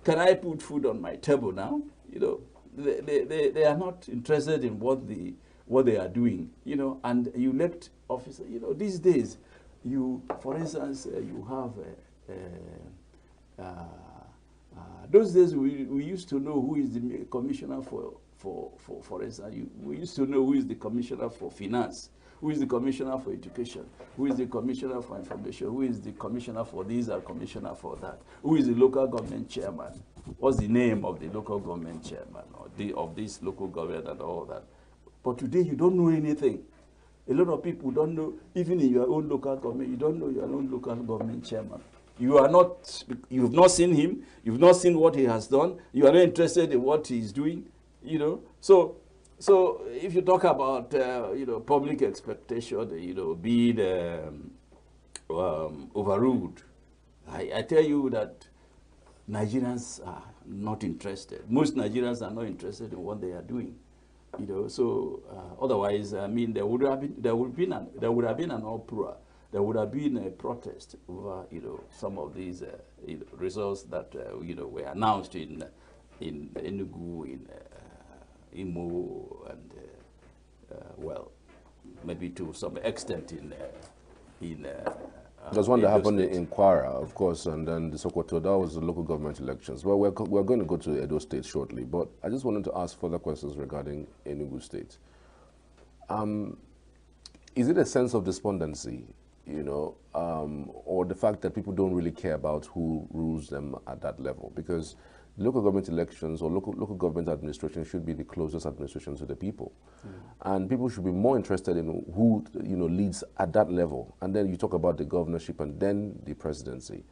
can I put food on my table now? You know, they are not interested in what they are doing, you know, and you elect officer, you know, these days, for instance, you have those days we used to know who is the commissioner for instance, we used to know who is the commissioner for finance, who is the commissioner for education, who is the commissioner for information, who is the commissioner for this or commissioner for that, who is the local government chairman, what's the name of the local government chairman or of this local government and all that. But today you don't know anything. A lot of people don't know, even in your own local government, you don't know your own local government chairman. You've not seen him, you've not seen what he has done, you are not interested in what he's doing, you know. So if you talk about, you know, public expectation, you know, being overruled, I tell you that Nigerians are not interested. Most Nigerians are not interested in what they are doing, you know. So otherwise, I mean, there would have been an uproar. There would have been a protest over, you know, some of these you know, results that you know, were announced in ENUGU, in EMO, and well, maybe to some extent in there's one that happened State. in Kwara, of course, and then the Sokoto, that was the local government elections. Well, we're going to go to Edo State shortly, but I just wanted to ask further questions regarding Enugu State. Is it a sense of despondency, you know, or the fact that people don't really care about who rules them at that level? Because local government elections or local government administration should be the closest administration to the people. And people should be more interested in who, you know, leads at that level. And then you talk about the governorship and then the presidency.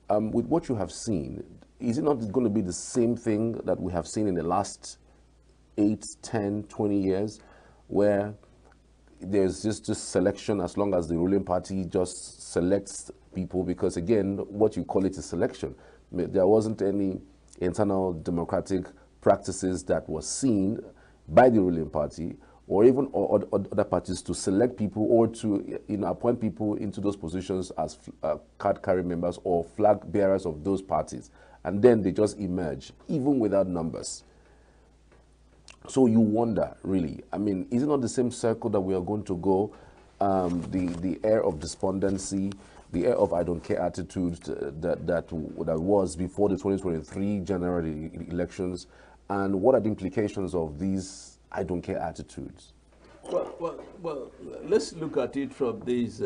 With what you have seen, is it not going to be the same thing that we have seen in the last 8, 10, 20 years, where there's just selection as long as the ruling party just selects people? Because again, what you call it is selection. There wasn't any internal democratic practices that was seen by the ruling party or even other parties to select people or to, you know, appoint people into those positions as card-carrying members or flag bearers of those parties. And then they just emerge, even without numbers. So you wonder, really, I mean, is it not the same circle that we are going to go? The air of despondency, the air of I don't care attitude that was before the 2023 general elections, and what are the implications of these I don't care attitudes? Well, let's look at it from this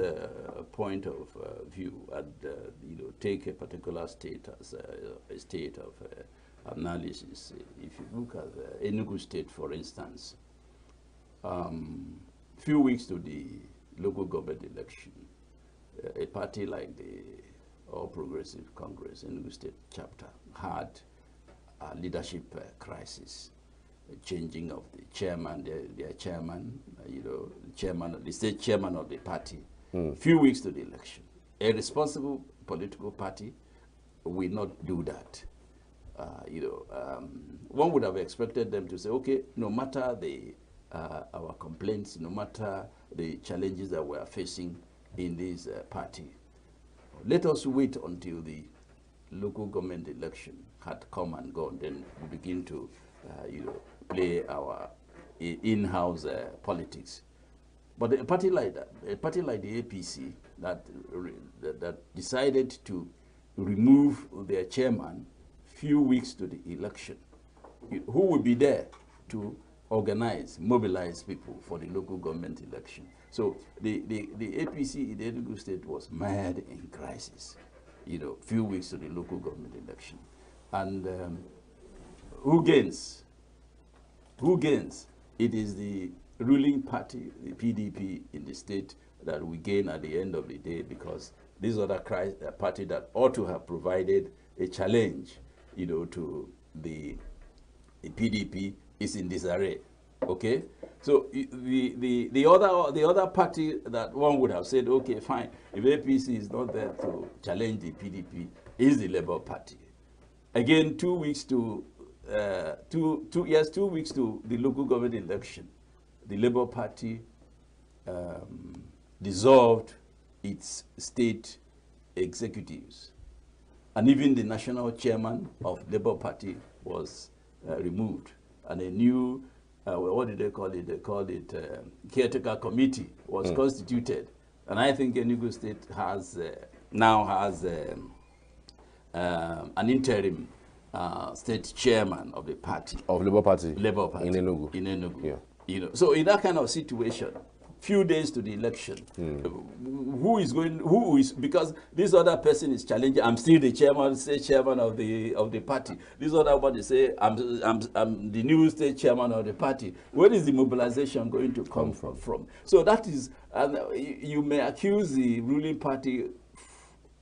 point of view, and you know, take a particular state as a state of analysis. If you look at Enugu State, for instance, few weeks to the local government election, a party like the All Progressive Congress Enugu State chapter had a leadership crisis, a changing of the chairman, their chairman, you know, the state chairman of the party. Few weeks to the election, a responsible political party will not do that. You know, one would have expected them to say, okay, no matter our complaints, no matter the challenges that we are facing in this party, let us wait until the local government election had come and gone, then we begin to, you know, play our in-house politics. But a party like that, a party like the APC that decided to remove their chairman few weeks to the election, who will be there to organize, mobilize people for the local government election? So the APC in the Enugu State was mad in crisis, you know, few weeks to the local government election. And who gains? Who gains? It is the ruling party, the PDP in the state, that we gain at the end of the day, because this other party that ought to have provided a challenge, you know, to the PDP is in disarray. Okay, so the other party that one would have said, okay, fine, if APC is not there to challenge the PDP, is the Labour Party. Again, 2 weeks to 2 weeks to the local government election, the Labour Party dissolved its state executives. And even the national chairman of Labour Party was removed. And a new, what did they call it? They called it caretaker committee was constituted. And I think ENUGU State has now has an interim state chairman of the party. Of Labour Party? Labour Party. In ENUGU? In ENUGU. Yeah. You know, so in that kind of situation, few days to the election, who is, because this other person is challenging, I'm still the chairman, state chairman of the party. This other body say, I'm the new state chairman of the party. Where is the mobilization going to come from? So that is, and you may accuse the ruling party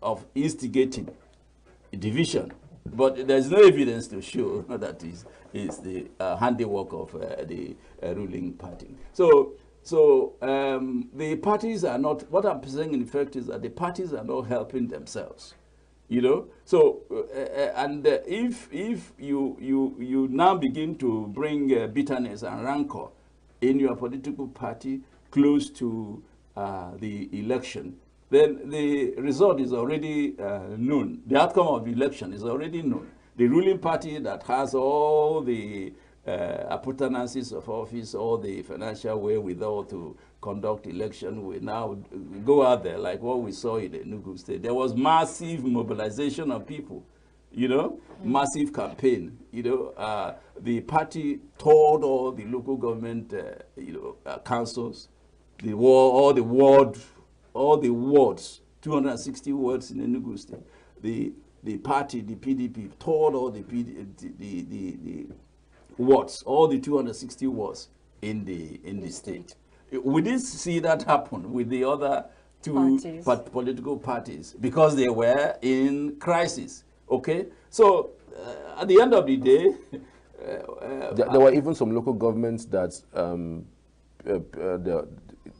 of instigating division, but there's no evidence to show that is the handiwork of the ruling party. So the parties are not, what I'm saying in effect is that the parties are not helping themselves, you know. So, if you now begin to bring bitterness and rancor in your political party close to the election, then the result is already known. The outcome of the election is already known. The ruling party that has all the appurtenances of office, all the financial wherewithal to conduct election, will now go out there like what we saw in the ENUGU State. There was massive mobilization of people, you know, massive campaign. You know, the party toured all the local government, councils, all the wards, 260 wards in ENUGU State. The party, the PDP, toured all the wards, all the 260 wards in the state. We didn't see that happen with the other two political parties because they were in crisis. Okay, so at the end of the day, there were even some local governments that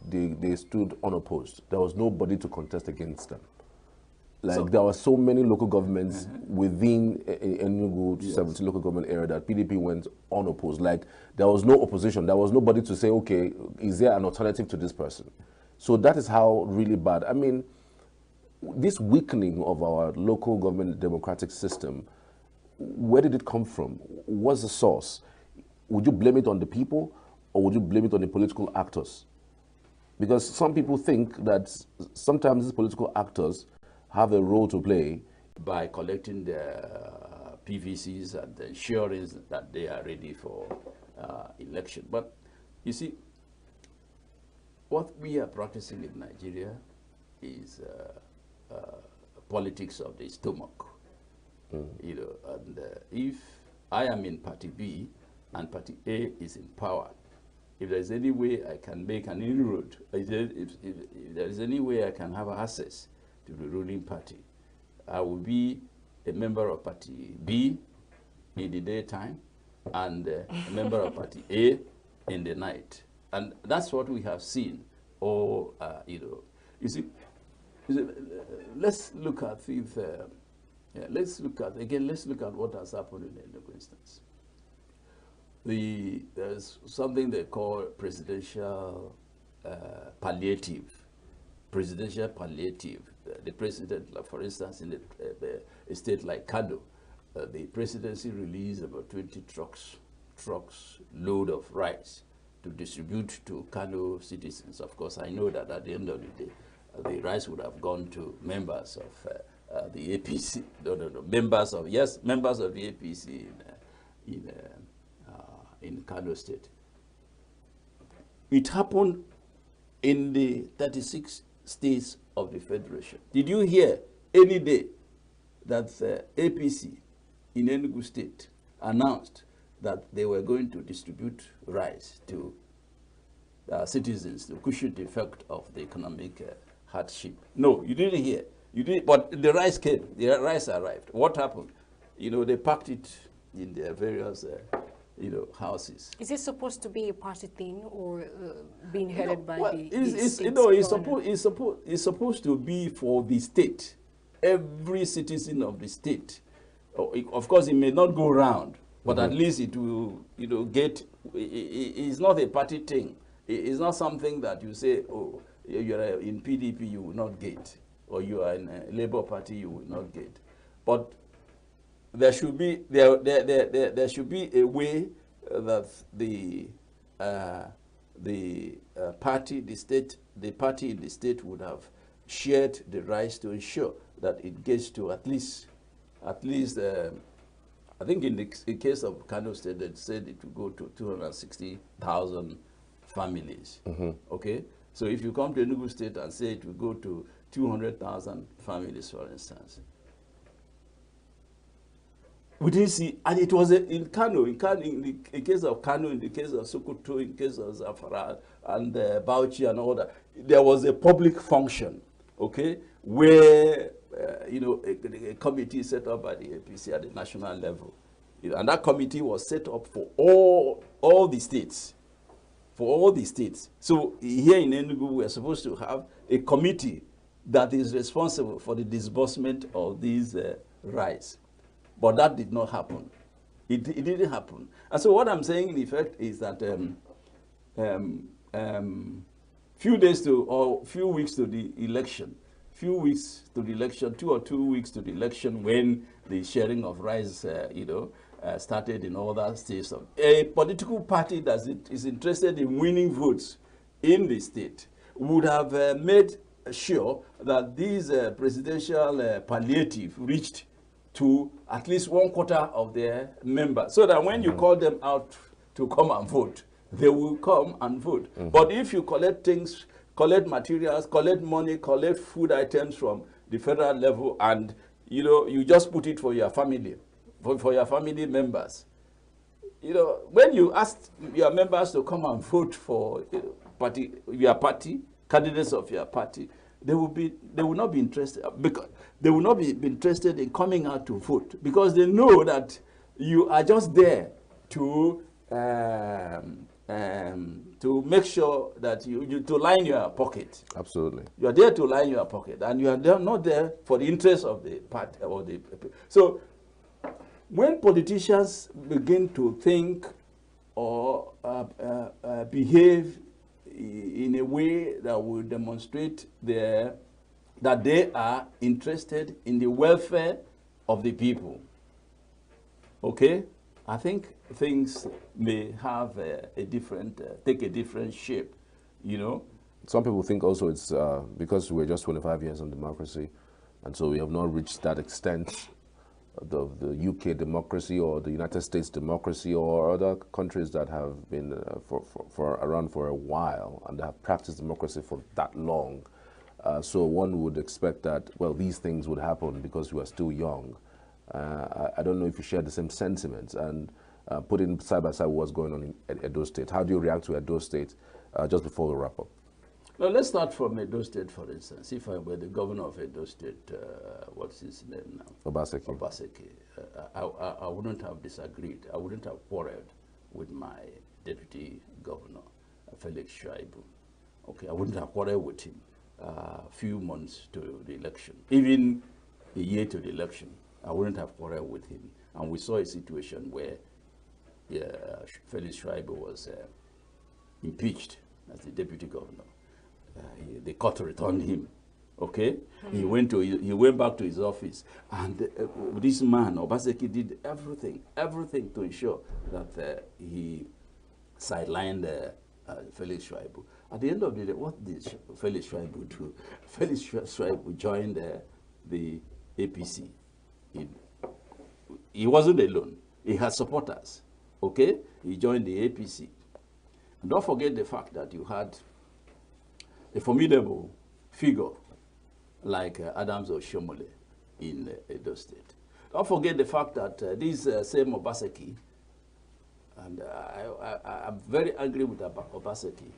they stood unopposed. There was nobody to contest against them. Like there were so many local governments within ENUGU 70 local government area that PDP went unopposed. Like there was no opposition. There was nobody to say, okay, is there an alternative to this person? So that is how really bad. I mean, this weakening of our local government democratic system, where did it come from? What's the source? Would you blame it on the people or would you blame it on the political actors? Because some people think that sometimes these political actors have a role to play by collecting their PVCs and ensuring that they are ready for election. But you see, what we are practicing in Nigeria is politics of the stomach. You know, and if I am in Party B and Party A is in power, if there's any way I can make an inroad, if there's any way I can have access to the ruling party, I will be a member of Party B in the daytime and a member of Party A in the night. And that's what we have seen. Or, you see, let's look at things, let's look at what has happened in the instance. There's something they call presidential palliative. Presidential palliative. The president, like for instance, in a state like Kano, the presidency released about 20 trucks load of rice to distribute to Kano citizens. Of course, I know that at the end of the day, the rice would have gone to members of the APC. Members of the APC in Kano State. It happened in the 36 states of the Federation. Did you hear any day that APC in ENUGU State announced that they were going to distribute rice to citizens to cushion the effect of the economic hardship? No, you didn't hear. You didn't, but the rice came. The rice arrived. What happened? You know, they packed it in their various houses. Is it supposed to be a party thing or being headed by the it's supposed to be for the state. Every citizen of the state. Of course, it may not go round, but at least it will, get. It's not a party thing. It's not something that you say, oh, you're in PDP, you will not get, or you are in a Labour Party, you will not get. But there should be there should be a way that the party in the state would have shared the rights to ensure that it gets to at least I think in the case of Kano State, they said it would go to 260,000 families. Okay, so if you come to Enugu State and say it will go to 200,000 families, for instance, we didn't see, and it was in Kano, in the case of Kano, in the case of Sokoto, in the case of Zafara and Bauchi and all that, there was a public function, okay, where a committee set up by the APC at the national level, and that committee was set up for all the states, So here in Enugu, we are supposed to have a committee that is responsible for the disbursement of these rights. But that did not happen. It didn't happen. And so what I'm saying in effect is that few weeks to the election, 2 or 2 weeks to the election, when the sharing of rights, started in other states, a political party that is interested in winning votes in the state would have made sure that these presidential palliative reached to at least 1/4 of their members, so that when you call them out to come and vote, they will come and vote. But if you collect things, collect materials, collect money, collect food items from the federal level, and you just put it for your family, for your family members, when you ask your members to come and vote for your party, candidates of your party, they will not be interested, because they will not be interested in coming out to vote, because they know that you are just there to make sure that you to line your pocket. Absolutely. You are there to line your pocket, and you are not there for the interest of the party or the. So when politicians begin to think or behave in a way that will demonstrate that they are interested in the welfare of the people, okay, I think things may have take a different shape, Some people think also it's because we're just 25 years on democracy, and so we have not reached that extent of the UK democracy or the United States democracy or other countries that have been around for a while and have practiced democracy for that long. So one would expect that, well, these things would happen because we are still young. I don't know if you share the same sentiments, and putting side by side what's going on in Edo State. How do you react to Edo State just before we wrap up? Well, let's start from Edo State, for instance. If I were the governor of Edo State, what's his name now? Obaseki. I wouldn't have disagreed. I wouldn't have quarreled with my deputy governor, Felix Shaibu. Okay, I wouldn't have quarreled with him a few months to the election. Even a year to the election, I wouldn't have quarreled with him. And we saw a situation where Felix Shaibu was impeached as the deputy governor. The court returned him. Okay, he went back to his office, and this man Obaseki did everything to ensure that he sidelined Felix Shaibu. At the end of the day, what did Felix Shaibu do? Felix Shaibu joined the APC. He wasn't alone. He had supporters. Okay, he joined the APC. And don't forget the fact that you had a formidable figure like Adams Oshomole in Edo State. Don't forget the fact that this same Obaseki, and I'm very angry with Obaseki,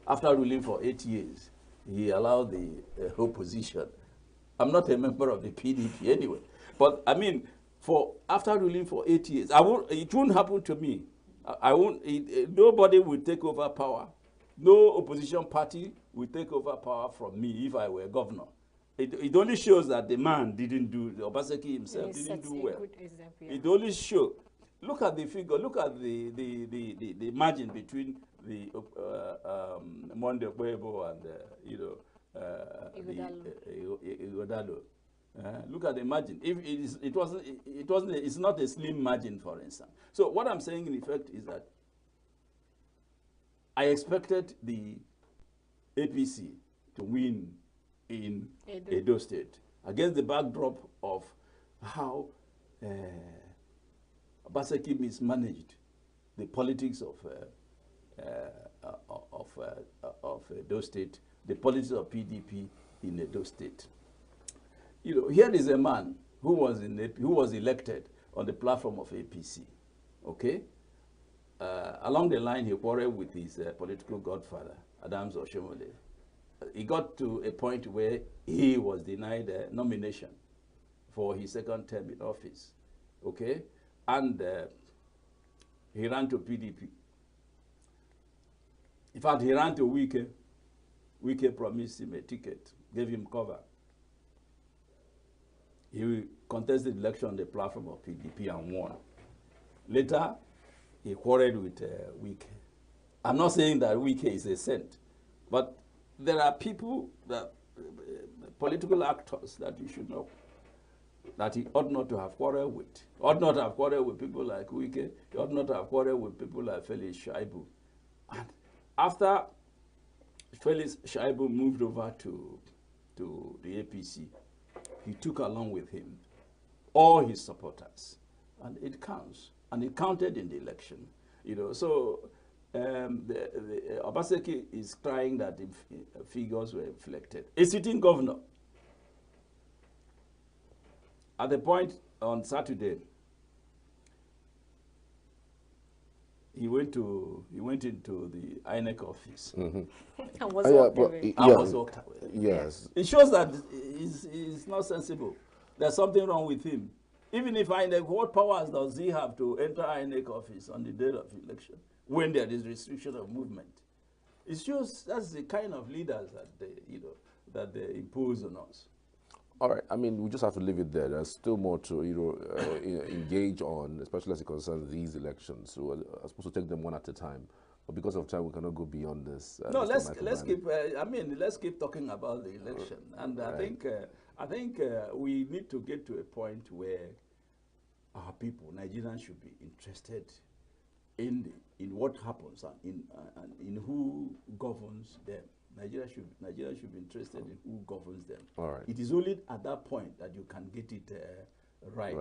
after ruling for 8 years, he allowed the opposition. I'm not a member of the PDP anyway, but I mean, after ruling for 8 years, it won't happen to me. Nobody will take over power. No opposition party will take over power from me if I were governor. It only shows that the man didn't do, Obaseki himself didn't do well. It only shows. Look at the figure, look at the margin between the Monde Kwebo and, Igodalo. Look at the margin. If it's not a slim margin, for instance. So what I'm saying in effect is that I expected the APC to win in Edo State against the backdrop of how Obaseki mismanaged the politics of Edo State, the politics of PDP in Edo State. You know, here is a man who was elected on the platform of APC, okay? Along the line, he quarreled with his political godfather, Adams Oshomole. He got to a point where he was denied a nomination for his second term in office, okay? And he ran to PDP. In fact, he ran to Wike. Wike promised him a ticket, gave him cover. He contested the election on the platform of PDP and won. Later, he quarreled with Wike. I'm not saying that Wike is a saint, but there are people, that political actors that you should know, that he ought not to have quarreled with. Ought not to have quarreled with people like Wike. He ought not to have quarreled with people like Felix Shaibu. And after Felix Shaibu moved over to the APC, he took along with him all his supporters, and it counts, and it counted in the election. You know, so Obaseki is crying that the figures were inflected. A sitting governor, at the point on Saturday, he went into the INEC office. And was walked away. Was walked away. Yes. It shows that he's not sensible. There's something wrong with him. Even if INEC, what powers does he have to enter INEC office on the day of election when there is restriction of movement? It shows that's the kind of leaders that they impose on us. All right. I mean, we just have to leave it there. There's still more to engage on, especially as it concerns these elections. So I'm supposed to take them one at a time, but because of time, we cannot go beyond this. No, let's keep. Let's keep talking about the election, and right. I think we need to get to a point where our people, Nigerians, should be interested in what happens and in who governs them. Nigeria should be interested in who governs them. All right. It is only at that point that you can get it right.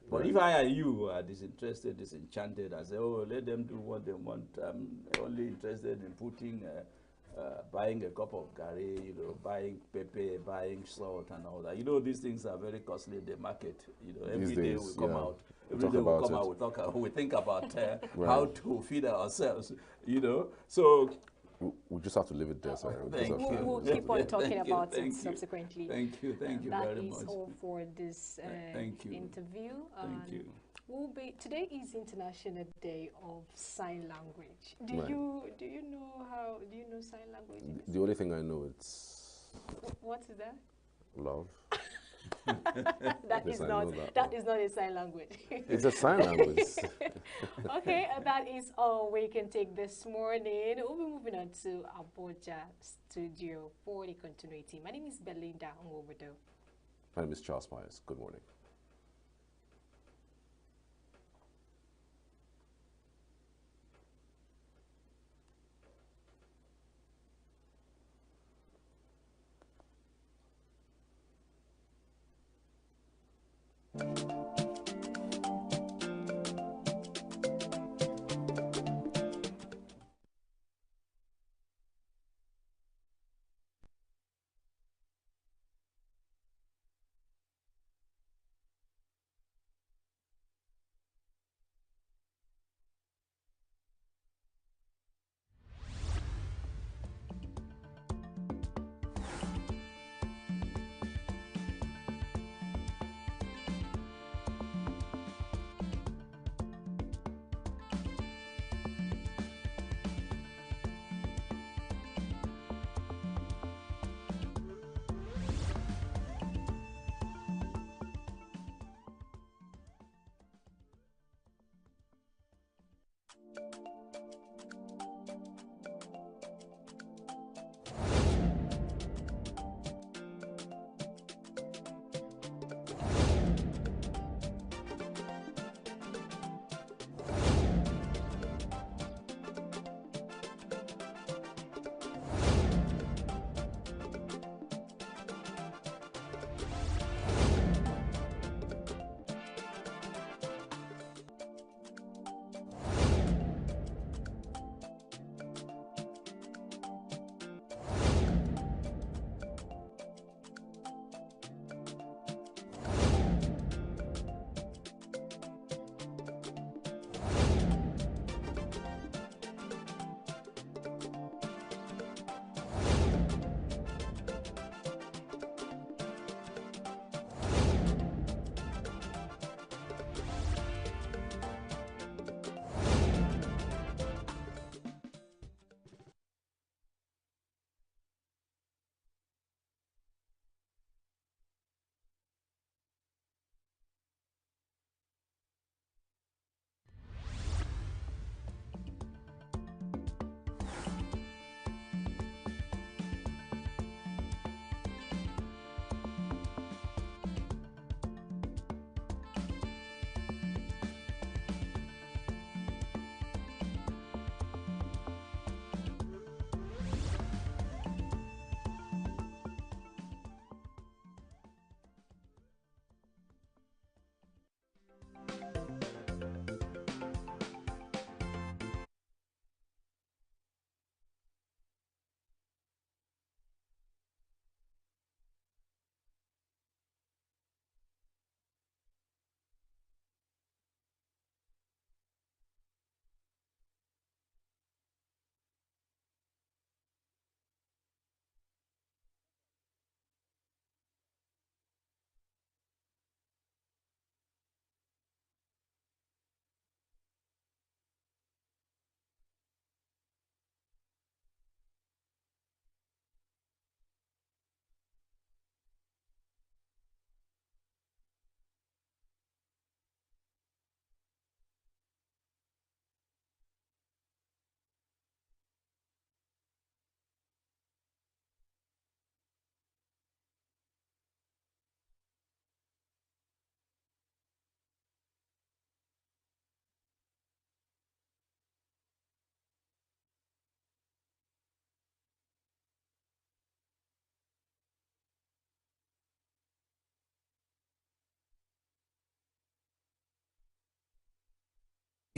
But Right. if I are you are disinterested, disenchanted, I say, oh, let them do what they want. I'm only interested in putting, buying a cup of curry, buying pepper, buying salt and all that. These things are very costly in the market. Every day we come out. Every day we come out, we think about right. how to feed ourselves, So we just have to leave it there. Sorry. We'll keep on talking about it subsequently. Thank you very much. That is all for this interview. Thank you. Today is International Day of Sign Language. Do you know sign language? The only thing I know is what is that? love. That is not a sign language. It's a sign language. Okay, that is all we can take this morning. We'll be moving on to Abuja studio for the continuity. My name is Belinda Nwobodo. My name is Charles Myers. Good morning.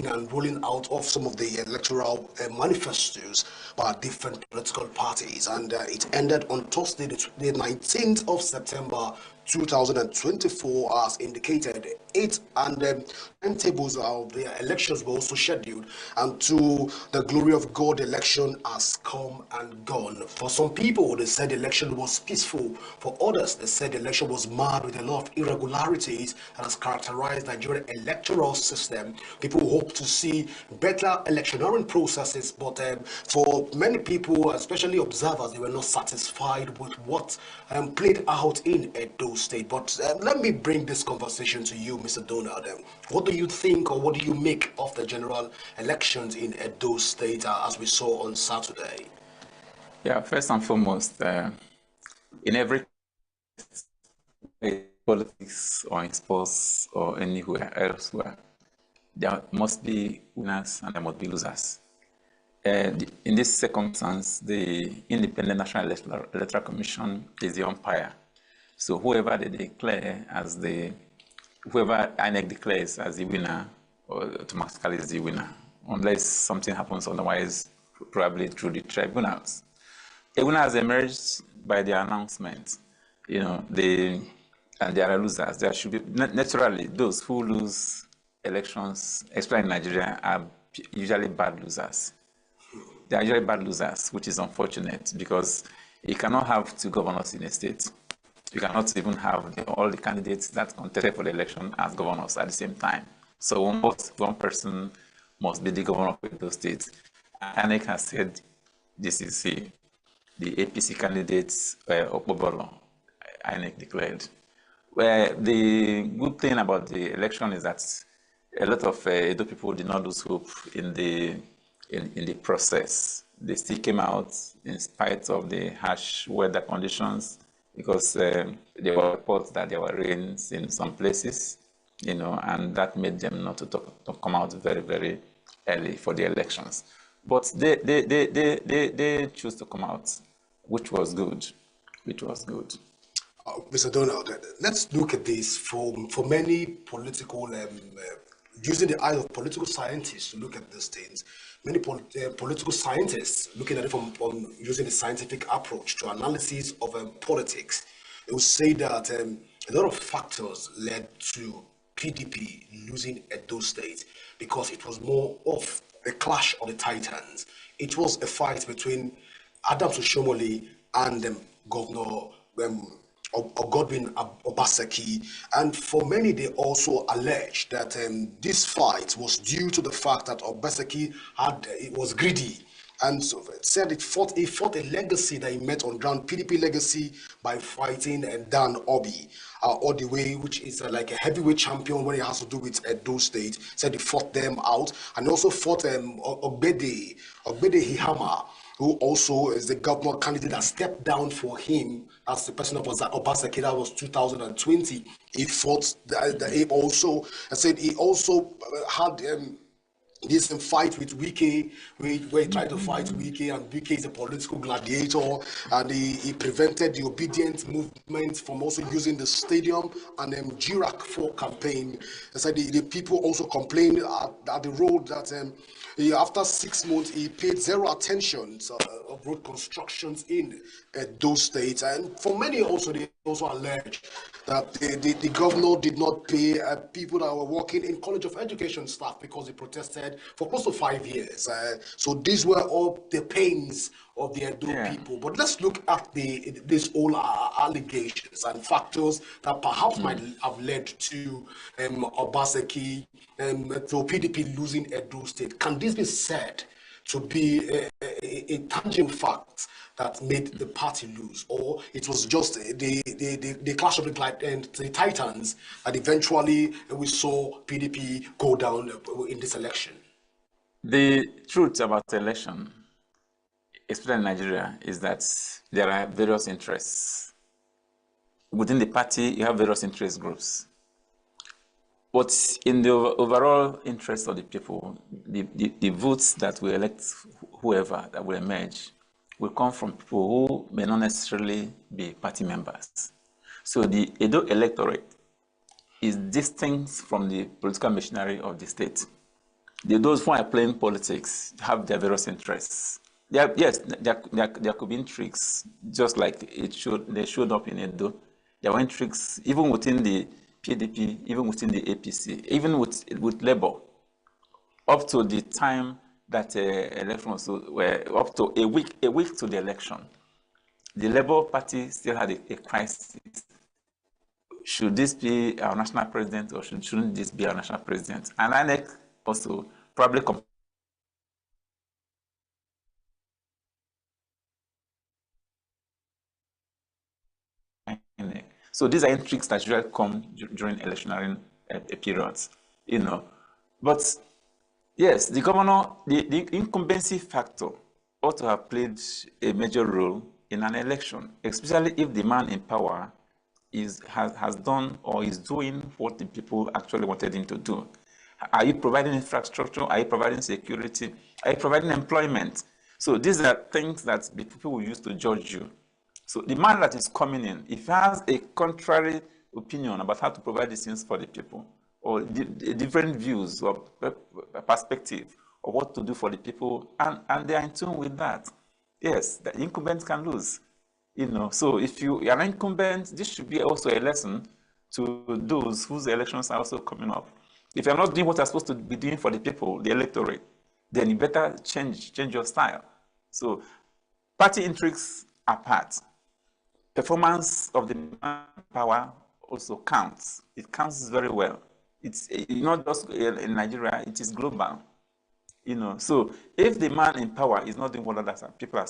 and rolling out of some of the electoral manifestos by different political parties. And it ended on Thursday, the 19th of September 2024, as indicated. Eight and timetables of the elections were also scheduled, and to the glory of God, the election has come and gone. For some people, they said the election was peaceful. For others, they said the election was marred with a lot of irregularities that has characterized the Nigerian electoral system. People hope to see better electioneering processes, but for many people, especially observers, they were not satisfied with what played out in Edo State. But let me bring this conversation to you, Mr. Donald. What do you think, or what do you make of the general elections in Edo State as we saw on Saturday? Yeah, first and foremost, in every politics or in sports or anywhere elsewhere, there must be winners and there must be losers. In this circumstance, the Independent National Electoral Commission is the umpire. So whoever they declare as whoever INEC declares as the winner, or automatically is the winner, unless something happens otherwise, probably through the tribunals. A winner has emerged by the announcement. And there are losers. There should be, naturally, those who lose elections, especially in Nigeria, are usually bad losers. They are usually bad losers, which is unfortunate, because you cannot have two governors in a state. You cannot even have all the candidates that contested for the election as governors at the same time. So one person must be the governor of those states. INEC has said this is the APC candidates, Okpobolo, INEC declared. Well, the good thing about the election is that a lot of Edo people did not lose hope in the process. They still came out in spite of the harsh weather conditions, because there were reports that there were rains in some places, and that made them not to come out very, very early for the elections. But they choose to come out, which was good. Mr. Donald, let's look at this for many political, using the eye of political scientists to look at these things. Many political scientists looking at it from using the scientific approach to analysis of politics. They will say that a lot of factors led to PDP losing Edo State, because it was more of a clash of the titans. It was a fight between Adams Oshomole and Governor Godwin Obaseki, and for many they also allege that this fight was due to the fact that Obaseki was greedy, and so said it fought a legacy that he met on ground, PDP legacy, by fighting Dan Obi all the way, which is like a heavyweight champion when it has to do with Edo State. Said he fought them out, and also fought Ogbede Hihama, who also is the governor candidate that stepped down for him as the person of Obaseki. That was 2020. He fought. He also said he also had this fight with Wike, where he tried to fight Wike, and Wike is a political gladiator, and he prevented the obedient movement from also using the stadium and Jirak for campaign. They said the people also complained at the road that after 6 months he paid zero attention of road constructions in those states, and for many also they also allege that the governor did not pay people that were working in College of Education staff, because they protested for close to 5 years. So these were all the pains of the Edo people. But let's look at these all allegations and factors that perhaps might have led to Obaseki, to PDP losing Edo State. Can this be said to be a tangible fact that made the party lose, or it was just the clash of the titans that eventually we saw PDP go down in this election? The truth about the election, especially in Nigeria, is that there are various interests. Within the party, you have various interest groups. But in the overall interest of the people, the votes that will elect whoever that will emerge will come from people who may not necessarily be party members. So the Edo electorate is distinct from the political machinery of the state. those who are playing politics have their various interests. Yes, there could be intrigues, just like they showed up in Edo. There were intrigues even within the PDP, even within the APC, even with Labour, up to the time that election was were up to a week to the election. The Labour Party still had a crisis. Should this be our national president or shouldn't this be our national president? And INEC also probably so these are intrigues that usually come during electionary periods, you know. But yes, the governor, the incumbency factor ought to have played a major role in an election, especially if the man in power has done or is doing what the people actually wanted him to do. Are you providing infrastructure? Are you providing security? Are you providing employment? So these are things that the people will use to judge you. So the man that is coming in, if he has a contrary opinion about how to provide these things for the people, or different views or perspective of what to do for the people, and they are in tune with that, yes, the incumbent can lose. You know, so if you are an incumbent, this should be also a lesson to those whose elections are also coming up. If you're not doing what you're supposed to be doing for the people, the electorate, then you better change your style. So party intrigues apart, performance of the power also counts. It counts very well. It's not just in Nigeria, it is global. You know, so if the man in power is not doing what others people are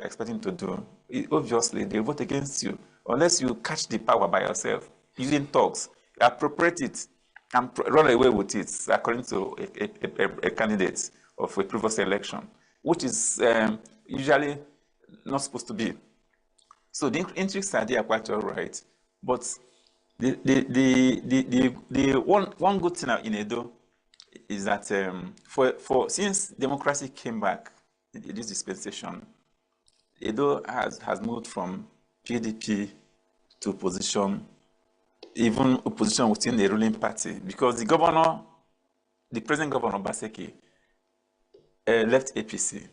expecting to do, obviously they vote against you unless you catch the power by yourself using talks, appropriate it, and run away with it, according to a candidate of a previous election, which is usually not supposed to be. So the intrigues are there quite all right, but the one good thing in Edo is that since democracy came back in this dispensation, Edo has moved from PDP to opposition, even opposition within the ruling party, because the present governor Baseki left APC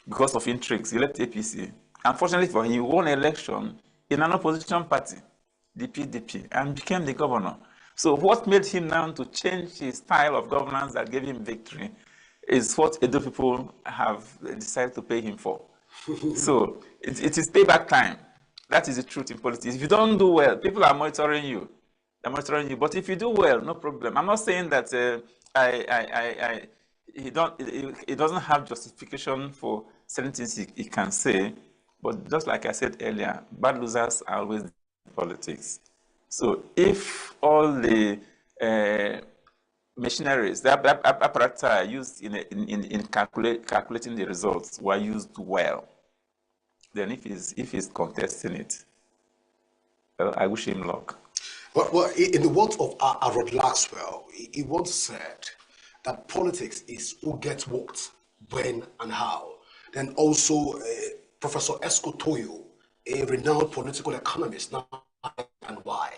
because of intrigues. He left APC. Unfortunately for him, he won election in an opposition party, the PDP, and became the governor. So what made him now to change his style of governance that gave him victory is what Edo people have decided to pay him for. So it is payback time. That is the truth in politics. If you don't do well, people are monitoring you. They're monitoring you. But if you do well, no problem. I'm not saying that he doesn't have justification for certain things he can say. But just like I said earlier, bad losers are always in politics. So if all the machineries, the apparatus used in calculating the results were used well, then if he's contesting it, well, I wish him luck. Well, in the words of Arod Laxwell, he once said that politics is who gets what, when, and how. Then also, Professor Esco Toyo, a renowned political economist, now and why.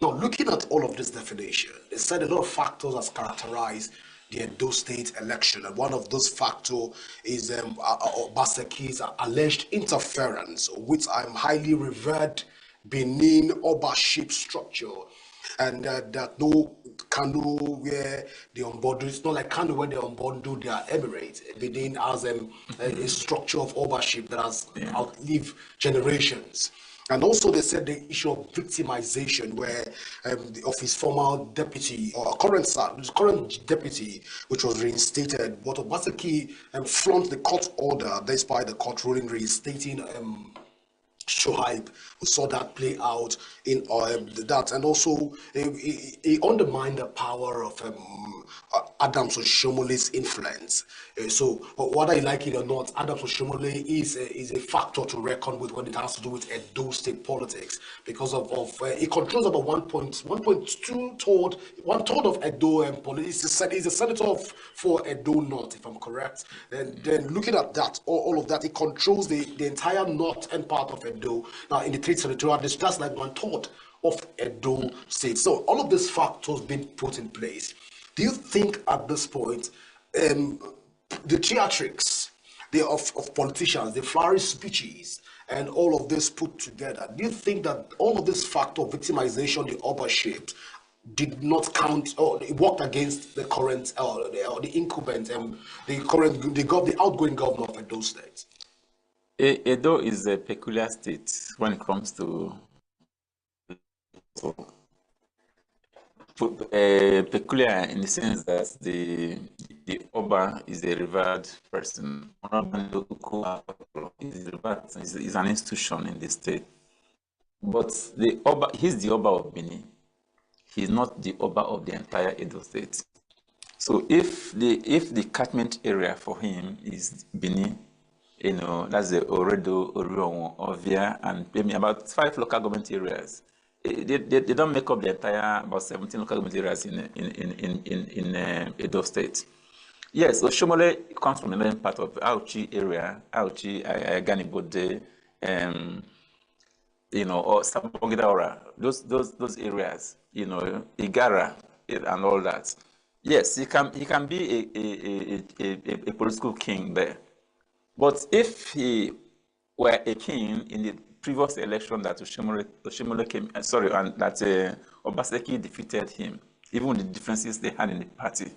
Now, looking at all of this definition, it said a lot of factors has characterized the Edo State election, and one of those factors is Baseki's alleged interference with highly revered Benin Obaship structure, and that no Kano where they unbundle, it's not like Kano where they unbundle their emirate. Benin has a structure of Obaship that has outlived generations. And also they said the issue of victimization where of his former deputy or current deputy, which was reinstated, but Obaseki flouted the court order despite the court ruling reinstating Shoaib. We saw that play out in that, and also he undermined the power of Adams Oshomole's influence. So whether you like it or not, Adams Oshomole is a factor to reckon with when it has to do with Edo State politics, because of he controls about 1.2 of Edo politics. He's a senator for Edo North, if I'm correct. And then looking at that, all of that, he controls the entire northern part of Edo. Now in the 3rd senatorial district, that's like 1/3 of Edo State. So all of these factors being put in place. Do you think at this point, the theatrics of politicians, the flowery speeches, and all of this put together, do you think that all of this factor of victimization the Oba shaped did not count, or it worked against the current, or the incumbent, the outgoing governor of Edo State? Edo is a peculiar state when it comes to peculiar in the sense that the Oba is a revered person. Is an institution in the state. But the Oba, he's the Oba of Benin. He's not the Oba of the entire Edo State. So if the catchment area for him is Benin, you know, that's the Oredo, Orionwo, Ovia, and maybe about 5 local government areas. They don't make up the entire about 17 local government areas in Edo State. Yes, Oshomole comes from the northern part of Auchi area, Auchi, Ganibode, you know, or Sambogidaora, those areas, you know, Igara and all that. Yes, he can be a political king there. But if he were a king in the previous election that Oshimole came, and that Obaseki defeated him, even with the differences they had in the party,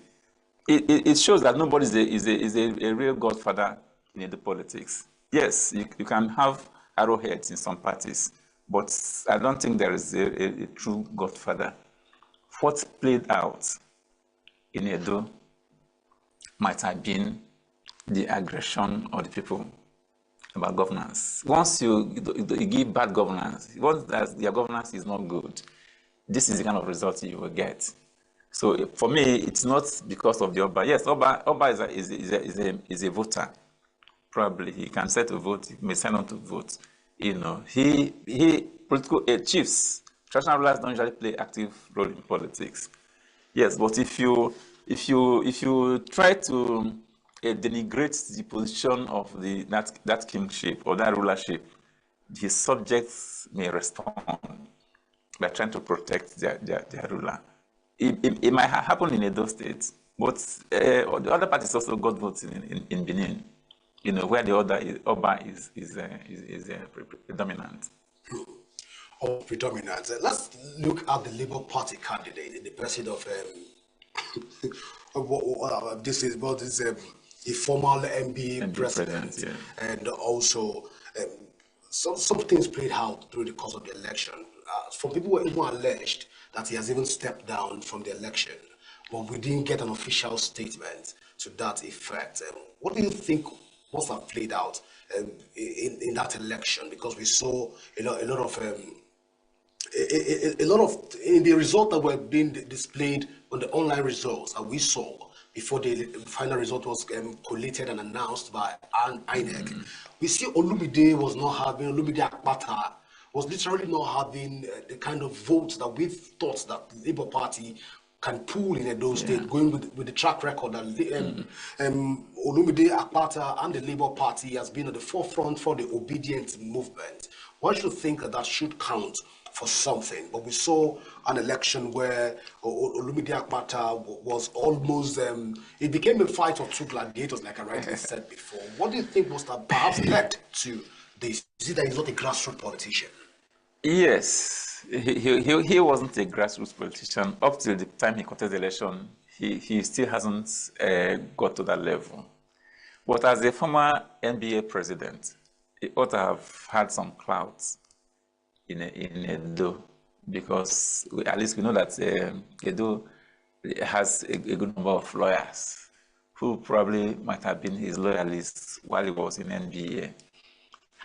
it shows that nobody is a real godfather in the politics. Yes, you can have arrowheads in some parties, but I don't think there is a true godfather. What played out in Edo might have been the aggression of the people about governance. Once you give bad governance, once their governance is not good, this is the kind of result you will get. So for me, it's not because of the Oba. Yes, Oba is a voter. Probably he can set to vote, he may sign on to vote. You know, political chiefs, traditional rulers don't usually play active role in politics. Yes, but if you try to denigrate the position of that kingship or that rulership, his subjects may respond by trying to protect their ruler. It might happen in Edo State, but the other part is also got votes in Benin, you know, where the other Oba is predominant. Or predominant. Let's look at the Labour Party candidate, the president of this is a former MBA president, yeah. and also some things played out during the course of the election. Some people were even alleged that he has even stepped down from the election, but we didn't get an official statement to that effect. What do you think must have played out in that election? Because we saw a lot of in the results that were being displayed on the online results that we saw before the final result was collated and announced by INEC. We see Olumide Akpata was literally not having the kind of votes that we thought that the Labour Party can pull in Edo State, going with the track record that Olumide Akpata and the Labour Party has been at the forefront for the obedient movement. One should think that should count for something, but we saw an election where Olumide Akpata was almost, it became a fight of two gladiators, like I rightly said before. What do you think must have perhaps led to this? Is it that he's not a grassroots politician? Yes, he wasn't a grassroots politician. Up till the time he contested the election, he still hasn't got to that level. But as a former NBA president, he ought to have had some clout in Edo, because at least we know that Edo has a good number of lawyers who probably might have been his loyalists while he was in NBA.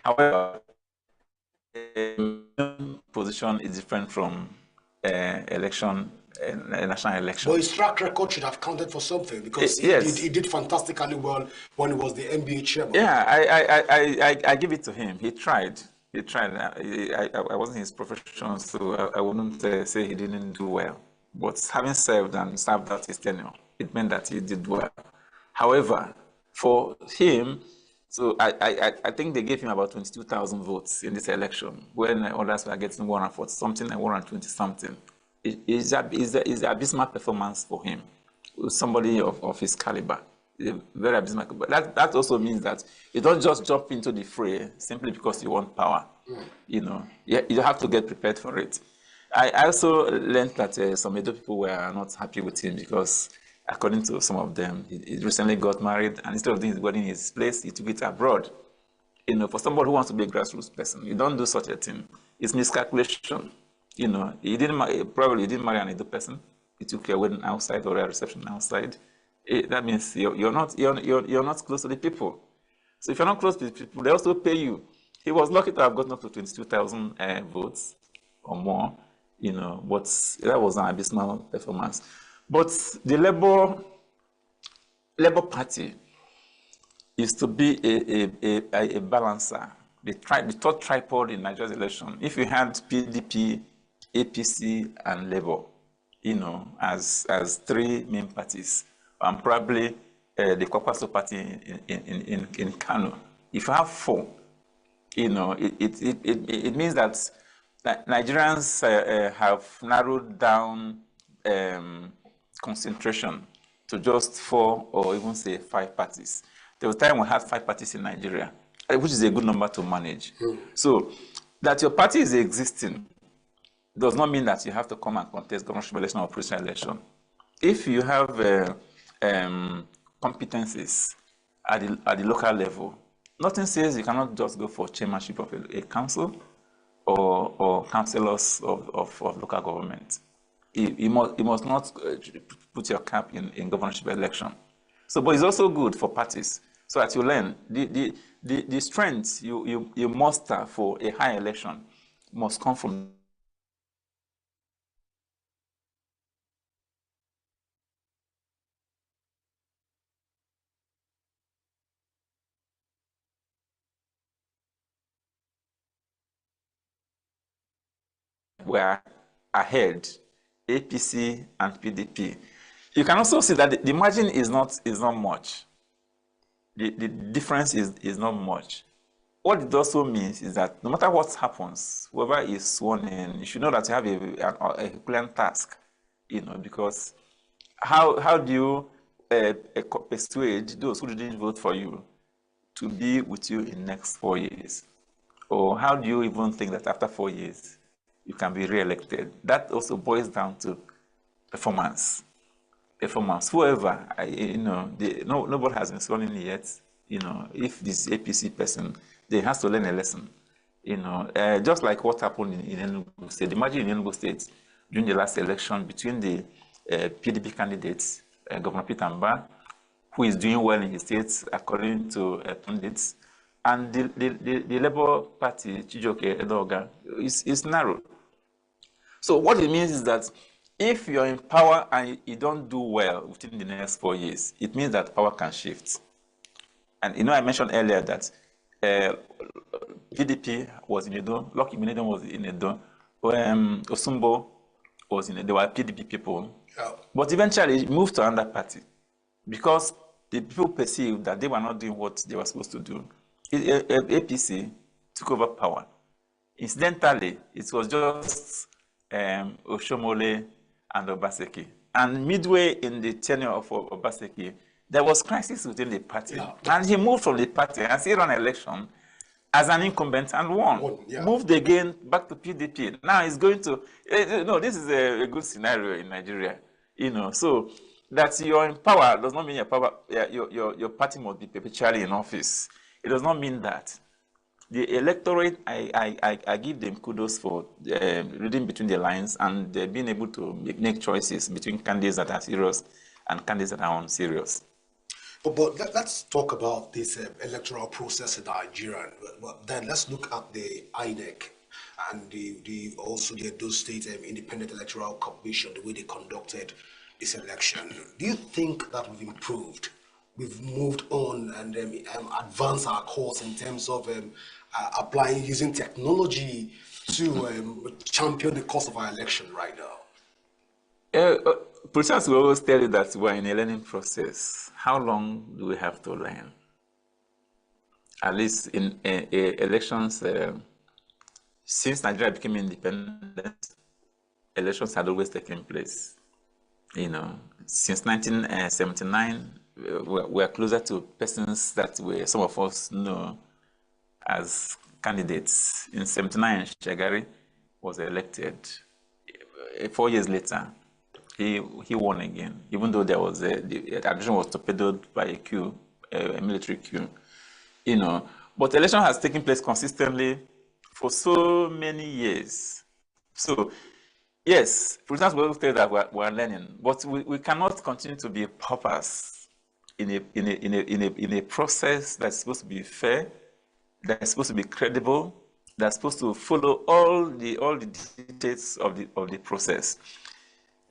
However, position is different from national election. But his track record should have counted for something, because he did fantastically well when he was the NBA chairman. Yeah, I give it to him. He tried. I wasn't his profession, so I wouldn't say he didn't do well. But having served out his tenure, it meant that he did well. However, for him, so I think they gave him about 22,000 votes in this election, when others were getting 140 something and 120 something. It's an abysmal performance for him. somebody of his caliber. Very abysmal. But that also means that you don't just jump into the fray simply because you want power. You know, you have to get prepared for it. I also learned that some Edo people were not happy with him because, according to some of them, he recently got married, and instead of doing his wedding in his place, he took it abroad. You know, for somebody who wants to be a grassroots person, you don't do such a thing. It's miscalculation. You know, probably he didn't marry an Edo person. He took a wedding outside or a reception outside. That means you're not close to the people. So if you're not close to the people, they also pay you. He was lucky to have gotten up to 22,000 votes or more, you know, but that was an abysmal performance. But the Labour Party is to be a balancer, the third tripod in Nigeria's election. If you had PDP, APC, and Labour, you know, as three main parties, and probably the Kwakwaso party in Kano. If you have four, you know, it means that Nigerians have narrowed down concentration to just 4 or even say 5 parties. There was a time we had 5 parties in Nigeria, which is a good number to manage. So that your party is existing does not mean that you have to come and contest governorship election or presidential election. If you have competencies at the local level, nothing says you cannot just go for chairmanship of a council or councillors of local government. You must not put your cap in governorship election. So, but it's also good for parties, so that you learn the strength you muster for a high election must come from were ahead, APC and PDP. You can also see that the margin is not much. The difference is not much. What it also means is that no matter what happens, whoever is sworn in, you should know that you have a Herculean task, you know, because how do you persuade those who didn't vote for you to be with you in the next 4 years? Or how do you even think that after 4 years, you can be re-elected? That also boils down to performance. Whoever, you know, nobody has been sworn in yet. You know, if this APC person, they has to learn a lesson. You know, just like what happened in ENUGU State. Imagine in ENUGU State during the last election between the PDP candidates, Governor Peter Mba, who is doing well in his state according to pundits, and the Labour Party, Chijoke Edoga, is narrow. So what it means is that if you're in power and you don't do well within the next 4 years, it means that power can shift. And you know, I mentioned earlier that PDP was in Edo, Lucky Minedon was in Edo, Osumbo was in Edo, they were PDP people. Yeah. But eventually it moved to another party because the people perceived that they were not doing what they were supposed to do. APC took over power. Incidentally, it was just Oshomole and Obaseki. And midway in the tenure of Obaseki, there was crisis within the party. Yeah. And he moved from the party and he ran an election as an incumbent and won. Yeah. Moved again back to PDP. Now he's going to, no, this is a good scenario in Nigeria. You know, so that you're in power does not mean your party must be perpetually in office. It does not mean that. The electorate, I give them kudos for reading between the lines and being able to make choices between candidates that are serious and candidates that are unserious. But let's talk about this electoral process in Nigeria. But then let's look at the INEC and also the Edo State Independent Electoral Commission, the way they conducted this election. Do you think that we've improved? We've moved on and advanced our course in terms of using technology to champion the course of our election right now? Politicians will always tell you that we're in a learning process. How long do we have to learn? At least in elections, since Nigeria became independent, elections had always taken place. Since 1979, we're closer to persons that some of us know as candidates. In 79, Shagari was elected. 4 years later, he won again, even though there was the admission was torpedoed by a military coup. But election has taken place consistently for so many years. So, yes, for instance, we will say that we're learning, but we cannot continue to be paupers in a process that's supposed to be fair, that's supposed to be credible, that's supposed to follow all the details of the process.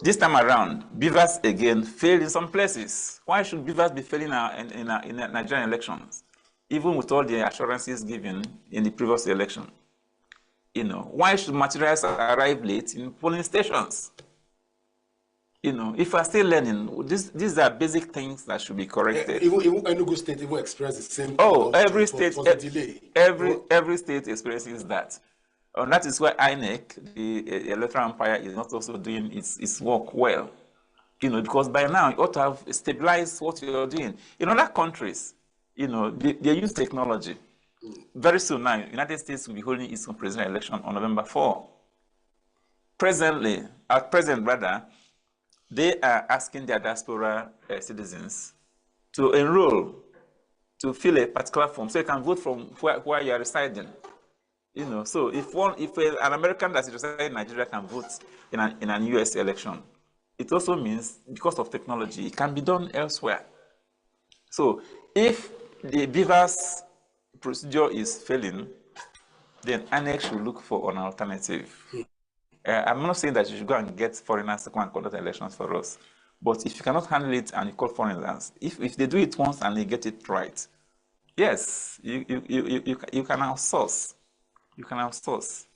This time around, beavers again failed in some places. Why should beavers be failing in Nigerian elections, even with all the assurances given in the previous election? Why should materials arrive late in polling stations? If we're still learning, these are basic things that should be corrected. Even Enugu State even experienced the same thing. Oh, every state, was a delay. Every state experiences that. And that is why INEC, the electoral umpire, is not also doing its work well. Because by now you ought to have stabilized what you're doing. In other countries, they use technology. Very soon now, United States will be holding its presidential election on November 4. At present, they are asking their diaspora citizens to enroll, to fill a particular form, so you can vote from where you are residing. So if an American that is residing in Nigeria can vote in an US election, it also means, because of technology, it can be done elsewhere. So if the beavers procedure is failing, then INEC should look for an alternative. I'm not saying that you should go and get foreigners to come and conduct elections for us, but if you cannot handle it and you call foreigners, if they do it once and they get it right, yes, you can outsource. You can outsource.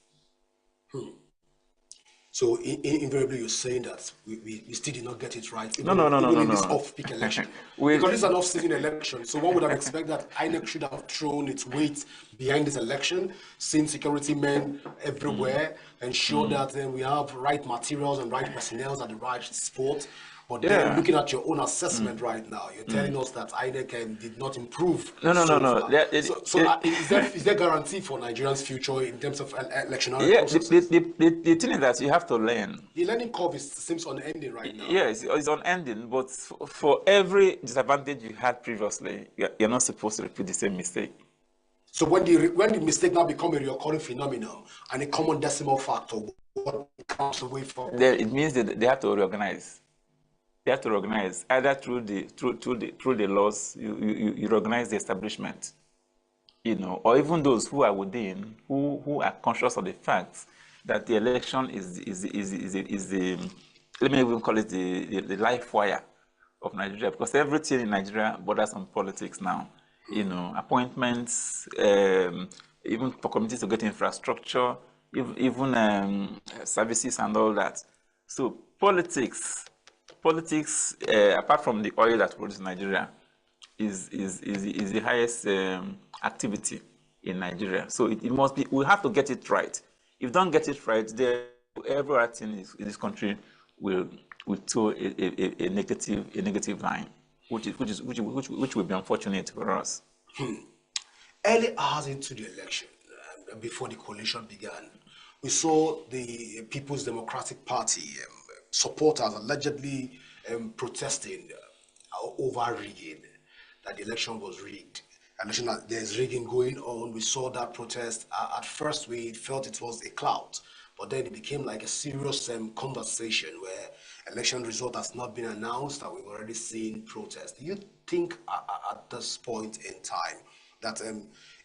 So invariably, you're saying that we still did not get it right. No. In this off-peak election, because this is an off-season election, so one would have expected that INEC should have thrown its weight behind this election, seen security men everywhere, ensure that we have right materials and right personnel at the right spot. But then, looking at your own assessment right now, you're telling us that INEC did not improve. No. Is there guarantee for Nigerians' future in terms of electionary process? The thing is that you have to learn. The learning curve seems unending right now. Yes, it's unending, but for every disadvantage you had previously, you're not supposed to repeat the same mistake. So when the mistake now becomes a recurring phenomenon and a common decimal factor, what comes away from? Then it means that they have to reorganize. They have to organize either through the laws. You reorganize the establishment, or even those who are within, who are conscious of the fact that the election is the, let me even call it the life wire of Nigeria, because everything in Nigeria borders on politics now. Appointments, even for communities to get infrastructure, even services and all that. So politics, apart from the oil that produces Nigeria, is the highest activity in Nigeria. So it must be. We have to get it right. If we don't get it right, then everything in this country will toe a negative line, which will be unfortunate for us. Early hours into the election, before the coalition began, we saw the People's Democratic Party supporters allegedly protesting over rigging, that the election was rigged. There's rigging going on. We saw that protest. At first, we felt it was a clout, but then it became like a serious conversation where election result has not been announced and we've already seen protests. Do you think at this point in time that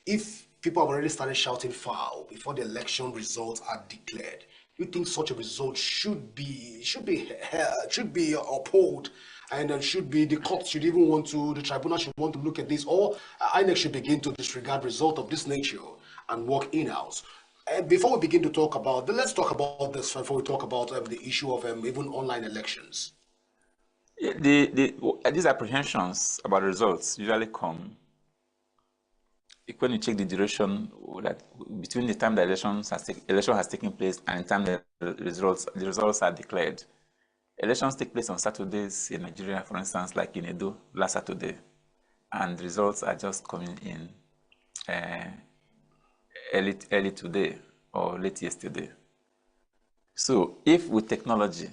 if people have already started shouting foul before the election results are declared, do you think such a result should be upheld, and then the court should even the tribunal should want to look at this, or INEC should begin to disregard result of this nature and work in-house? And before we begin to talk about, let's talk about this before we talk about the issue of even online elections. These apprehensions about results usually come when you check the duration that between the time the election has taken place and the time the results are declared. Elections take place on Saturdays in Nigeria, for instance, like in Edo last Saturday, and results are just coming in early today or late yesterday. So if with technology,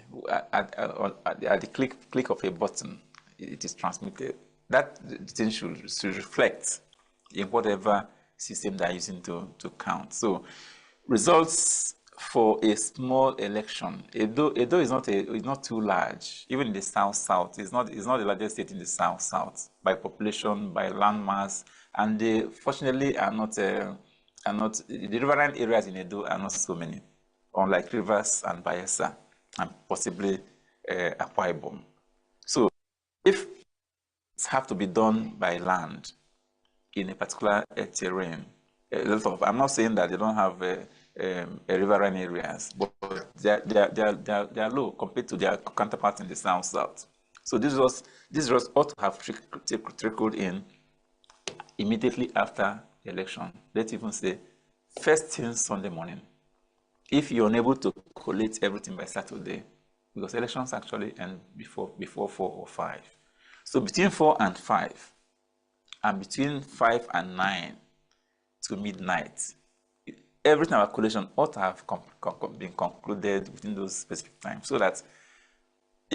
at the click of a button, it is transmitted, that thing should reflect in whatever system they're using to count. So results for a small election, Edo is not too large. Even in the south, it's not the largest state in the south by population, by landmass, and they fortunately are not the riverine areas in Edo are not so many, unlike Rivers and Bayelsa and possibly Akwa Ibom. So if it have to be done by land in a particular terrain, I'm not saying that they don't have riverine areas, but they are low compared to their counterparts in the south. So this was ought to have trickled in immediately after the election. Let's even say first thing Sunday morning. If you're unable to collate everything by Saturday, because elections actually end before 4 or 5. So between 4 and 5, and between 5 and 9 to midnight, everything about collation ought to have been concluded within those specific times, so that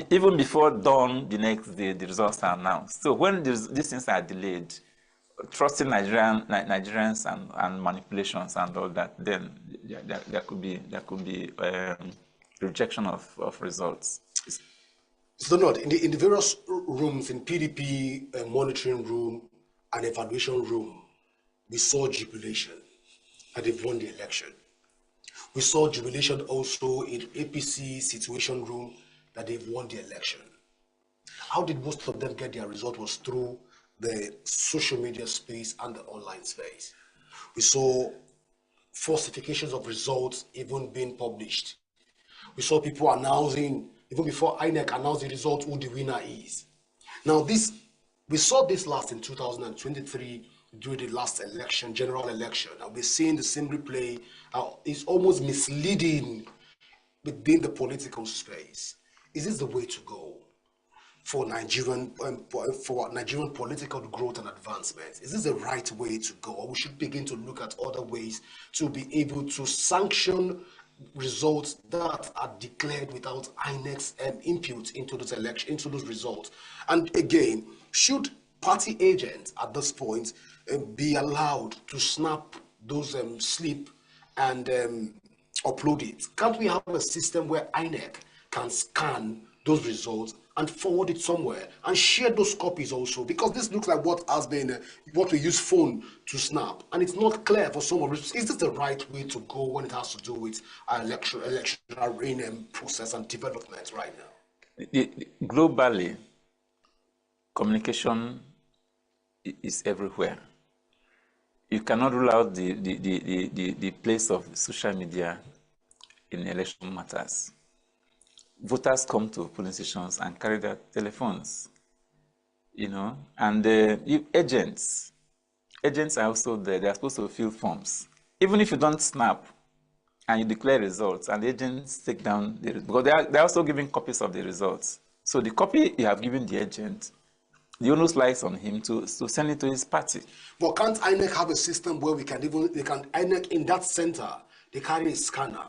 even before dawn the next day, the results are announced. So when these things are delayed, trusting Nigerians and manipulations and all that, then there could be rejection of results. So not in the various rooms in PDP monitoring room and evaluation room, we saw jubilation that they've won the election. We saw jubilation also in APC situation room that they've won the election. How did most of them get their result? Was through the social media space and the online space. We saw falsifications of results even being published. We saw people announcing, even before INEC announced the result, who the winner is. Now we saw this last in 2023 during the last election, general election, and we're seeing the same replay. It's almost misleading within the political space. Is this the way to go for Nigerian political growth and advancement? Is this the right way to go, or we should begin to look at other ways to be able to sanction results that are declared without INEC's input into those results? And again, should party agents at this point be allowed to snap those slip and upload it? Can't we have a system where INEC can scan those results and forward it somewhere and share those copies also? Because this looks like what has been what we use phone to snap, and it's not clear for some of us. Is this the right way to go when it has to do with our electoral process and development right now? Globally, communication is everywhere. You cannot rule out the place of social media in election matters. Voters come to polling stations and carry their telephones, and agents are also there. They are supposed to fill forms. Even if you don't snap and you declare results, and the agents take down because they're also giving copies of the results. So the copy you have given the agent, the onus lies on him to send it to his party. But can't INEC have a system where INEC in that center, they carry a scanner,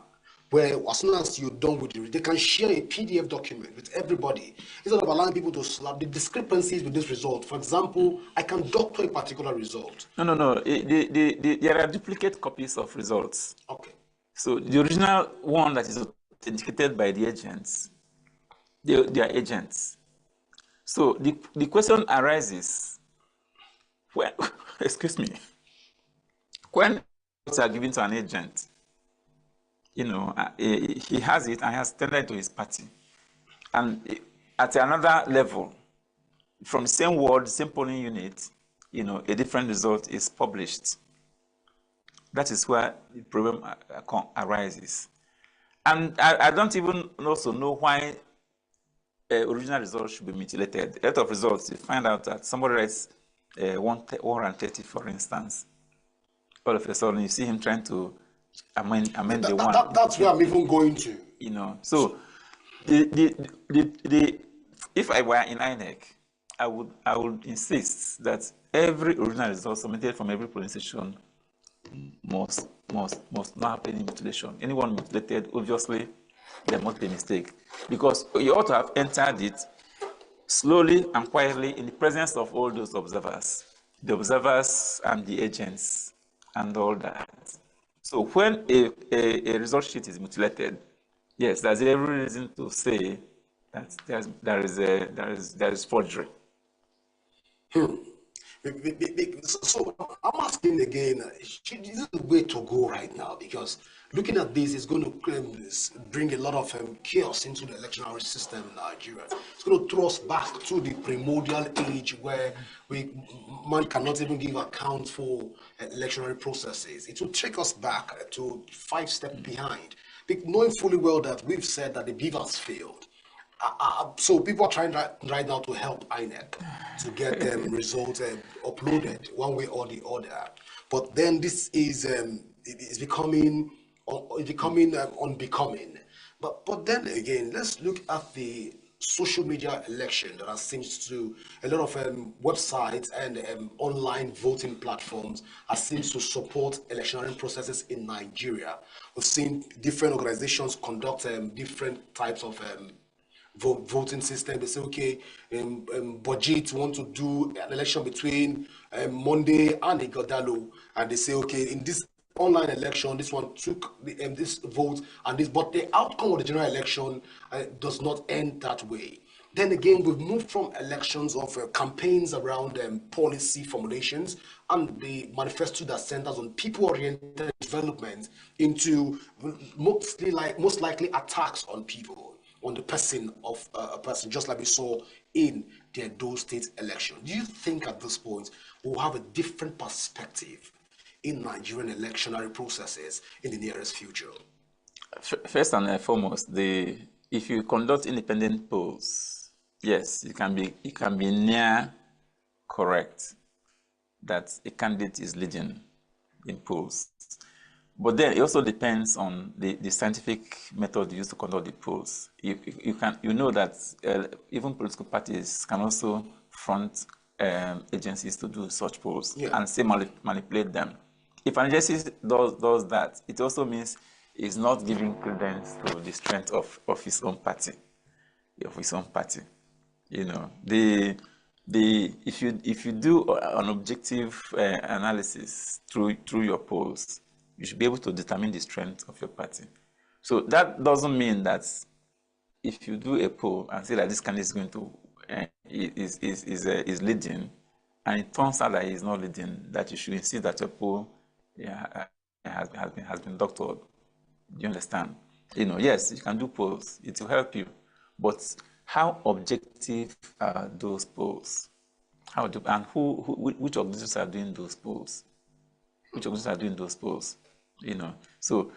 where as soon as you're done with it, they can share a PDF document with everybody, instead of allowing people to slap the discrepancies with this result. For example, I can doctor a particular result. No. There are duplicate copies of results. Okay. So the original one that is authenticated by the agents, they are agents. So the question arises when, excuse me, when results are given to an agent, he has it and has tendered to his party. And at another level, from the same word, same polling unit, a different result is published. That is where the problem arises. And I don't even also know why original results should be mutilated. A lot of results, you find out that somebody writes 130, for instance. All of a sudden, you see him trying to amend the one. That's where I'm even going to. So If I were in INEC, I would insist that every original result submitted from every polling station must not have any mutilation. Anyone mutilated, obviously, there must be a mistake. Because you ought to have entered it slowly and quietly in the presence of all those observers, the observers and the agents and all that. So when a result sheet is mutilated, yes, there's every reason to say that there is forgery. So I'm asking again, is this the way to go right now? Because looking at this is going to bring a lot of chaos into the electoral system in Nigeria. It's going to throw us back to the primordial age where man cannot even give account for electoral processes. It will take us back to 5 steps behind, knowing fully well that we've said that the beavers failed. So people are trying right now to help INEC to get results uploaded one way or the other. But then this is becoming unbecoming. But then again, let's look at the social media election that seems to a lot of websites and online voting platforms seems to support electionary processes in Nigeria. We've seen different organizations conduct different types of voting system. They say, okay, budget want to do an election between Monday and Igodalo, and they say, okay, in this online election, this one took this vote and this, but the outcome of the general election does not end that way. Then again, we've moved from elections of campaigns around policy formulations and the manifesto that centers on people-oriented development into most likely attacks on people, on the person of a person, just like we saw in the Edo State election. Do you think at this point we'll have a different perspective in Nigerian electionary processes in the nearest future? First and foremost, if you conduct independent polls, yes, it can be near correct that a candidate is leading in polls. But then it also depends on the scientific method used to conduct the polls. You know that even political parties can also front agencies to do such polls and say manipulate them. If an agency does that, it also means it's not giving credence to the strength of his own party, You know, if you do an objective analysis through your polls, you should be able to determine the strength of your party. So that doesn't mean that if you do a poll and say that this candidate is going to is leading, and it turns out that he is not leading, that you should insist that your poll has been doctored. Do you understand? You know, yes, you can do polls; it will help you, but how objective are those polls? Which organizations are doing those polls? Which organizations are doing those polls? You know, so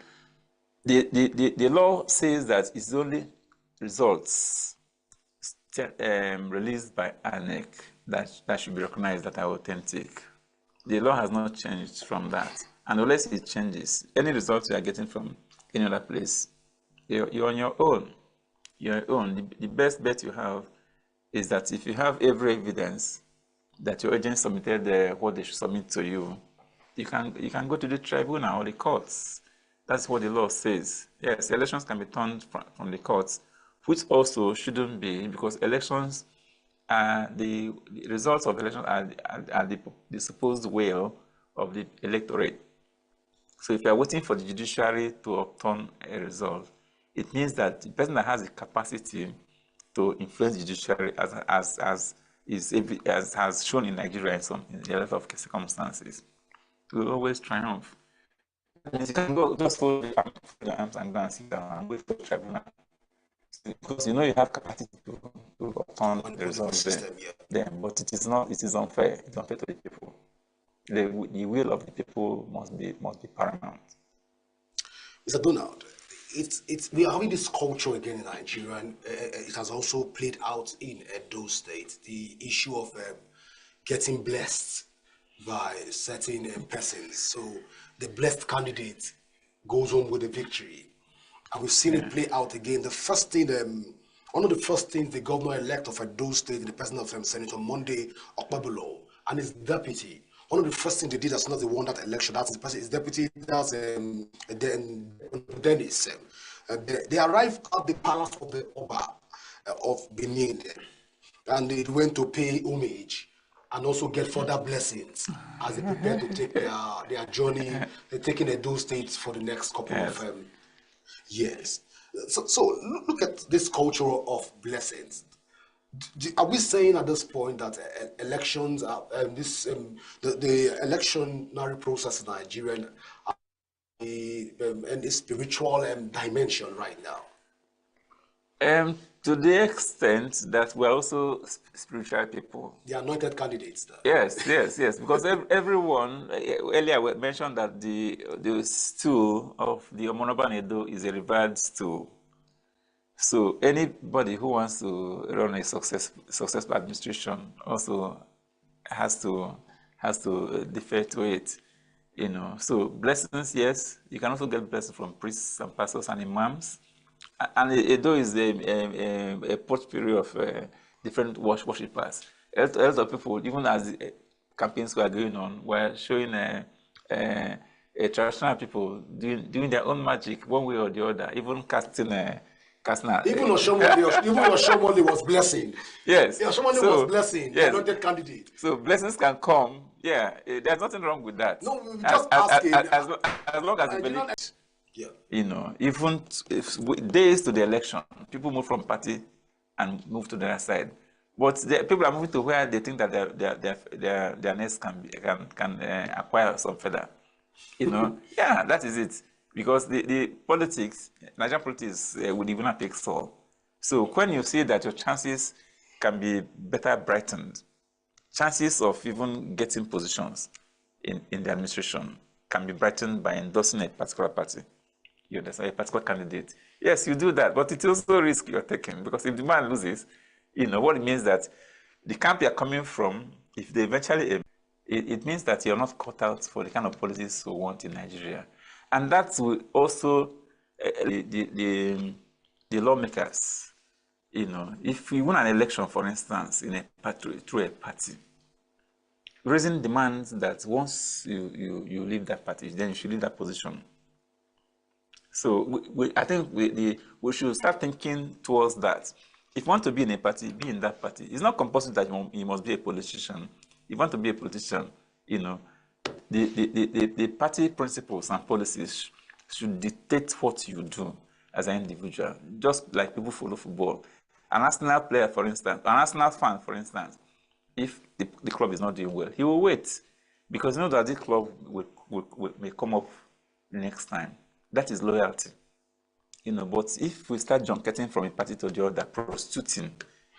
the law says that it's only results released by INEC that should be recognized that are authentic. The law has not changed from that, and unless it changes, any results you are getting from any other place, you're on your own. You're on. The best bet you have is that if you have every evidence that your agent submitted what they should submit to you, you can go to the tribunal or the courts. That's what the law says. Yes, elections can be turned from the courts, which also shouldn't be, because elections the results of elections are the supposed will of the electorate. So if you are waiting for the judiciary to upturn a result, it means that the person that has the capacity to influence the judiciary, as has shown in Nigeria in a lot of circumstances, will always triumph. You can go just hold your arms and go and sit down and wait for the tribunal, because you know you have capacity to upturn the results there. But it is not. It is unfair. It's unfair to the people. The will of the people must be paramount. Mr. Donald, we are having this culture again in Nigeria, and it has also played out in Edo State. The issue of getting blessed by certain persons. So the blessed candidate goes home with a victory. and we've seen it play out again. The first thing, one of the first things the governor-elect of Edo State, the person of Senator Monday Okpebolo, and his deputy, one of the first things they did as soon as they won that election, that's his deputy, that's Dennis. They arrived at the palace of the Oba of Benin, and they went to pay homage and also get further blessings as they prepare to take their journey, taking Edo State for the next couple of years. So look at this culture of blessings. Are we saying at this point that elections are the electionary process in Nigeria and the spiritual dimension right now? To the extent that we're also spiritual people. The anointed candidates. Yes. Because everyone, earlier we mentioned that the stool of the Omonoban Edo is a revered stool. So anybody who wants to run a successful administration also has to defer to it, you know. So blessings, yes, you can also get blessings from priests and pastors and imams, and Edo is a portfolio of different worshippers. A lot of people, even as the campaigns were going on, were showing traditional people doing their own magic one way or the other, even casting. Even Oshomole was blessing. Yes. Yeah, Oshomole was blessing. Yes. The anointed candidate. So blessings can come. Yeah, there's nothing wrong with that. No, we just asking. As long as you believe. Yeah. You know, even if days to the election, people move from party and move to the other side. But people are moving to where they think that their nest can acquire some feather. You know, yeah, that is it. Because the politics, Nigerian politics would even have picked Saul. So when you see that your chances can be better brightened, chances of even getting positions in the administration can be brightened by endorsing a particular party. You understand, a particular candidate. Yes, you do that, but it's also a risk you're taking, because if the man loses, you know, what it means that the camp you're coming from, if they eventually, it means that you're not cut out for the kind of politics we want in Nigeria. And that will also, the lawmakers, you know, if we win an election, for instance, in a party, through a party, raising demands that once you leave that party, then you should leave that position. So I think we should start thinking towards that. If you want to be in a party, be in that party. It's not compulsory that you must be a politician. If you want to be a politician, you know, the party principles and policies should dictate what you do as an individual, just like people follow football. An Arsenal player, for instance, an Arsenal fan, for instance, if the club is not doing well, he will wait, because you know that this club may come up next time. That is loyalty. You know, but if we start junketing from a party to the other, prostituting,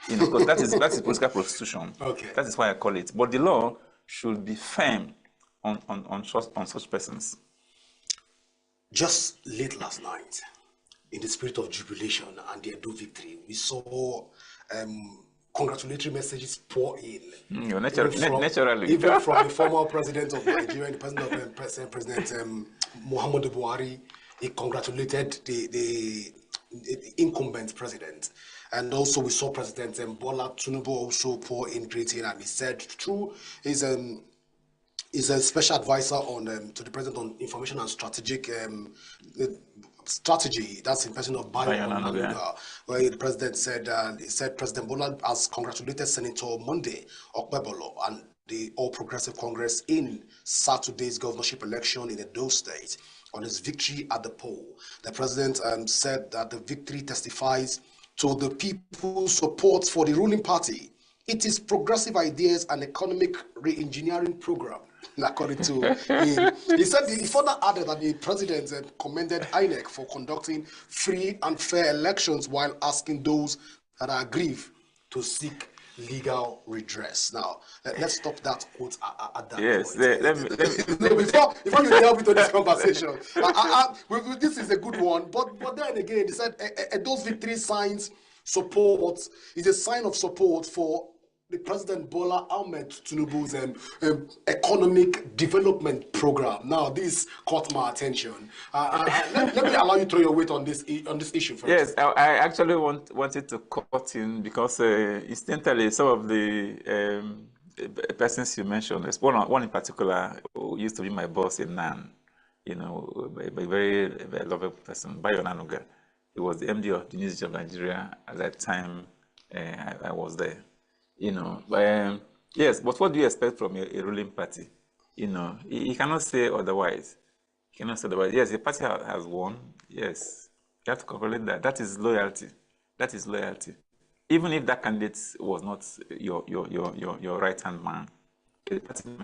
you know, because that is political prostitution. Okay. That is why I call it. But the law should be firm on such persons. Just late last night, in the spirit of jubilation and the Edo victory, we saw congratulatory messages pour in. Naturally. Even from the former president of Nigeria, the president of President Muhammadu Buhari. He congratulated the incumbent president. And also we saw President Bola Tinubu also pour in greeting, and he said through his a special advisor on to the president on information and strategic strategy. That's in person of Bayo Onanuga, where the president said President Bola has congratulated Senator Monday Okpebolo and the All Progressive Congress in Saturday's governorship election in Edo State on his victory at the poll. The president said that the victory testifies to the people's support for the ruling party. It is progressive ideas and economic re-engineering program, according to him. He further added that the president commended INEC for conducting free and fair elections while asking those that are aggrieved to seek legal redress. Now, let's stop that quote at that point. Before you delve into this conversation, this is a good one, but then again, he said those victory signs support is a sign of support for the President Bola Ahmed Tinubu's economic development program. Now, this caught my attention. Let me allow you to throw your weight on this issue first. Yes, I actually wanted to cut in because incidentally, some of the persons you mentioned, there's one in particular who used to be my boss in NAN, you know, a very lovable person, Bayo Nanuga. He was the MD of the University of Nigeria at that time. I was there, you know. Yes, but what do you expect from a ruling party? You know, he cannot say otherwise. He cannot say otherwise. Yes, the party has won. Yes, you have to calculate that. That is loyalty. That is loyalty. Even if that candidate was not your right-hand man, the party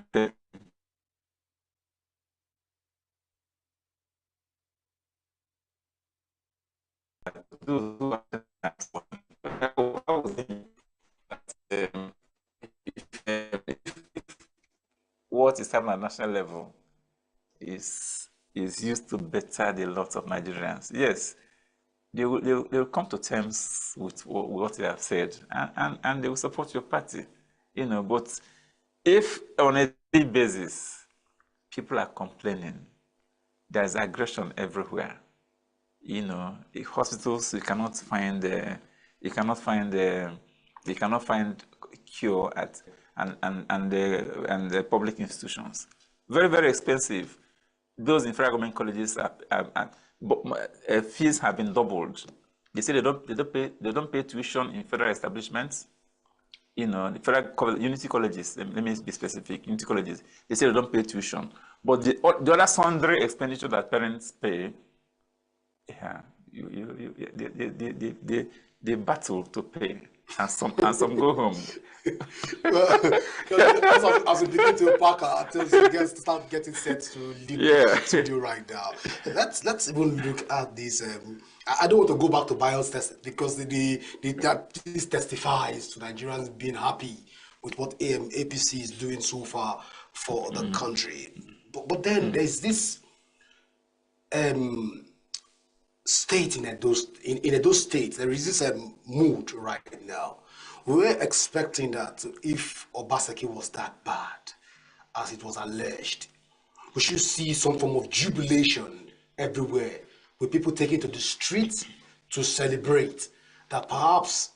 what is happening at national level is used to better the lot of Nigerians. Yes, they will come to terms with what they have said, and they will support your party, you know. But if on a daily basis people are complaining, there's aggression everywhere. You know, in hospitals you cannot find cure at and the public institutions. Very, very expensive. Those in federal government colleges fees have been doubled. They say they don't pay tuition in federal establishments. You know, the federal unity colleges. Let me be specific. Unity colleges. They say they don't pay tuition, but the other sundry expenditure that parents pay. Yeah, they battle to pay, and some go home. As we begin to pack our things, start getting set to leave the studio right now. Let's even look at this. I don't want to go back to Bio's test because this testifies to Nigerians being happy with what APC is doing so far for the country. But then there's this state in Edo State, there is this mood right now. We're expecting that if Obaseki was that bad, as it was alleged, we should see some form of jubilation everywhere, with people taking to the streets to celebrate that perhaps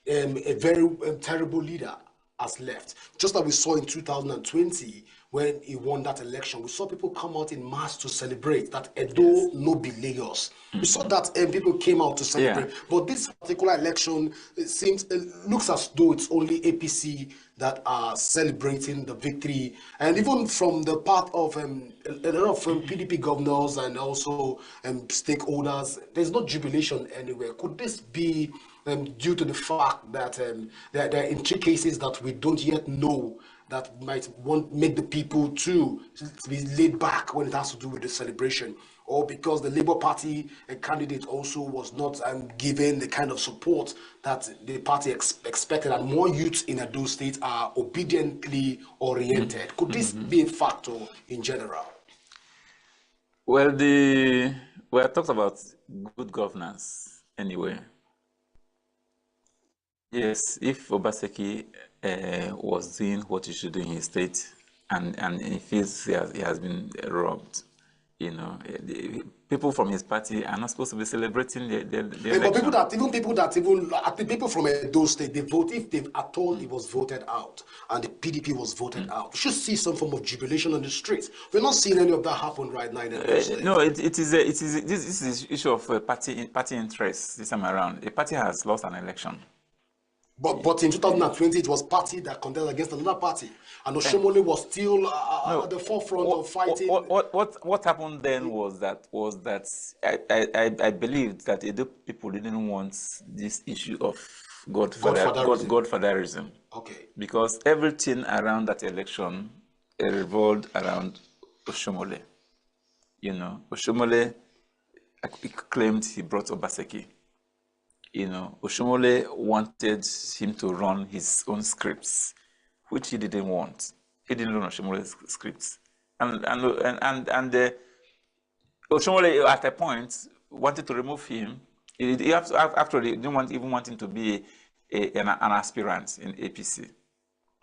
a very terrible leader has left. Just like we saw in 2020 when he won that election, we saw people come out in mass to celebrate that Edo no be Lagos. We saw that people came out to celebrate. But this particular election, it looks as though it's only APC that are celebrating the victory. And even from the part of a lot of PDP governors and also stakeholders, there's no jubilation anywhere. Could this be due to the fact that there are intrigue cases that we don't yet know that might make the people to be laid back when it has to do with the celebration, or because the Labour Party candidate also was not given the kind of support that the party expected, and more youths in those states are obediently oriented? Could this be a factor in general? Well, we have talked about good governance anyway. Yes, if Obaseki was doing what he should do in his state, and he feels he has been robbed, you know, people from his party are not supposed to be celebrating the election. But people from those states, they vote if they at all he was voted out and the PDP was voted out. We should see some form of jubilation on the streets. We're not seeing any of that happen right now in those states. No, this is issue of party interest this time around. A party has lost an election. But in 2020, it was party that contended against another party, and Oshomole was still at the forefront of fighting. What happened then was that I believed that the people didn't want this issue of Godfatherism. Okay. Because everything around that election revolved around Oshomole. You know, Oshomole claimed he brought Obaseki. You know, Oshomole wanted him to run his own scripts, which he didn't want. He didn't run Oshomole's scripts, and Oshomole at a point wanted to remove him. He actually didn't even want him to be an aspirant in APC.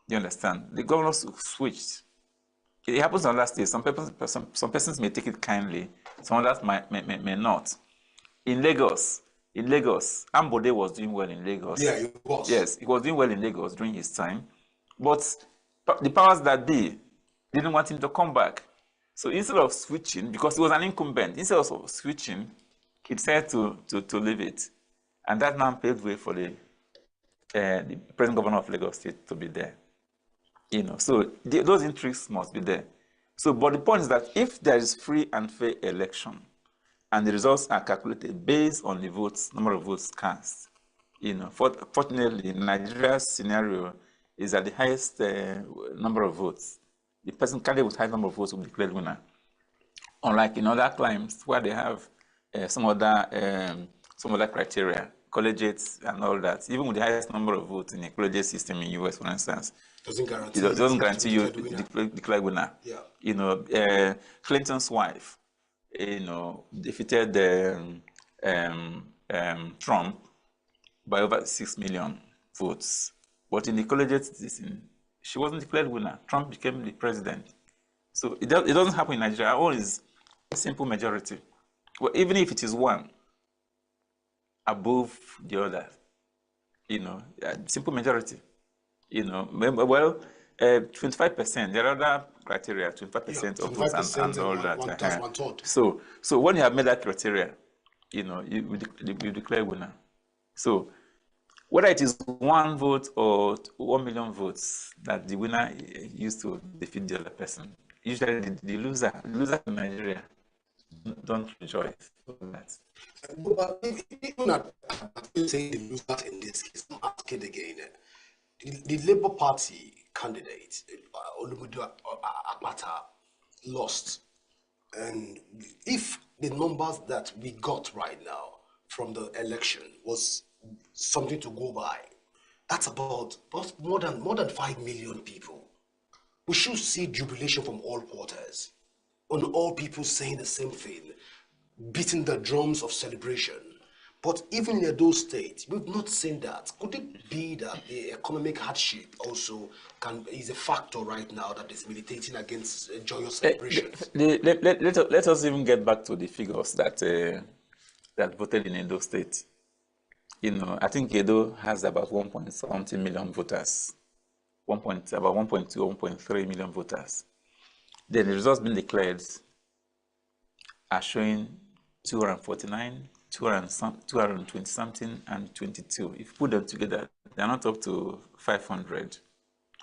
You understand? The governors switched. It happens on last day. Some persons may take it kindly, some others may not. In Lagos, Ambode was doing well in Lagos. Yeah, it was. Yes, he was doing well in Lagos during his time. But the powers that be didn't want him to come back. So instead of switching, because he was an incumbent, instead of switching, he decided to leave it. And that now paved way for the present governor of Lagos State to be there. So those intrigues must be there. So, but the point is that if there is free and fair election, and the results are calculated based on the votes, number of votes cast, fortunately, Nigeria's scenario is at the highest number of votes. The person candidate with high number of votes will be declared winner. Unlike in other climes where they have some other criteria, collegiates and all that. Even with the highest number of votes in a collegiate system in US, for instance, doesn't guarantee you declare winner. Yeah. Clinton's wife, defeated Trump by over 6 million votes. But in the collegiate system, she wasn't declared winner. Trump became the president. So it doesn't happen in Nigeria. All is a simple majority. Well, even if it is one above the other, simple majority. 25%. There are other criteria, 25% of votes and all that. So when you have made that criteria, you declare winner. So whether it is 1 vote or 1 million votes that the winner used to defeat the other person, usually the loser in Nigeria don't rejoice for that. But even at saying the losers in this case, I'm asking again. The Labour Party candidate, Olumuyiwa Akpata, lost. And if the numbers that we got right now from the election was something to go by, that's about more than 5 million people. We should see jubilation from all quarters, on all people saying the same thing, beating the drums of celebration. But even in those states, we've not seen that. Could it be that the economic hardship also is a factor right now that is militating against joyous celebrations? Let us even get back to the figures that voted in Edo State. I think Edo has about 1.something million voters, about 1.2, 1.3 million voters. Then the results being declared are showing 249, 220 something, and 22. If you put them together, they're not up to 500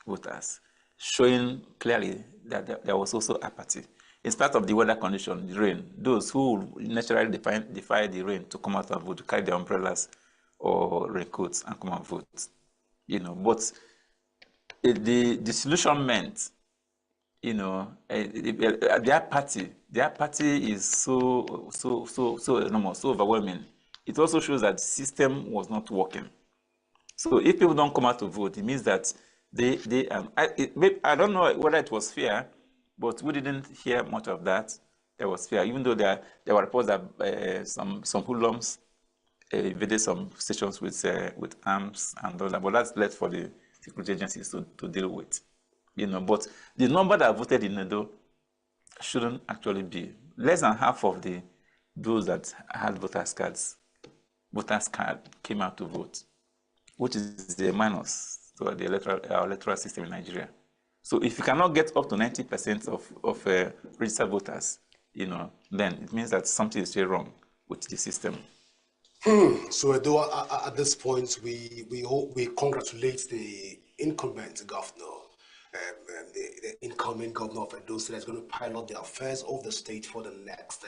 voters, showing clearly that there was also apathy. In spite of the weather condition, the rain, those who naturally defy the rain to come out and vote, to carry their umbrellas or raincoats and come and vote. But the disillusionment, their party is so enormous, so overwhelming. It also shows that the system was not working. So if people don't come out to vote, it means that I don't know whether it was fair, but we didn't hear much of that. There was fear, even though there were reports that some hoodlums invaded some stations with arms and all that, but that's left for the security agencies to deal with. But the number that voted in Edo shouldn't actually be less than half of those that had voters card came out to vote, which is a minus to our electoral system in Nigeria. So if you cannot get up to 90% of registered voters, then it means that something is still wrong with the system. So at this point, we congratulate the incumbent governor, the incoming governor of Edo State is going to pilot the affairs of the state for the next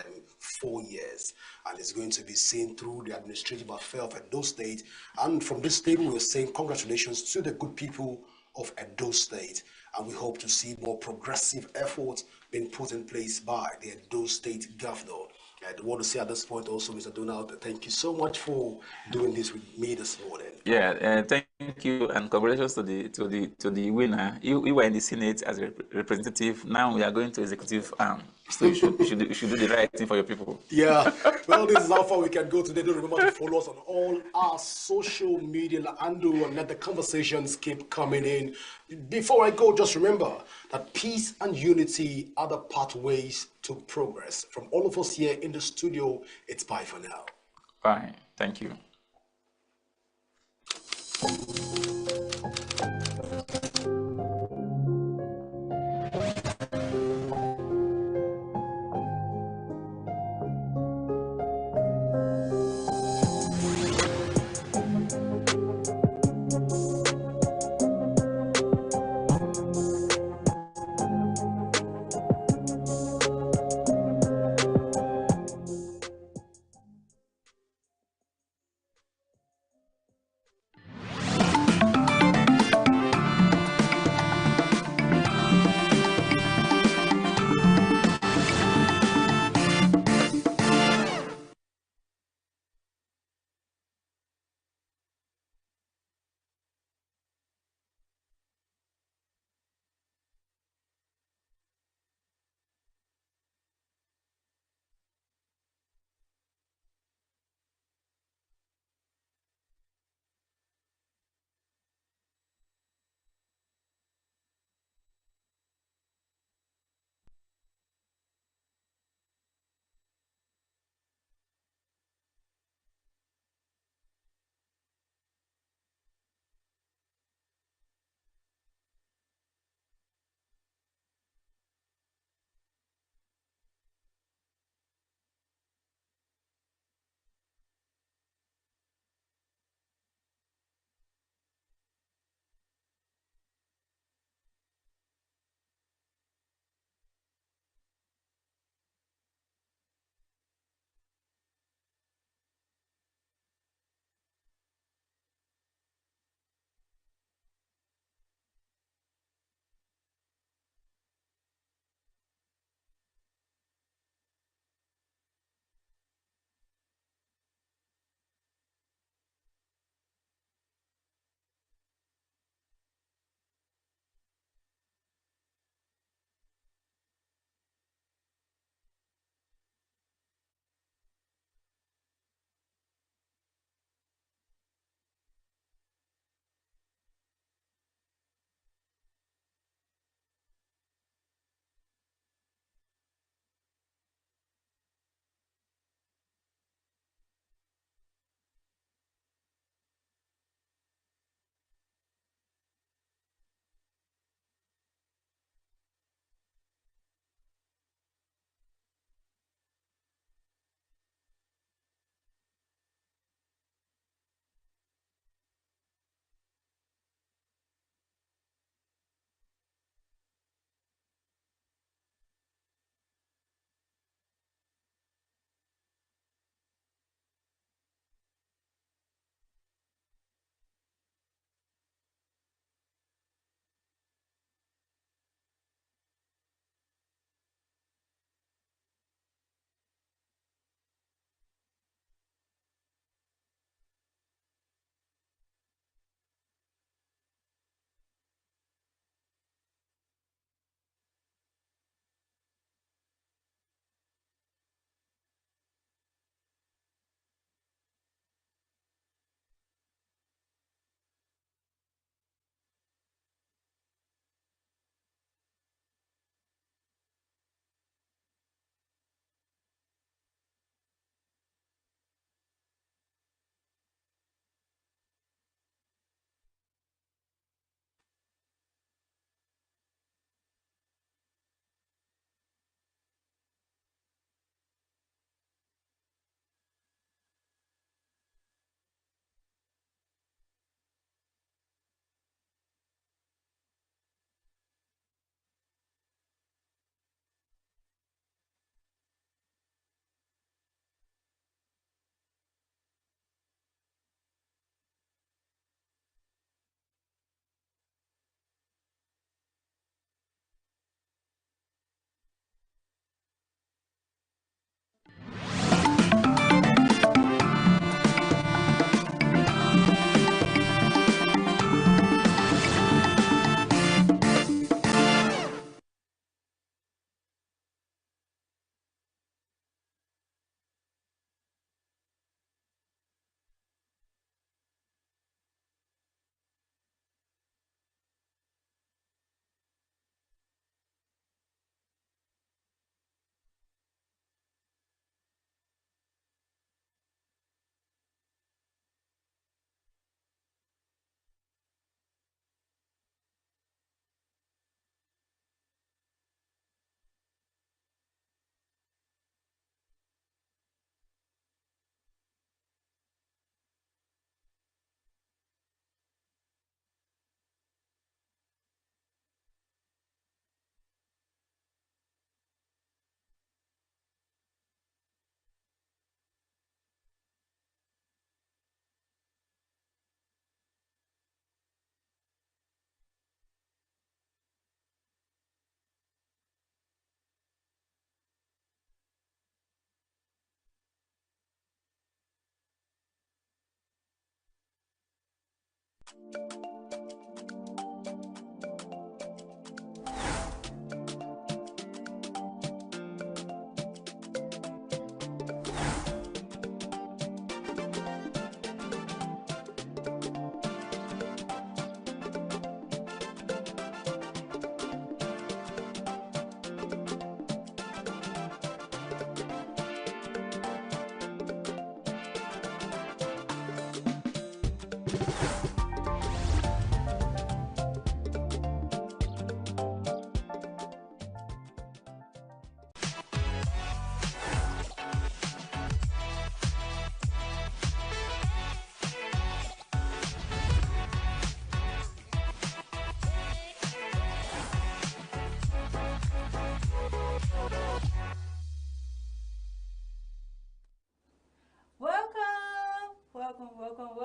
4 years, and it's going to be seen through the administrative affair of Edo State. And from this table, we're saying congratulations to the good people of Edo State, and we hope to see more progressive efforts being put in place by the Edo State governor. I want to say at this point also, Mr. Donald, thank you so much for doing this with me this morning. Yeah, thank Thank you, and congratulations to the winner. You were in the Senate as a representative. Now we are going to executive arm. So you should do the right thing for your people. Yeah, well, this is how far we can go today. Don't remember to follow us on all our social media and let the conversations keep coming in. Before I go, just remember that peace and unity are the pathways to progress. From all of us here in the studio, it's bye for now. Bye. Thank you.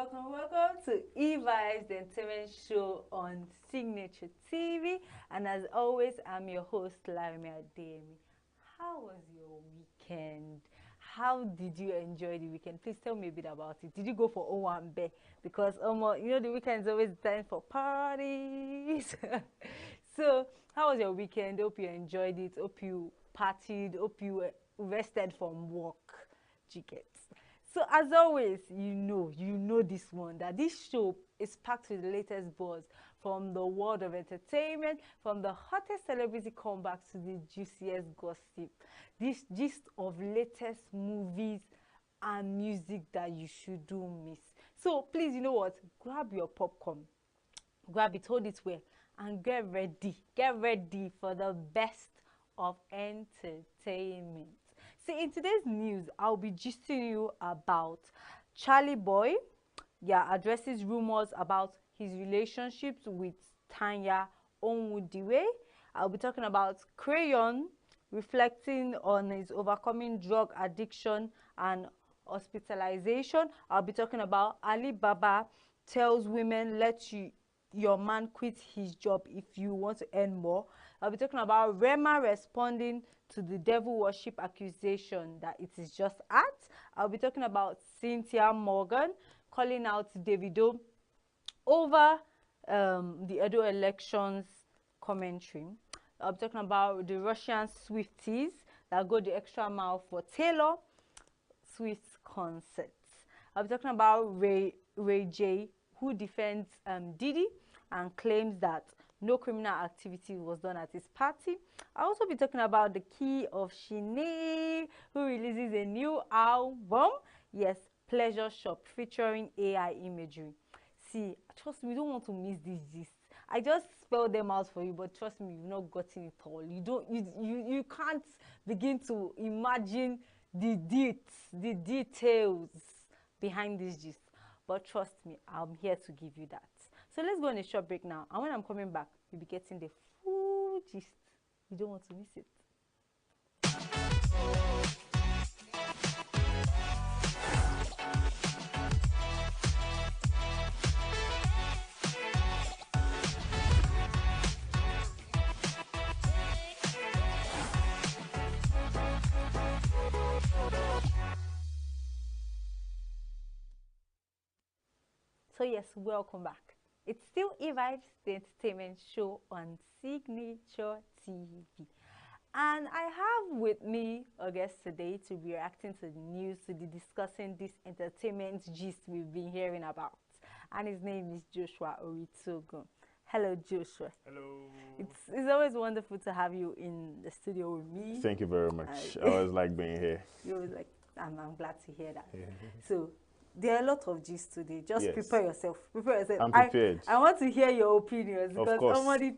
Welcome to E-Vibes, the entertainment show on Signature TV. And as always, I'm your host, Larimi Adeyemi. How was your weekend? How did you enjoy the weekend? Please tell me a bit about it. Did you go for Owambe? Because you know the weekend is always time for parties. So, how was your weekend? Hope you enjoyed it. Hope you partied. Hope you rested from work. Get. So as always, you know this one, that this show is packed with the latest buzz from the world of entertainment, from the hottest celebrity comebacks to the juiciest gossip. This gist of latest movies and music that you shouldn't miss. So please, you know what? Grab your popcorn, grab it, hold it well, and get ready. Get ready for the best of entertainment. See, in today's news, I'll be gisting you about Charlie Boy. Yeah, addresses rumors about his relationships with Tanya Onwudiwe. I'll be talking about Crayon, reflecting on his overcoming drug addiction and hospitalization. I'll be talking about Alibaba tells women, your man quit his job if you want to earn more. I'll be talking about Rema responding to the devil worship accusation that it is just art. I'll be talking about Cynthia Morgan calling out Davido over the Edo elections commentary. I'll be talking about the Russian Swifties that go the extra mile for Taylor Swift's concerts. I'll be talking about Ray J, who defends Diddy and claims that no criminal activity was done at his party. I'll also be talking about the Key of Shine, who releases a new album. Yes, Pleasure Shop, featuring AI imagery. See, trust me, you don't want to miss these gist. I just spelled them out for you, but trust me, you've not gotten it all. You can't begin to imagine the details behind this gist. But trust me, I'm here to give you that. So let's go on a short break now. And when I'm coming back, you'll be getting the full gist. You don't want to miss it. So yes, welcome back. It's still E-Vibes, the entertainment show on Signature TV. And I have with me a guest today to be reacting to the news, to be discussing this entertainment gist we've been hearing about. And his name is Joshua Oritogun. Hello, Joshua. Hello. It's always wonderful to have you in the studio with me. Thank you very much. I always like being here. You always like, I'm glad to hear that. Yeah. So, there are a lot of gist today. Just prepare yourself. Prepare yourself. I'm prepared. I want to hear your opinions because some of the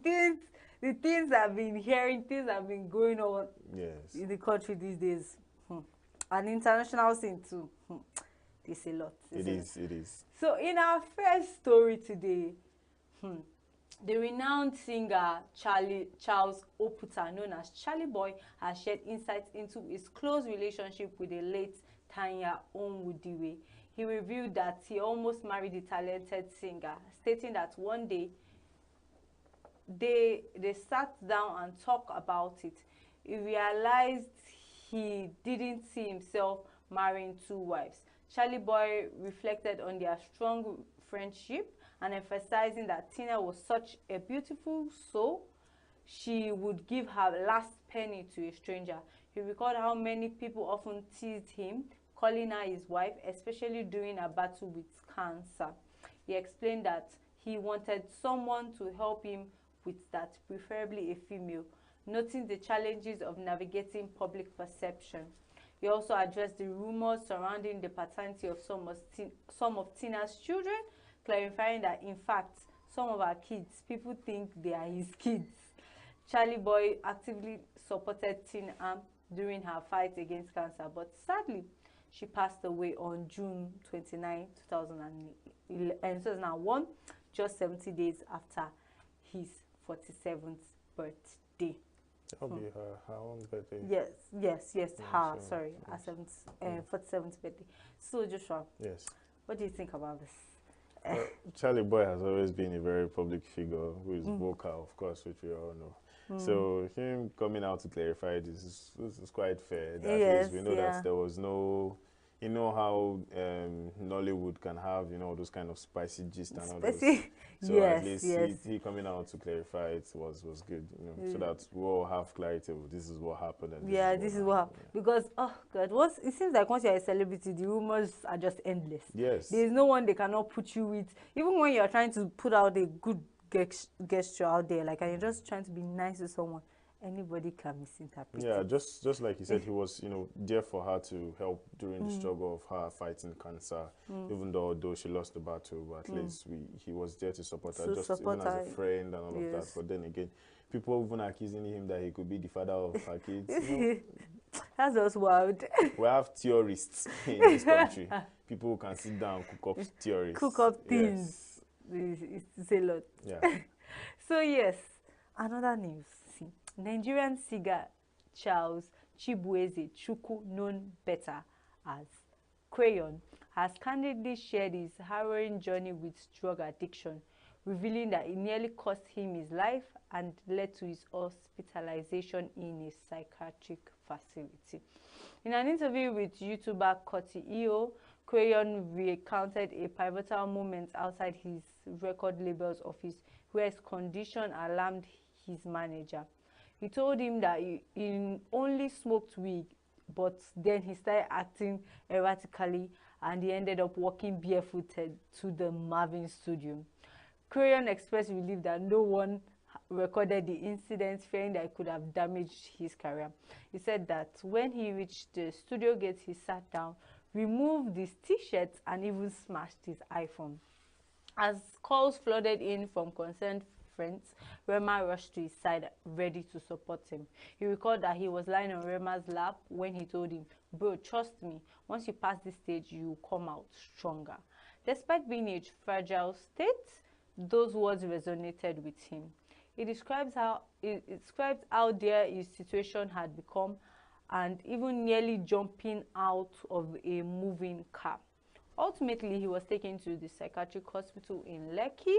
things I've been hearing, things have been going on in the country these days. And international scene too. There's a lot. It is. So in our first story today, the renowned singer Charles Oputa, known as Charlie Boy, has shared insights into his close relationship with the late Tanya Onwudiwe. He revealed that he almost married the talented singer, stating that one day they sat down and talked about it. He realized he didn't see himself marrying two wives. Charlie Boy reflected on their strong friendship and emphasizing that Tina was such a beautiful soul, she would give her last penny to a stranger. He recalled how many people often teased him, calling her his wife, especially during a battle with cancer. He explained that he wanted someone to help him with that, preferably a female, noting the challenges of navigating public perception. He also addressed the rumors surrounding the paternity of some of Tina's children, clarifying that, in fact, some of her kids, people think they are his kids. Charlie Boy actively supported Tina during her fight against cancer, but sadly, she passed away on June 29, 2001, just 70 days after his 47th birthday. That'll be her own birthday. Yes, Yeah, her, so, sorry, yes. her 47th birthday. So, Joshua, Yes. what do you think about this? Charlie Boy has always been a very public figure who is vocal, of course, which we all know. So him coming out to clarify this is quite fair. That at least we know that there was no, you know how Nollywood can have, you know, those kind of spicy gist and all those. So at least he coming out to clarify it was good, you know, so that we all have clarity of this is what happened. And this is what happened. Because, oh God, it seems like once you're a celebrity, the rumors are just endless. Yes. There's no one they cannot put you with. Even when you're trying to put out a good gesture out there, like, and you're just trying to be nice to someone, anybody can misinterpret Yeah, it. just like you said, he was, you know, there for her to help during the struggle of her fighting cancer, even though she lost the battle, but at least he was there to support her, just even as a friend and all of that. But then again, people even accusing him that he could be the father of her kids. You know, that's just wild. we have theorists in this country. People who can sit down, cook up theories. Cook up things. It's a lot. Yeah. So yes, another news. Nigerian singer Charles Chibueze Chukwu, known better as Crayon, has candidly shared his harrowing journey with drug addiction, revealing that it nearly cost him his life and led to his hospitalization in a psychiatric facility. In an interview with YouTuber Koti EO, Crayon recounted a pivotal moment outside his record label's office where his condition alarmed his manager. He told him that he only smoked weed, but then he started acting erratically and he ended up walking barefooted to the Marvin studio. Crayon expressed relief that no one recorded the incident, fearing that it could have damaged his career. He said that when he reached the studio gate, he sat down, removed his t-shirt and even smashed his iPhone. As calls flooded in from concerned friends, Rema rushed to his side, ready to support him. He recalled that he was lying on Rema's lap when he told him, "Bro, trust me, once you pass this stage, you will come out stronger." Despite being in a fragile state, those words resonated with him. It describes how dire his situation had become, and even nearly jumping out of a moving car. Ultimately, he was taken to the psychiatric hospital in Lekki,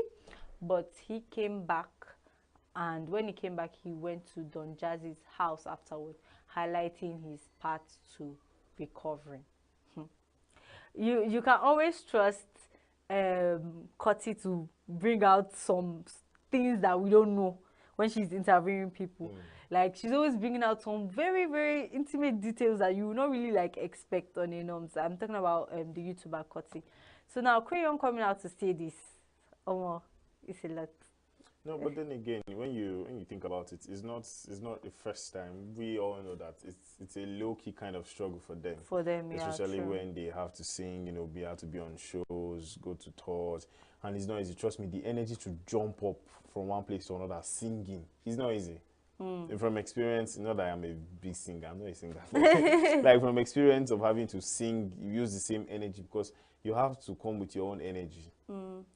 but he came back, and when he came back, he went to Don Jazzy's house afterward, highlighting his path to recovery. You can always trust Koti to bring out some things that we don't know when she's interviewing people. Like, she's always bringing out some very, very intimate details that you will not really like expect on a norms. I'm talking about the YouTuber Koti. So now Crayon coming out to say this, it's a lot. No, but then again, when you think about it, it's not the first time. We all know that it's a low-key kind of struggle for them. For them, yeah, especially true. when they have to sing, you know, have to be on shows, go to tours, and it's not easy. Trust me, the energy to jump up from one place to another singing, it's not easy. From experience, not that I'm a big singer, I'm not a singer. Like from experience of having to sing, you use the same energy because you have to come with your own energy.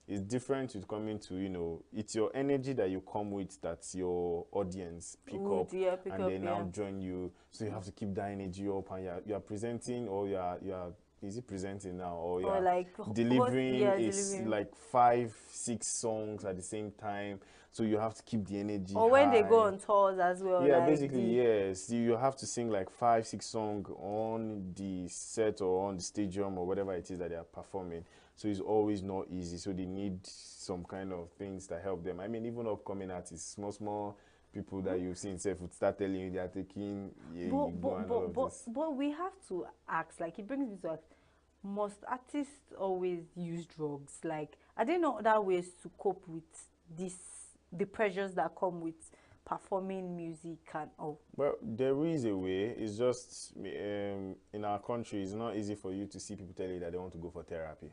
It's different to coming to, you know, it's your energy that you come with that your audience pick up and they now join you. So you have to keep that energy up, and you are presenting, or you are is it presenting now, or you are like delivering like 5-6 songs at the same time. So you have to keep the energy or when they go on tours as well. Yeah, like basically, yes. You have to sing like 5-6 songs on the set or on the stadium or whatever it is that they are performing. So it's always not easy. So they need some kind of things that help them. I mean, even upcoming artists, small people that you've seen self would start telling you they are taking but we have to ask, like, it brings me to ask, must artists always use drugs? Like, are there no other ways to cope with the pressures that come with performing music and all? Well, there is a way. It's just in our country, it's not easy for you to see people tell you that they want to go for therapy.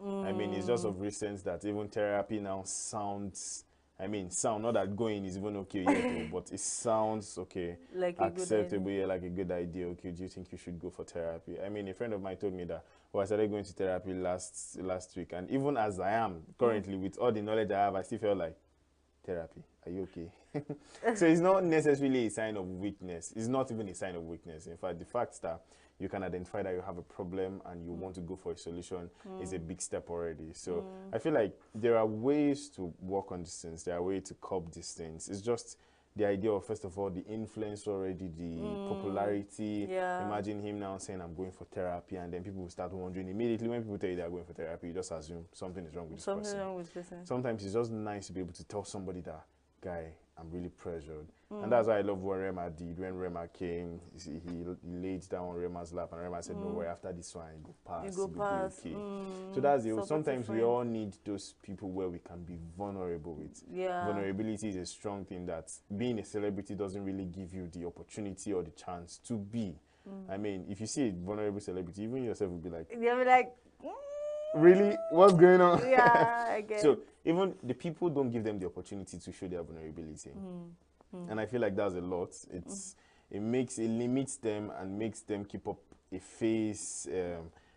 I mean, it's just of recent that even therapy now sounds, I mean, not that going is even okay yet, but it sounds okay, like acceptable, yeah, like a good idea. Okay, do you think you should go for therapy? I mean, a friend of mine told me that, I started going to therapy last week, and even as I am currently, with all the knowledge I have, I still feel like, therapy, are you okay? So it's not necessarily a sign of weakness. It's not even a sign of weakness. In fact, the fact that you can identify that you have a problem and you want to go for a solution is a big step already. So I feel like there are ways to work on these things. There are ways to cope these things. It's just the idea of, first of all, the influence already, the popularity. Yeah. Imagine him now saying, I'm going for therapy, and then people will start wondering immediately. When people tell you they're going for therapy, you just assume something is wrong with this person. Something wrong with this person. Sometimes it's just nice to be able to tell somebody that, guy, I'm really pressured. And that's why I love what Rema did. When Rema came, he laid down on Rema's lap, and Rema said, no worry, after this one, it go pass. You go pass. Okay. So that's it. Sometimes we all need those people where we can be vulnerable with. Yeah. Vulnerability is a strong thing that being a celebrity doesn't really give you the opportunity or the chance to be. I mean, if you see a vulnerable celebrity, even yourself will be like, They'll be like, really? What's going on? yeah, I guess. So even the people don't give them the opportunity to show their vulnerability. And I feel like that's a lot. It limits them and makes them keep up a face,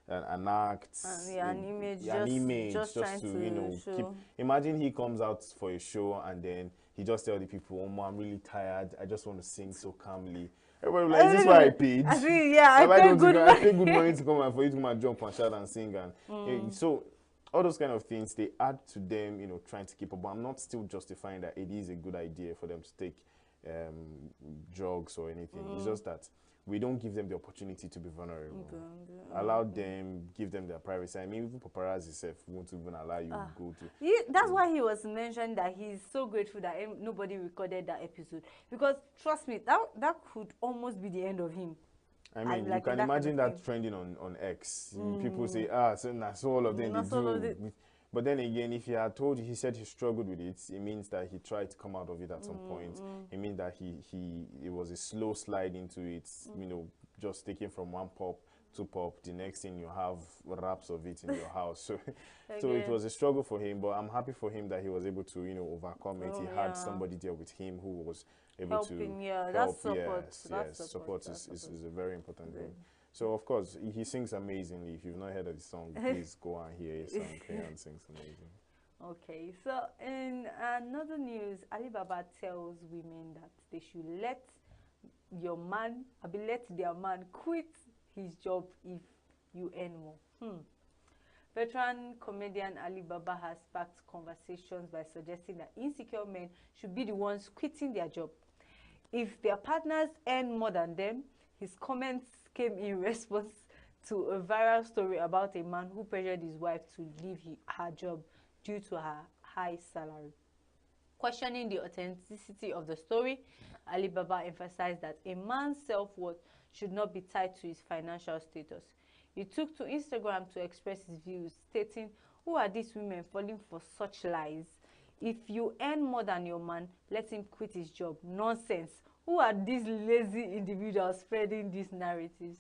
an act, an image, just trying to show. keep. Imagine he comes out for a show and then he just tell the people, "Oh, I'm really tired. I just want to sing so calmly." Everybody like, is this why I paid? I paid good money. I paid good money to come and for you to come and jump and shout and sing and so all those kind of things, they add to them, trying to keep up. But I'm not still justifying that it is a good idea for them to take drugs or anything. It's just that we don't give them the opportunity to be vulnerable. Allow them, give them their privacy. I mean, even paparazzi itself won't even allow you to go to. That's why he was mentioning that he's so grateful that nobody recorded that episode. Because, trust me, that could almost be the end of him. I mean, you can imagine that trending on X. People say, so all of them they do. But then again, if he had told you, he said he struggled with it, it means that he tried to come out of it at some point. It means that it was a slow slide into it, just taking from one pop to pop. The next thing you have wraps of it in your house. So, so it was a struggle for him, but I'm happy for him that he was able to, overcome it. He had somebody there with him who was able to help. That's support. Yes, support is a very important thing. So, of course, he sings amazingly. If you've not heard of the song, please go and hear his song. Crayon sings amazing. Okay, so in another news, Alibaba tells women that they should let their man quit his job if you earn more. Veteran comedian Alibaba has sparked conversations by suggesting that insecure men should be the ones quitting their job if their partners earn more than them. His comments came in response to a viral story about a man who pressured his wife to leave her job due to her high salary. Questioning the authenticity of the story, Alibaba emphasized that a man's self-worth should not be tied to his financial status. He took to Instagram to express his views, stating, "Who are these women falling for such lies? If you earn more than your man, let him quit his job. Nonsense. Who are these lazy individuals spreading these narratives?"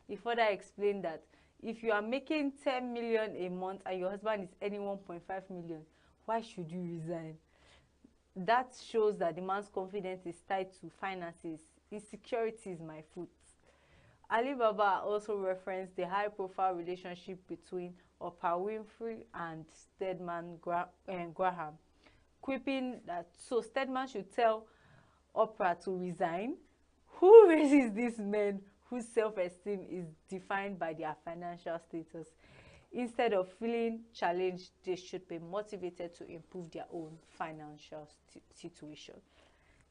He further explained that if you are making 10 million a month and your husband is earning 1.5 million, why should you resign? That shows that the man's confidence is tied to finances. Insecurity is my foot. Alibaba also referenced the high-profile relationship between Oprah Winfrey and Stedman Graham, quipping that so Stedman should tell Oprah to resign. Who raises these men whose self-esteem is defined by their financial status? Instead of feeling challenged, they should be motivated to improve their own financial situation.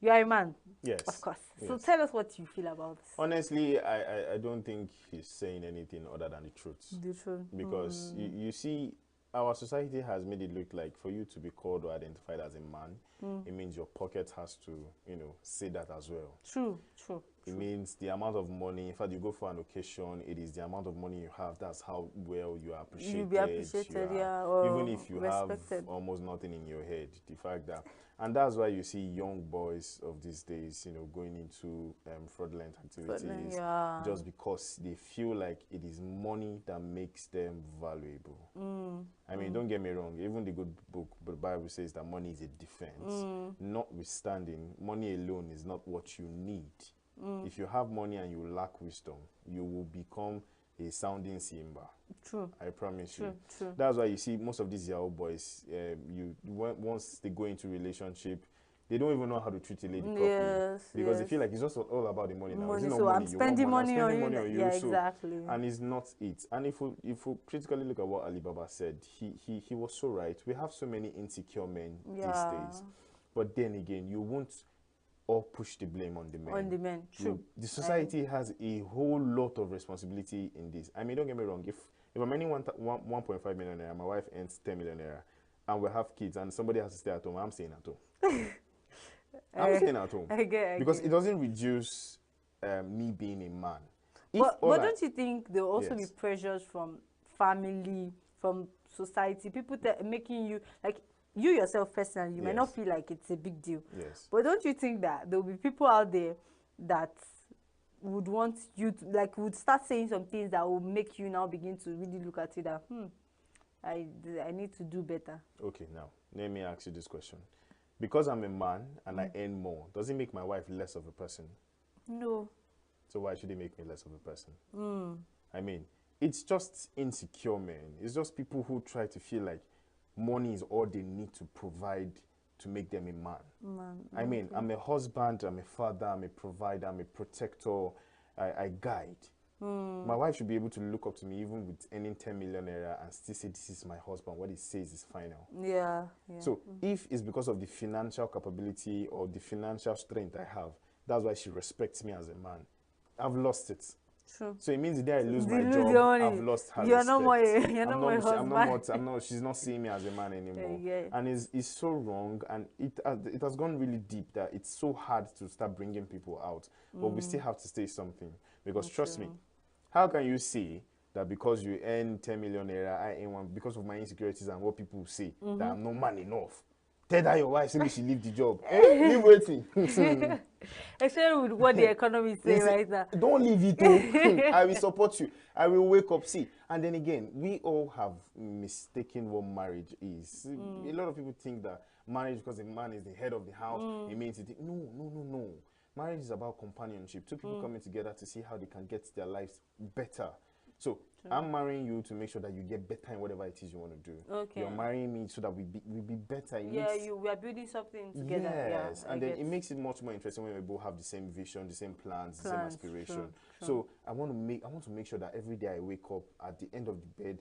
You are a man, yes, of course. Yes. So tell us what you feel about this. Honestly, I don't think he's saying anything other than the truth. The truth. Because you see, our society has made it look like for you to be called or identified as a man, it means your pocket has to, you know, say that as well. True. It means the amount of money. In fact, you go for an occasion, it is the amount of money you have. That's how well you are appreciated. You'll be appreciated, even if you respected. have almost nothing in your head. The fact that, and that's why you see young boys of these days, you know, going into fraudulent activities, just because they feel like it is money that makes them valuable. I mean, don't get me wrong. Even the good book, the Bible says that money is a defense. Notwithstanding, money alone is not what you need. If you have money and you lack wisdom, you will become a sounding cymbal. True. I promise True. you. True. That's why you see most of these Yahoo boys, once they go into relationship, they don't even know how to treat a lady properly. Because they feel like it's just all about the money now. Money, it's not so money. I'm spending money on you. Yeah, So, exactly. and it's not it. And if we critically look at what Ali Baba said, he was so right. We have so many insecure men these days. But then again, you won't all push the blame on the men. On the men, true. The society has a whole lot of responsibility in this. I mean, don't get me wrong. If I'm earning 1.5 million naira, my wife earns 10 million naira, and we have kids, and somebody has to stay at home, I'm staying at home. I'm staying at home. Because it doesn't reduce me being a man. But don't you think there will also be pressures from family, from society, people making you, like, you yourself personally, you might not feel like it's a big deal. Yes. But don't you think that there will be people out there that would want you to, like, would start saying some things that will make you now begin to really look at it that, I need to do better. Okay, now, let me ask you this question. Because I'm a man and I earn more, does it make my wife less of a person? No. So why should it make me less of a person? I mean, it's just insecure men. It's just people who try to feel like money is all they need to provide to make them a man. I mean, I'm a husband, I'm a father, I'm a provider, I'm a protector, I guide. My wife should be able to look up to me even with earning 10 million naira and still say, this is my husband. What he says is final. Yeah. So if it's because of the financial capability or the financial strength I have, that's why she respects me as a man. I've lost it. True. So it means the day I lose my job, I've lost her respect. You're not my husband. She's not seeing me as a man anymore. And it's so wrong, and it has gone really deep that it's so hard to start bringing people out. But we still have to say something. Because trust me, how can you say that because you earn 10 million naira, I earn one, because of my insecurities and what people say, that I'm not man enough? Tell that your wife, say she leave the job. Leave waiting. Especially with what the economy is saying right now. Don't leave it, though. I will support you. I will wake up. See, and then again, we all have mistaken what marriage is. A lot of people think that marriage, because the man is the head of the house, it means it. No. Marriage is about companionship. Two people coming together to see how they can get their lives better. So I'm marrying you to make sure that you get better in whatever it is you want to do. Okay. You're marrying me so that we be better. We are building something together. Yes, and then it makes it much more interesting when we both have the same vision, the same plans, the same aspiration. True. So I want to make sure that every day I wake up, at the end of the bed,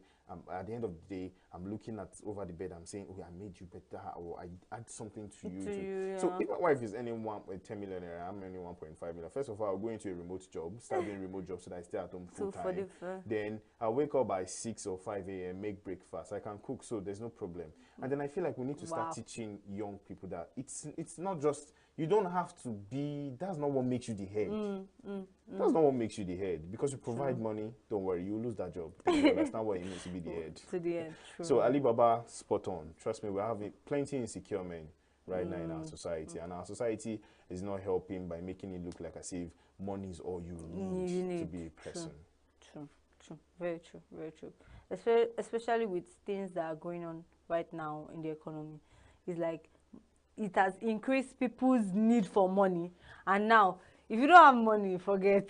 at the end of the day, I'm looking over the bed, I'm saying, oh, I made you better, or I add something to you. So if my wife is earning 10 million, I'm earning 1.5 million. First of all, I'll go into a remote job, start doing remote job so that I stay at home full time. Then I'll wake up by 6 or 5 a.m., make breakfast. I can cook, so there's no problem. And then I feel like we need to start teaching young people that it's not just, you don't have to be, that's not what makes you the head. That's not what makes you the head. Because you provide money, don't worry, you'll lose that job. That's not what it means to be the head. To the end, true. So Ali Baba, spot on. Trust me, we're having plenty insecure men right now in our society. And our society is not helping by making it look like as if money is all you need to be a person. True. Very true. Especially with things that are going on right now in the economy. It's like it has increased people's need for money. And now, if you don't have money, forget.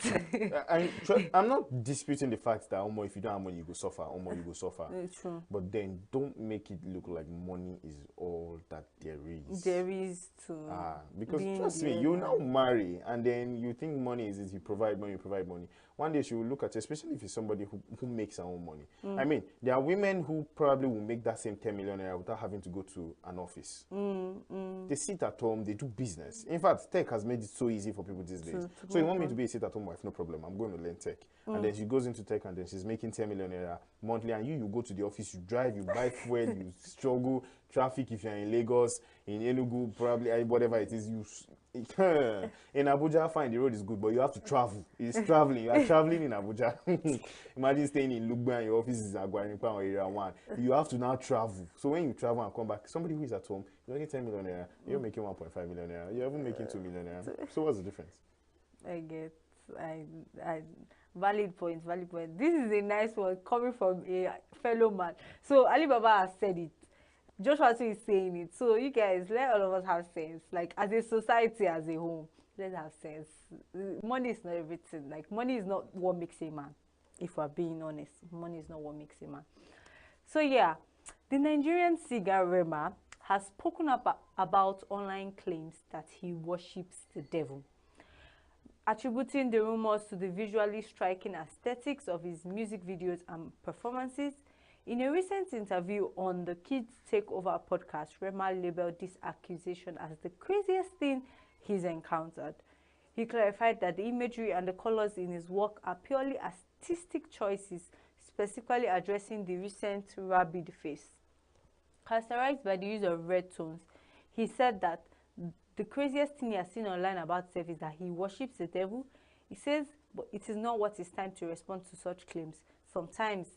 I'm not disputing the fact that if you don't have money, you go suffer. You go suffer. It's true. But then don't make it look like money is all that there is. There is too. Because trust me, you now marry, and then you think money is you provide money. One day she will look at you, especially if it's somebody who makes her own money. I mean, there are women who probably will make that same 10 million naira without having to go to an office. They sit at home, they do business. In fact, tech has made it so easy for people these days. place. So you want me to be a sit-at-home wife? No problem. I'm going to learn tech. And then she goes into tech, and then she's making 10 million naira monthly. And you go to the office, you drive, you buy fuel, you struggle traffic if you're in Lagos, in Enugu, probably whatever it is. You in Abuja, fine, the road is good, but you have to travel. It's traveling. You are traveling in Abuja. Imagine staying in Lugbe and your office is in Agwanikpa or Area 1. You have to now travel. So when you travel and come back, somebody who is at home, you're making 10 million naira, you're making 1.5 million naira, you're even making 2 million naira. So what's the difference? I get, valid point, valid point. This is a nice one coming from a fellow man. So Alibaba has said it. Joshua too is saying it. So you guys, let all of us have sense. Like as a society, as a whole, let's have sense. Money is not everything. Like money is not what makes a man. If we're being honest, money is not what makes a man. So yeah, the Nigerian singer Rema has spoken up about online claims that he worships the devil, attributing the rumors to the visually striking aesthetics of his music videos and performances. In a recent interview on the Kids Takeover podcast, Rema labeled this accusation as the craziest thing he's encountered. He clarified that the imagery and the colors in his work are purely artistic choices, specifically addressing the recent rabid face. Characterized by the use of red tones, he said that the craziest thing he has seen online about himself is that he worships the devil. He says, but it is not what is time to respond to such claims. Sometimes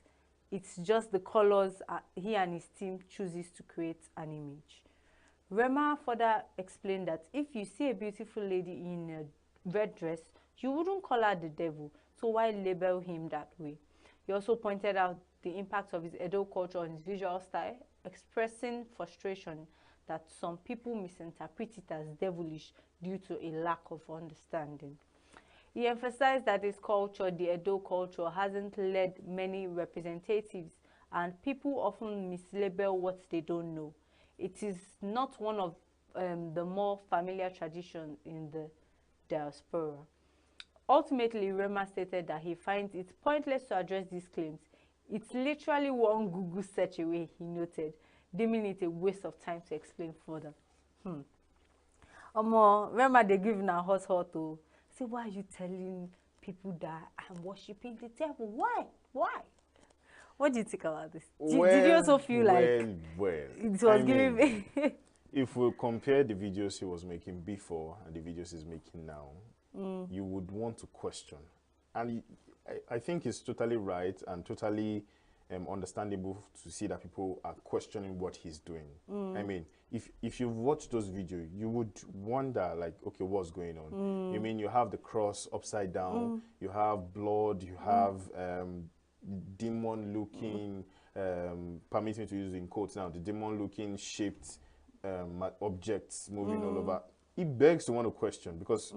it's just the colors he and his team chooses to create an image. Rema further explained that if you see a beautiful lady in a red dress, you wouldn't call her the devil, so why label him that way? He also pointed out the impact of his Edo culture on his visual style, expressing frustration that some people misinterpret it as devilish due to a lack of understanding. He emphasized that his culture, the Edo culture, hasn't led many representatives, and people often mislabel what they don't know. It is not one of the more familiar traditions in the diaspora. Ultimately, Rema stated that he finds it pointless to address these claims. It's literally one Google search away, he noted, deeming it a waste of time to explain further. Rema, they give now hot to say, why are you telling people that I'm worshiping the devil? Why? Why? What do you think about this? Did you also feel like it was giving me? If we compare the videos he was making before and the videos he's making now, you would want to question. And I think he's totally right and totally understandable to see that people are questioning what he's doing. I mean, if you watch those videos, you would wonder, like, okay, what's going on? You mean you have the cross upside down, you have blood, you have demon-looking, permit me to use in quotes now, the demon-looking shaped objects moving all over. It begs to want to question, because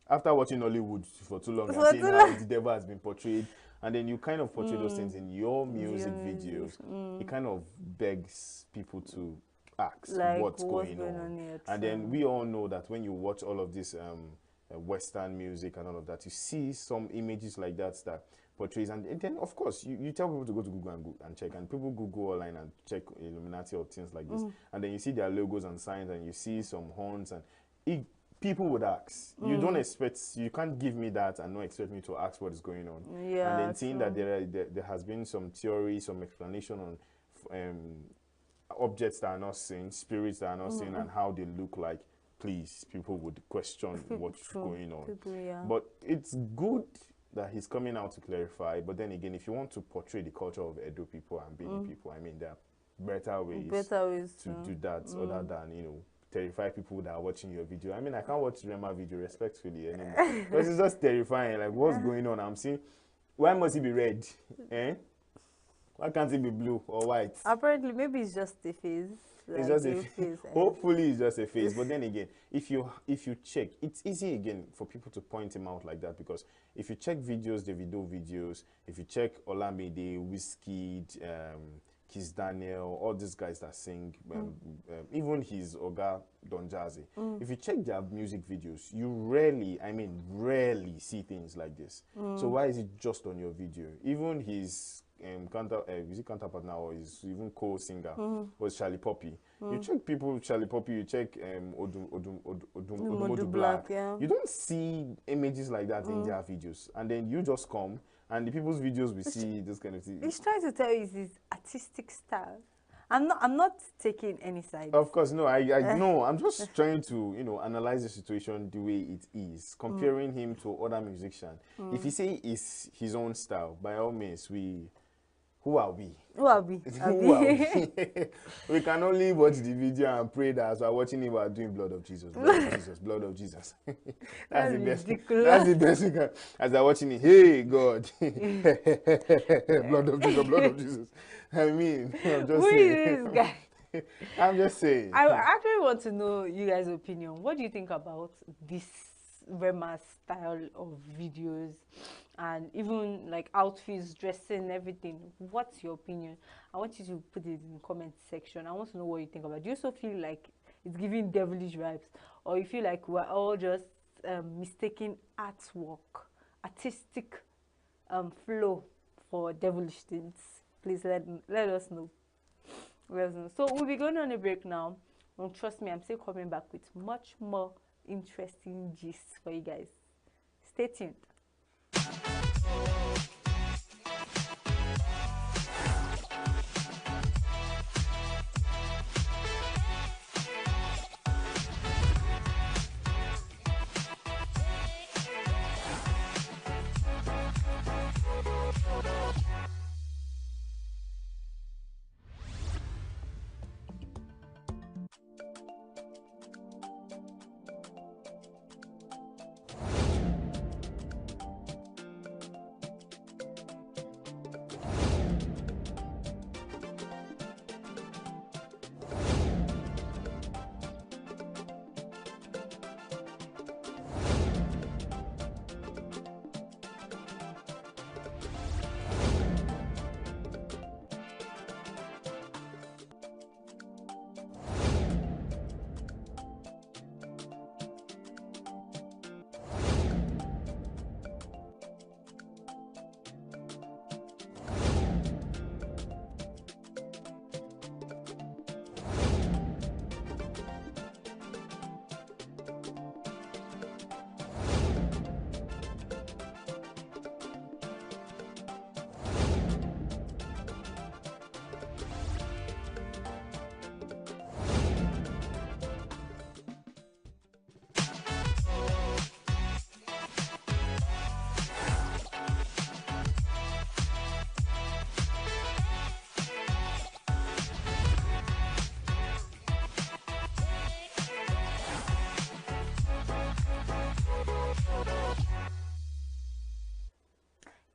after watching Hollywood for too long and seeing how the devil has been portrayed, and then you kind of portray those things in your music videos, it kind of begs people to ask, like, what's going on here, and then we all know that when you watch all of this Western music and all of that, you see some images like that portrays, and then of course you tell people to go to Google and check, and people Google online and check Illuminati or things like this, and then you see their logos and signs, and you see some horns, and people would ask. You don't expect, you can't give me that and not expect me to ask what is going on. Yeah, and then seeing that there has been some theory, some explanation on objects that are not seen, spirits that are not seen, and how they look like, please, people would question what's going on. But it's good that he's coming out to clarify. But then again, if you want to portray the culture of Edo people and Benin people, I mean, there are better ways to do that other than, you know, terrify people that are watching your video. I mean, I can't watch Rema video respectfully anymore because it's just terrifying. Like, what's going on? I'm seeing, why must it be red? Why can't it be blue or white? Apparently, maybe it's just a phase. Like, it's just a phase. Hopefully, it's just a phase. But then again, if you check, it's easy again for people to point him out like that, because if you check videos, the video videos, if you check Olamide, Wizkid, Kiss Daniel, all these guys that sing, even his Oga Don Jazzy. If you check their music videos, you rarely see things like this. So why is it just on your video? Even his is it counterpart now, or is even co-singer, was Charlie Poppy. You check people, Charlie Poppy, you check Odumodu Black. Yeah. You don't see images like that in their videos. And then you just come, and the people's videos we see this kind of thing. He's trying to tell you his artistic style. I'm not taking any side. Of course, no, I no, I'm just trying to, you know, analyze the situation the way it is, comparing him to other musicians. If you say it's his own style, by all means, who are we? Who are we? Who are we? We can only watch the video and pray that as we're watching it, we're doing blood of Jesus, blood of Jesus, blood of Jesus. That's the best. ridiculous. That's the best we can. As they're watching it, hey God, blood of Jesus, blood of Jesus. I mean, I'm just Who saying. is this guy? I'm just saying. I actually want to know you guys' opinion. What do you think about this Rema style of videos and even like outfits, dressing, everything? What's your opinion? I want you to put it in the comment section. I want to know what you think about it. Do you also feel like it's giving devilish vibes, or you feel like we're all just mistaking artwork, artistic flow for devilish things? Please let us know. So we'll be going on a break now. And trust me, I'm still coming back with much more interesting gists for you guys. Stay tuned.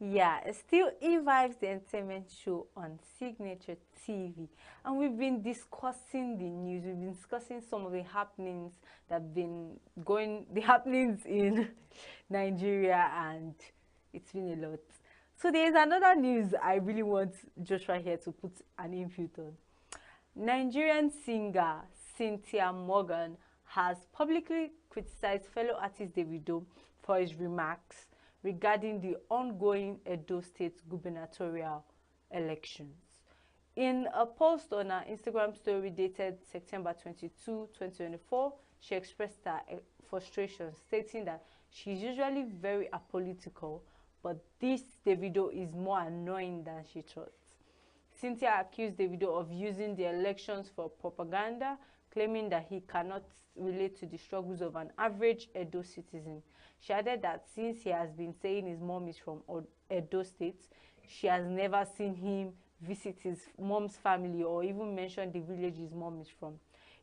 Yeah, it's still E-Vibes, the entertainment show on Signature TV. And we've been discussing the news. We've been discussing some of the happenings that have been going, the happenings in Nigeria, and it's been a lot. So there's another news I really want Joshua here to put an input on. Nigerian singer Cynthia Morgan has publicly criticized fellow artist Davido for his remarks regarding the ongoing Edo State gubernatorial elections. In a post on her Instagram story dated September 22, 2024, she expressed her frustration, stating that she's usually very apolitical, but this Davido is more annoying than she thought. Cynthia accused Davido of using the elections for propaganda, claiming that he cannot relate to the struggles of an average Edo citizen. She added that since he has been saying his mom is from Edo State, she has never seen him visit his mom's family or even mention the village his mom is from.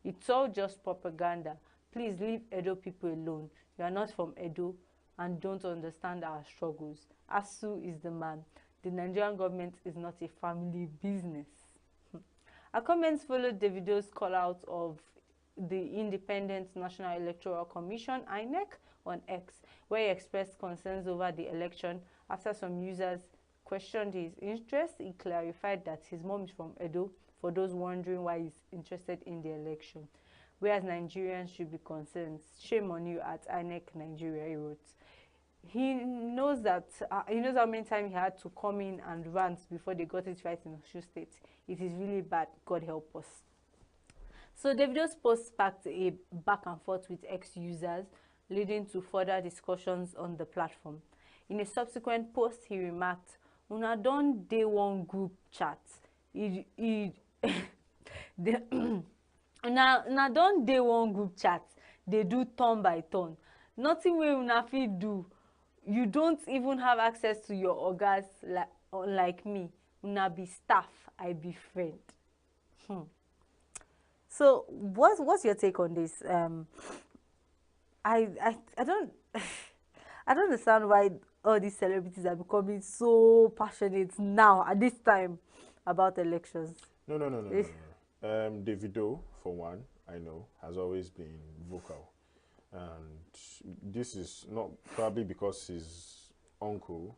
It's all just propaganda. Please leave Edo people alone. You are not from Edo and don't understand our struggles. ASU is the man. The Nigerian government is not a family business. Her comments followed Davido's call out of the Independent National Electoral Commission, INEC, on X, where he expressed concerns over the election. After some users questioned his interest, he clarified that his mom is from Edo, for those wondering why he's interested in the election. Whereas Nigerians should be concerned. Shame on you at INEC Nigeria, he wrote. he knows that he knows how many times he had to come in and rant before they got it right in Osun State. It is really bad. God help us. So Davido's post sparked a back and forth with ex-users, leading to further discussions on the platform. In a subsequent post, he remarked, "Una don dey one group chat. Una don dey one group chat. They do turn by turn. Nothing wey una fit do. You don't even have access to your ogas like me. Una be staff, I be friend." So what's your take on this? I don't I don't understand why all these celebrities are becoming so passionate now at this time about elections. No. Davido, for one, I know, has always been vocal. And this is not probably because his uncle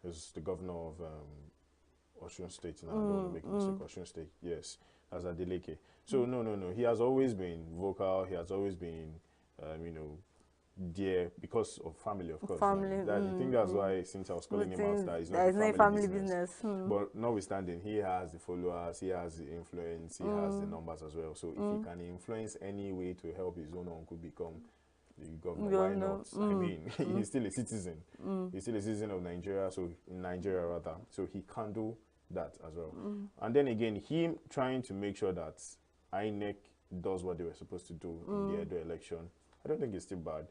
is the governor of Osun State. Now, I don't want to make a mistake. Osun State, yes, as Adeleke. So no. He has always been vocal. He has always been, there because of family, of course. Family. I think that's why, since I was calling him out, that it's not There's no a family business. But notwithstanding, he has the followers, he has the influence, he has the numbers as well. So if he can influence any way to help his own uncle become the governor, why not? I mean, he's still a citizen. He's still a citizen of Nigeria, so in Nigeria rather. So he can do that as well. And then again, him trying to make sure that INEC does what they were supposed to do in the Edo election, I don't think it's still bad.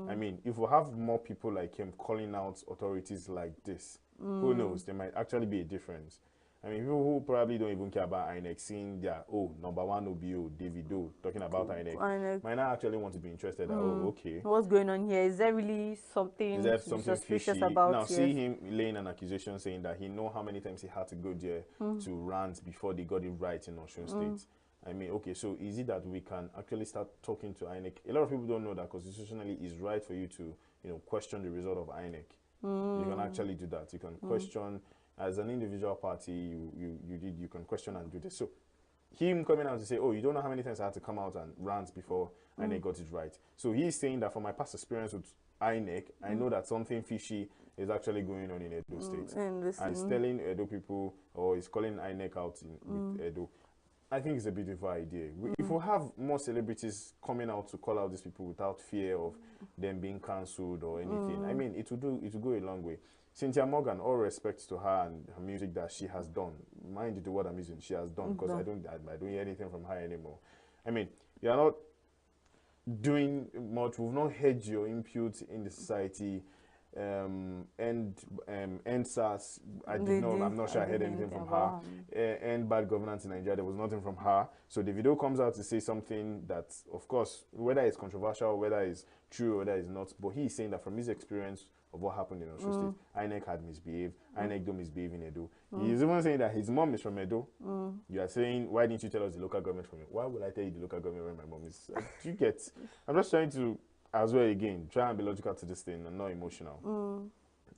I mean, if we have more people like him calling out authorities like this, who knows, there might actually be a difference. I mean, people who probably don't even care about INEC, seeing their, number one OBO, Davido, talking about INEC, might not actually want to be interested. Okay. What's going on here? Is there really something, suspicious fishy about now? Yes. See him laying an accusation saying that he know how many times he had to go there to rant before they got it right in Osun State. I mean, okay, so is it that we can actually start talking to INEC? A lot of people don't know that constitutionally it's right for you to, question the result of INEC. You can actually do that. You can question, as an individual party, you can question and do this. So him coming out to say, you don't know how many times I had to come out and rant before INEC got it right. So he's saying that from my past experience with INEC, I know that something fishy is actually going on in Edo State. And he's telling Edo people, or he's calling INEC out with Edo. I think it's a beautiful idea. If we have more celebrities coming out to call out these people without fear of them being cancelled or anything, I mean, it will go a long way. Cynthia Morgan, all respect to her and her music that she has done. Mind you, the word I'm using, she has done, because I don't hear anything from her anymore. I mean, you are not doing much. We've not heard your input in the society. And SARS, I'm not sure I heard anything from her. And bad governance in Nigeria, there was nothing from her. So the video comes out to say something that, of course, whether it's controversial, whether it's true, whether it's not, but he's saying that from his experience of what happened in Osun State, INEC had misbehaved, INEC don't misbehave in Edo. He's even saying that his mom is from Edo. You are saying, why didn't you tell us the local government from Edo? Why would I tell you the local government when my mom is? Do you get? I'm just trying to, as well, again, try and be logical to this thing and not emotional.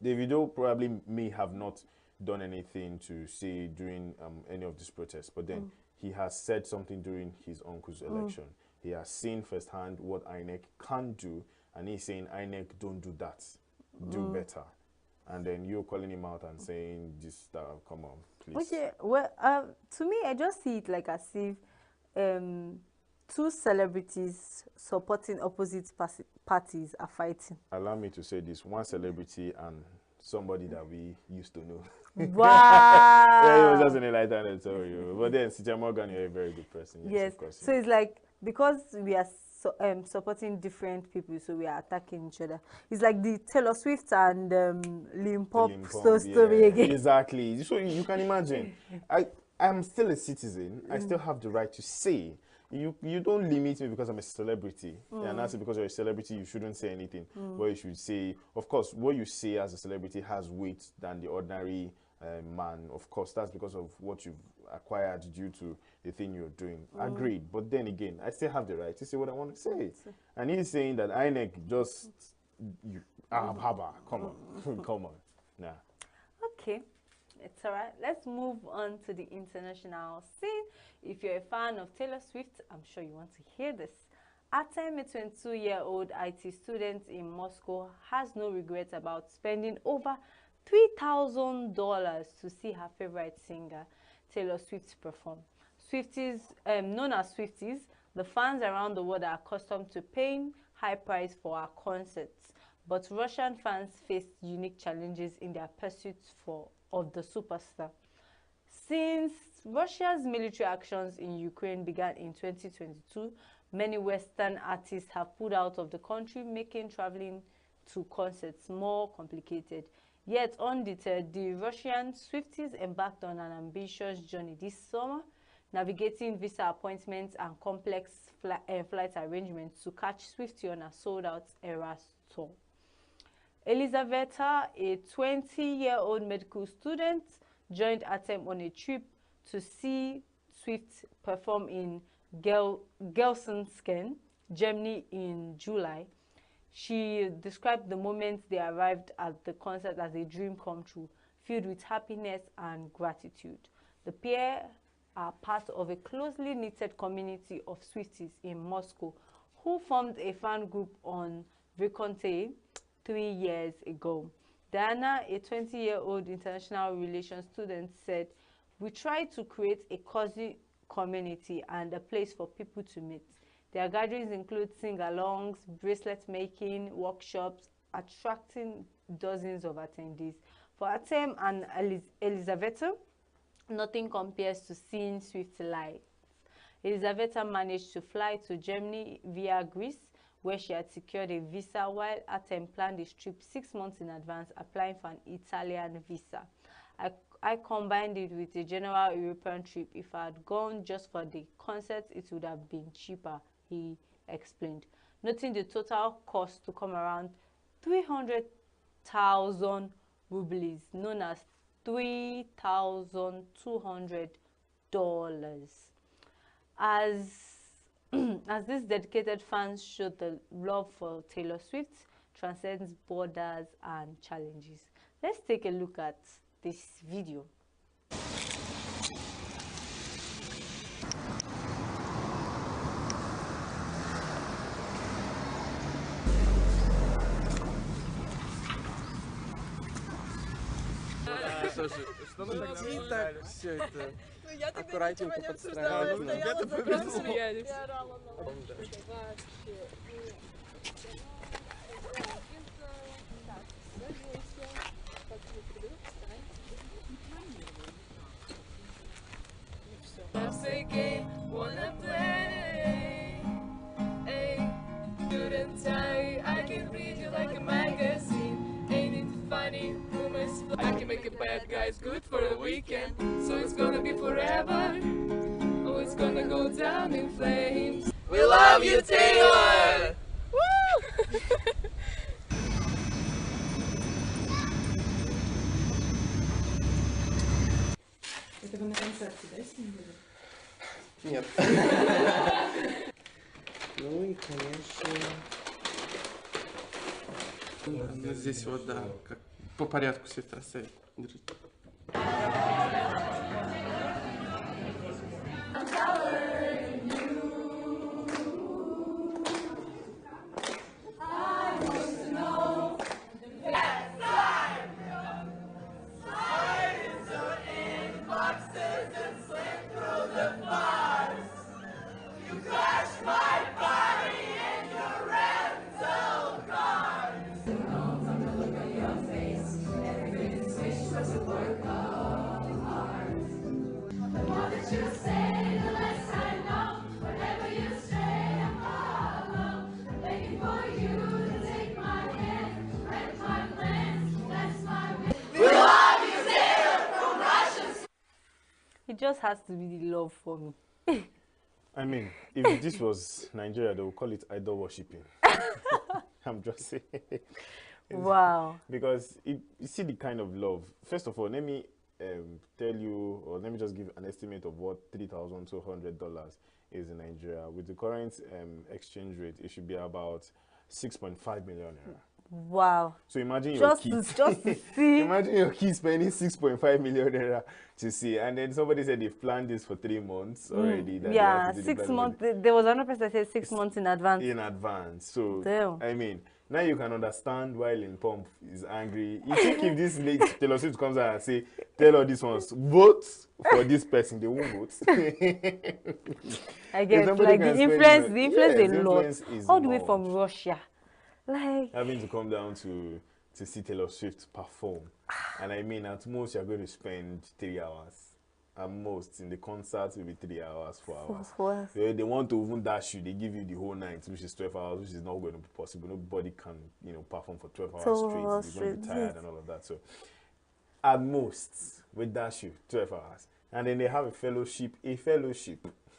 Davido probably may have not done anything to say during any of these protests, but then he has said something during his uncle's election. He has seen firsthand what INEC can do, and he's saying, INEC, don't do that. Do better. And then you're calling him out and saying, this stuff, come on, please. Okay, well, to me, I just see it like as if two celebrities supporting opposite parties are fighting. Allow me to say this: one celebrity and somebody that we used to know. Wow. Yeah, it was just in a lighter note, sorry. But then, Cynthia Morgan, you're a very good person. Yes. Of course, So it's like, because we are supporting different people, so we are attacking each other. It's like the Taylor Swift and Limp story again. Exactly. So you can imagine. I'm still a citizen. I still have the right to say. You don't limit me because I'm a celebrity. And that's because you're a celebrity, you shouldn't say anything. What you should say, of course, what you say as a celebrity has weight than the ordinary man. Of course, that's because of what you've acquired due to the thing you're doing. Agreed. But then again, I still have the right to say what I want to say. And he's saying that INEC just, come on. Come on. Nah. Okay. It's all right. Let's move on to the international scene. If you're a fan of Taylor Swift, I'm sure you want to hear this. Artem, a 22-year-old IT student in Moscow, has no regrets about spending over $3,000 to see her favorite singer, Taylor Swift, perform. Swifties, known as Swifties, the fans around the world are accustomed to paying high price for our concerts, but Russian fans faced unique challenges in their pursuit of the superstar. Since Russia's military actions in Ukraine began in 2022, many Western artists have pulled out of the country, making traveling to concerts more complicated. Yet undeterred, the Russian Swifties embarked on an ambitious journey this summer, navigating visa appointments and complex flight arrangements to catch Swiftie on a sold-out Eras tour. Elizaveta, a 20-year-old medical student, joined Artem on a trip to see Swift perform in Gelsenkirchen, Germany in July. She described the moment they arrived at the concert as a dream come true, filled with happiness and gratitude. The pair are part of a closely knitted community of Swifties in Moscow who formed a fan group on Vikonte 3 years ago. Diana, a 20-year-old international relations student, said, "We try to create a cozy community and a place for people to meet. Their gatherings include sing-alongs, bracelet making, workshops, attracting dozens of attendees." For Artem and Elizaveta, nothing compares to seeing Swift live. Elizaveta managed to fly to Germany via Greece, where she had secured a visa, while Artem planned his trip 6 months in advance, applying for an Italian visa. I combined it with a general European trip. If I had gone just for the concert, it would have been cheaper, he explained, noting the total cost to come around 300,000 rubles, known as $3,200. As these dedicated fans showed, the love for Taylor Swift transcends borders and challenges. Let's take a look at this video. Слушай, что ну такие так все это аккуратненько подстраивать. Ну, тебе-то повезло. I can make a bad guys good for a weekend, so it's gonna be forever. Oh, it's gonna go down in flames. We love you, Taylor! Woo! Это вы на концерте, да, снимали? Нет. Ну и, конечно... Здесь вот, да, как по порядку все это расставить. Держите. It just has to be the love for me. I mean, if this was Nigeria, they would call it idol worshipping. I'm just saying. Wow. Because you see the kind of love. First of all, let me tell you, or let me just give an estimate of what $3,200 is in Nigeria. With the current exchange rate, it should be about 6.5 million naira. Wow. So imagine your Just kids. to see. Imagine your kids spending 6.5 million naira to see, and then somebody said they've planned this for 3 months already. That Yeah, they have to do 6 the months. There was another person that said 6 months in advance. in advance. So Damn. I mean, now you can understand why Lil Pump is angry. You think if this lady Taylor Swift comes out and say, tell all these ones, vote for this person, they won't vote. I guess somebody like can the spend influence, the- the influence yes, a the lot. influence is All the way much. from Russia. Like Having to come down to see Taylor Swift perform. And I mean, at most, you're going to spend 3 hours. At most, in the concert, will be 3 hours, 4 hours. 4 hours. They want to even dash you. They give you the whole night, which is 12 hours, which is not going to be possible. Nobody can, perform for 12 hours 12 straight. hours You're going to be straight, tired yes. and all of that. So, at most, we dash you 12 hours. And then they have a fellowship,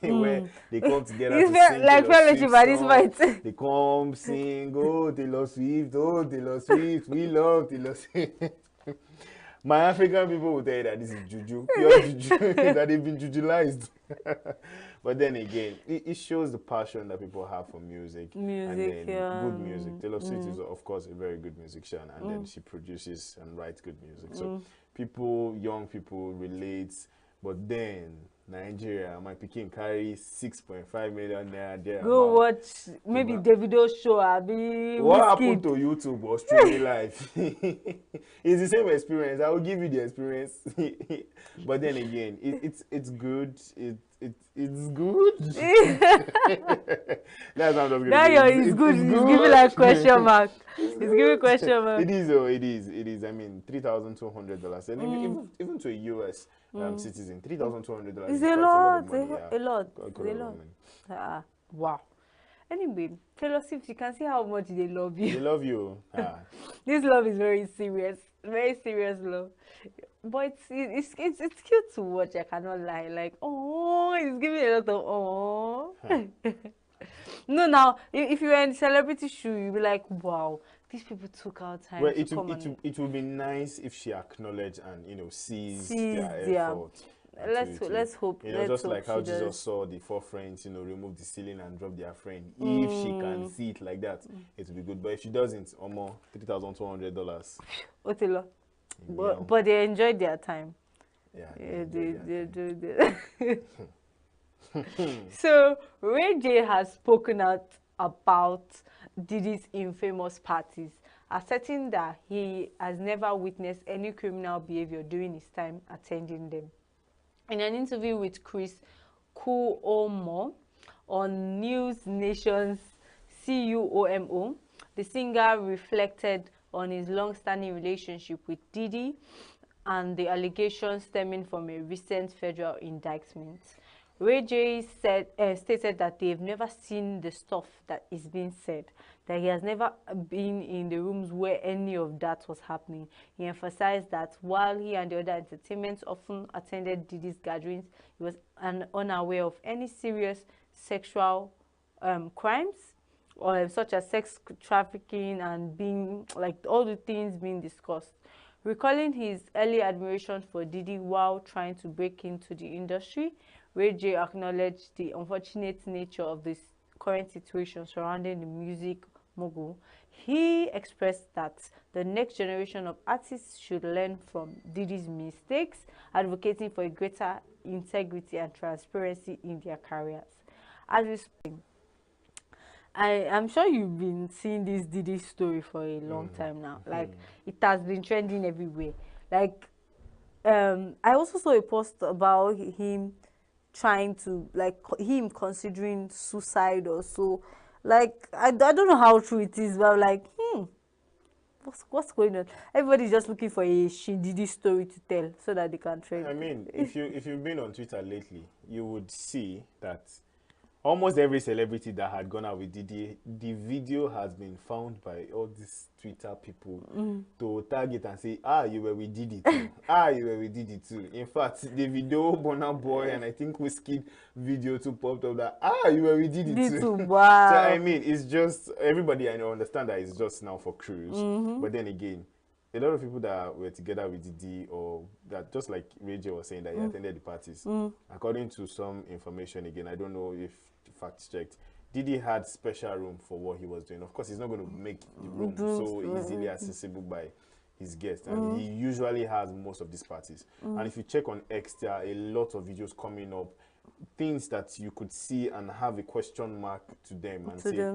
where they come together It's to sing like Taylor fellowship Swift at this songs. point. They come sing, oh Taylor Swift, we love Taylor Swift. My African people will tell you that this is juju, pure juju, that they've been jujulized. But then again, it shows the passion that people have for music. Music, and then yeah. good music. Taylor Swift is, of course, a very good musician, and then she produces and writes good music. So young people relate. But then Nigeria, my Peking carry 6.5 million naira there. Go watch maybe Davido's show. Abi What Wizkid. happened to YouTube or streaming live? It's the same experience. I will give you the experience. But then again, it's good. It's good. That's how I'm just gonna Now say. it's good. It's giving like question mark. It's giving question mark. It is. Oh, it is. I mean, $3,200, and even to a US citizen, $3,200 It's is a quite lot. of money. Yeah. A lot. Quite It's a a lot lot. of money. Wow. Anyway, Taylor Swift, you can see how much they love you. They love you. This love is very serious love. But it's cute to watch. I cannot lie. Like, oh, it's giving a lot of oh. No, now if you were in celebrity shoe, you'd be like, wow, these people took out time Well, to come and it would be nice if she acknowledged and sees Sees their their- effort. let's hope. Just like how she Jesus does. saw the 4 friends, remove the ceiling and drop their friend. If she can see it like that, it will be good. But if she doesn't, more $3,200. Otelo. But they enjoyed their time. Yeah, They. So Ray J has spoken out about Diddy's infamous parties, asserting that he has never witnessed any criminal behavior during his time attending them. In an interview with Chris Cuomo on News Nation's CUOMO, the singer reflected on his long-standing relationship with Diddy and the allegations stemming from a recent federal indictment. Ray J stated that they've never seen the stuff that is being said, that he has never been in the rooms where any of that was happening. He emphasized that while he and the other entertainments often attended Diddy's gatherings, he was unaware of any serious sexual crimes, or such as sex trafficking and being like all the things being discussed. Recalling his early admiration for Diddy while trying to break into the industry, Ray J acknowledged the unfortunate nature of this current situation surrounding the music mogul. He expressed that the next generation of artists should learn from Diddy's mistakes, advocating for a greater integrity and transparency in their careers. As we speak, I'm sure you've been seeing this Diddy story for a long time now. Like, it has been trending everywhere. Like, I also saw a post about him trying to, like, him considering suicide or so. Like, I don't know how true it is, but I'm like, what's going on? Everybody's just looking for a Diddy story to tell so that they can trend. I mean, if you've been on Twitter lately, you would see that almost every celebrity that had gone out with Diddy, the video has been found by all these Twitter people to target and say, you were with Diddy too. You were with Diddy too. In fact, the video, Burna Boy, and I think Wizkid video too popped up that, you were with Diddy too. Wow. So, I mean, it's just, everybody I know understand that it's just now for cruise. But then again, a lot of people that were together with Diddy, or that, just like Ray J was saying, that he attended the parties, according to some information, again, I don't know if fact checked, Diddy had special room for what he was doing. Of course, he's not going to make the room so easily accessible by his guests, and he usually has most of these parties. And if you check on X, there are a lot of videos coming up, things that you could see and have a question mark to them and say,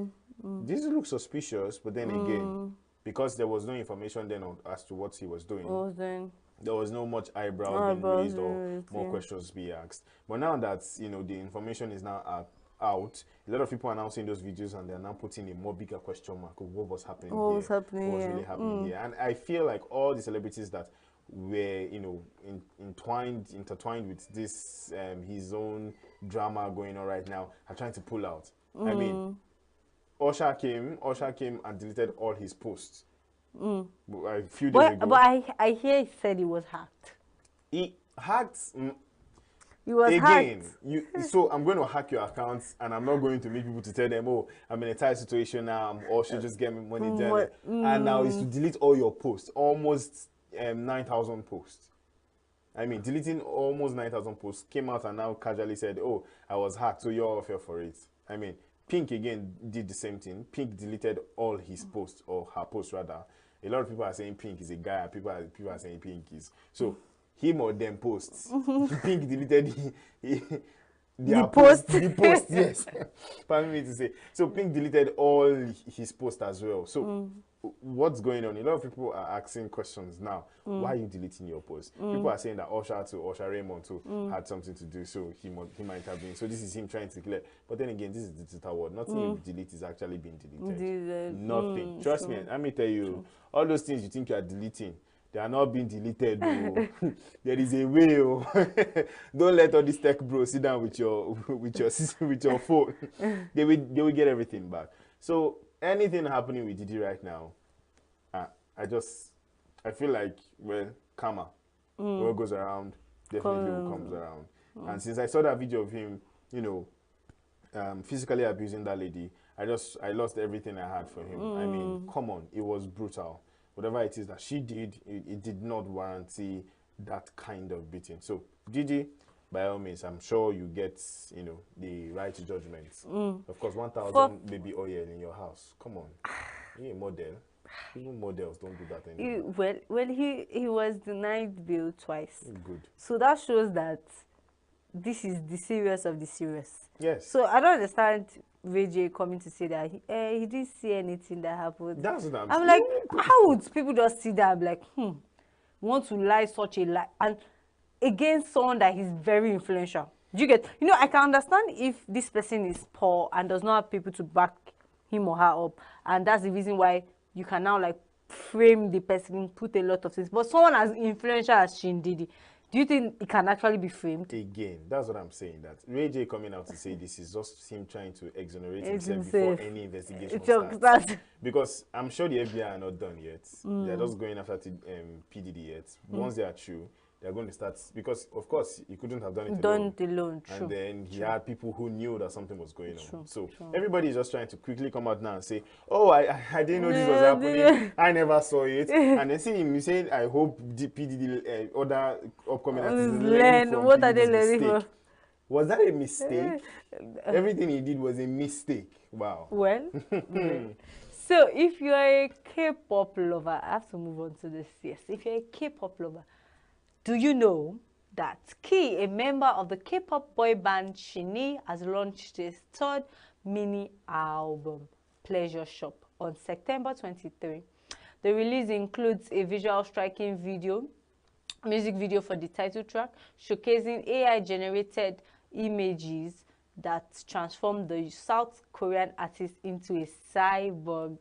this looks suspicious, but then again, because there was no information then as to what he was doing, there was no much eyebrow being raised or more questions being asked. But now that, you know, the information is now out, a lot of people are now seeing those videos and they're now putting a more bigger question mark of what was happening here, what was really happening here. And I feel like all the celebrities that were, you know, intertwined with this his own drama going on right now are trying to pull out. I mean, Usher came and deleted all his posts a few days ago. But I hear he said he was hacked. He hacked. He was Again, hacked. So I'm going to hack your accounts, and I'm not going to make people to tell them, oh, I'm in a tight situation now, or should just get me money done. And now is to delete all your posts, almost 9,000 posts. I mean, deleting almost 9,000 posts, came out and now casually said, oh, I was hacked, so you're off here for it. I mean, Pink again did the same thing. Pink deleted all his posts, or her posts rather. A lot of people are saying Pink is a guy, people are saying Pink is. So, him or them posts. Pink deleted the post, yes. Permit me to say. So Pink deleted all his posts as well. So what's going on? A lot of people are asking questions now. Why are you deleting your posts? People are saying that Usher Raymond too had something to do, so he might have been. So this is him trying to clear. But then again, this is the digital world. Nothing you delete is actually being deleted. Nothing. Trust me. Let me tell you, all those things you think you are deleting, they are not being deleted. There is a way. Don't let all these tech bros sit down with your phone. They will get everything back. So anything happening with Diddy right now, I feel like, well, karma. What goes around definitely comes around. And since I saw that video of him, you know, physically abusing that lady, I lost everything I had for him. I mean, come on, it was brutal. Whatever it is that she did, it did not warranty that kind of beating. So, Gigi, by all means, I'm sure you get, you know, the right to judgment. Of course, 1,000 baby oil in your house. Come on, you're a model. Even models don't do that anymore. Well, he was denied bail twice. Good. So that shows that this is the serious of the serious. Yes. So I don't understand Ray J coming to say that he didn't see anything that happened. That's what I'm like, how would people just see that? I'm like, want to lie such a lie, and against someone that is very influential. Do you get? You know, I can understand if this person is poor and does not have people to back him or her up, and that's the reason why you can now like frame the person, put a lot of things. But someone as influential as Shin Diddy, do you think it can actually be framed? Again, that's what I'm saying. That Ray J coming out to say this is just him trying to exonerate himself before any investigation starts. Because I'm sure the FBI are not done yet. They're just going after P. Diddy yet. Once they are true, they're going to start, because of course he couldn't have done it alone. And then he had people who knew that something was going on. So everybody is just trying to quickly come out now and say, oh, I didn't know this was happening. I never saw it. And then see him saying, I hope PDD, other upcoming artists learn from what are they learning from? Was that a mistake? Everything he did was a mistake. Wow. Well, so if you're a K-pop lover, I have to move on to this. Yes, if you're a K-pop lover, do you know that Key, a member of the K-pop boy band Shinee, has launched his third mini album, Pleasure Shop, on September 23. The release includes a visual striking music video for the title track, showcasing AI-generated images that transform the South Korean artist into a cyborg.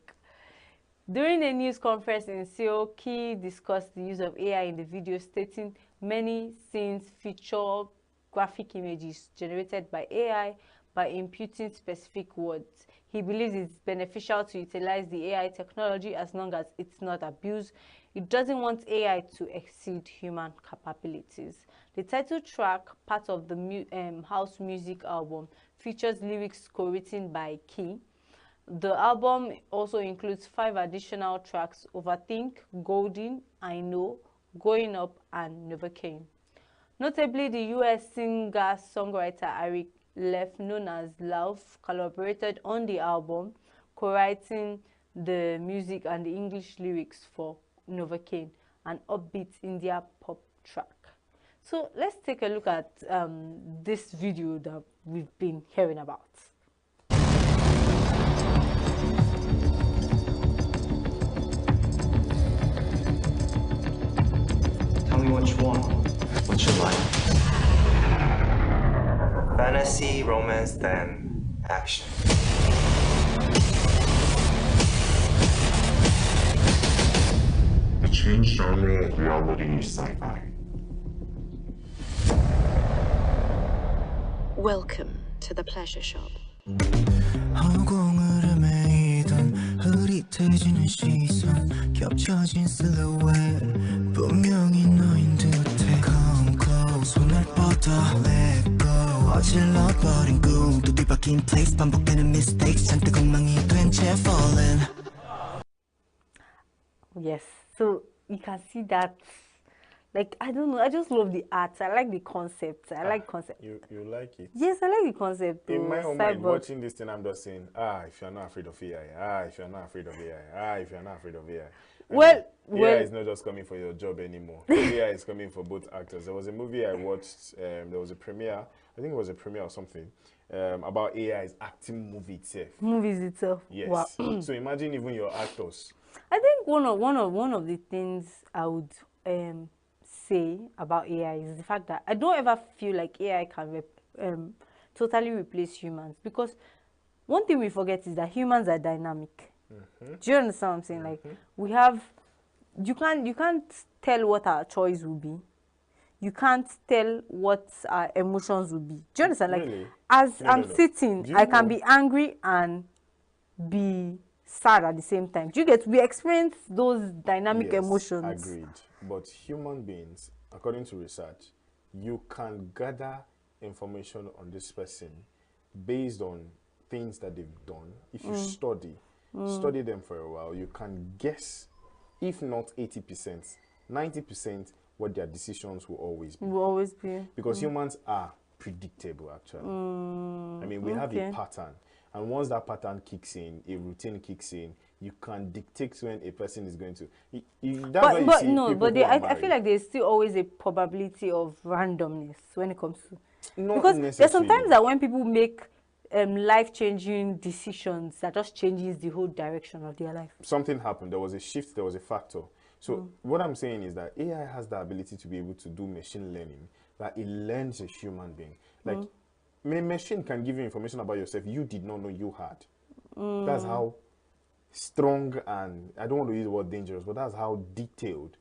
During a news conference in Seoul, Key discussed the use of AI in the video, stating many scenes feature graphic images generated by AI by imputing specific words. He believes it's beneficial to utilize the AI technology as long as it's not abused. It doesn't want AI to exceed human capabilities. The title track, part of the house music album, features lyrics co-written by Key. The album also includes 5 additional tracks: Overthink, Golden, I Know, Going Up, and Never Came. Notably, the US singer-songwriter Left, known as Love, collaborated on the album, co-writing the music and the English lyrics for Novocaine, an upbeat India pop track. So let's take a look at this video that we've been hearing about. Tell me what you want. What you like. Fantasy, romance, then action. The change genre of reality sci-fi. Welcome to the pleasure shop. 흐릿해지는 시선 겹쳐진 실루엣 분명히 너인 듯해 Come close 손을 뻗어 Let go 어질러버린 꿈또 뒤바뀐 place 반복되는 mistakes 잔뜩 엉망이 된 채 falling. Yes, so you can see that. Like, I don't know, I just love the art. I like the concept. I like concept. You like it? Yes, I like the concept. In my own mind, watching this thing, I'm just saying, if you're not afraid of AI, if you're not afraid of AI, if you're not afraid of AI. Well, AI is not just coming for your job anymore. AI is coming for both actors. There was a movie I watched, there was a premiere, I think it was a premiere or something, about AI's acting movie itself. Movies itself. Yes. Wow. So imagine even your actors. I think one of the things I would say about AI is the fact that I don't ever feel like AI can totally replace humans, because one thing we forget is that humans are dynamic. Do you understand what I'm saying? Like, we have, you can't tell what our choice will be. You can't tell what our emotions will be. Do you understand? Like, Really? as No, I'm sitting, I can be angry and be sad at the same time. Do you get? We experience those dynamic emotions. Agreed. But human beings, according to research, you can gather information on this person based on things that they've done. If you study them for a while, you can guess, if not 80%, 90% what their decisions will always be. Will always be. Because humans are predictable, actually. I mean, we have a pattern. And once that pattern kicks in, a routine kicks in, you can dictate when a person is going to. I feel like there's still always a probability of randomness when it comes to. Not because necessarily. there's sometimes that when people make life-changing decisions, that just changes the whole direction of their life. Something happened. There was a shift. There was a factor. So what I'm saying is that AI has the ability to be able to do machine learning, that it learns a human being. Like, a machine can give you information about yourself you did not know you had. That's how strong, and I don't want to use the word dangerous, but that's how detailed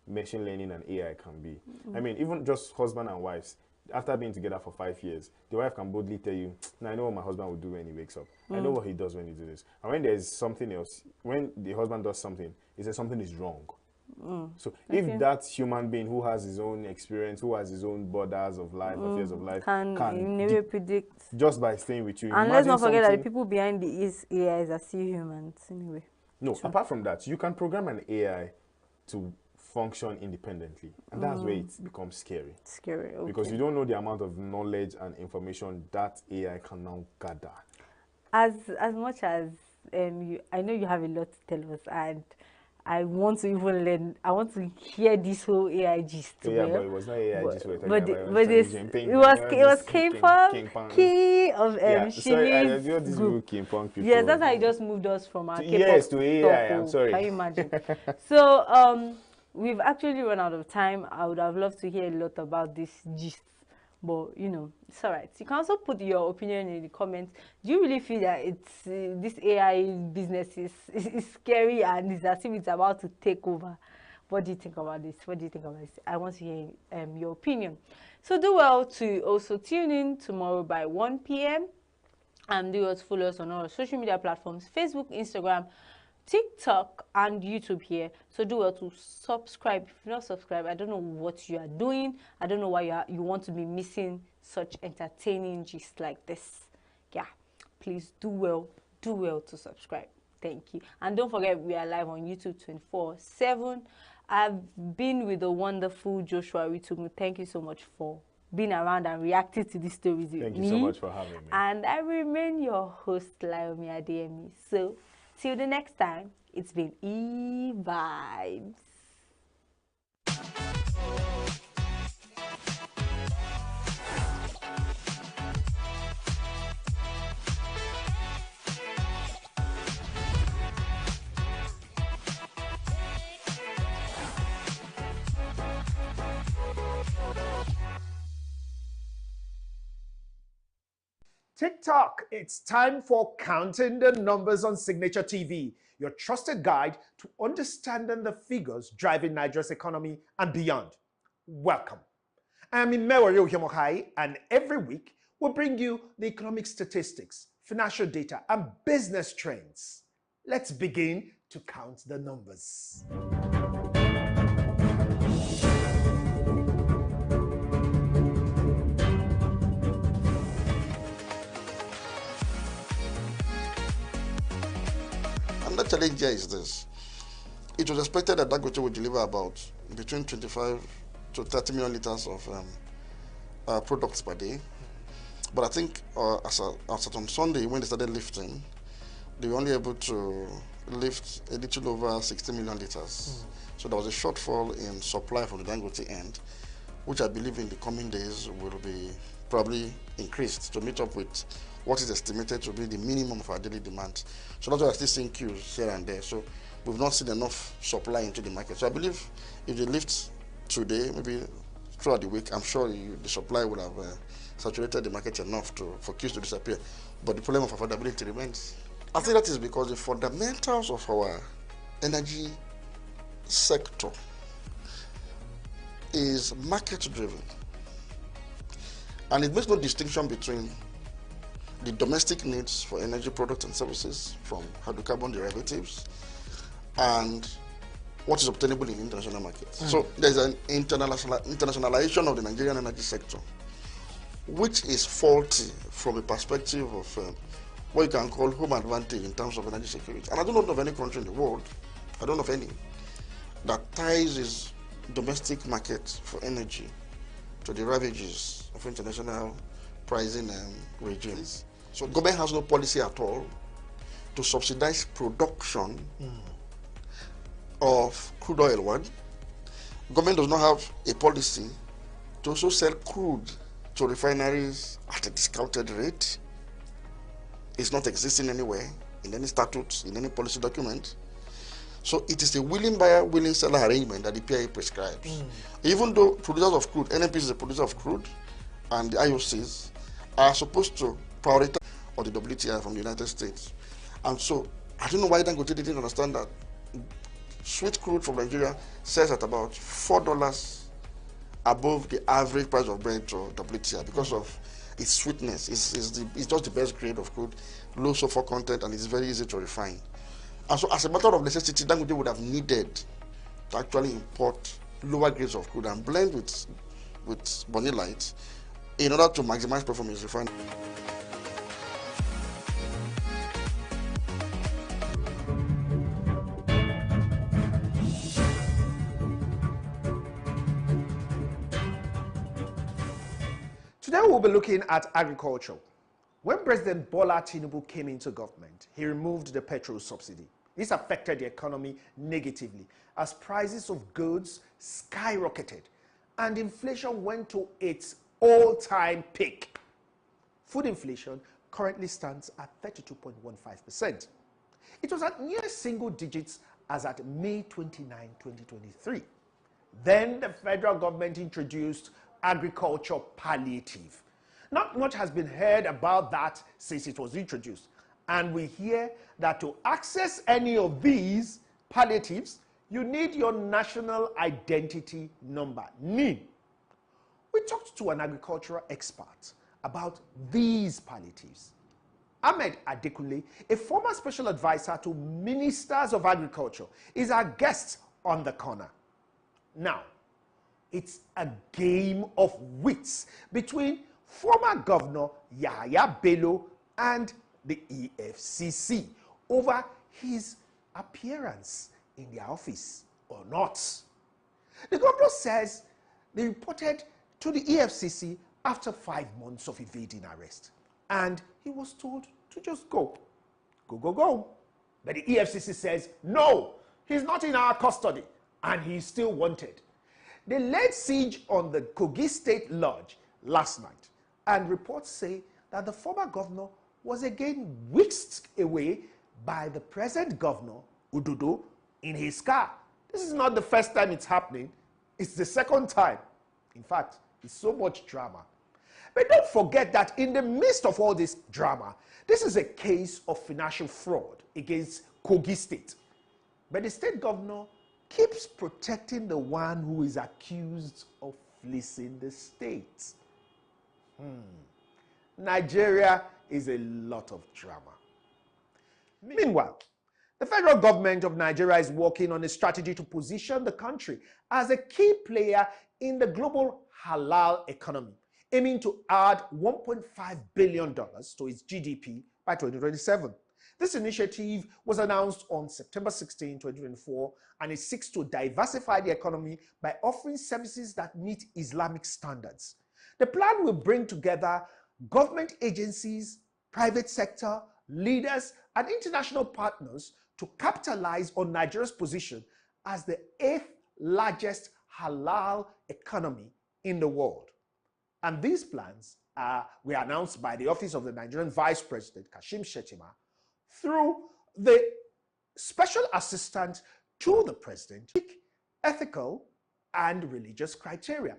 machine learning and AI can be. I mean, even just husband and wives, after being together for 5 years, the wife can boldly tell you, "Now I know what my husband will do when he wakes up. I know what he does when he does this." And when there's something else, when the husband does something, he says something is wrong. So if that human being who has his own experience, who has his own borders of life, affairs of life, can never predict, just by staying with you. And let's not forget that the people behind the AIs are still humans anyway. No, apart from that, you can program an AI to function independently, and that's where it becomes scary. Scary, okay. Because you don't know the amount of knowledge and information that AI can now gather. As much as I know you have a lot to tell us, and I want to even learn. I want to hear this whole AI gist. Yeah, but it was not AI gist. It was K-pop, key of Shini's group. Yes, that's how he just moved us from our K-pop to AI. I'm sorry. Can you imagine? So we've actually run out of time. I would have loved to hear a lot about this gist, but you know, it's all right. You can also put your opinion in the comments. Do you really feel that it's this AI business is scary and it's as if it's about to take over? What do you think about this? What do you think about this? I want to hear your opinion. So do well to also tune in tomorrow by 1 p.m. and do well to follow us on all social media platforms: Facebook, Instagram, TikTok, and YouTube here. So do well to subscribe. If you're not subscribed, I don't know what you are doing. I don't know why you want to be missing such entertaining gist like this. Yeah, please do well to subscribe. Thank you. And don't forget, we are live on YouTube 24/7. I've been with the wonderful Joshua Ritumu. Thank you so much for being around and reacting to these stories with Thank me. you so much for having me. And I remain your host, Laomi Adeyemi. So, till the next time, it's been E-Vibes. TikTok, it's time for Counting the Numbers on Signature TV, your trusted guide to understanding the figures driving Nigeria's economy and beyond. Welcome. I'm Imewari Ohiomokai, and every week we'll bring you the economic statistics, financial data, and business trends. Let's begin to count the numbers. The challenge here is this. It was expected that Dangote would deliver about between 25 to 30 million liters of products per day. But I think as on Sunday, when they started lifting, they were only able to lift a little over 60 million liters. So there was a shortfall in supply from the Dangote end, which I believe in the coming days will be probably increased to meet up with what is estimated to be the minimum of our daily demand. So that's why we're still seeing queues here and there. So we've not seen enough supply into the market. So I believe if they lift today, maybe throughout the week, I'm sure the supply will have saturated the market enough for queues to disappear. But the problem of affordability remains. I think that is because the fundamentals of our energy sector is market-driven. And it makes no distinction between the domestic needs for energy products and services from hydrocarbon derivatives and what is obtainable in international markets. So there's an internationalization of the Nigerian energy sector, which is faulty from a perspective of what you can call home advantage in terms of energy security. And I do not know of any country in the world, I don't know of any, that ties its domestic market for energy to the ravages of international pricing regimes. So government has no policy at all to subsidize production of crude oil. One, government does not have a policy to also sell crude to refineries at a discounted rate. It's not existing anywhere in any statutes, in any policy document. So it is a willing buyer, willing seller arrangement that the PIA prescribes. Even though producers of crude, NNPC is a producer of crude, and the IOCs are supposed to prioritize or the WTI from the United States. And so I don't know why Dangote didn't understand that sweet crude from Nigeria sells at about $4 above the average price of Brent or WTI because of its sweetness. It's just the best grade of crude, low sulfur content, and it's very easy to refine. And so as a matter of necessity, Dangote would have needed to actually import lower grades of crude and blend with Bonny Light in order to maximize performance refining. Today we'll be looking at agriculture. When President Bola Tinubu came into government, he removed the petrol subsidy. This affected the economy negatively as prices of goods skyrocketed and inflation went to its all-time peak. Food inflation currently stands at 32.15%. It was at near single digits as at May 29, 2023. Then the federal government introduced agriculture palliative. Not much has been heard about that since it was introduced. And we hear that to access any of these palliatives, you need your national identity number, NIN. We talked to an agricultural expert about these palliatives. Ahmed Adekunle, a former special advisor to ministers of agriculture, is our guest on the corner. Now, it's a game of wits between former Governor Yahaya Bello and the EFCC over his appearance in their office or not. The governor says they reported to the EFCC after 5 months of evading arrest. And he was told to just go. Go. But the EFCC says, no, he's not in our custody and he's still wanted. They laid siege on the Kogi State Lodge last night, and reports say that the former governor was again whisked away by the present governor, Ududo, in his car. This is not the first time it's happening. It's the second time. In fact, it's so much drama. But don't forget that in the midst of all this drama, this is a case of financial fraud against Kogi State. But the state governor keeps protecting the one who is accused of fleecing the state. Nigeria is a lot of drama. Meanwhile, the federal government of Nigeria is working on a strategy to position the country as a key player in the global halal economy, aiming to add $1.5 billion to its GDP by 2027. This initiative was announced on September 16, 2024, and it seeks to diversify the economy by offering services that meet Islamic standards. The plan will bring together government agencies, private sector, leaders, and international partners to capitalize on Nigeria's position as the 8th largest halal economy in the world. And these plans were announced by the Office of the Nigerian Vice President, Kashim Shettima, through the Special Assistant to the President, ethical and religious criteria.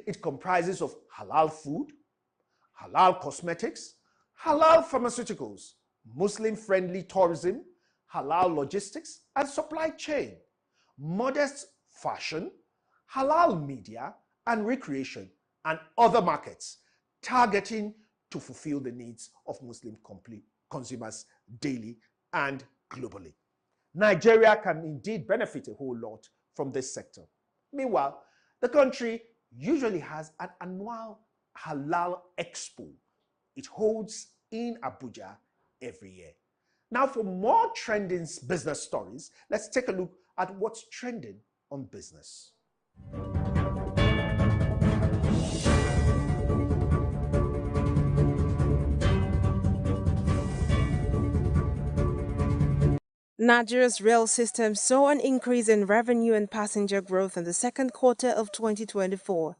It comprises of halal food, halal cosmetics, halal pharmaceuticals, Muslim-friendly tourism, halal logistics and supply chain, modest fashion, halal media and recreation, and other markets, targeting to fulfill the needs of Muslim consumers daily and globally. Nigeria can indeed benefit a whole lot from this sector. Meanwhile, the country usually has an annual halal expo. It holds in Abuja every year. Now, for more trending business stories, let's take a look at what's trending on business. Nigeria's rail system saw an increase in revenue and passenger growth in the second quarter of 2024.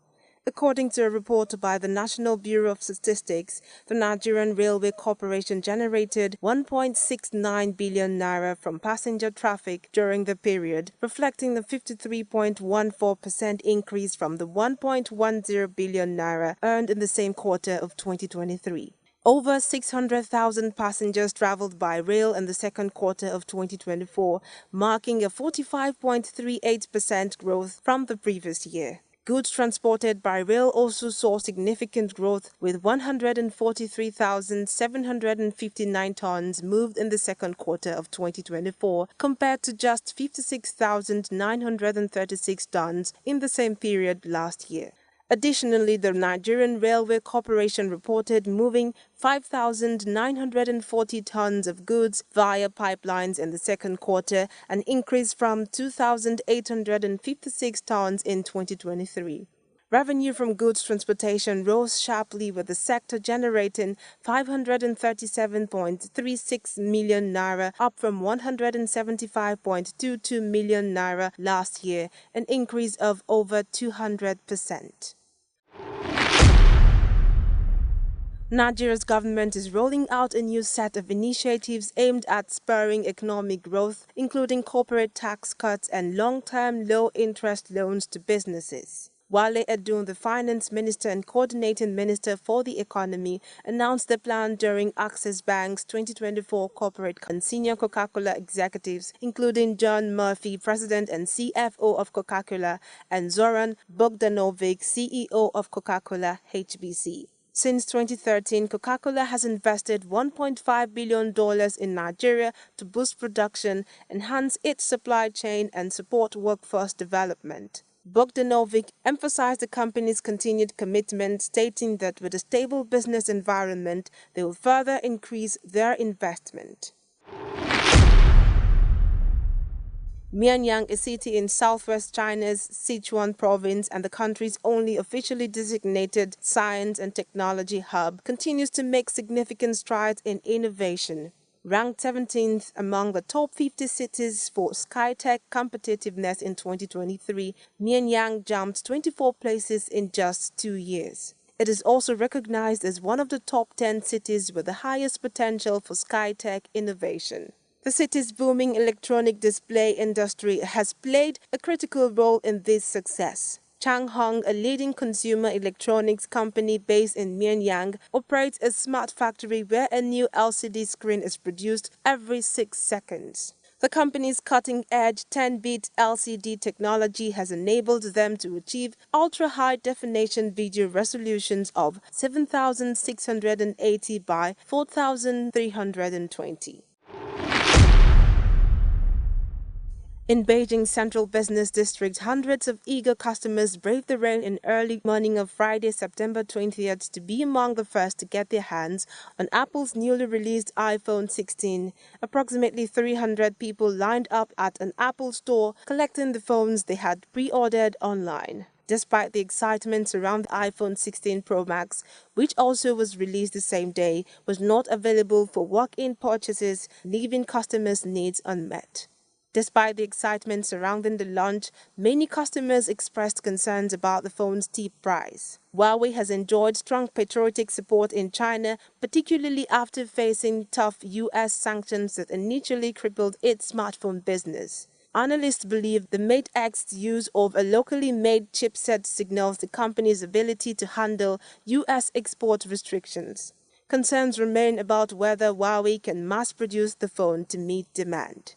According to a report by the National Bureau of Statistics, the Nigerian Railway Corporation generated 1.69 billion naira from passenger traffic during the period, reflecting a 53.14% increase from the 1.10 billion naira earned in the same quarter of 2023. Over 600,000 passengers traveled by rail in the second quarter of 2024, marking a 45.38% growth from the previous year. Goods transported by rail also saw significant growth, with 143,759 tons moved in the second quarter of 2024, compared to just 56,936 tons in the same period last year. Additionally, the Nigerian Railway Corporation reported moving 5,940 tons of goods via pipelines in the second quarter, an increase from 2,856 tons in 2023. Revenue from goods transportation rose sharply, with the sector generating 537.36 million naira, up from 175.22 million naira last year, an increase of over 200%. Nigeria's government is rolling out a new set of initiatives aimed at spurring economic growth, including corporate tax cuts and long-term low-interest loans to businesses. Wale Edun, the finance minister and coordinating minister for the economy, announced the plan during Access Bank's 2024 corporate and senior Coca-Cola executives, including John Murphy, president and CFO of Coca-Cola, and Zoran Bogdanovic, CEO of Coca-Cola HBC. Since 2013, Coca-Cola has invested $1.5 billion in Nigeria to boost production, enhance its supply chain, and support workforce development. Bogdanovic emphasized the company's continued commitment, stating that with a stable business environment, they will further increase their investment. Mianyang, a city in southwest China's Sichuan province and the country's only officially designated science and technology hub, continues to make significant strides in innovation. Ranked 17th among the top 50 cities for SkyTech competitiveness in 2023, Mianyang jumped 24 places in just 2 years. It is also recognized as one of the top 10 cities with the highest potential for SkyTech innovation. The city's booming electronic display industry has played a critical role in this success. Changhong, a leading consumer electronics company based in Mianyang, operates a smart factory where a new LCD screen is produced every 6 seconds. The company's cutting-edge 10-bit LCD technology has enabled them to achieve ultra-high-definition video resolutions of 7,680 by 4,320. In Beijing's central business district, hundreds of eager customers braved the rain in early morning of Friday, September 20th to be among the first to get their hands on Apple's newly released iPhone 16. Approximately 300 people lined up at an Apple store collecting the phones they had pre-ordered online. Despite the excitement around the iPhone 16 Pro Max, which also was released the same day, was not available for walk-in purchases, leaving customers' needs unmet. Despite the excitement surrounding the launch, many customers expressed concerns about the phone's steep price. Huawei has enjoyed strong patriotic support in China, particularly after facing tough U.S. sanctions that initially crippled its smartphone business. Analysts believe the Mate X's use of a locally made chipset signals the company's ability to handle U.S. export restrictions. Concerns remain about whether Huawei can mass-produce the phone to meet demand.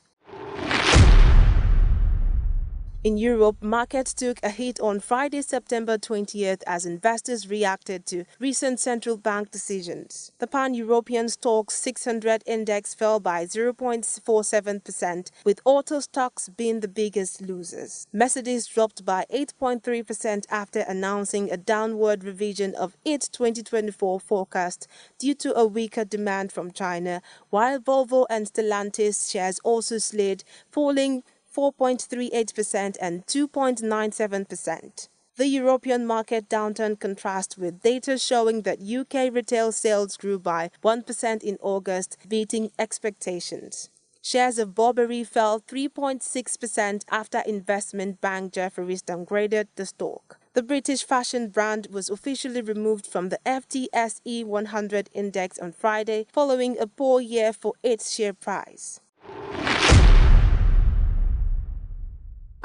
In Europe, markets took a hit on Friday, September 20th as investors reacted to recent central bank decisions. The pan-European Stoxx 600 index fell by 0.47%, with auto stocks being the biggest losers. Mercedes dropped by 8.3% after announcing a downward revision of its 2024 forecast due to a weaker demand from China, while Volvo and Stellantis shares also slid, falling 4.38% and 2.97%. The European market downturn contrasts with data showing that UK retail sales grew by 1% in August, beating expectations. Shares of Burberry fell 3.6% after investment bank Jefferies downgraded the stock. The British fashion brand was officially removed from the FTSE 100 index on Friday, following a poor year for its share price.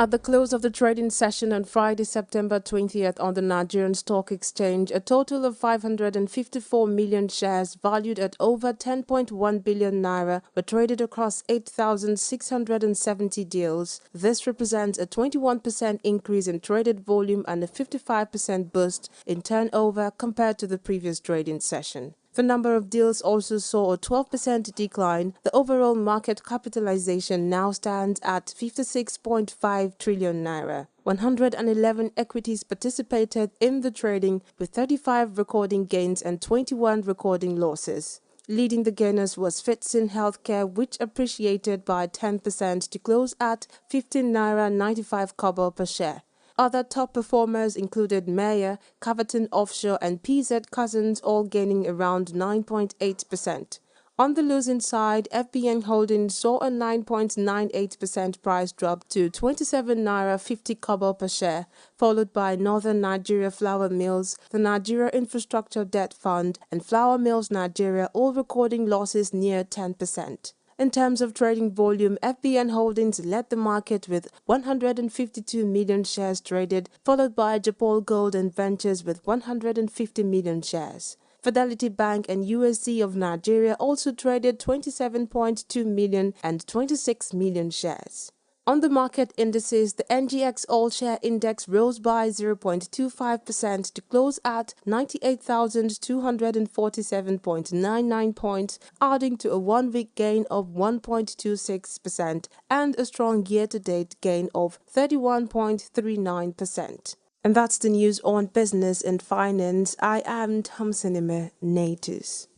At the close of the trading session on Friday, September 20th on the Nigerian Stock Exchange, a total of 554 million shares valued at over 10.1 billion naira were traded across 8,670 deals. This represents a 21% increase in traded volume and a 55% boost in turnover compared to the previous trading session. The number of deals also saw a 12% decline. The overall market capitalization now stands at 56.5 trillion naira. 111 equities participated in the trading, with 35 recording gains and 21 recording losses. Leading the gainers was Fitsin Healthcare, which appreciated by 10% to close at 15 naira 95 kobo per share. Other top performers included Mayer, Caverton Offshore and PZ Cousins, all gaining around 9.8%. On the losing side, FBN Holdings saw a 9.98% price drop to 27 naira 50 kobo per share, followed by Northern Nigeria Flour Mills, the Nigeria Infrastructure Debt Fund and Flour Mills Nigeria, all recording losses near 10%. In terms of trading volume, FBN Holdings led the market with 152 million shares traded, followed by Japol Gold and Ventures with 150 million shares. Fidelity Bank and USC of Nigeria also traded 27.2 million and 26 million shares. On the market indices, the NGX All-Share Index rose by 0.25% to close at 98,247.99 points, adding to a one-week gain of 1.26% and a strong year-to-date gain of 31.39%. And that's the news on business and finance. I am Tamsinime Natus.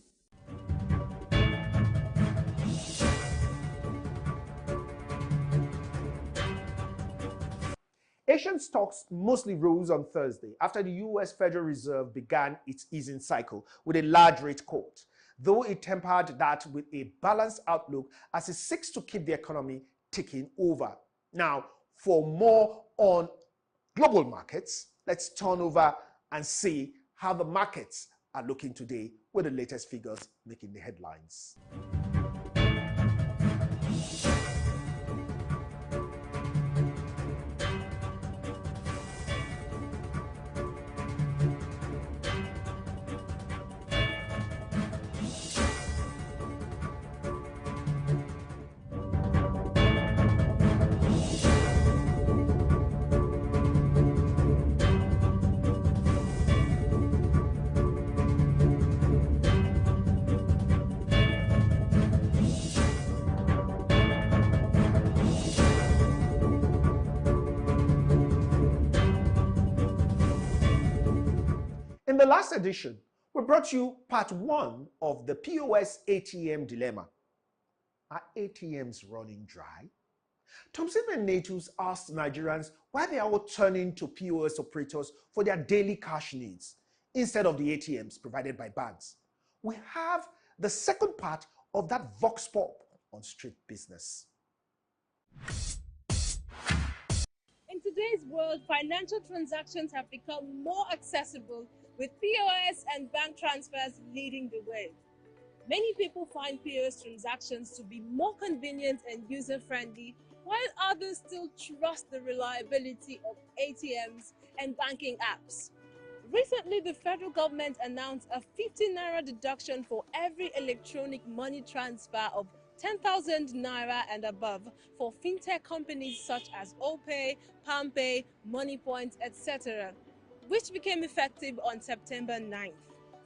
Asian stocks mostly rose on Thursday after the U.S. Federal Reserve began its easing cycle with a large rate cut, though it tempered that with a balanced outlook as it seeks to keep the economy ticking over. Now, for more on global markets, let's turn over and see how the markets are looking today with the latest figures making the headlines. In the last edition, we brought you part 1 of the POS ATM dilemma. Are ATMs running dry? Thompson and Natus asked Nigerians why they are all turning to POS operators for their daily cash needs instead of the ATMs provided by banks. We have the second part of that Vox Pop on street business. In today's world, financial transactions have become more accessible, with POS and bank transfers leading the way. Many people find POS transactions to be more convenient and user-friendly, while others still trust the reliability of ATMs and banking apps. Recently, the federal government announced a 50 naira deduction for every electronic money transfer of 10,000 naira and above for fintech companies such as OPay, PalmPay, MoneyPoint, etc., which became effective on September 9th.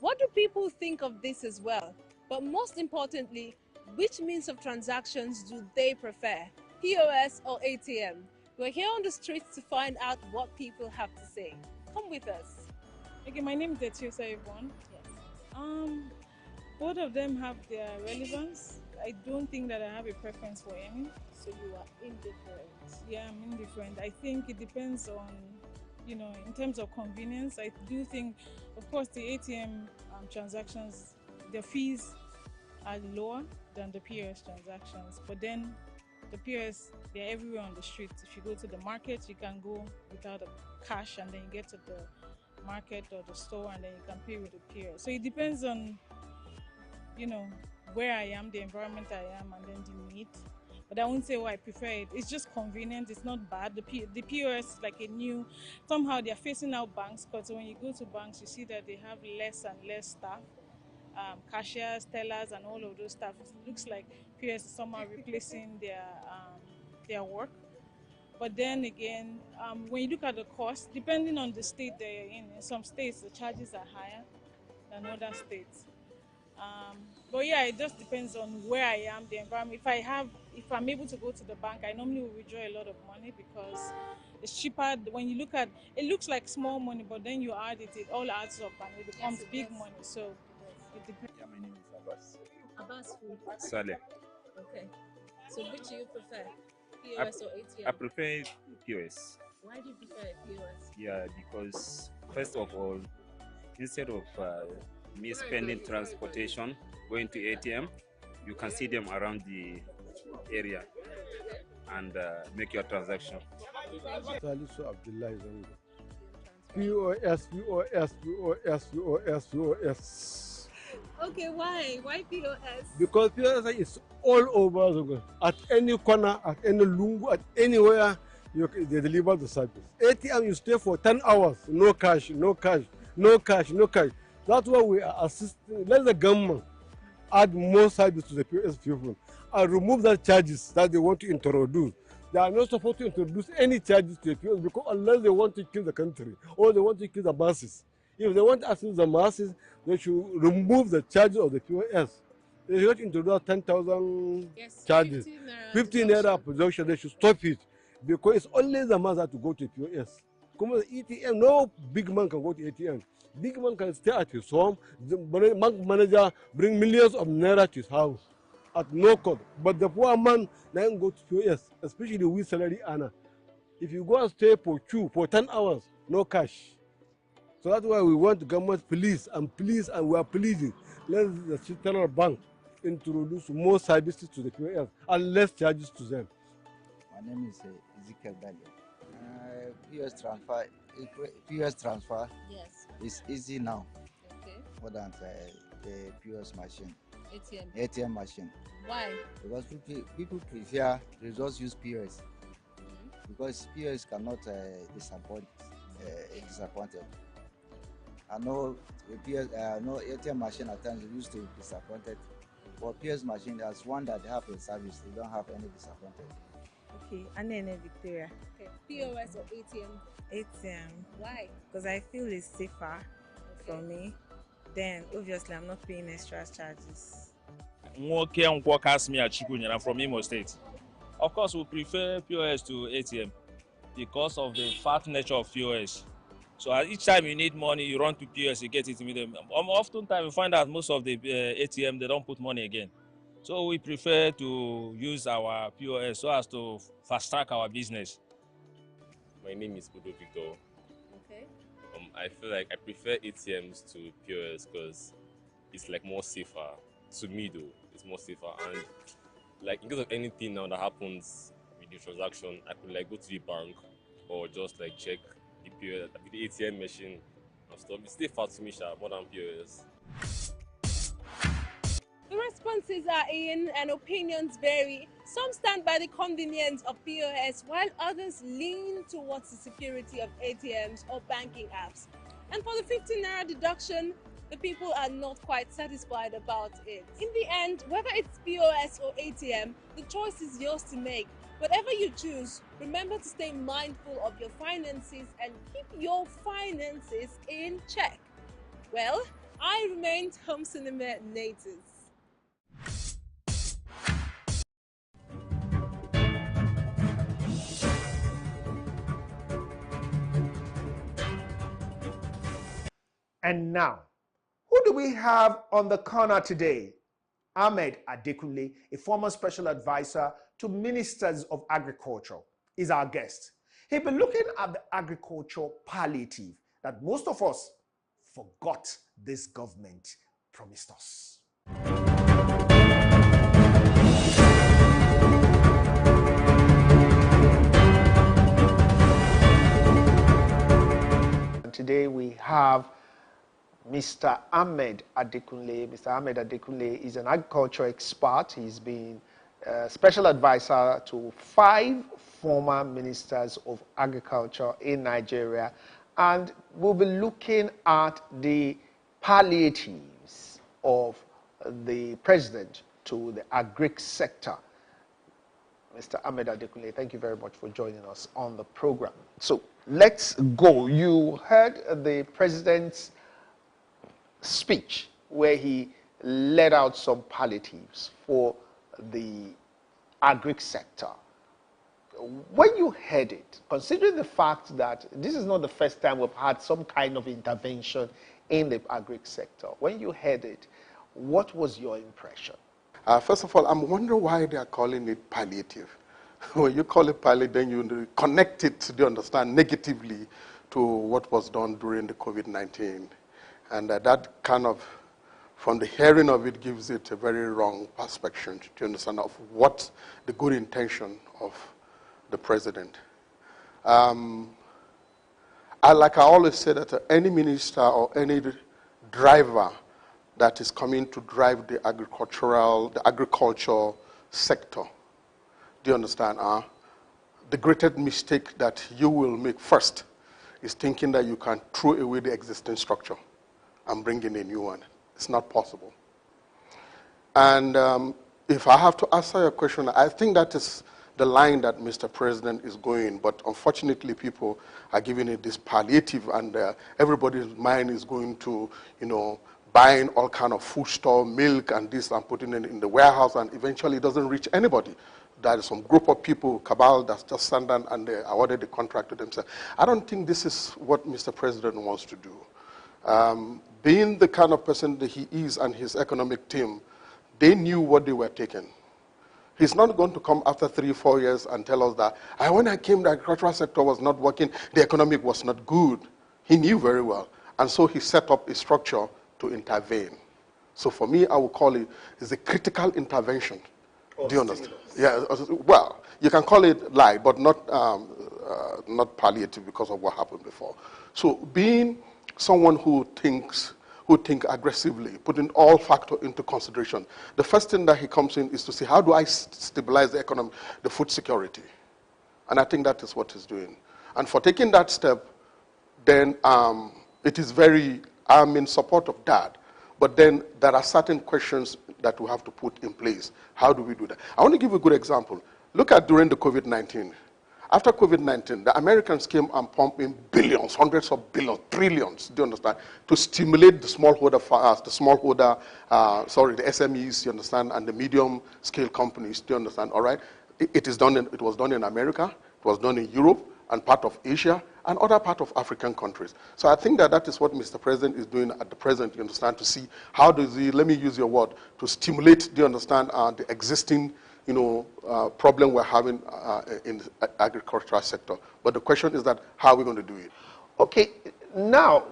What do people think of this as well? But most importantly, which means of transactions do they prefer, POS or ATM? We're here on the streets to find out what people have to say. Come with us. Okay, my name is Etiosa Yvonne. Yes. Both of them have their relevance. I don't think that I have a preference for any. So you are indifferent? Yeah, I'm indifferent. I think it depends on, in terms of convenience. I do think, of course, the ATM transactions, the fees are lower than the POS transactions. But then the POS, they're everywhere on the street. If you go to the market, you can go without a cash and then you get to the market or the store and then you can pay with the POS. So it depends on, where I am, the environment I am, and then the need. But I won't say, I prefer it. It's just convenient. It's not bad. The POS is like somehow they're phasing out banks, because when you go to banks, you see that they have less and less staff, cashiers, tellers, and all of those stuff. It looks like POS is somehow replacing their work. But then again, when you look at the cost, depending on the state they're in some states the charges are higher than other states. But yeah, it just depends on where I am, the environment. If I'm able to go to the bank, I normally will withdraw a lot of money because it's cheaper. When you look at it, looks like small money, but then you add it, it all adds up and it becomes big money. So it depends. Yeah, my name is Abbas. Abbas who? Saleh. Okay. So which do you prefer, POS or ATM? I prefer POS. Why do you prefer POS? Yeah, because first of all, instead of me spending transportation, going to ATM, you can see them around the area and make your transaction. Salisu Abdullah POS, POS, POS, POS, POS. Okay, why? Why POS? Because POS is all over the world. At any corner, at any lungu, at anywhere, they deliver the service. ATM, you stay for 10 hours, no cash, no cash, no cash, no cash. That's why we are assisting. Let the government add more service to the POS people and remove the charges that they want to introduce. They are not supposed to introduce any charges to the POS because unless they want to kill the country or they want to kill the masses. If they want to assist the masses, they should remove the charges of the POS. They should introduce 10,000 charges. 15 naira production, they should stop it because it's only the mass that to go to POS. Come on, ATM, no big man can go to ATM. Big man can stay at his home. The bank manager bring millions of naira to his house at no cost. But the poor man doesn't go to POS, especially with salary earner. If you go and stay for queue for 10 hours, no cash. So that's why we want the government police, and we are pleasing. Let the central bank introduce more services to the POS and less charges to them. My name is Ezekiel Bello. POS transfer Yes. is easy now. Okay. More than the POS machine. ATM. Machine. Why? Because people prefer to just use POS. Because POS cannot disappointed. I know no ATM machine at times used to be disappointed, but POS machine, there's one that they have a service, they don't have any disappointed. Okay, and then Victoria. Okay. POS or ATM? ATM. Why? Because I feel it's safer for me. Then obviously I'm not paying extra charges. I'm from Imo State. Of course, we prefer POS to ATM because of the fast nature of POS. So each time you need money, you run to POS, you get it immediately. Oftentimes, you find out most of the ATM, they don't put money again. So we prefer to use our POS so as to fast track our business. My name is Udo Victor. Okay. I feel like I prefer ATMs to POS because it's like more safer. To me though, it's more safer. And like in case of anything now that happens with the transaction, I could like go to the bank or just like check the POS, the ATM machine and stuff. It's safer to me, more than POS. The responses are in and opinions vary. Some stand by the convenience of POS while others lean towards the security of ATMs or banking apps. And for the 15 naira deduction, the people are not quite satisfied about it. In the end, whether it's POS or ATM, the choice is yours to make. Whatever you choose, remember to stay mindful of your finances and keep your finances in check. Well, I remained home cinema native. And now, who do we have on the corner today? Ahmed Adekunle, a former special advisor to ministers of agriculture, is our guest. He'll be looking at the agriculture palliative that most of us forgot this government promised us. And today we have Mr. Ahmed Adekunle. Mr. Ahmed Adekunle is an agriculture expert. He's been a special advisor to 5 former ministers of agriculture in Nigeria. And we'll be looking at the palliatives of the president to the agric sector. Mr. Ahmed Adekunle, thank you very much for joining us on the program. So let's go. You heard the president's speech where he laid out some palliatives for the agric sector. When you heard it, considering the fact that this is not the first time we've had some kind of intervention in the agric sector, when you heard it, what was your impression? First of all, I'm wondering why they are calling it palliative. When you call it palliative, then you connect it, do you understand, negatively to what was done during the COVID-19. And that kind of, from the hearing of it, gives it a very wrong perspective, do you understand, of what the good intention of the president. Like I always say that any minister or any driver that is coming to drive the agriculture sector, do you understand? The greatest mistake that you will make first is thinking that you can throw away the existing structure and bring in a new one. It's not possible. And if I have to answer your question, I think that is the line that Mr. President is going, but unfortunately people are giving it this palliative, and everybody's mind is going to, buying all kind of food store, milk and this, and putting it in the warehouse, and eventually it doesn't reach anybody. There is some group of people, cabal, that's just sent down and they awarded the contract to themselves. I don't think this is what Mr. President wants to do. Being the kind of person that he is and his economic team, they knew what they were taking. He's not going to come after 3-4 years and tell us that when I came, the agricultural sector was not working, the economic was not good. He knew very well. And so he set up a structure to intervene. So for me, I would call it is a critical intervention. Do you understand? Yeah, well, you can call it light, but not palliative because of what happened before. So being someone who think aggressively, putting all factors into consideration, the first thing that he comes in is to say, how do I stabilize the economy, the food security? And I think that is what he's doing. And for taking that step, then it is I'm in support of that. But then there are certain questions that we have to put in place. How do we do that? I want to give you a good example. Look at during the COVID-19. After COVID-19, the Americans came and pumped in billions, hundreds of billions, trillions, do you understand, to stimulate the smallholder, the SMEs, you understand, and the medium-scale companies, do you understand, all right? It was done in America, it was done in Europe, and part of Asia, and other part of African countries. So I think that is what Mr. President is doing at the present, you understand, to see how does he, let me use your word, to stimulate, do you understand, the existing problem we're having in the agricultural sector. But the question is that how are we going to do it? Okay, now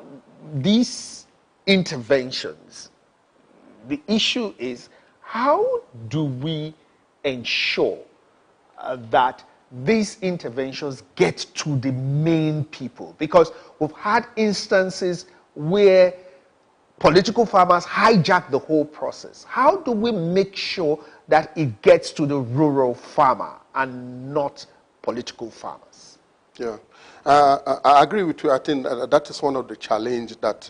these interventions, the issue is how do we ensure that these interventions get to the main people? Because we've had instances where political farmers hijack the whole process. How do we make sure that it gets to the rural farmer and not political farmers? Yeah, I agree with you. I think that is one of the challenges that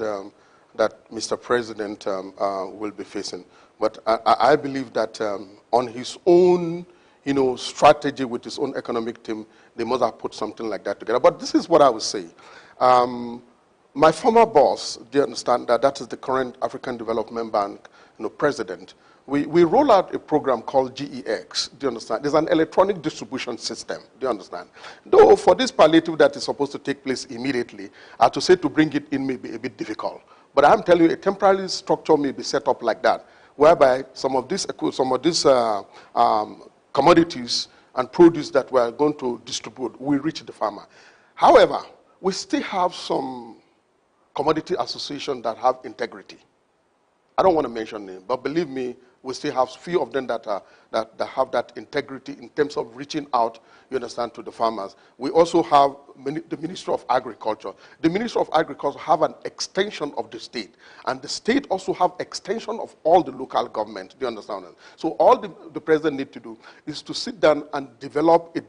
that Mr. President will be facing. But I believe that on his own, strategy with his own economic team, they must have put something like that together. But this is what I would say. My former boss, do you understand that is the current African Development Bank, president. We roll out a program called GEX, do you understand? There's an electronic distribution system, do you understand? Though for this palliative that is supposed to take place immediately, to say to bring it in may be a bit difficult. But I'm telling you, a temporary structure may be set up like that, whereby some of these commodities and produce that we are going to distribute will reach the farmer. However, we still have some commodity associations that have integrity. I don't want to mention names, but believe me, we still have few of them that have that integrity in terms of reaching out, you understand, to the farmers. We also have the Ministry of Agriculture. The Ministry of Agriculture have an extension of the state, and the state also have extension of all the local government, do you understand? So all the president need to do is to sit down and develop a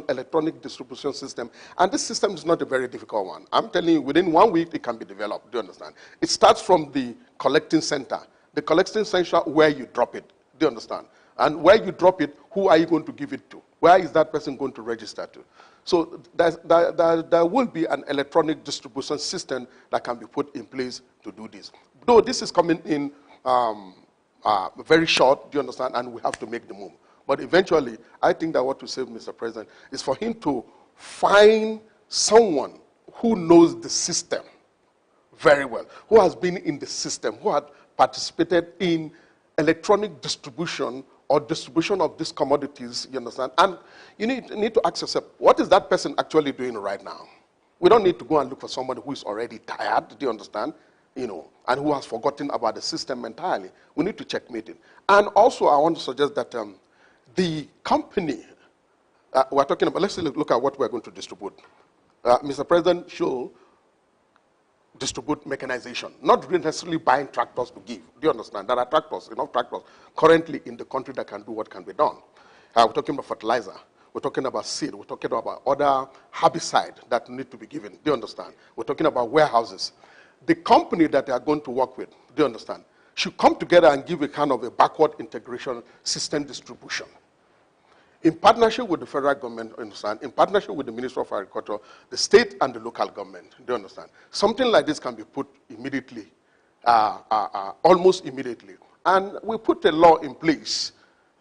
electronic distribution system, and this system is not a very difficult one. I'm telling you, within 1 week it can be developed, do you understand? It starts from the collecting center. The collecting center where you drop it, do you understand? And where you drop it, who are you going to give it to? Where is that person going to register to? So there will be an electronic distribution system that can be put in place to do this. Though this is coming in very short, do you understand? And we have to make the move. But eventually, I think that what to say, Mr. President, is for him to find someone who knows the system very well, who has been in the system, who had participated in electronic distribution or distribution of these commodities, you understand? And you need to ask yourself, what is that person actually doing right now? We don't need to go and look for somebody who is already tired, do you understand? And who has forgotten about the system entirely. We need to checkmate it. And also, I want to suggest that the company, we're talking about, let's look at what we're going to distribute. Mr. President should distribute mechanization, not necessarily buying tractors to give. Do you understand? There are tractors, enough tractors currently in the country that can do what can be done. We're talking about fertilizer. We're talking about seed. We're talking about other herbicide that need to be given. Do you understand? We're talking about warehouses. The company that they are going to work with, do you understand, should come together and give a kind of a backward integration system distribution. In partnership with the federal government, understand, in partnership with the Ministry of Agriculture, the state and the local government, do you understand? Something like this can be put immediately, almost immediately. And we put a law in place,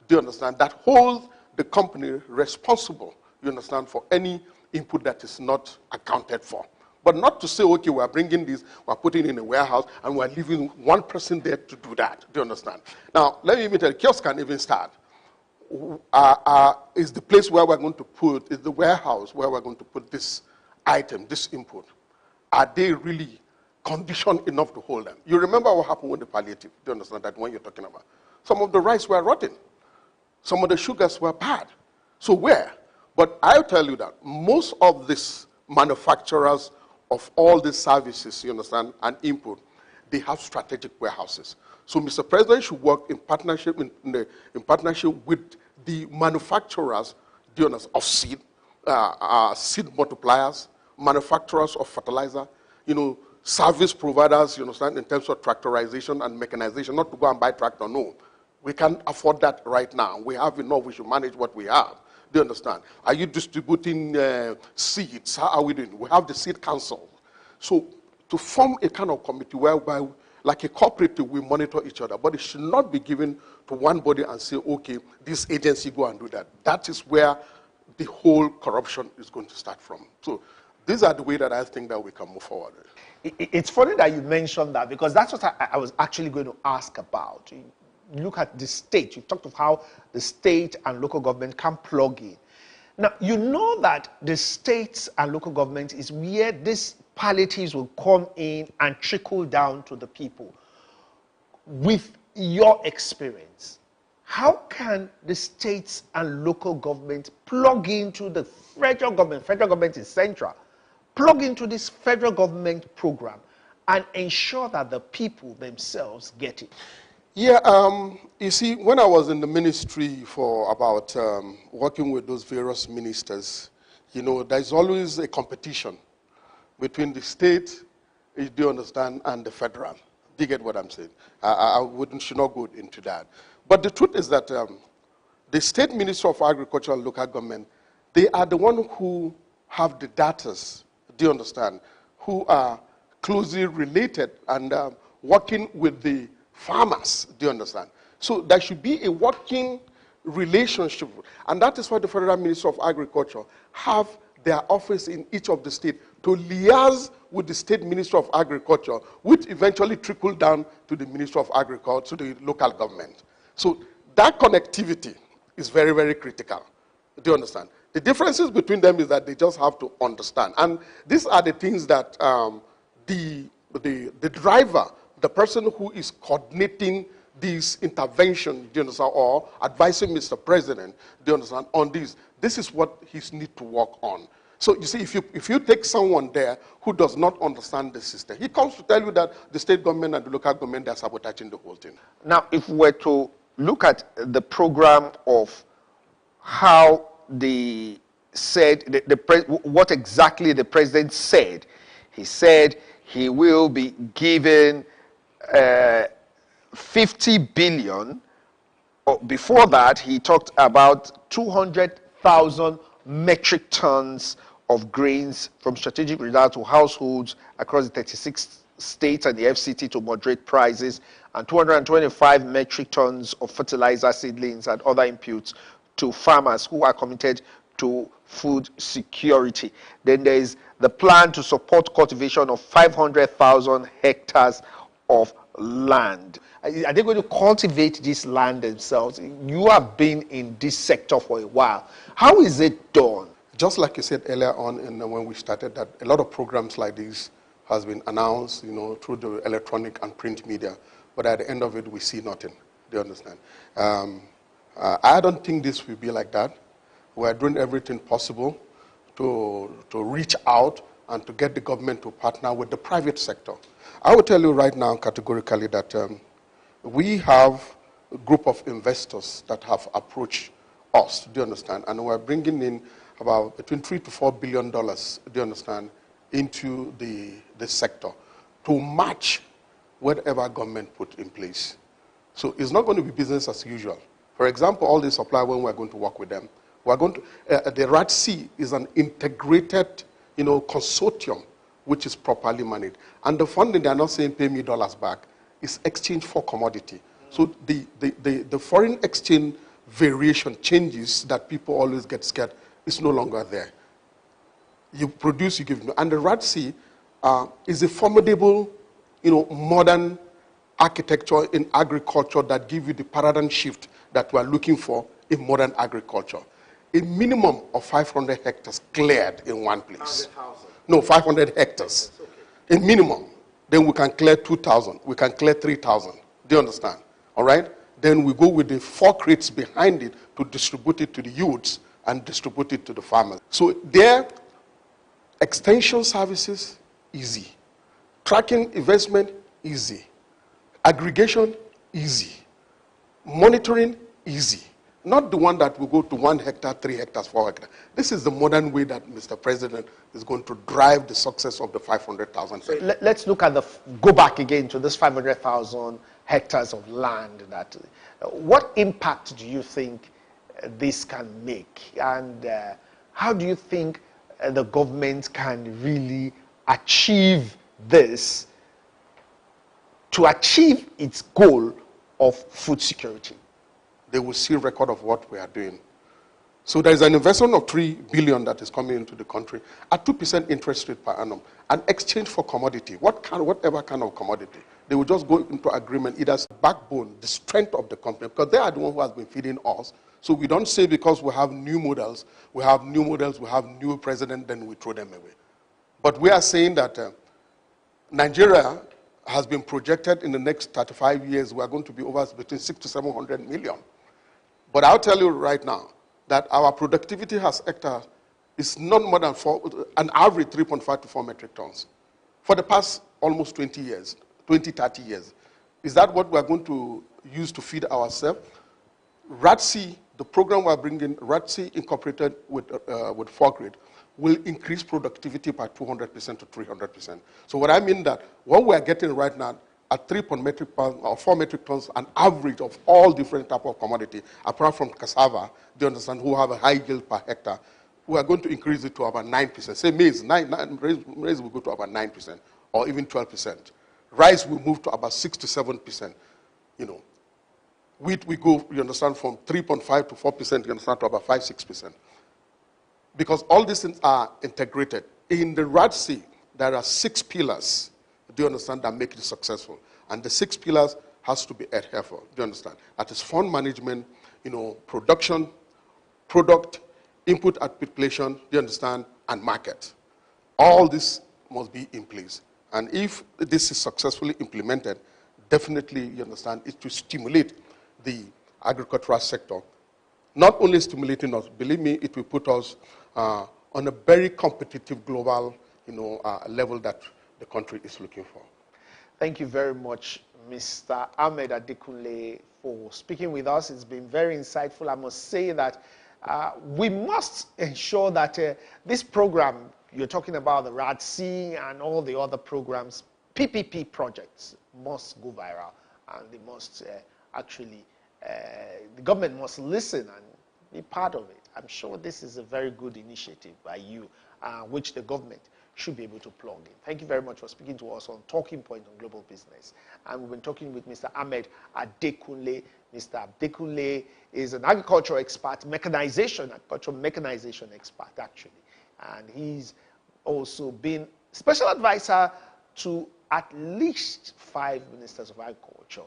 do you understand, that holds the company responsible, you understand, for any input that is not accounted for. But not to say, okay, we're bringing this, we're putting it in a warehouse, and we're leaving one person there to do that, do you understand? Now, let me tell you, kiosks can even start. is the place where we're going to put, is the warehouse where we're going to put this item, this input, are they really conditioned enough to hold them? You remember what happened with the palliative, do you understand that when you're talking about? Some of the rice were rotten. Some of the sugars were bad. So where? But I'll tell you that most of these manufacturers of all these services, you understand, and input, they have strategic warehouses. So Mr. President should work in partnership in partnership with the manufacturers, do you understand, of seed, seed multipliers, manufacturers of fertilizer, you know, service providers, you understand, in terms of tractorization and mechanization, not to go and buy tractor, no. We can't afford that right now. We have enough, we should manage what we have. Do you understand? Are you distributing seeds? How are we doing? We have the seed council. So to form a kind of committee whereby, like a cooperative, we monitor each other, but it should not be given to one body and say, okay, this agency go and do that. That is where the whole corruption is going to start from. So these are the way that I think that we can move forward. It's funny that you mentioned that, because that's what I was actually going to ask about. You look at the state, you talked of how the state and local government can plug in. Now, you know that the states and local government is where these palliatives will come in and trickle down to the people. With your experience, how can the states and local government plug into the federal government is central, plug into this federal government program and ensure that the people themselves get it? Yeah, you see, when I was in the ministry for about working with those various ministers, you know, there's always a competition between the state, do you understand, and the federal. Do you get what I'm saying? I should not go into that. But the truth is that the state minister of agriculture and local government, they are the one who have the datas, do you understand, who are closely related and working with the farmers, do you understand? So there should be a working relationship, and that is why the Federal Minister of Agriculture have their office in each of the states to liaise with the state Minister of Agriculture, which eventually trickle down to the Minister of Agriculture, to the local government. So that connectivity is very, very critical. Do you understand? The differences between them is that they just have to understand. And these are the things that the driver, the person who is coordinating this intervention, do you understand, or advising Mr. President, do you understand, on this is what he needs to work on. So you see, if you take someone there who does not understand the system, he comes to tell you that the state government and the local government are sabotaging the whole thing. Now, if we were to look at the program of how what exactly the president said, he said he will be giving 50 billion. Before that, he talked about 200,000 metric tons of grains from strategic reserves to households across the 36 states and the FCT to moderate prices, and 225 metric tons of fertilizer, seedlings, and other inputs to farmers who are committed to food security. Then there is the plan to support cultivation of 500,000 hectares of land. Are they going to cultivate this land themselves? You have been in this sector for a while. How is it done? Just like you said earlier on, when we started, that a lot of programs like this has been announced, you know, through the electronic and print media, but at the end of it, we see nothing. Do you understand? I don't think this will be like that. We're doing everything possible to reach out and to get the government to partner with the private sector. I will tell you right now categorically that we have a group of investors that have approached us, do you understand? And we're bringing in about between $3 to $4 billion, do you understand, into the sector to match whatever government put in place. So it's not going to be business as usual. For example, all the supply, when we're going to work with them, we're going to, the RADC is an integrated, you know, consortium which is properly managed. And the funding, they're not saying pay me dollars back, is exchange for commodity. So the foreign exchange variation changes that people always get scared is no longer there. You produce, you give. And the RADC is a formidable, you know, modern architecture in agriculture that give you the paradigm shift that we are looking for in modern agriculture. A minimum of 500 hectares cleared in one place. No, 500 hectares. A minimum. Then we can clear 2,000. We can clear 3,000. Do you understand? All right? Then we go with the 4 crates behind it to distribute it to the youths and distribute it to the farmers. So there, extension services, easy. Tracking investment, easy. Aggregation, easy. Monitoring, easy. Not the one that will go to 1 hectare, 3 hectares, 4 hectares. This is the modern way that Mr. President is going to drive the success of the 500,000 hectares. So let's look at go back again to this 500,000 hectares of land. What impact do you think this can make? And how do you think the government can really achieve this to achieve its goal of food security? They will see record of what we are doing. So there is an investment of 3 billion that is coming into the country at 2% interest rate per annum, an exchange for commodity, whatever kind of commodity. They will just go into agreement. It has backbone, the strength of the company, because they are the one who has been feeding us. So we don't say because we have new models, we have new president, then we throw them away. But we are saying that Nigeria has been projected in the next 35 years, we are going to be over between 600 to 700 million. But I'll tell you right now that our productivity has hectares is not more than an average 3.5 to 4 metric tons for the past almost 20 years, 30 years. Is that what we are going to use to feed ourselves? RATC, the program we are bringing, RATC incorporated with FOGRID, will increase productivity by 200% to 300%. So what I mean that what we are getting right now at 3 metric tons or 4 metric tons, an average of all different type of commodity, apart from cassava, do you understand, who have a high yield per hectare, we are going to increase it to about 9%. Say maize, maize will go to about 9% or even 12%. Rice will move to about 6 to 7%. You know, wheat we go, you understand, from 3.5 to 4%, you understand, to about 5, 6%. Because all these things are integrated. In the RADC, there are 6 pillars, do you understand, that make it successful. And the 6 pillars has to be adhered for, do you understand? That is fund management, you know, production, product, input articulation, do you understand, and market. All this must be in place. And if this is successfully implemented, definitely, you understand, it will stimulate the agricultural sector. Not only stimulating us, believe me, it will put us on a very competitive global, you know, level that the country is looking for. Thank you very much, Mr. Ahmed Adekunle, for speaking with us. It's been very insightful. I must say that we must ensure that this program, you're talking about the RADC and all the other programs, PPP projects must go viral, and they must actually, the government must listen and be part of it. I'm sure this is a very good initiative by you, which the government should be able to plug in. Thank you very much for speaking to us on Talking Point on Global Business. And we've been talking with Mr. Ahmed Adekunle. Mr. Adekunle is an agricultural expert, agricultural mechanization expert, actually. And he's also been special advisor to at least 5 ministers of agriculture.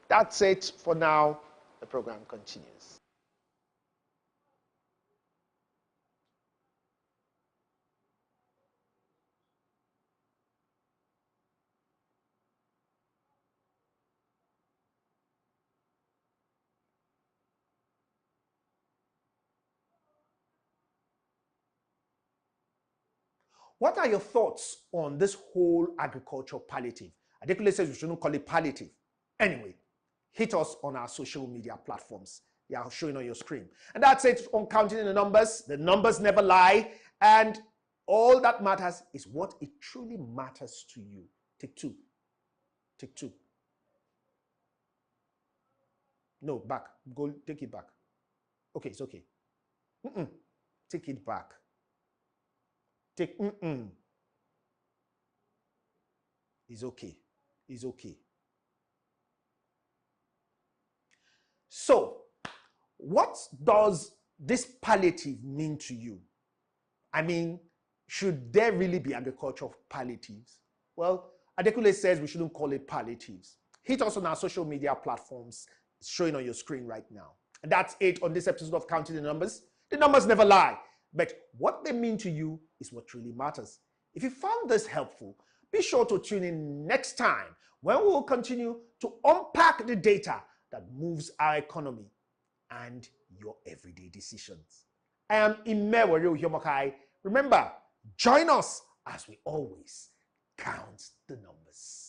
That's it for now. The program continues. What are your thoughts on this whole agriculture palliative? Adekunle says we shouldn't call it palliative. Anyway, hit us on our social media platforms. They are showing on your screen. And that's it on Counting in the Numbers. The numbers never lie. And all that matters is what it truly matters to you. Take 2. Take 2. No, back. Go, take it back. Okay, it's okay. Take it back. Take It's okay. It's okay. So, what does this palliative mean to you? I mean, should there really be agricultural palliatives? Well, Adekunle says we shouldn't call it palliatives. Hit us on our social media platforms. It's showing on your screen right now. That's it on this episode of Counting the Numbers. The numbers never lie, but what they mean to you is what really matters. If you found this helpful, be sure to tune in next time when we will continue to unpack the data that moves our economy and your everyday decisions. I am Imewere Uhiomokai. Remember, join us as we always count the numbers.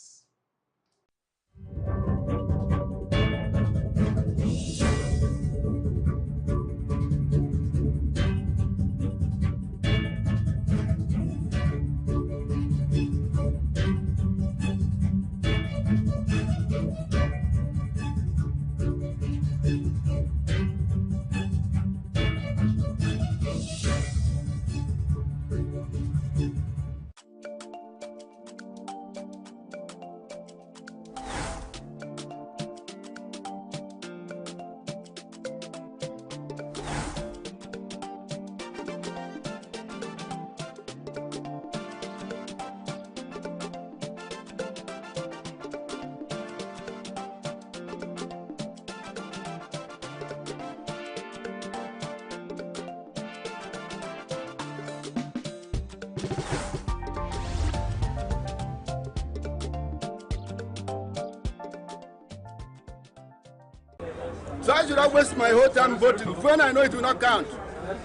So I should not waste my whole time voting when I know it will not count.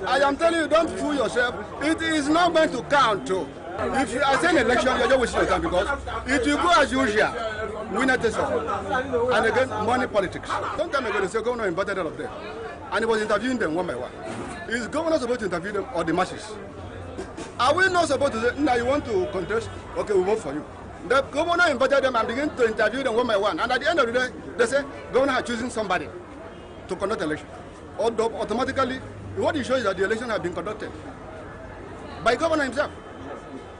I am telling you, don't fool yourself. It is not going to count. If you are saying election, you're just wasting your time because it will go as usual. Winner takes all. And again, money politics. Some time ago, they say governor invited all of them. And he was interviewing them one by one. Is governor supposed to interview them or the masses? Are we not supposed to say, now you want to contest? Okay, we'll vote for you. The governor invited them and began to interview them one by one. And at the end of the day, they say, governor has chosen somebody to conduct election. Automatically, what it shows is that the election has been conducted by governor himself.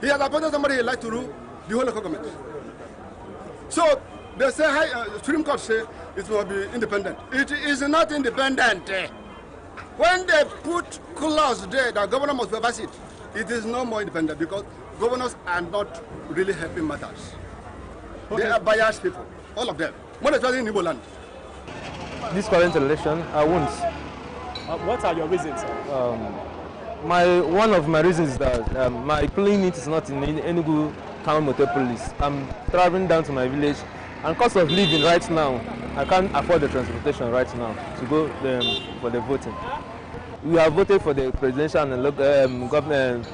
He has appointed somebody he likes to rule the whole local government. So they say, Supreme Court say it will be independent. It is not independent. When they put clause there that governor must supervise it, it is no more independent because governors are not really helping matters. Okay. They are biased people, all of them. More especially in Igbo land. This current election, I won't. What are your reasons? One of my reasons is that my polling unit is not in ENUGU town metropolis. I'm traveling down to my village, and cost of living right now, I can't afford the transportation right now to go for the voting. We have voted for the presidential and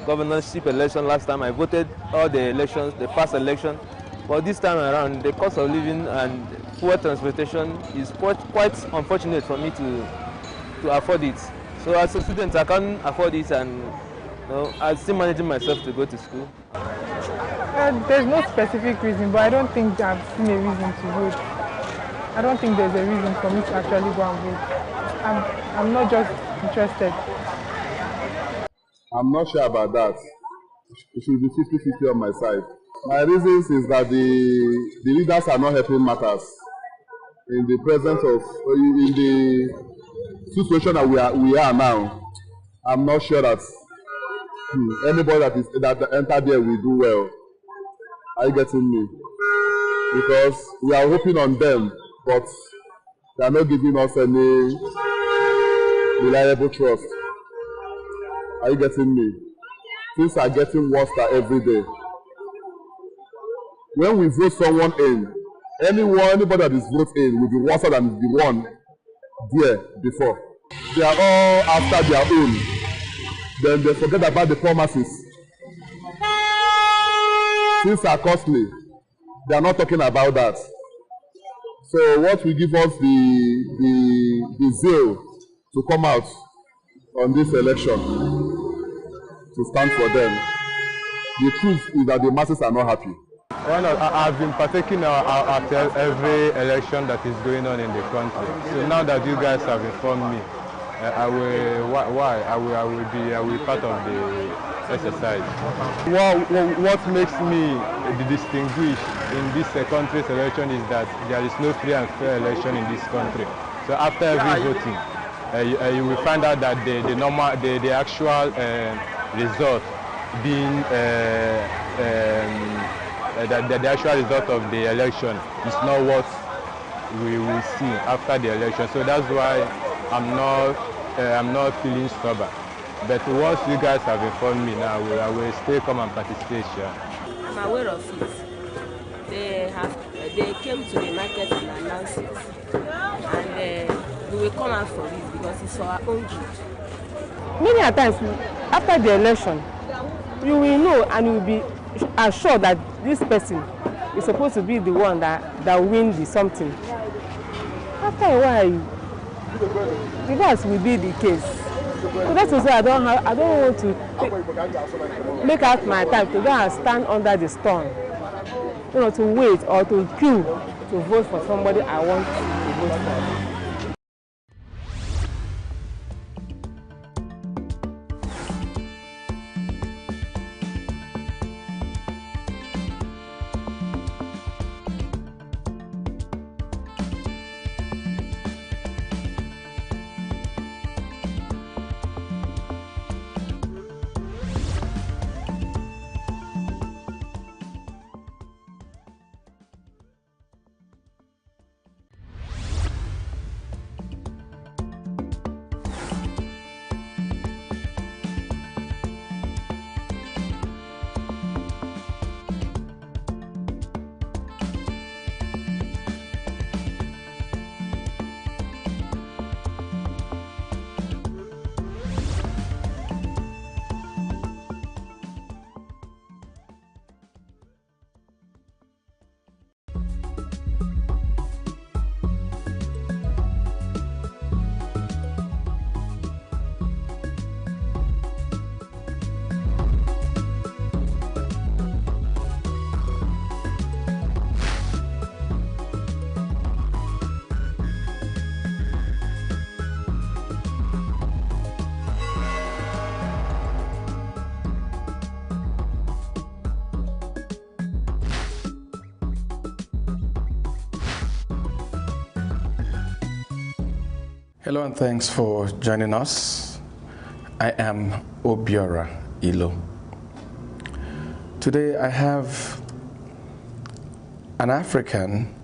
governorship election last time. I voted all the elections, the past election. But this time around, the cost of living and poor transportation is quite unfortunate for me to afford it. So as a student, I can't afford it, and I'm still managing myself to go to school. There's no specific reason, but I don't think I've seen a reason to vote. I don't think there's a reason for me to actually go and vote. I'm not just interested. I'm not sure about that. It should be 50-50 on my side. My reasons is that the leaders are not helping matters. In the presence of, in the situation that we are now, I'm not sure that anybody that entered there will do well. Are you getting me? Because we are hoping on them, but they are not giving us any reliable trust. Are you getting me? Things are getting worse every day. When we vote someone in, anybody that is voted in will be worse than the one there before. They are all after their own. Then they forget about the promises. Things are costly. They are not talking about that. So what will give us the zeal to come out on this election to stand for them? The truth is that the masses are not happy. Well, I've been partaking at every election that is going on in the country. So now that you guys have informed me, I will be part of the exercise. What makes me distinguished in this country's election is that there is no free and fair election in this country. So after every voting, you will find out that the actual result being the actual result of the election is not what we will see after the election. So that's why I'm not feeling stubborn. But once you guys have informed me now, I will still come and participate. Yeah. I'm aware of it. They came to the market and announced it, and we will come out for it because it's for our own good. Many a times, after the election, you will know and you will be assured that this person is supposed to be the one that win the something. After a while, reverse will be the case. So that's why I don't want to make out my time to go and stand under the storm, to wait or to queue to vote for somebody I want to vote for. Hello and thanks for joining us. I am Obiora Ilo. Today I have an African.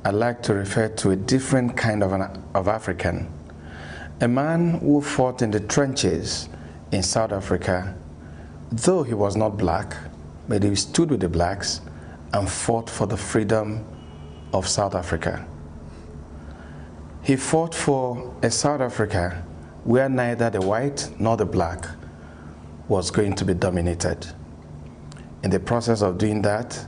I like to refer to a different kind of African. A man who fought in the trenches in South Africa, though he was not black, but he stood with the blacks and fought for the freedom of South Africa. He fought for a South Africa where neither the white nor the black was going to be dominated. In the process of doing that,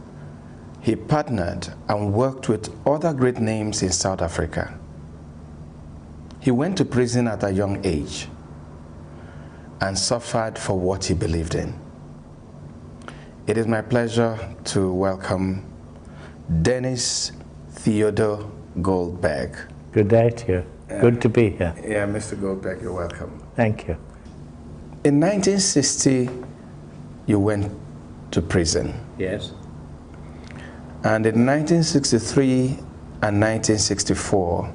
he partnered and worked with other great names in South Africa. He went to prison at a young age and suffered for what he believed in. It is my pleasure to welcome Dennis Theodore Goldberg. Good day to you. Good to be here. Yeah, Mr. Goldberg, you're welcome. Thank you. In 1960, you went to prison. Yes. And in 1963 and 1964,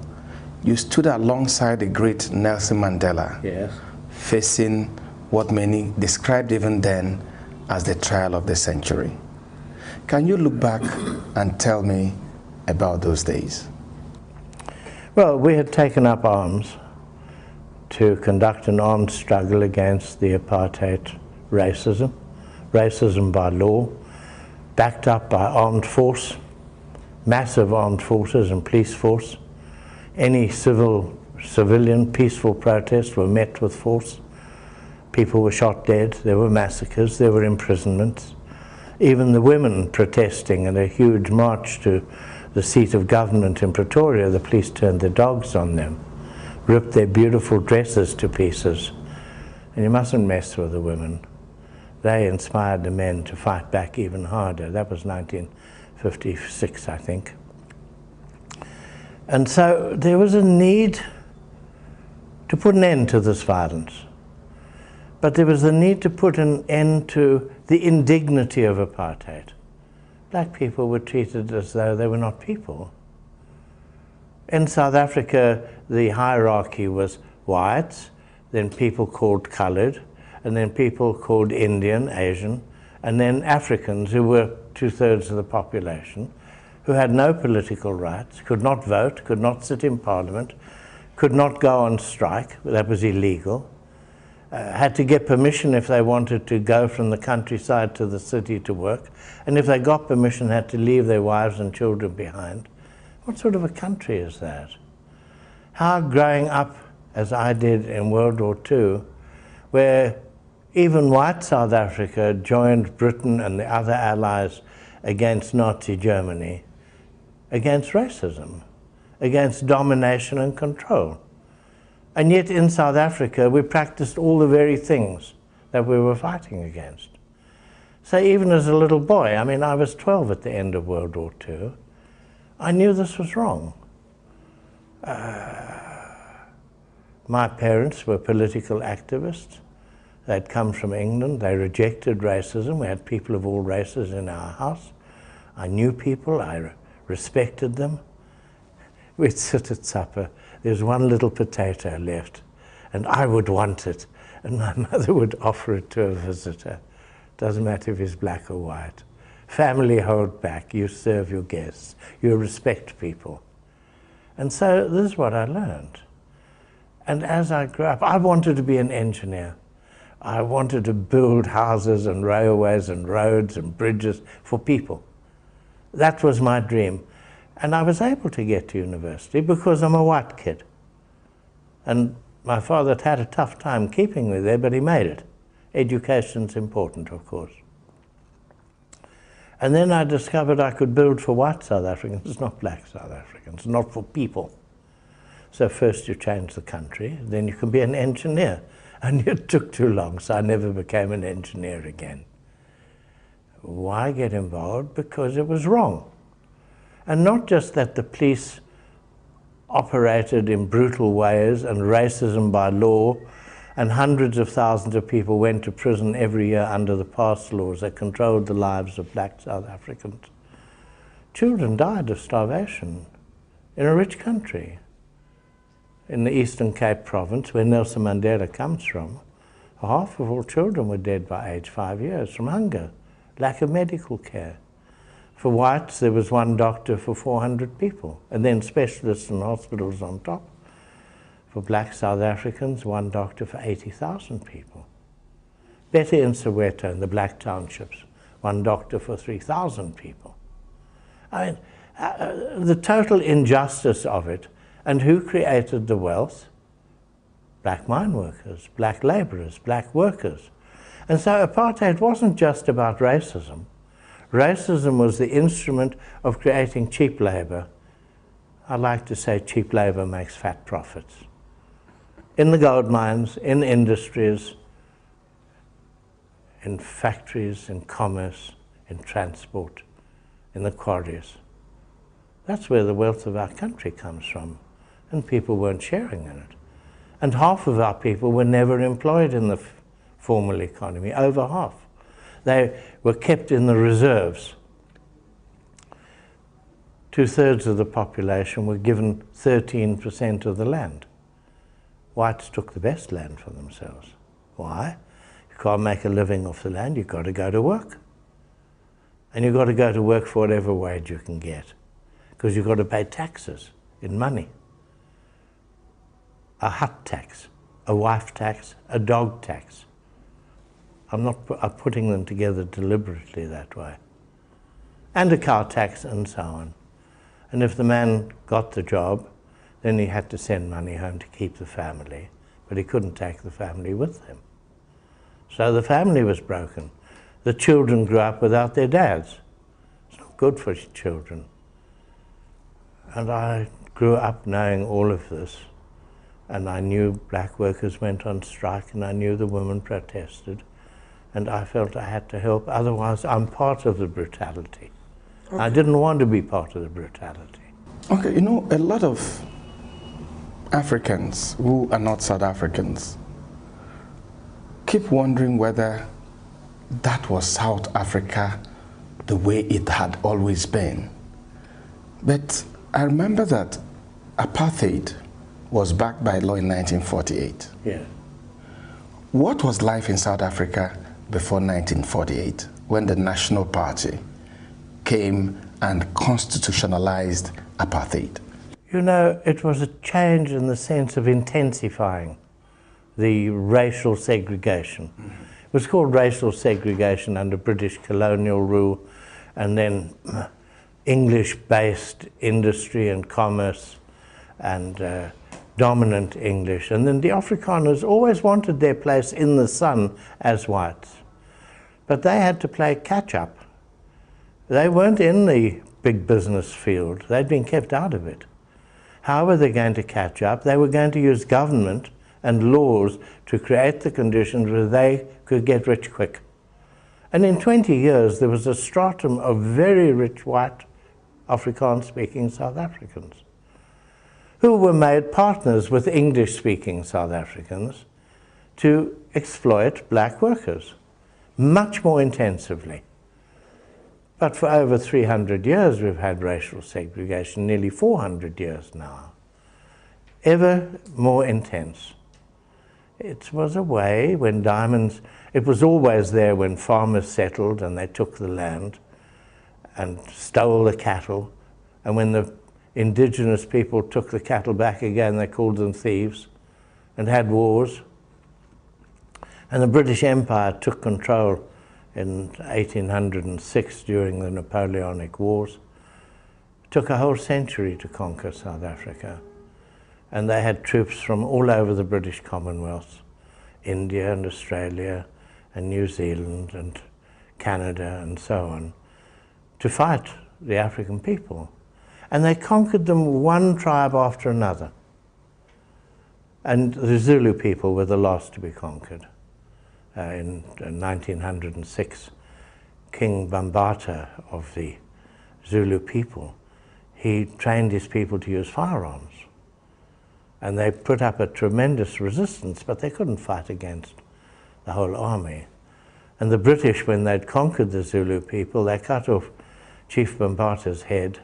you stood alongside the great Nelson Mandela, yes, facing what many described even then as the trial of the century. Can you look back and tell me about those days? Well, we had taken up arms to conduct an armed struggle against the apartheid racism by law, backed up by armed force, massive armed forces and police force. Any civilian peaceful protests were met with force. People were shot dead, there were massacres, there were imprisonments. Even the women protesting in a huge march to the seat of government in Pretoria, the police turned their dogs on them, ripped their beautiful dresses to pieces. And you mustn't mess with the women. They inspired the men to fight back even harder. That was 1956, I think. And so there was a need to put an end to this violence. But there was a need to put an end to the indignity of apartheid. Black people were treated as though they were not people. In South Africa, the hierarchy was whites, then people called colored, and then people called Indian, Asian, and then Africans, who were 2/3 of the population, who had no political rights, could not vote, could not sit in parliament, could not go on strike, that was illegal, had to get permission if they wanted to go from the countryside to the city to work, and if they got permission had to leave their wives and children behind. What sort of a country is that? How growing up, as I did in World War II, where even white South Africa joined Britain and the other allies against Nazi Germany, against racism, against domination and control. And yet in South Africa, we practiced all the very things that we were fighting against. So even as a little boy, I mean, I was 12 at the end of World War II, I knew this was wrong. My parents were political activists. They'd come from England. They rejected racism. We had people of all races in our house. I knew people. I respected them. We'd sit at supper. There's one little potato left, and I would want it, and my mother would offer it to a visitor. Doesn't matter if he's black or white. Family hold back. You serve your guests. You respect people. And so this is what I learned. And as I grew up, I wanted to be an engineer. I wanted to build houses and railways and roads and bridges for people. That was my dream. And I was able to get to university because I'm a white kid. And my father had a tough time keeping me there, but he made it. Education's important, of course. And then I discovered I could build for white South Africans, not black South Africans, not for people. So first you change the country, then you can be an engineer. And it took too long, so I never became an engineer again. Why get involved? Because it was wrong. And not just that the police operated in brutal ways and racism by law, and hundreds of thousands of people went to prison every year under the past laws that controlled the lives of black South Africans. Children died of starvation in a rich country. In the Eastern Cape province, where Nelson Mandela comes from, half of all children were dead by age 5 years from hunger, lack of medical care. For whites, there was one doctor for 400 people, and then specialists and hospitals on top. For black South Africans, one doctor for 80,000 people. Better in Soweto, in the black townships, one doctor for 3,000 people. I mean, the total injustice of it. And who created the wealth? Black mine workers, black laborers, black workers. And so apartheid wasn't just about racism. Racism was the instrument of creating cheap labor. I like to say cheap labor makes fat profits. In the gold mines, in industries, in factories, in commerce, in transport, in the quarries. That's where the wealth of our country comes from. And people weren't sharing in it. And half of our people were never employed in the formal economy, over half. They were kept in the reserves. 2/3 of the population were given 13% of the land. Whites took the best land for themselves. Why? You can't make a living off the land, you've got to go to work. And you've got to go to work for whatever wage you can get, because you've got to pay taxes in money. A hut tax, a wife tax, a dog tax. I'm not putting them together deliberately that way. And a cow tax and so on. And if the man got the job, then he had to send money home to keep the family, but he couldn't take the family with him. So the family was broken. The children grew up without their dads. It's not good for children. And I grew up knowing all of this. And I knew black workers went on strike, and I knew the women protested. And I felt I had to help, otherwise I'm part of the brutality. Okay. I didn't want to be part of the brutality. Okay, you know, a lot of Africans who are not South Africans keep wondering whether that was South Africa the way it had always been. But I remember that apartheid was backed by law in 1948. Yeah. What was life in South Africa before 1948, when the National Party came and constitutionalized apartheid? You know, it was a change in the sense of intensifying the racial segregation. It was called racial segregation under British colonial rule, and then English-based industry and commerce and dominant English. And then the Afrikaners always wanted their place in the sun as whites. But they had to play catch-up. They weren't in the big business field. They'd been kept out of it. How were they going to catch up? They were going to use government and laws to create the conditions where they could get rich quick. And in 20 years, there was a stratum of very rich white Afrikaans-speaking South Africans who were made partners with English-speaking South Africans to exploit black workers much more intensively. But for over 300 years, we've had racial segregation, nearly 400 years now, ever more intense. It was a way when diamonds, it was always there when farmers settled and they took the land and stole the cattle. And when the indigenous people took the cattle back again, they called them thieves and had wars. And the British Empire took control in 1806 during the Napoleonic Wars. It took a whole century to conquer South Africa. And they had troops from all over the British Commonwealth, India and Australia and New Zealand and Canada and so on, to fight the African people. And they conquered them one tribe after another. And the Zulu people were the last to be conquered. In 1906, King Bambata of the Zulu people, he trained his people to use firearms. And they put up a tremendous resistance, but they couldn't fight against the whole army. And the British, when they'd conquered the Zulu people, they cut off Chief Bambata's head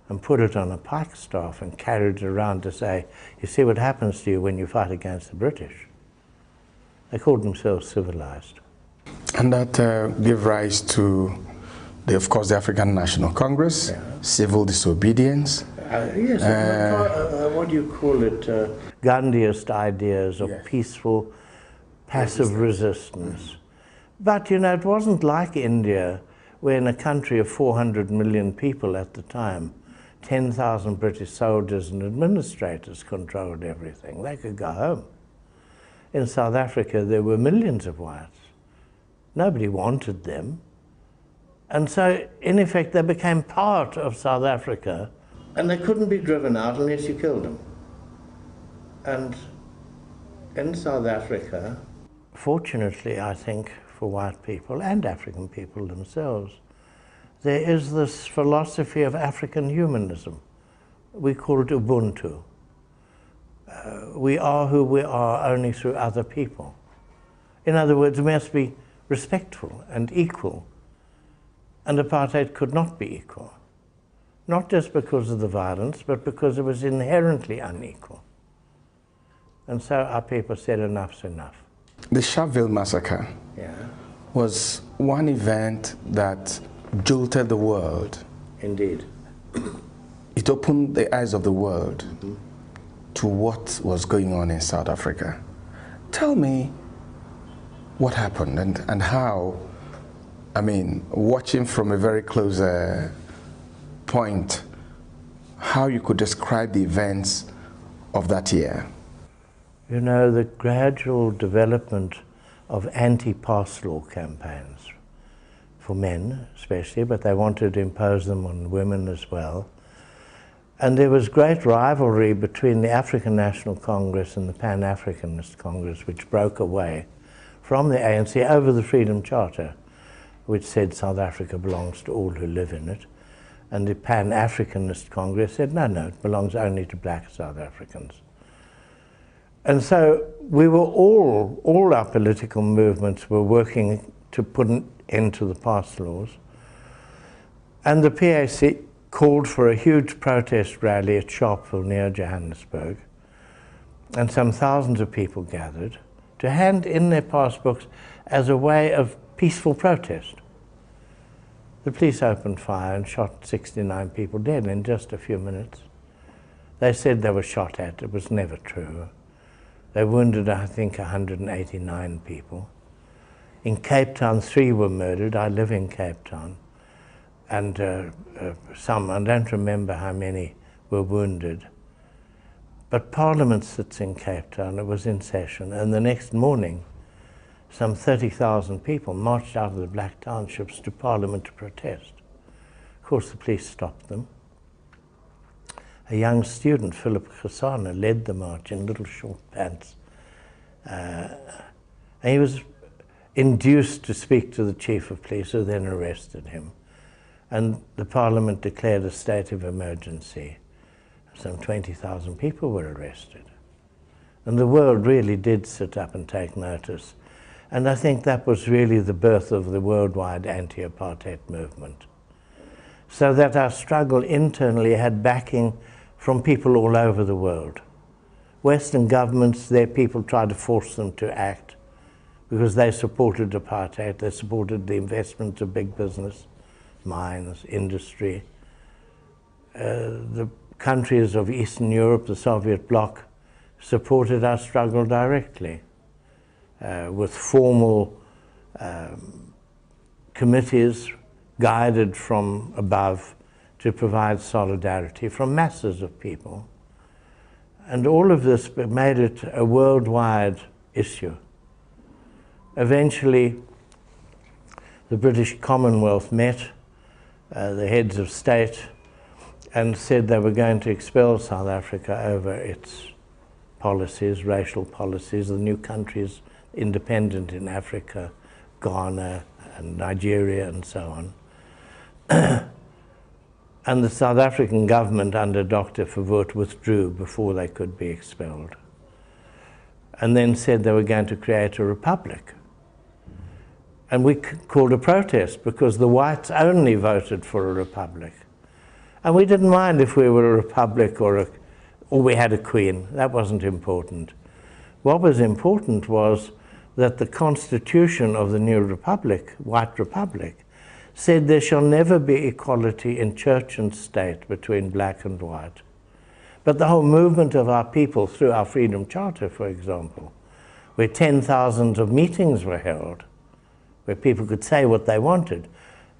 and put it on a pike staff and carried it around to say, you see what happens to you when you fight against the British. They called themselves civilized. And that gave rise to, of course, the African National Congress, civil disobedience. Yes, what do you call it? Gandhiist ideas of peaceful, passive resistance. But, you know, it wasn't like India, where in a country of 400 million people at the time, 10,000 British soldiers and administrators controlled everything. They could go home. In South Africa, there were millions of whites. Nobody wanted them. And so, in effect, they became part of South Africa, and they couldn't be driven out unless you killed them. And in South Africa, fortunately, I think, for white people and African people themselves, there is this philosophy of African humanism. We call it Ubuntu. We are who we are only through other people. In other words, we must be respectful and equal. And apartheid could not be equal. Not just because of the violence, but because it was inherently unequal. And so our people said enough's enough. The Sharpeville massacre was one event that jolted the world. Indeed. It opened the eyes of the world to what was going on in South Africa. Tell me what happened and how, I mean, watching from a very close point, how you could describe the events of that year. You know, the gradual development of anti-pass law campaigns, for men especially, but they wanted to impose them on women as well. And there was great rivalry between the African National Congress and the Pan-Africanist Congress, which broke away from the ANC over the Freedom Charter, which said South Africa belongs to all who live in it. And the Pan-Africanist Congress said, no, no, it belongs only to black South Africans. And so we were all our political movements were working to put an end to the pass laws. And the PAC called for a huge protest rally at Sharpeville near Johannesburg. And some thousands of people gathered to hand in their passbooks as a way of peaceful protest. The police opened fire and shot 69 people dead in just a few minutes. They said they were shot at. It was never true. They wounded, I think, 189 people. In Cape Town, 3 were murdered. I live in Cape Town. And some, I don't remember how many were wounded. But Parliament sits in Cape Town. It was in session. And the next morning, some 30,000 people marched out of the black townships to Parliament to protest. Of course, the police stopped them. A young student, Philip Khasana, led the march in little short pants. And he was induced to speak to the chief of police, who then arrested him. And the Parliament declared a state of emergency. Some 20,000 people were arrested. And the world really did sit up and take notice. And I think that was really the birth of the worldwide anti-apartheid movement. So that our struggle internally had backing from people all over the world. Western governments, their people tried to force them to act because they supported apartheid, they supported the investment of big business, mines, industry. The countries of Eastern Europe, the Soviet bloc, supported our struggle directly with formal committees guided from above to provide solidarity from masses of people. And all of this made it a worldwide issue. Eventually, the British Commonwealth met the heads of state and said they were going to expel South Africa over its policies, racial policies, the new countries independent in Africa, Ghana and Nigeria and so on. And the South African government under Dr. Verwoerd withdrew before they could be expelled. And then said they were going to create a republic. And we called a protest because the whites only voted for a republic. And we didn't mind if we were a republic or we had a queen. That wasn't important. What was important was that the constitution of the new republic, white republic, said there shall never be equality in church and state between black and white. But the whole movement of our people through our Freedom Charter, for example, where 10,000 of meetings were held, where people could say what they wanted,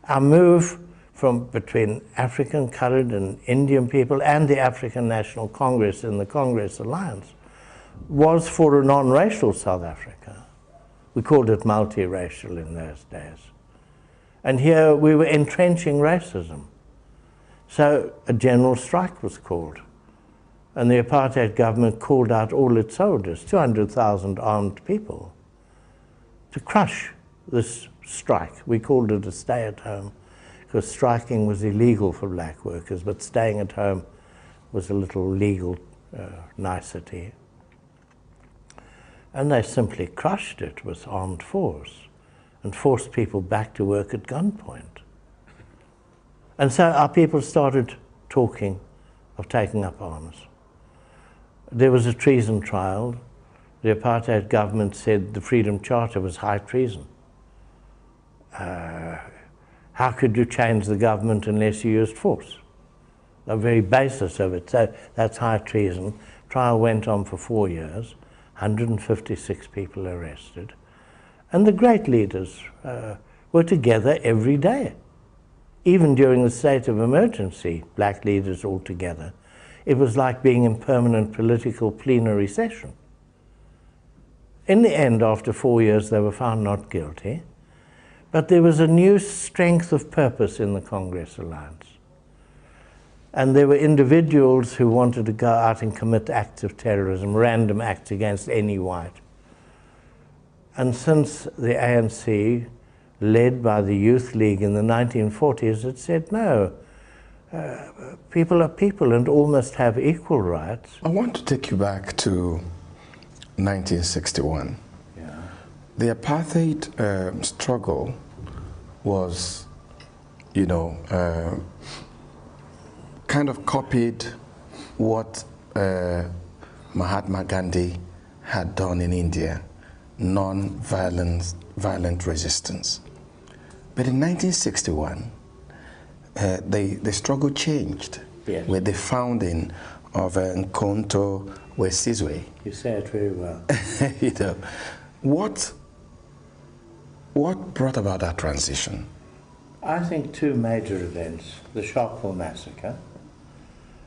our move from between African, coloured and Indian people and the African National Congress and the Congress Alliance was for a non-racial South Africa. We called it multiracial in those days. And here we were entrenching racism. So a general strike was called. And the apartheid government called out all its soldiers, 200,000 armed people, to crush this strike. We called it a stay-at-home, because striking was illegal for black workers, but staying at home was a little legal nicety. And they simply crushed it with armed force and forced people back to work at gunpoint. And so our people started talking of taking up arms. There was a treason trial. The apartheid government said the Freedom Charter was high treason. How could you change the government unless you used force? The very basis of it. So that's high treason. Trial went on for 4 years, 156 people arrested. And the great leaders were together every day. Even during the state of emergency, black leaders all together. It was like being in permanent political plenary session. In the end, after 4 years, they were found not guilty. But there was a new strength of purpose in the Congress Alliance. And there were individuals who wanted to go out and commit acts of terrorism, random acts against any white. And since the ANC, led by the Youth League in the 1940s, had said, no, people are people and all must have equal rights. I want to take you back to 1961. Yeah. The apartheid struggle was, you know, kind of copied what Mahatma Gandhi had done in India, non-violent resistance. But in 1961, the struggle changed, yes, with the founding of Nkonto Wesizwe. You say it very well. You know, what brought about that transition? I think two major events, the Sharpeville massacre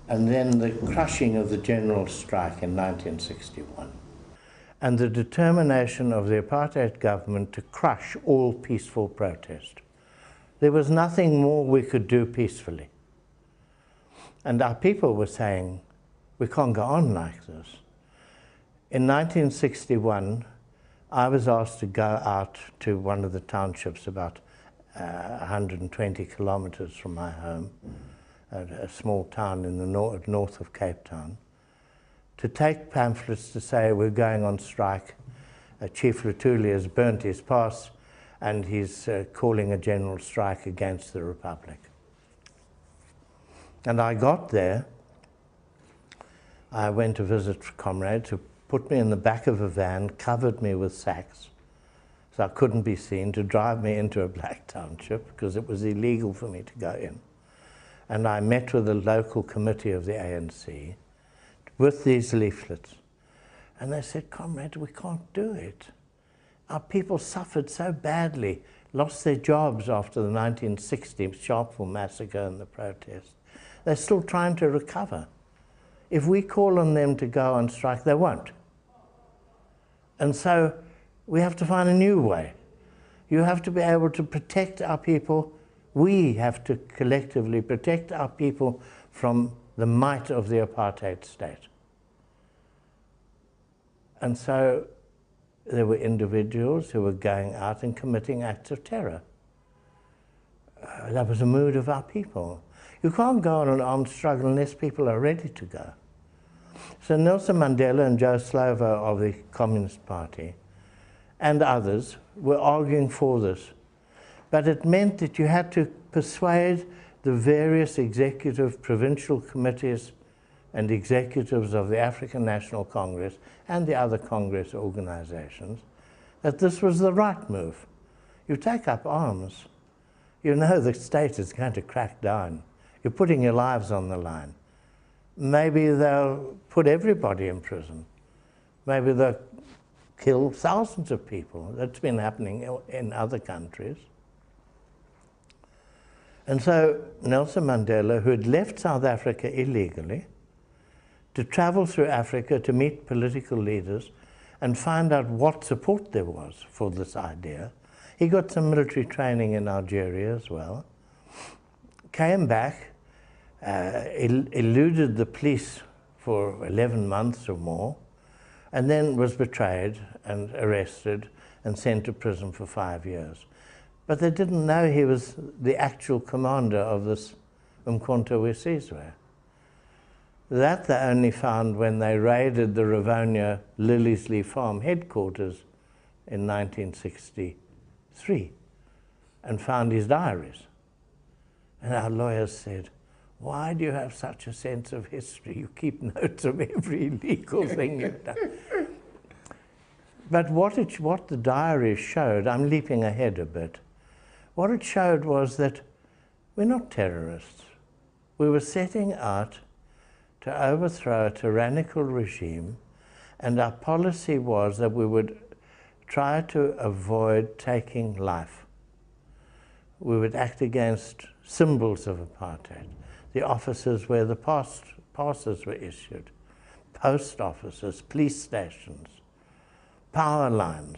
and then the crushing of the general strike in 1961, and the determination of the apartheid government to crush all peaceful protest. There was nothing more we could do peacefully. And our people were saying, we can't go on like this. In 1961, I was asked to go out to one of the townships about 120 kilometers from my home, a small town in the north of Cape Town, to take pamphlets to say we're going on strike. Chief Lutuli has burnt his pass and he's calling a general strike against the Republic. And I got there. I went to visit comrades who put me in the back of a van, covered me with sacks, so I couldn't be seen, to drive me into a black township because it was illegal for me to go in. And I met with the local committee of the ANC with these leaflets. And they said, comrade, we can't do it. Our people suffered so badly, lost their jobs after the 1960 Sharpeville massacre and the protest. They're still trying to recover. If we call on them to go on strike, they won't. And so we have to find a new way. You have to be able to protect our people. We have to collectively protect our people from the might of the apartheid state. And so there were individuals who were going out and committing acts of terror. That was the mood of our people. You can't go on an armed struggle unless people are ready to go. So Nelson Mandela and Joe Slovo of the Communist Party and others were arguing for this. But it meant that you had to persuade the various executive provincial committees and executives of the African National Congress and the other Congress organizations that this was the right move. You take up arms, you know the state is going to crack down. You're putting your lives on the line. Maybe they'll put everybody in prison. Maybe they'll kill thousands of people. That's been happening in other countries. And so Nelson Mandela, who had left South Africa illegally, to travel through Africa to meet political leaders and find out what support there was for this idea. He got some military training in Algeria as well, came back, eluded the police for 11 months or more, and then was betrayed and arrested and sent to prison for 5 years. But they didn't know he was the actual commander of this Umkhonto Wesizwe. That they only found when they raided the Rivonia Lillisley Farm headquarters in 1963 and found his diaries. And our lawyers said, why do you have such a sense of history? You keep notes of every illegal thing you've done. But what the diaries showed, I'm leaping ahead a bit, what it showed was that we're not terrorists. We were setting out to overthrow a tyrannical regime, and our policy was that we would try to avoid taking life. We would act against symbols of apartheid, the offices where the passes were issued, post offices, police stations, power lines.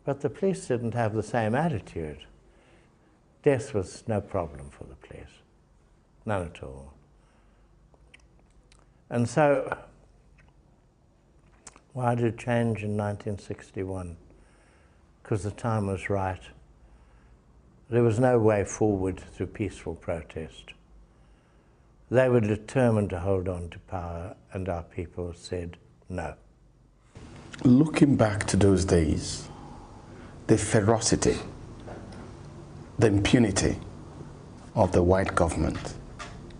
But the police didn't have the same attitude. Death was no problem for the police, none at all. And so, why did it change in 1961? Because the time was right. There was no way forward through peaceful protest. They were determined to hold on to power, and our people said no. Looking back to those days, the ferocity, the impunity of the white government,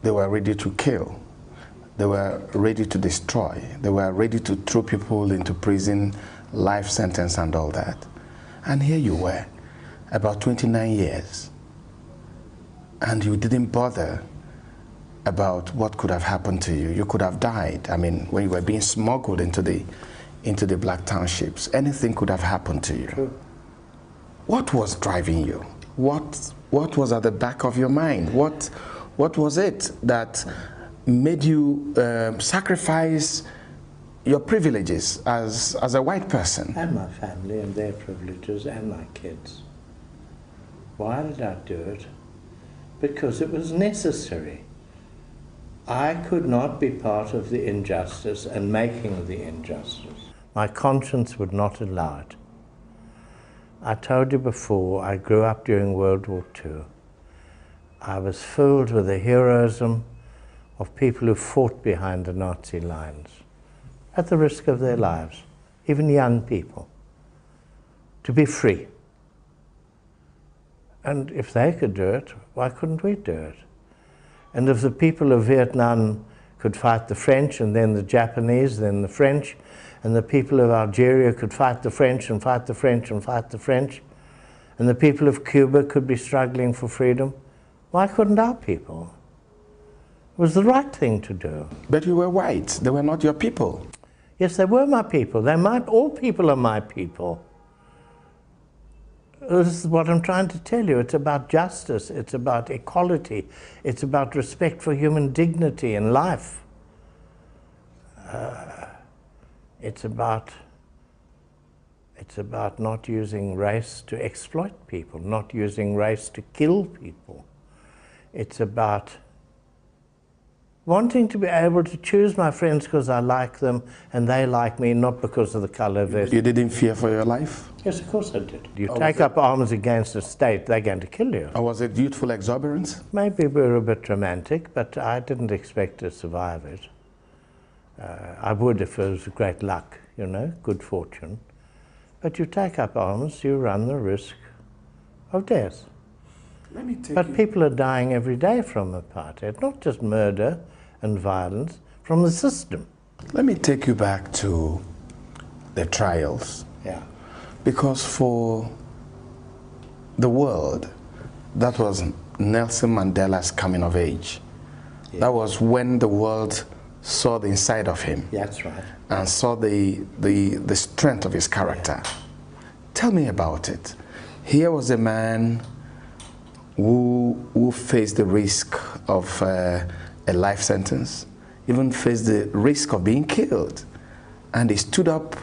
they were ready to kill. They were ready to destroy. They were ready to throw people into prison, life sentence and all that. And here you were, about 29 years, and you didn't bother about what could have happened to you. You could have died. I mean, when you were being smuggled into the black townships, anything could have happened to you. True. What was driving you? What was at the back of your mind? What was it that made you sacrifice your privileges as a white person? And my family and their privileges and my kids. Why did I do it? Because it was necessary. I could not be part of the injustice and making the injustice. My conscience would not allow it. I told you before, I grew up during World War II. I was filled with the heroism of people who fought behind the Nazi lines at the risk of their lives, even young people, to be free. And if they could do it, why couldn't we do it? And if the people of Vietnam could fight the French and then the Japanese, then the French, and the people of Algeria could fight the French and fight the French and fight the French, and the people of Cuba could be struggling for freedom, why couldn't our people? It was the right thing to do. But you were white. They were not your people. Yes, they were my people. All people are my people. This is what I'm trying to tell you. It's about justice. It's about equality. It's about respect for human dignity and life. It's about not using race to exploit people, not using race to kill people. It's about wanting to be able to choose my friends because I like them and they like me, not because of the color of their skin. You didn't fear for your life? Yes, of course I did. You take up arms against a state, they're going to kill you. Or was it youthful exuberance? Maybe we were a bit romantic, but I didn't expect to survive it. I would if it was great luck, you know, good fortune. But you take up arms, you run the risk of death. But people are dying every day from apartheid, not just murder and violence, from the system. Let me take you back to the trials. Yeah. Because for the world, that was Nelson Mandela's coming of age. Yeah. That was when the world saw the inside of him. That's right. And saw the strength of his character. Yeah. Tell me about it. Here was a man who faced the risk of a life sentence, even faced the risk of being killed. And he stood up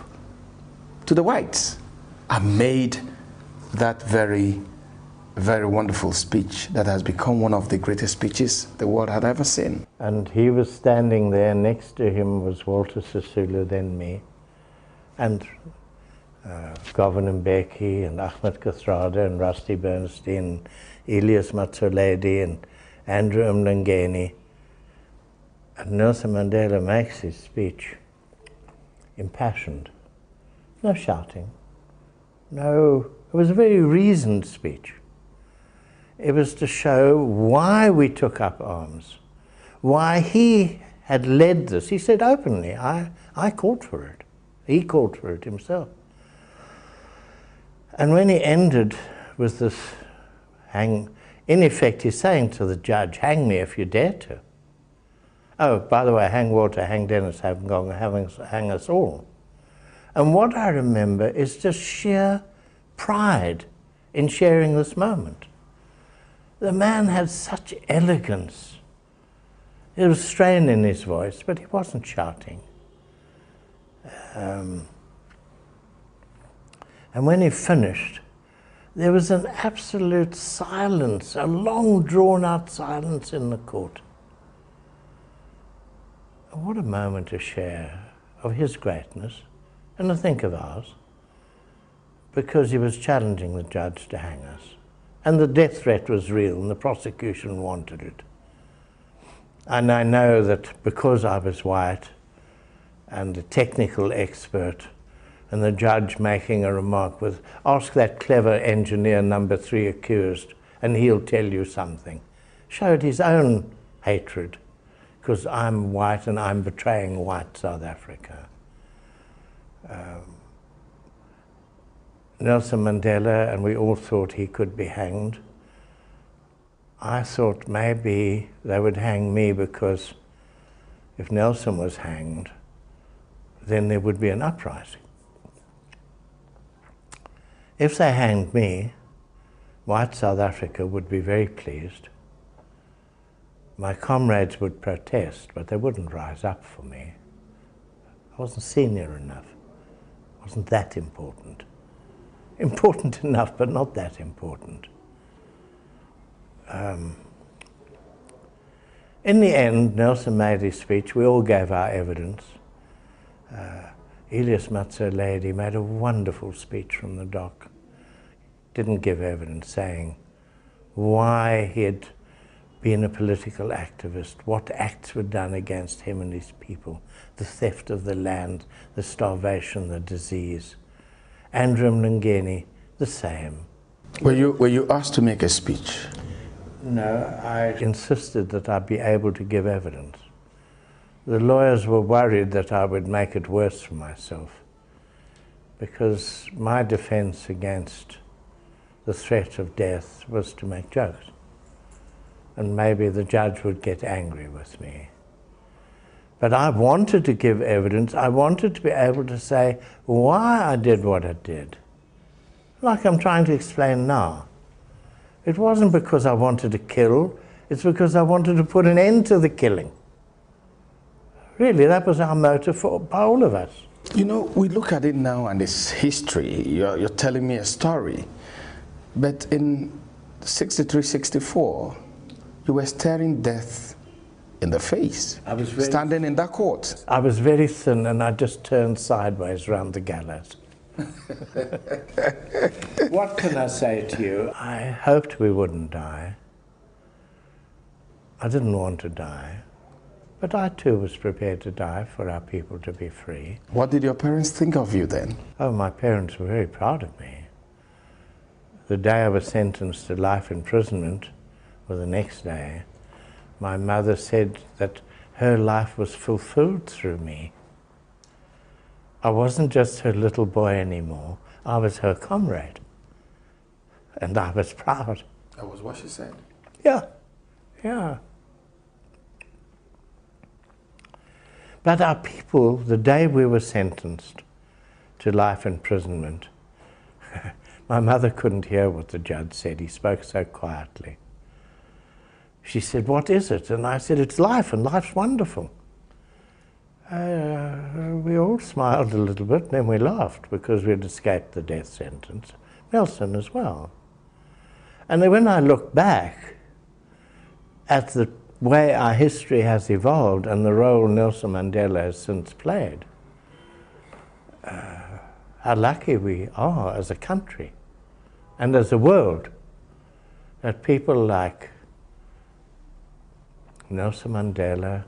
to the whites and made that very, very wonderful speech that has become one of the greatest speeches the world had ever seen. And he was standing there, next to him was Walter Sisulu, then me, and Govan Mbeki and Ahmed Kathrada and Rusty Bernstein, Elias Matsoledi and Andrew Mlangeni. And Nelson Mandela makes his speech impassioned. No shouting. No, it was a very reasoned speech. It was to show why we took up arms, why he had led this. He said openly, I called for it. He called for it himself. And when he ended with this in effect, he's saying to the judge, hang me if you dare to. Oh, by the way, hang Walter, hang Dennis, hang us all. And what I remember is just sheer pride in sharing this moment. The man had such elegance. There was strain in his voice, but he wasn't shouting. And when he finished, there was an absolute silence, a long drawn-out silence in the court. What a moment to share of his greatness, and I think of ours, because he was challenging the judge to hang us. And the death threat was real, and the prosecution wanted it. And I know that because I was white, and a technical expert, and the judge making a remark with, ask that clever engineer number 3 accused, and he'll tell you something, showed his own hatred, because I'm white and I'm betraying white South Africa. Nelson Mandela, and we all thought he could be hanged. I thought maybe they would hang me because if Nelson was hanged, then there would be an uprising. If they hanged me, white South Africa would be very pleased. My comrades would protest, but they wouldn't rise up for me. I wasn't senior enough. I wasn't that important. Important enough, but not that important. In the end, Nelson made his speech. We all gave our evidence. Elias Matsoledi made a wonderful speech from the dock. Didn't give evidence, saying why he had been a political activist, what acts were done against him and his people, the theft of the land, the starvation, the disease. Andrew Mlangeni, the same. Were you asked to make a speech? No, I insisted that I be able to give evidence. The lawyers were worried that I would make it worse for myself, because my defense against the threat of death was to make jokes. And maybe the judge would get angry with me. But I wanted to give evidence. I wanted to be able to say why I did what I did, like I'm trying to explain now. It wasn't because I wanted to kill, it's because I wanted to put an end to the killing. Really, that was our motive by all of us. You know, we look at it now and it's history. You're telling me a story. But in 63, 64, you were staring death in the face, standing in that court. I was very thin and I just turned sideways round the gallows. What can I say to you? I hoped we wouldn't die. I didn't want to die. But I too was prepared to die for our people to be free. What did your parents think of you then? Oh, my parents were very proud of me. The day I was sentenced to life imprisonment, or the next day, my mother said that her life was fulfilled through me. I wasn't just her little boy anymore, I was her comrade. And I was proud. That was what she said? Yeah, yeah. But our people, the day we were sentenced to life imprisonment, my mother couldn't hear what the judge said. He spoke so quietly. She said, "What is it?" And I said, "It's life, and life's wonderful." We all smiled a little bit, and then we laughed because we'd escaped the death sentence. Nelson as well. And then when I look back at the way our history has evolved and the role Nelson Mandela has since played, how lucky we are as a country and as a world that people like Nelson Mandela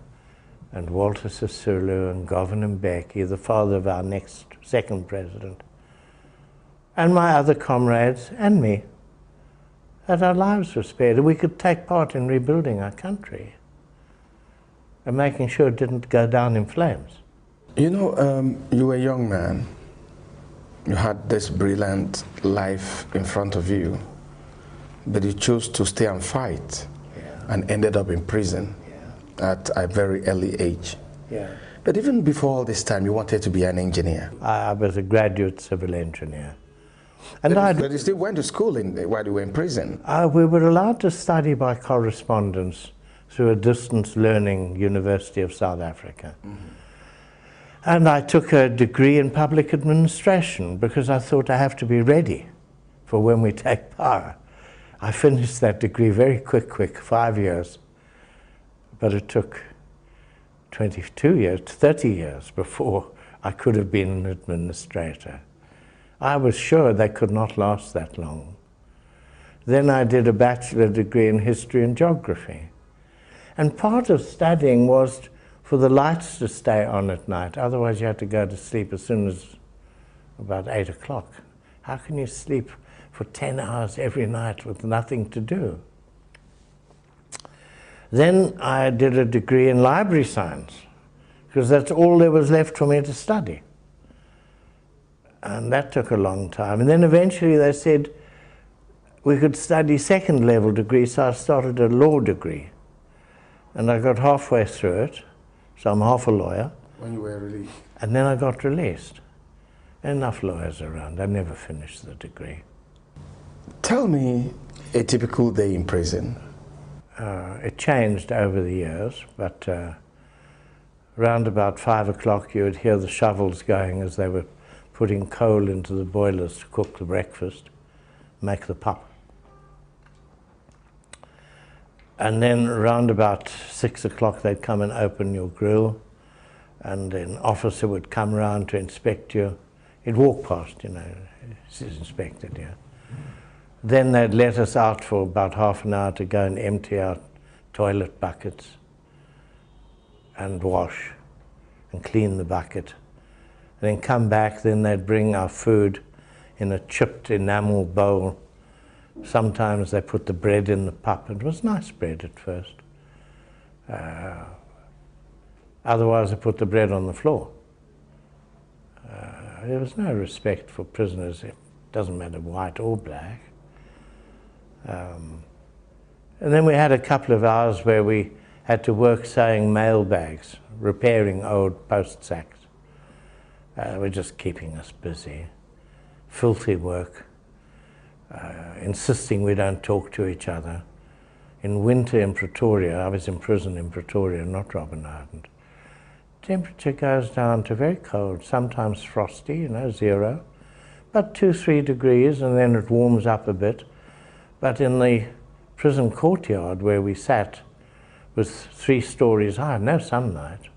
and Walter Sisulu and Govan Mbeki, the father of our second president, and my other comrades and me, that our lives were spared and we could take part in rebuilding our country and making sure it didn't go down in flames. You know, you were a young man. You had this brilliant life in front of you, but you chose to stay and fight and ended up in prison at a very early age. Yeah. But even before all this time, you wanted to be an engineer. I was a graduate civil engineer. And but you still went to school while you were in prison? We were allowed to study by correspondence through a distance learning University of South Africa. Mm-hmm. And I took a degree in public administration because I thought I have to be ready for when we take power. I finished that degree very quick, 5 years. But it took 22 years, 30 years before I could have been an administrator. I was sure they could not last that long. Then I did a bachelor degree in history and geography. And part of studying was for the lights to stay on at night. Otherwise you had to go to sleep as soon as about 8 o'clock. How can you sleep for 10 hours every night with nothing to do? Then I did a degree in library science, because that's all there was left for me to study. And that took a long time. And then eventually they said, we could study second level degrees, so I started a law degree. And I got halfway through it, so I'm half a lawyer. When you were released? And then I got released. Enough lawyers around, I never finished the degree. Tell me a typical day in prison. It changed over the years, but round about 5 o'clock you would hear the shovels going as they were putting coal into the boilers to cook the breakfast, make the pup. And then round about 6 o'clock they'd come and open your grill, and an officer would come round to inspect you. He'd walk past, you know, he's inspected you. Then they'd let us out for about half an hour to go and empty out toilet buckets and wash and clean the bucket. And then come back, then they'd bring our food in a chipped enamel bowl. Sometimes they put the bread in the pup. It was nice bread at first. Otherwise they put the bread on the floor. There was no respect for prisoners. It doesn't matter white or black. And then we had a couple of hours where we had to work sewing mail bags, repairing old post sacks. We're just keeping us busy. Filthy work, insisting we don't talk to each other. In winter in Pretoria, I was in prison in Pretoria, not Robben Island. Temperature goes down to very cold, sometimes frosty, you know, 0, but 2-3 degrees, and then it warms up a bit. But in the prison courtyard where we sat was 3 stories high, no sunlight.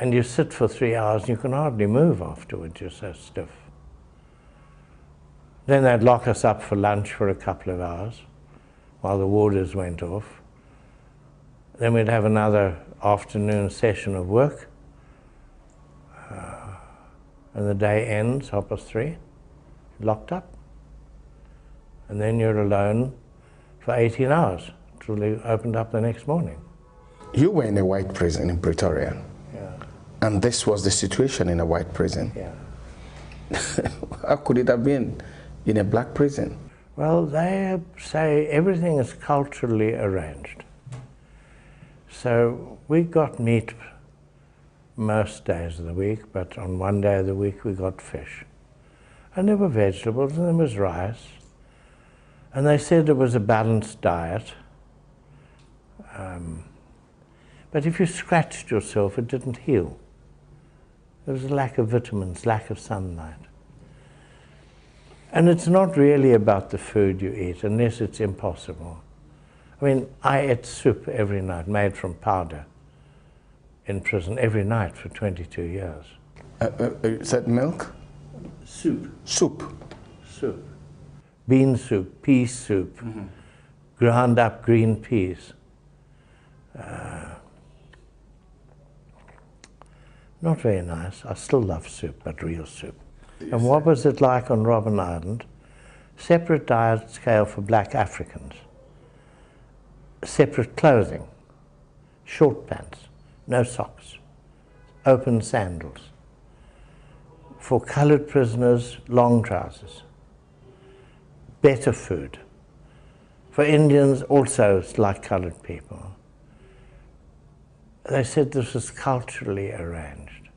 And you sit for 3 hours and you can hardly move afterwards, you're so stiff. Then they'd lock us up for lunch for a couple of hours while the warders went off. Then we'd have another afternoon session of work. And the day ends, 3:30, locked up. And then you're alone for 18 hours till they opened up the next morning. You were in a white prison in Pretoria. Yeah. And this was the situation in a white prison. Yeah. How could it have been in a black prison? Well, they say everything is culturally arranged. So we got meat most days of the week, but on one day of the week we got fish. And there were vegetables and there was rice. And they said it was a balanced diet. But if you scratched yourself, it didn't heal. There was a lack of vitamins, lack of sunlight. And it's not really about the food you eat, unless it's impossible. I mean, I ate soup every night, made from powder, in prison, every night for 22 years. Is that milk? Soup. Soup? Soup. Bean soup, pea soup, ground up green peas. Not very nice. I still love soup, but real soup. And what was it like on Robben Island? Separate diet scale for black Africans. Separate clothing. Short pants, no socks, open sandals. For coloured prisoners, long trousers. Better food. For Indians, also like coloured people. They said this was culturally arranged.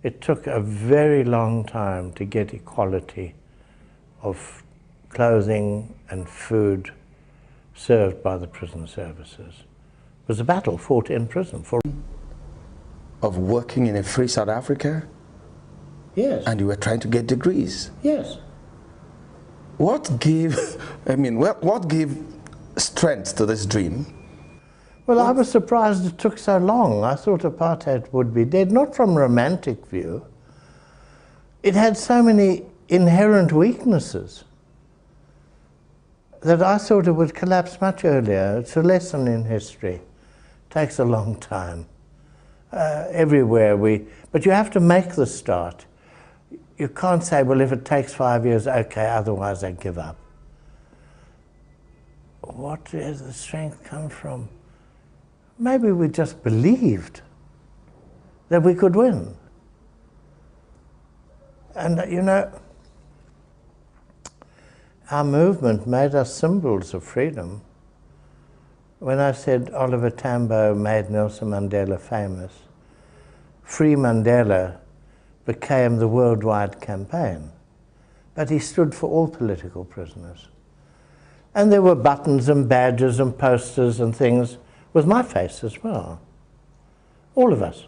It took a very long time to get equality of clothing and food served by the prison services. It was a battle fought in prison. Of working in a free South Africa? Yes. And you were trying to get degrees? Yes. What gave, what gave strength to this dream? Well, I was surprised it took so long. I thought apartheid would be dead, not from romantic view. It had so many inherent weaknesses that I thought it would collapse much earlier. It's a lesson in history. It takes a long time. Everywhere but you have to make the start. You can't say, well, if it takes 5 years, okay, otherwise I give up. What does the strength come from? Maybe we just believed that we could win. And, you know, Our movement made us symbols of freedom. When I said Oliver Tambo made Nelson Mandela famous, Free Mandela became the worldwide campaign. But he stood for all political prisoners. And there were buttons and badges and posters and things with my face as well. All of us,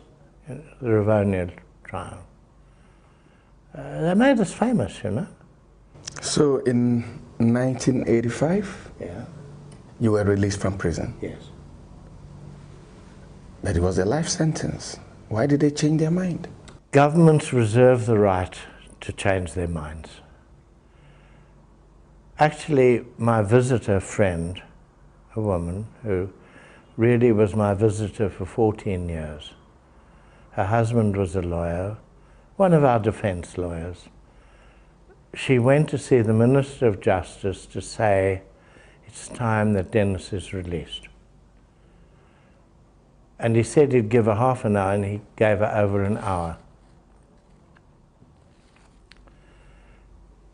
in the Rivonia trial. They made us famous, you know. So in 1985, you were released from prison. Yes. But it was a life sentence. Why did they change their mind? Governments reserve the right to change their minds. Actually, my visitor friend, a woman who really was my visitor for 14 years, her husband was a lawyer, one of our defense lawyers. She went to see the Minister of Justice to say, it's time that Dennis is released. And he said he'd give her half an hour, and he gave her over an hour.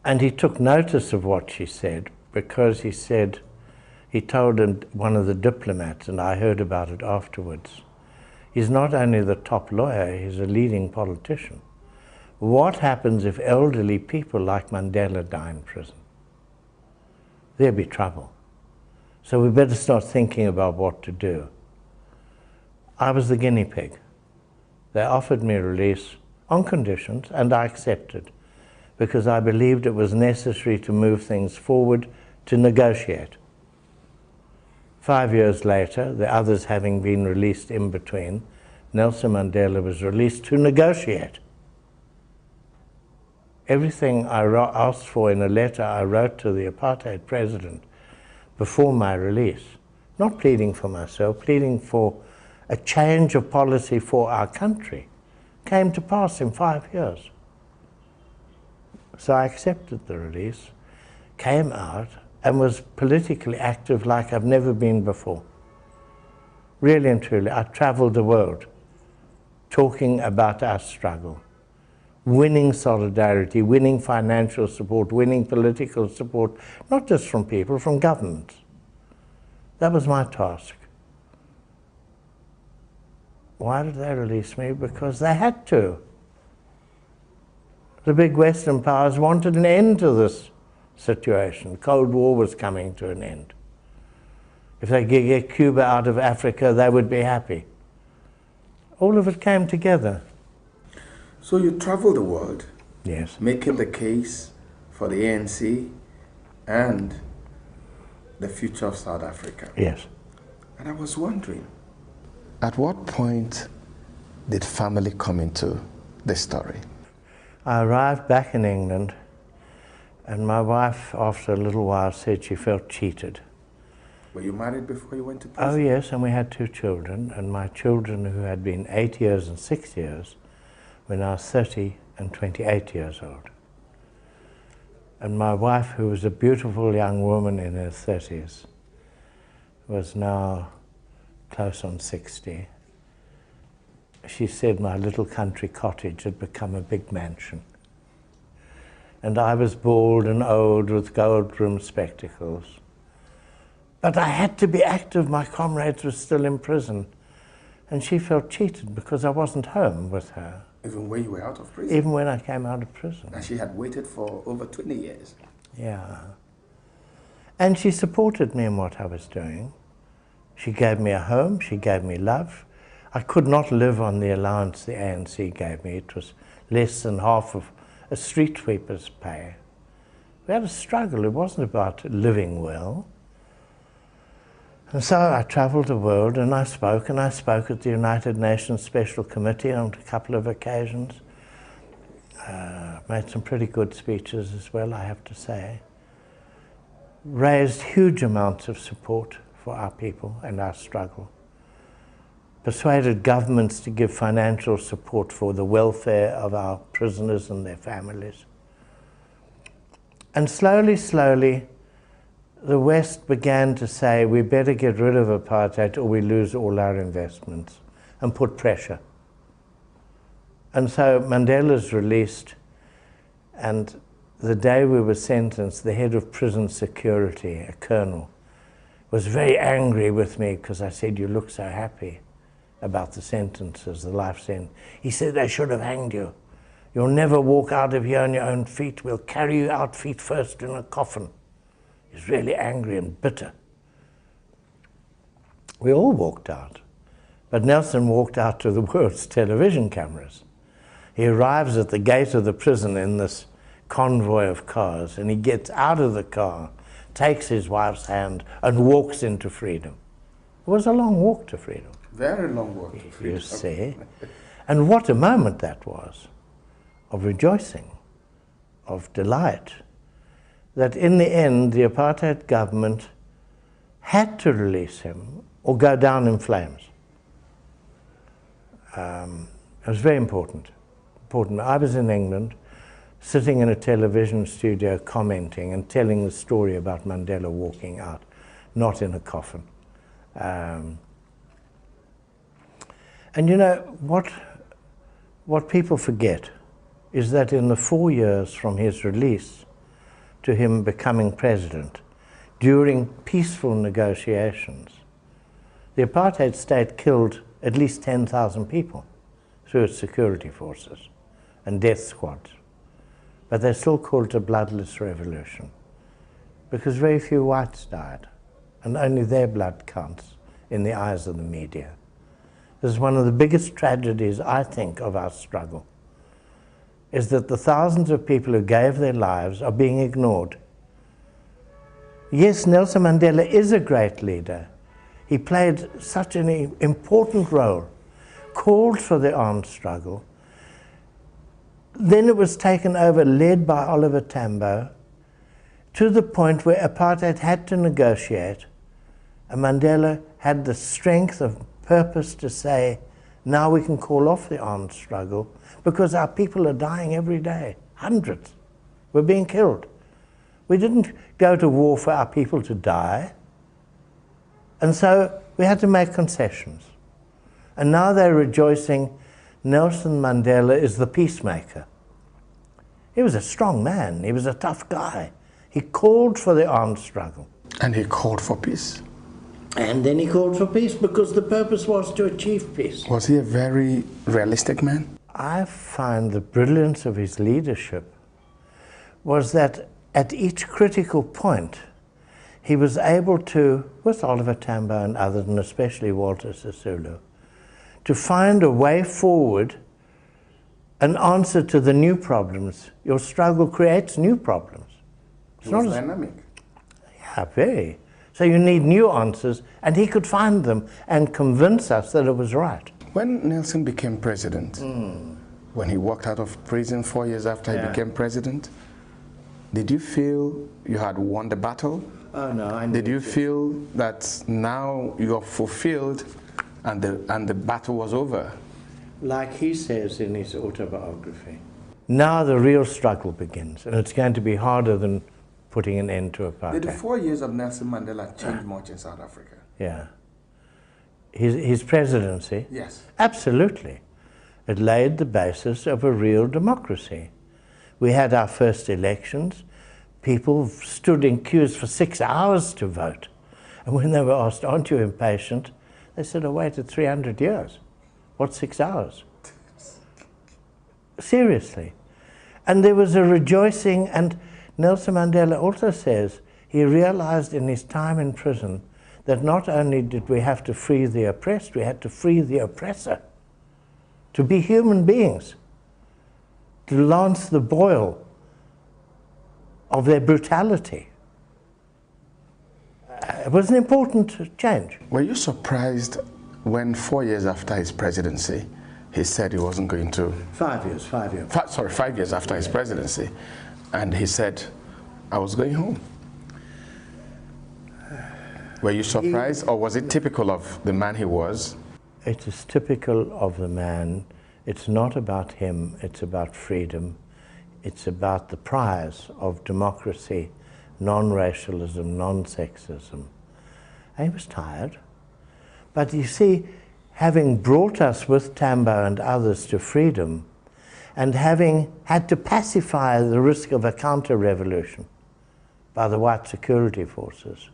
And he took notice of what she said, because he said, he told one of the diplomats, and I heard about it afterwards, he's not only the top lawyer, he's a leading politician. What happens if elderly people like Mandela die in prison? There'd be trouble. So we better start thinking about what to do. I was the guinea pig. They offered me release on conditions, and I accepted, because I believed it was necessary to move things forward, to negotiate. 5 years later, the others having been released in between, Nelson Mandela was released to negotiate. Everything I asked for in a letter I wrote to the apartheid president before my release, not pleading for myself, pleading for a change of policy for our country, came to pass in 5 years. So I accepted the release, came out, and was politically active like I've never been before. Really and truly, I traveled the world talking about our struggle, winning solidarity, winning financial support, winning political support, not just from people, from governments. That was my task. Why did they release me? Because they had to. The big Western powers wanted an end to this situation. Cold War was coming to an end. If they could get Cuba out of Africa, they would be happy. All of it came together. So you traveled the world, yes, making the case for the ANC and the future of South Africa. Yes. And I was wondering, at what point did family come into the story? I arrived back in England, and my wife, after a little while, said she felt cheated. Were you married before you went to prison? Oh yes, and we had 2 children, and my children, who had been 8 years and 6 years, were now 30 and 28 years old. And my wife, who was a beautiful young woman in her 30s, was now close on 60. She said my little country cottage had become a big mansion. And I was bald and old with gold-rimmed spectacles. But I had to be active. My comrades were still in prison. And she felt cheated because I wasn't home with her. Even when you were out of prison? Even when I came out of prison. And she had waited for over 20 years. Yeah. And she supported me in what I was doing. She gave me a home, she gave me love. I could not live on the allowance the ANC gave me. It was less than half of a street sweeper's pay. We had a struggle. It wasn't about living well. And so I traveled the world, and I spoke at the United Nations Special Committee on a couple of occasions. Made some pretty good speeches as well, I have to say. Raised huge amounts of support for our people and our struggle. Persuaded governments to give financial support for the welfare of our prisoners and their families. And slowly, slowly, the West began to say, we better get rid of apartheid or we lose all our investments, and put pressure. And so Mandela's released, and the day we were sentenced, the head of prison security, a colonel, was very angry with me because I said, "You look so happy about the sentences, the life sentence." He said, "They should have hanged you. You'll never walk out of here on your own feet. We'll carry you out feet first in a coffin." He's really angry and bitter. We all walked out, but Nelson walked out to the world's television cameras. He arrives at the gate of the prison in this convoy of cars, and he gets out of the car, takes his wife's hand, and walks into freedom. It was a long walk to freedom. Very long walk to freedom. You see. And what a moment that was, of rejoicing, of delight, that in the end the apartheid government had to release him or go down in flames. It was very important. I was in England, sitting in a television studio commenting and telling the story about Mandela walking out, not in a coffin. And you know, what people forget is that in the 4 years from his release to him becoming president, during peaceful negotiations, the apartheid state killed at least 10,000 people through its security forces and death squads. But they still called it a bloodless revolution because very few whites died, and only their blood counts in the eyes of the media. This is one of the biggest tragedies, I think, of our struggle, is that the thousands of people who gave their lives are being ignored. Yes, Nelson Mandela is a great leader. He played such an important role, called for the armed struggle. Then it was taken over, led by Oliver Tambo, to the point where apartheid had to negotiate, and Mandela had the strength of purpose to say, now we can call off the armed struggle because our people are dying every day. Hundreds were being killed. We didn't go to war for our people to die, and so we had to make concessions. And now they're rejoicing Nelson Mandela is the peacemaker. He was a strong man. He was a tough guy. He called for the armed struggle. And he called for peace. And then he called for peace because the purpose was to achieve peace. Was he a very realistic man? I find the brilliance of his leadership was that at each critical point, he was able to, with Oliver Tambo and others, and especially Walter Sisulu, to find a way forward, an answer to the new problems. Your struggle creates new problems. It's not dynamic. Yeah, very. So you need new answers, and he could find them and convince us that it was right. When Nelson became president, when he walked out of prison 4 years after he became president, did you feel you had won the battle? Oh no, Did you feel that now you are fulfilled and the battle was over? Like he says in his autobiography, now the real struggle begins, and it's going to be harder than putting an end to apartheid. Did the 4 years of Nelson Mandela change much in South Africa? Yeah. His presidency? Yes. Absolutely. It laid the basis of a real democracy. We had our first elections. People stood in queues for 6 hours to vote. And when they were asked, aren't you impatient? They said, I waited 300 years. What's 6 hours? Seriously. And there was a rejoicing, and Nelson Mandela also says he realized in his time in prison that not only did we have to free the oppressed, we had to free the oppressor. To be human beings. To lance the boil of their brutality. It was an important change. Were you surprised when 4 years after his presidency, he said he wasn't going to... 5 years. 5 years after his presidency, and he said, I was going home. Were you surprised, or was it typical of the man he was? It is typical of the man. It's not about him, it's about freedom. It's about the prize of democracy, non-racialism, non-sexism. And he was tired. But you see, having brought us with Tambo and others to freedom, and having had to pacify the risk of a counter-revolution by the white security forces,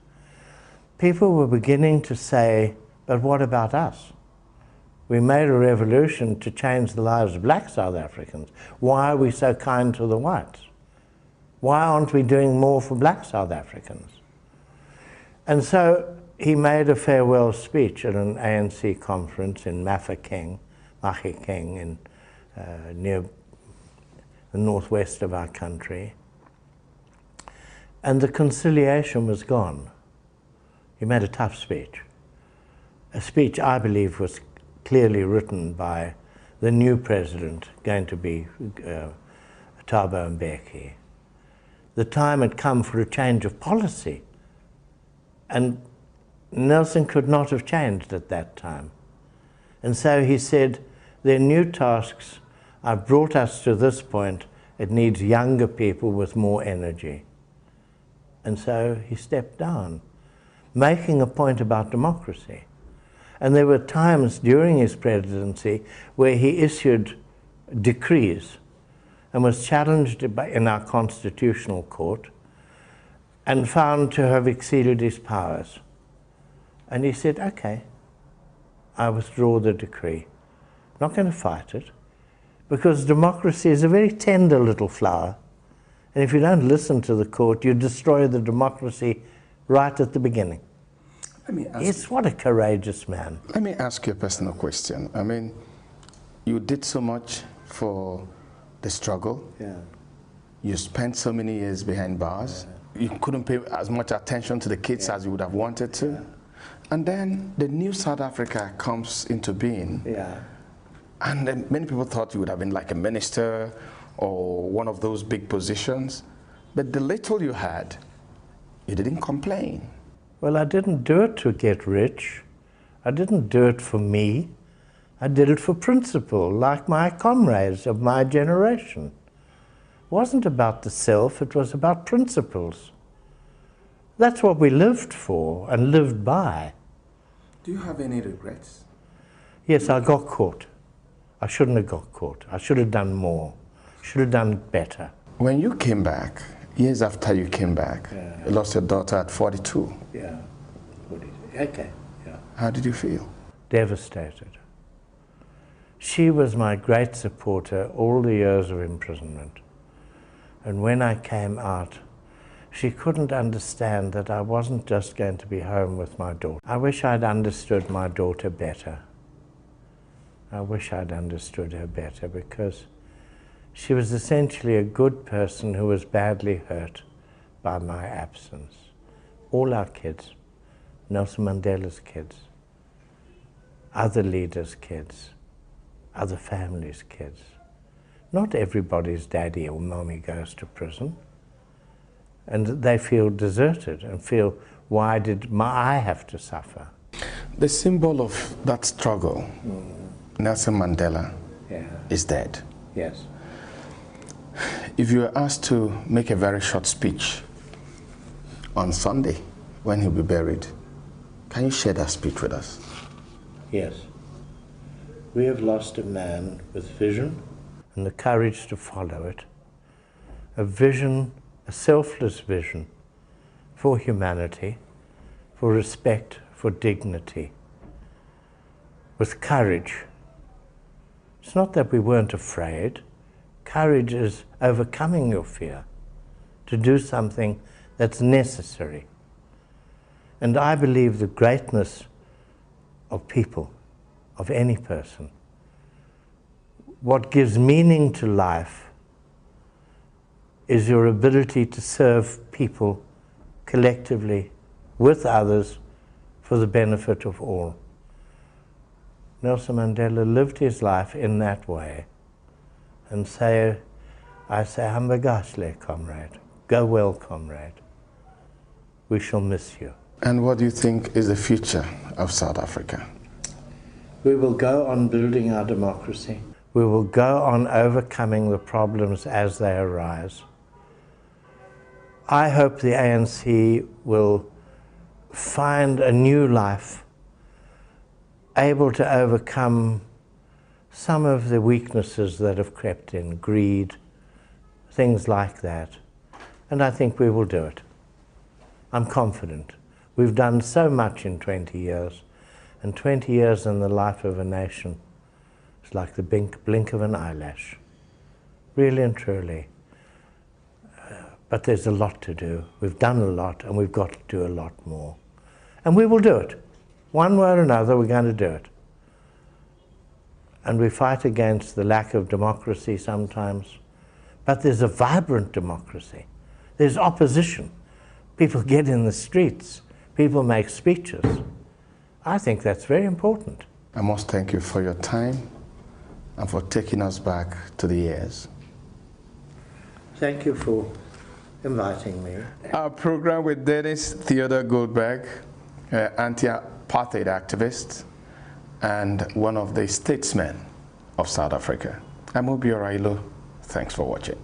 people were beginning to say, but what about us? We made a revolution to change the lives of black South Africans. Why are we so kind to the whites? Why aren't we doing more for black South Africans? And so he made a farewell speech at an ANC conference in Mafeking in near the northwest of our country. And the conciliation was gone. He made a tough speech. A speech I believe was clearly written by the new president, going to be Thabo Mbeki. The time had come for a change of policy, and Nelson could not have changed at that time. And so he said, there are new tasks. I've brought us to this point. It needs younger people with more energy. And so he stepped down, making a point about democracy. And there were times during his presidency where he issued decrees and was challenged in our constitutional court and found to have exceeded his powers. And he said, okay, I withdraw the decree. Not going to fight it, because democracy is a very tender little flower. And if you don't listen to the court, you destroy the democracy right at the beginning. It's what a courageous man. Let me ask you a personal question. I mean, you did so much for the struggle. Yeah. You spent so many years behind bars. Yeah. You couldn't pay as much attention to the kids as you would have wanted to. Yeah. And then the new South Africa comes into being. Yeah. And then many people thought you would have been like a minister or one of those big positions. But the little you had, you didn't complain. Well, I didn't do it to get rich. I didn't do it for me. I did it for principle, like my comrades of my generation. It wasn't about the self, it was about principles. That's what we lived for and lived by. Do you have any regrets? Yes, I got caught. I shouldn't have got caught. I should have done more. Should have done better. When you came back, years after you came back, you lost your daughter at 42. Yeah, okay, yeah. How did you feel? Devastated. She was my great supporter all the years of imprisonment. And when I came out, she couldn't understand that I wasn't just going to be home with my daughter. I wish I'd understood my daughter better. I wish I'd understood her better, because she was essentially a good person who was badly hurt by my absence. All our kids, Nelson Mandela's kids, other leaders' kids, other families' kids. Not everybody's daddy or mommy goes to prison. And they feel deserted and feel, why did I have to suffer? The symbol of that struggle, Nelson Mandela, is dead. Yes. If you were asked to make a very short speech on Sunday when he'll be buried, can you share that speech with us? Yes. We have lost a man with vision and the courage to follow it. A vision, a selfless vision for humanity, for respect, for dignity, with courage. It's not that we weren't afraid. Courage is overcoming your fear to do something that's necessary. And I believe the greatness of people, of any person, what gives meaning to life is your ability to serve people collectively with others for the benefit of all. Nelson Mandela lived his life in that way. And I say, Hambagashle, comrade. Go well, comrade. We shall miss you. And what do you think is the future of South Africa? We will go on building our democracy. We will go on overcoming the problems as they arise. I hope the ANC will find a new life, able to overcome some of the weaknesses that have crept in, greed, things like that. And I think we will do it. I'm confident. We've done so much in 20 years, and 20 years in the life of a nation is like the blink of an eyelash, really and truly. But there's a lot to do. We've done a lot, and we've got to do a lot more. And we will do it. One way or another, we're going to do it. And we fight against the lack of democracy sometimes, but there's a vibrant democracy. There's opposition. People get in the streets. People make speeches. I think that's very important. I must thank you for your time and for taking us back to the years. Thank you for inviting me. Our program with Dennis Theodore Goldberg, anti-apartheid activist and one of the statesmen of South Africa. I'm Obi Orailo. Thanks for watching.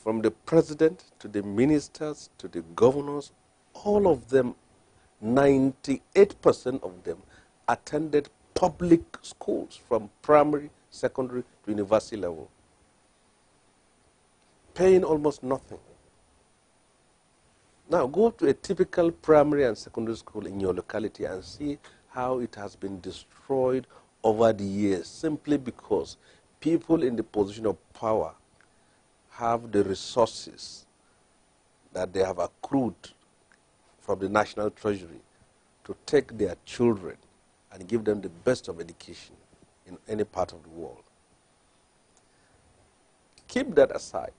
From the president to the ministers to the governors, all of them, 98% of them attended public schools from primary, secondary to university level, paying almost nothing. Now go to a typical primary and secondary school in your locality and see how it has been destroyed over the years simply because people in the position of power have the resources that they have accrued from the national treasury to take their children and give them the best of education in any part of the world. Keep that aside.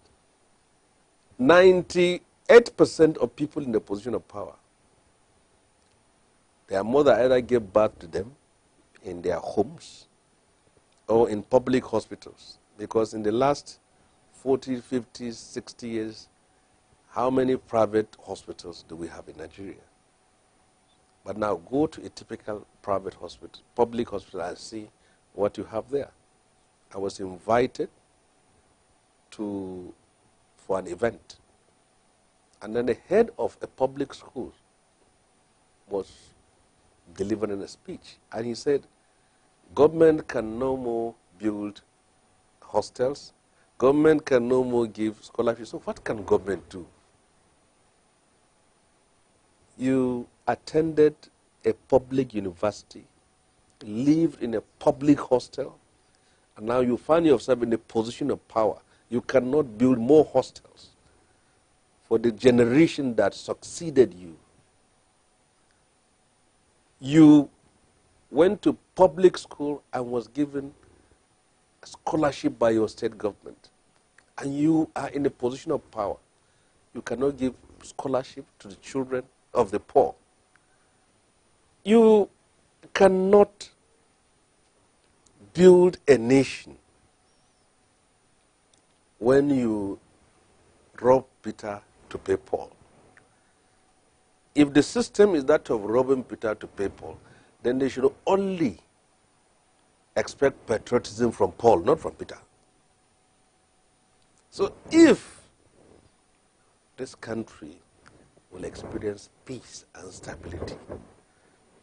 98% of people in the position of power, their mother either gave birth to them in their homes or in public hospitals, because in the last 40, 50, 60 years, how many private hospitals do we have in Nigeria? But now go to a typical private hospital, public hospital, and see what you have there. I was invited for an event, and then the head of a public school was delivering a speech, and he said, government can no more build hostels, government can no more give scholarships. So what can government do? You attended a public university, lived in a public hostel, and now you find yourself in a position of power. You cannot build more hostels for the generation that succeeded you. You went to public school and was given a scholarship by your state government, and you are in a position of power. You cannot give scholarship to the children of the poor. You cannot build a nation when you rob Peter to pay Paul. If the system is that of robbing Peter to pay Paul, then they should only expect patriotism from Paul, not from Peter. So if this country will experience peace and stability,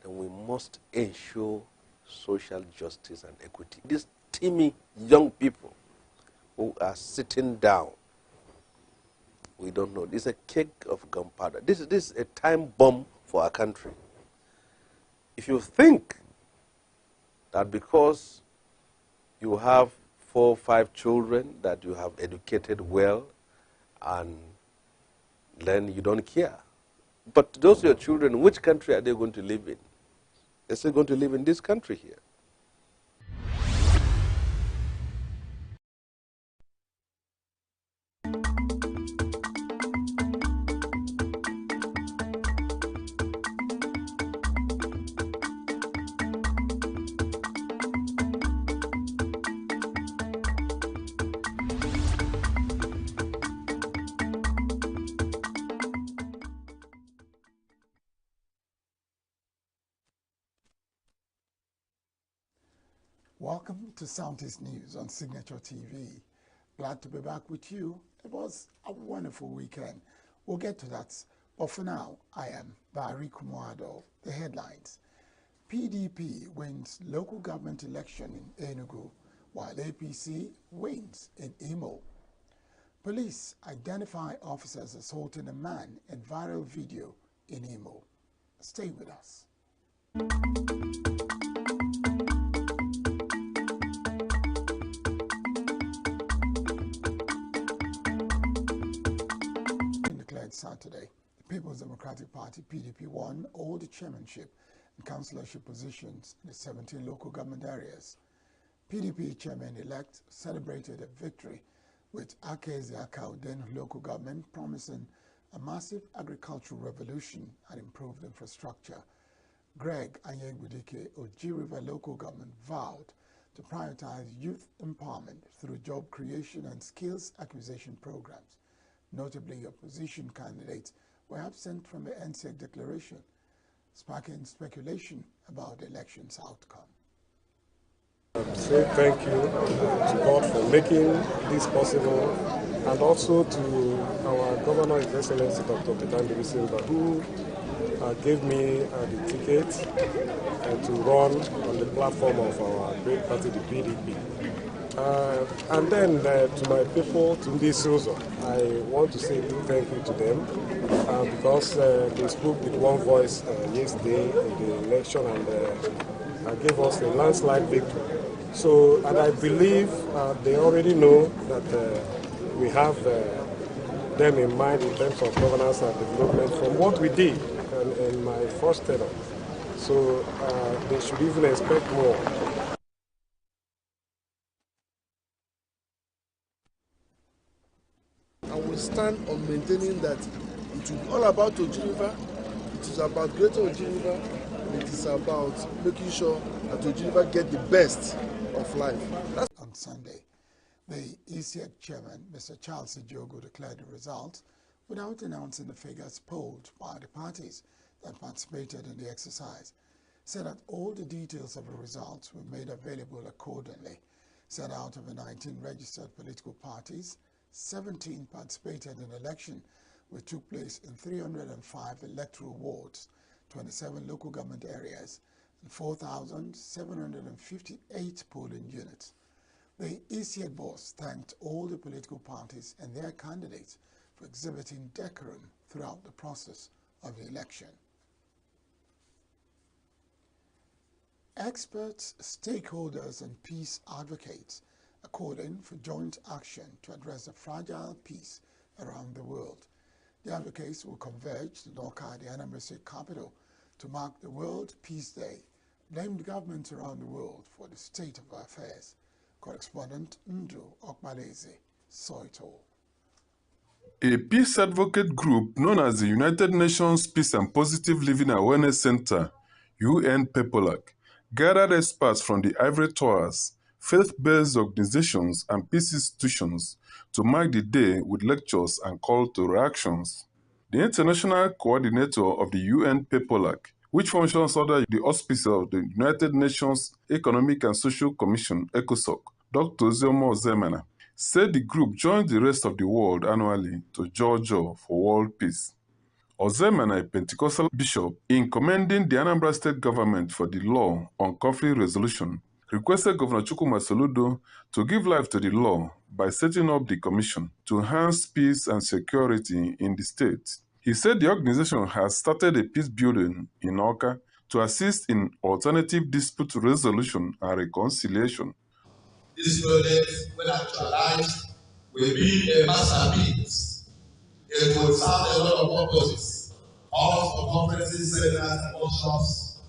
then we must ensure social justice and equity. These teamy young people who are sitting down, we don't know. This is a keg of gunpowder. This is a time bomb for our country. If you think that because you have 4 or 5 children that you have educated well, and then you don't care. But those your children, which country are they going to live in? They're still going to live in this country here. Welcome to Southeast News on Signature TV. Glad to be back with you. It was a wonderful weekend. We'll get to that. But for now, I am Barry Kumwado. The headlines. PDP wins local government election in ENUGU, while APC wins in Imo. Police identify officers assaulting a man in viral video in Imo. Stay with us. Saturday, the People's Democratic Party, PDP, won all the chairmanship and councillorship positions in the 17 local government areas. PDP chairman-elect celebrated a victory with Akezi Akauden local government promising a massive agricultural revolution and improved infrastructure. Greg Anyegbudike Oji River local government vowed to prioritize youth empowerment through job creation and skills acquisition programs. Notably, opposition candidates were absent from the NSEC declaration, sparking speculation about the election's outcome. Say thank you to God for making this possible, and also to our Governor, His Excellency Dr. Ketan Silva, who gave me the ticket to run on the platform of our great party, the PDP. And then to my people, to this Suzo, I want to say thank you to them because they spoke with one voice yesterday in the election and gave us a landslide victory. So, and I believe they already know that we have them in mind in terms of governance and development from what we did in my first tenure. So they should even expect more. I will stand on maintaining that it will be all about Oji River, it is about Greater Oji River, and it is about making sure that Oji River get the best of life. On Sunday, the ECEC chairman, Mr. Charles Ijogo, declared the results without announcing the figures polled by the parties that participated in the exercise. Said that all the details of the results were made available accordingly. Said out of the 19 registered political parties, 17 participated in the election, which took place in 305 electoral wards, 27 local government areas, and 4,758 polling units. The ECEC boss thanked all the political parties and their candidates for exhibiting decorum throughout the process of the election. Experts, stakeholders, and peace advocates are calling for joint action to address the fragile peace around the world. The advocates will converge to Doha, the Anambra State capital, to mark the World Peace Day, blamed governments around the world for the state of affairs. Correspondent Ndu Okbaleze saw it all. A peace advocate group known as the United Nations Peace and Positive Living Awareness Center, UNPPOLAC, gathered experts from the Ivory Towers, faith-based organizations, and peace institutions to mark the day with lectures and call to actions. The international coordinator of the UNPPOLAC, which functions under the auspices of the United Nations Economic and Social Commission, ECOSOC, Dr. Zomo Zemana, said the group joins the rest of the world annually to Georgia for world peace. Ozemana, a Pentecostal bishop, in commending the Anambra State government for the law on conflict resolution, requested Governor Chukwuma Soludo to give life to the law by setting up the commission to enhance peace and security in the state. He said the organization has started a peace building in Awka to assist in alternative dispute resolution and reconciliation. This project, when actualized, will be a masterpiece. It will serve a lot of purposes. Halls for conferences, seminars, and workshops,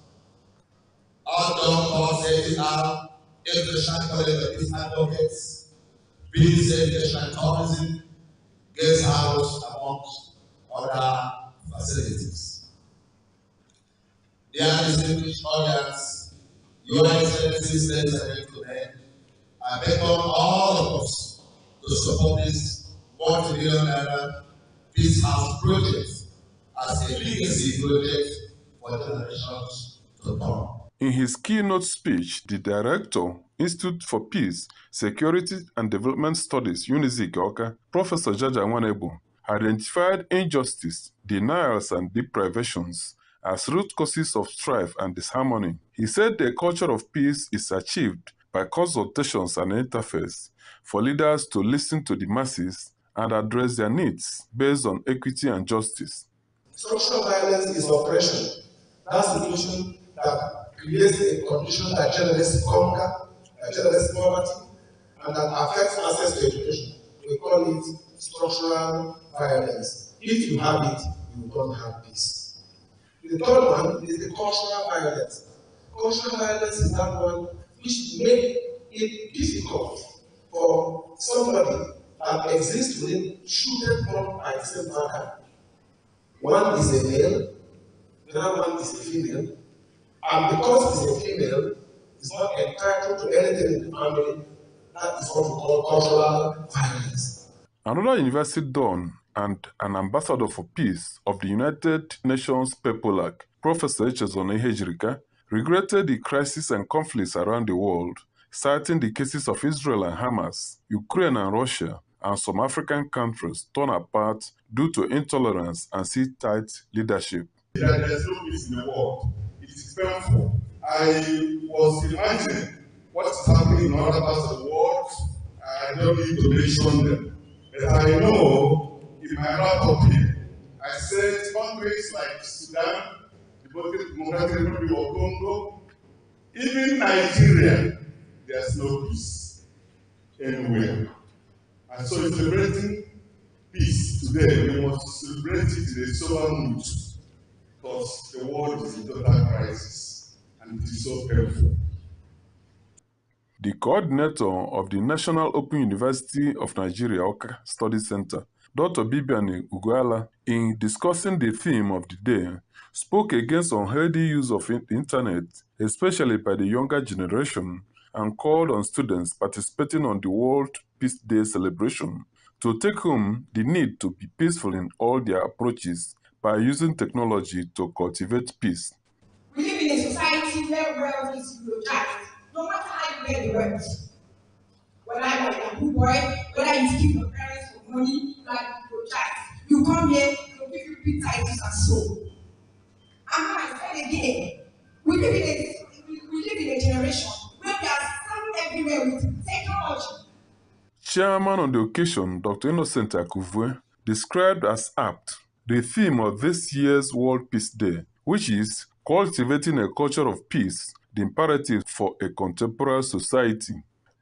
outdoor courses, international college of peace advocates, peace education and tourism, guest house, amongst other facilities. Dear distinguished audience, Your Excellencies, ladies and gentlemen, I beg on all of us to support this multi-billion-dollar peace house project as a legacy project for generations to come. In his keynote speech, the director, Institute for Peace, Security and Development Studies, UNIZIK Oka, Professor Jaja Nwanebu, identified injustice, denials, and deprivations as root causes of strife and disharmony. He said the culture of peace is achieved by consultations and interface for leaders to listen to the masses and address their needs based on equity and justice. Structural violence is oppression. That's the notion that creates a condition that generates hunger, that generates poverty, and that affects access to education. We call it structural violence. If you have it, you don't have peace. The third one is the cultural violence. Cultural violence is that one which makes it difficult for somebody that exists within children born by the same father. One is a male, the other one is a female, and because it's a female, it's not entitled to anything in the family. That is what we call cultural violence. Another university don and an ambassador for peace of the United Nations PEPOLAC, Professor Echezona Ihejirika, regretted the crisis and conflicts around the world, citing the cases of Israel and Hamas, Ukraine and Russia, and some African countries torn apart due to intolerance and tight leadership. That there's no peace in the world. It is painful. I was imagining what is happening in other parts of the world. I don't need to mention them. But I know in my wrap-up here, I said countries like Sudan, the Democratic Republic of Congo, even Nigeria, there's no peace anywhere. And so celebrating peace today, we must celebrate it in a sober mood, because the world is in total crisis, and it is so painful. The coordinator of the National Open University of Nigeria Awka Study Center, Dr. Bibiani Uguala, in discussing the theme of the day, spoke against unhealthy use of the internet, especially by the younger generation, and called on students participating on the World Peace Day celebration to take home the need to be peaceful in all their approaches by using technology to cultivate peace. We live in a society where wealth is prioritized, no matter how you get the wealth. Whether you are a Yahoo boy, whether you steal your parents for money, you are prioritized. You come here, they'll give you big titles and so. And now I said again, we live in a generation where we are standing everywhere with technology. Chairman on the occasion, Dr. Innocent Akuvwe, described as apt the theme of this year's World Peace Day, which is cultivating a culture of peace, the imperative for a contemporary society.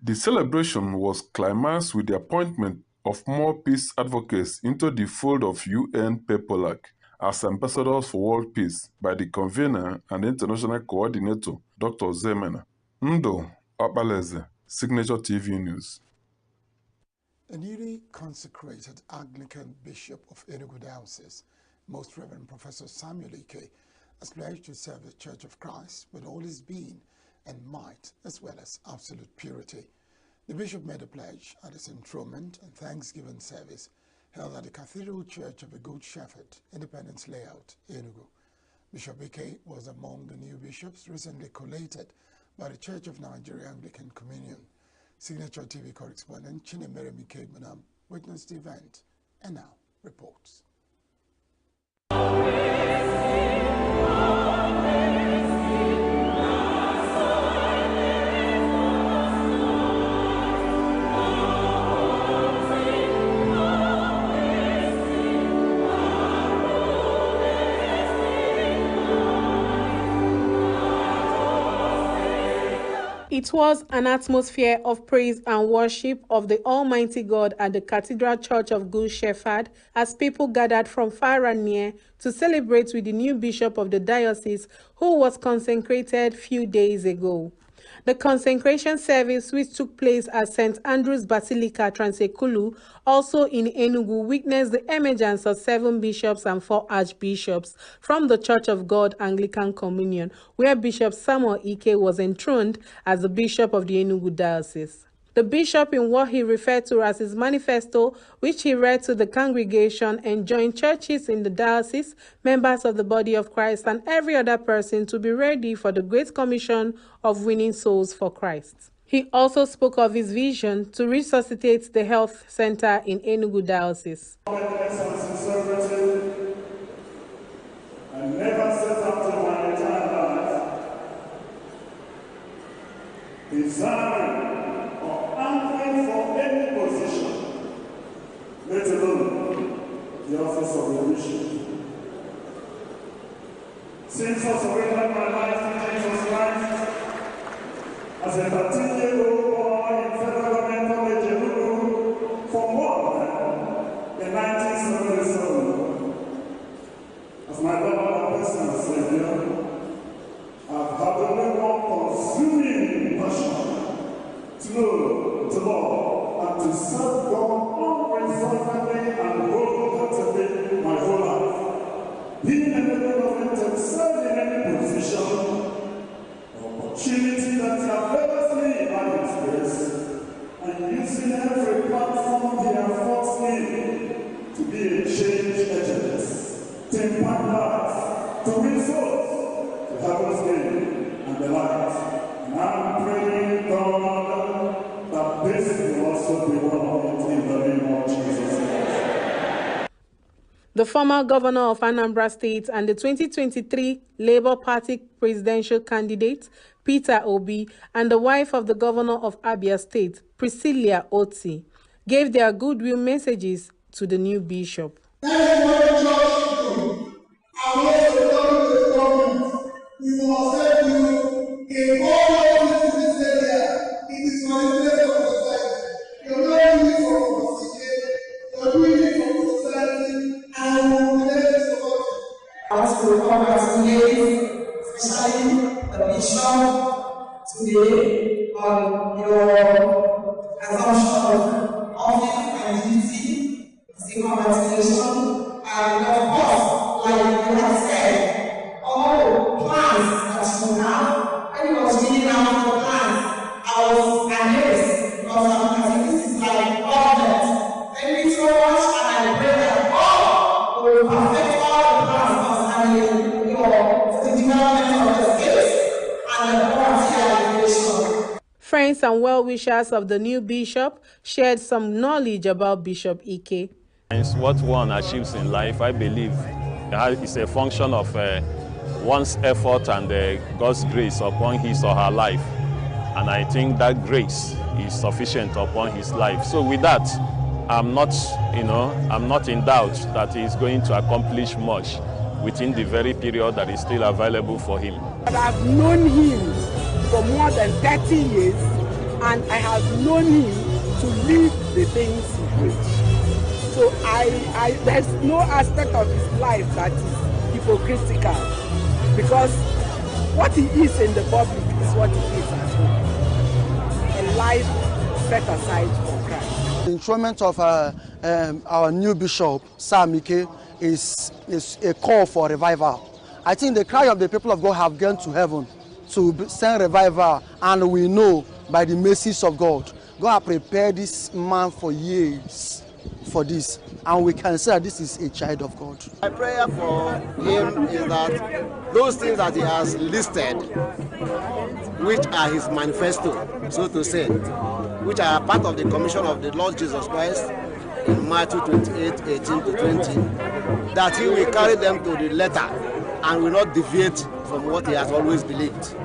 The celebration was climaxed with the appointment of more peace advocates into the fold of UN PEPOLAC as ambassadors for world peace by the convener and international coordinator, Dr. Zemena. Ndo Akbaleze, Signature TV News. A newly consecrated Anglican Bishop of ENUGU Diocese, Most Reverend Professor Samuel Ike, has pledged to serve the Church of Christ with all his being and might, as well as absolute purity. The bishop made a pledge at his enthronement and Thanksgiving service held at the Cathedral Church of the Good Shepherd, Independence Layout, Enugu. Bishop Ike was among the new bishops recently collated by the Church of Nigeria Anglican Communion. Signature TV correspondent Chinemere Mike Munam witnessed the event and now reports. It was an atmosphere of praise and worship of the Almighty God at the Cathedral Church of Good Shepherd as people gathered from far and near to celebrate with the new bishop of the diocese who was consecrated few days ago. The consecration service, which took place at St. Andrew's Basilica, Transekulu, also in Enugu, witnessed the emergence of 7 bishops and 4 archbishops from the Church of God Anglican Communion, where Bishop Samuel Ike was enthroned as the bishop of the Enugu diocese. The bishop, in what he referred to as his manifesto, which he read to the congregation, enjoined churches in the diocese, members of the body of Christ, and every other person to be ready for the Great Commission of winning souls for Christ. He also spoke of his vision to resuscitate the health center in Enugu diocese. I never set out in my entire life desiring for any position, let alone the office of the bishop. Since I surrendered my life to Jesus Christ, as a 13-year-old boy in federal government college in ENUGU from one in 1977, as my Lord and personal Savior, I've had only one consuming passion to know the Lord and to serve God unreservedly and wholeheartedly my whole life. Being a member of government and serving in any position, opportunity that avails me by His grace, and using every platform He affords me to be a change agent, to impact lives, to win souls, to heaven's gate and the light. And I'm praying, God, that this will also be one of it in the name of Jesus Christ. The former governor of Anambra State and the 2023 Labour Party presidential candidate, Peter Obi, and the wife of the governor of Abia State, Priscilla Oti, gave their goodwill messages to the new bishop. To congratulate, especially the bishop, today on your assumption of office and duty. It's a congratulation, and of course, like you have said, all plans that you have, when you was reading out your plans, I was amazed because I think this is like government. Thank you so much, and I pray that God will perfect all the plans Friends and well-wishers of the new bishop shared some knowledge about Bishop Ike. What one achieves in life, I believe, is a function of one's effort and God's grace upon his or her life. And I think that grace is sufficient upon his life. So with that, I'm not in doubt that he's going to accomplish much within the very period that is still available for him. I've known him for more than 30 years, and I have known him to live the things he preached. So there's no aspect of his life that is hypocritical, because what he is in the public is what he is at home. A life set aside for Christ. The enthronement of our new bishop, Sam Ike, is a call for revival. I think the cry of the people of God have gone to heaven to send revival, and we know by the mercies of God, God has prepared this man for years for this, and we can say that this is a child of God. My prayer for him is that those things that he has listed, which are his manifesto, so to say, which are part of the commission of the Lord Jesus Christ in Matthew 28, 18 to 20, that he will carry them to the letter and will not deviate from what he has always believed.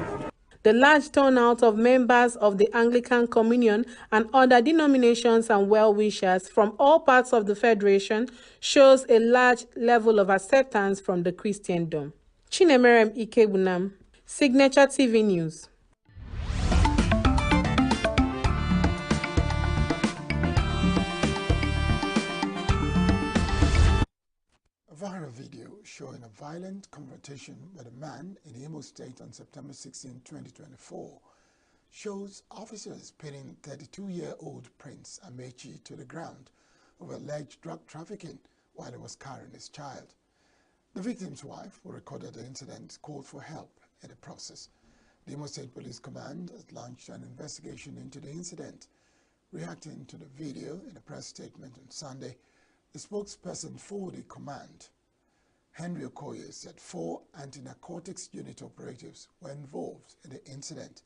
The large turnout of members of the Anglican Communion and other denominations and well-wishers from all parts of the Federation shows a large level of acceptance from the Christendom. Chinemerem Ikebunam, Signature TV News. viral video showing a violent confrontation with a man in Imo State on September 16, 2024 shows officers pinning 32-year-old Prince Amechi to the ground over alleged drug trafficking while he was carrying his child. The victim's wife, who recorded the incident, called for help in the process. The Imo State Police Command has launched an investigation into the incident. Reacting to the video in a press statement on Sunday, the spokesperson for the command, Henry Okoye, said 4 anti-narcotics unit operatives were involved in the incident,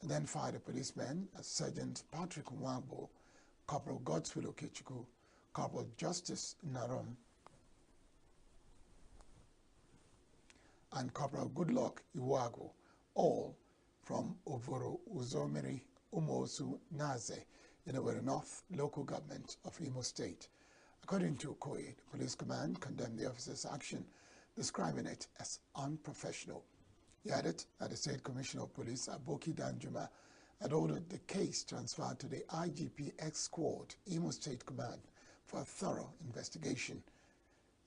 and then fired a policeman as Sergeant Patrick Nwagbo, Corporal Godswill Okechukwu, Corporal Justice Narom, and Corporal Goodluck Iwago, all from Ovoro Uzomiri Umosu Naze in the Owerri North local government of Imo State. According to Okoye, the police command condemned the officer's action, describing it as unprofessional. He added that the State Commissioner of Police, Aboki Danjuma, had ordered the case transferred to the IGP X-Squad, Imo State Command, for a thorough investigation.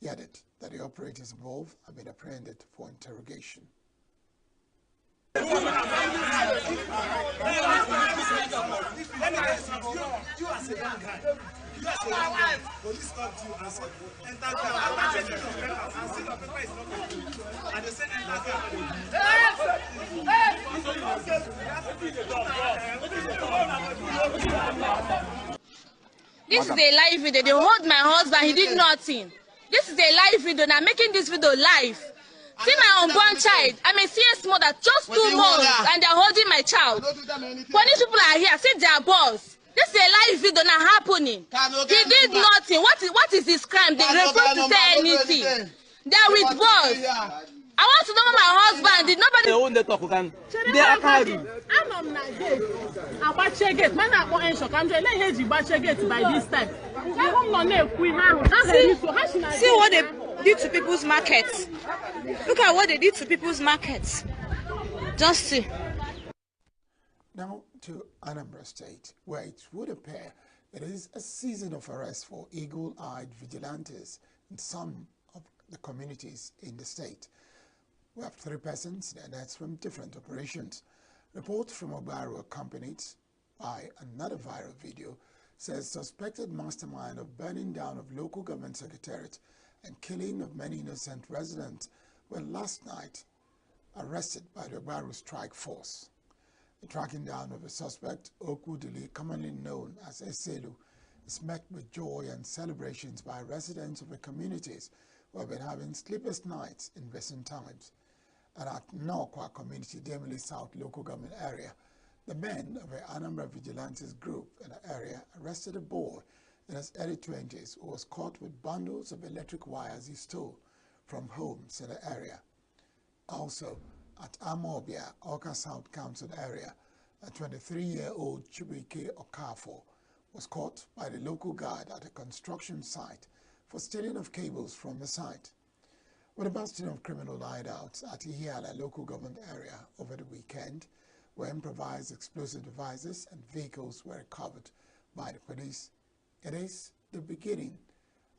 He added that the operators involved have been apprehended for interrogation. Police stopped you and said, enter car. And see your paper is not complete. And they said, enter car. This is a live video. They hold my husband. He did nothing. This is a live video. Now making this video live. See my unborn child. I'm a CS mother, just 2 months, and they're holding my child. Police people are here. See their boss. This is a live video now happening. He did nothing. What is his crime? They refuse to say anything. They're with boss. I want to know my husband. Did nobody? They are carrying. I'm not gate. I watch gate. Man, I want to shock. I'm just let him watch gate by this time. See what they did to people's markets. Look at what they did to people's markets. Just see. Now to Anambra State, where it would appear it is a season of arrest for eagle-eyed vigilantes in some of the communities in the state. We have 3 persons and that's from different operations. Reports from Obaru, accompanied by another viral video, says suspected mastermind of burning down of local government secretariat and killing of many innocent residents were last night arrested by the Obaru strike force. The tracking down of a suspect, Okudili, commonly known as Eselu, is met with joy and celebrations by residents of the communities who have been having sleepless nights in recent times. And at Nokwa Community, Demili South local government area, the men of the Anambra Vigilantes group in the area arrested a boy in his early 20s who was caught with bundles of electric wires he stole from homes in the area. Also, at Amobia, Oka South Council area, a 23-year-old Chibike Okafo was caught by the local guard at a construction site for stealing of cables from the site. With a busting of criminal hideouts at Ihiala local government area over the weekend, where improvised explosive devices and vehicles were recovered by the police, it is the beginning,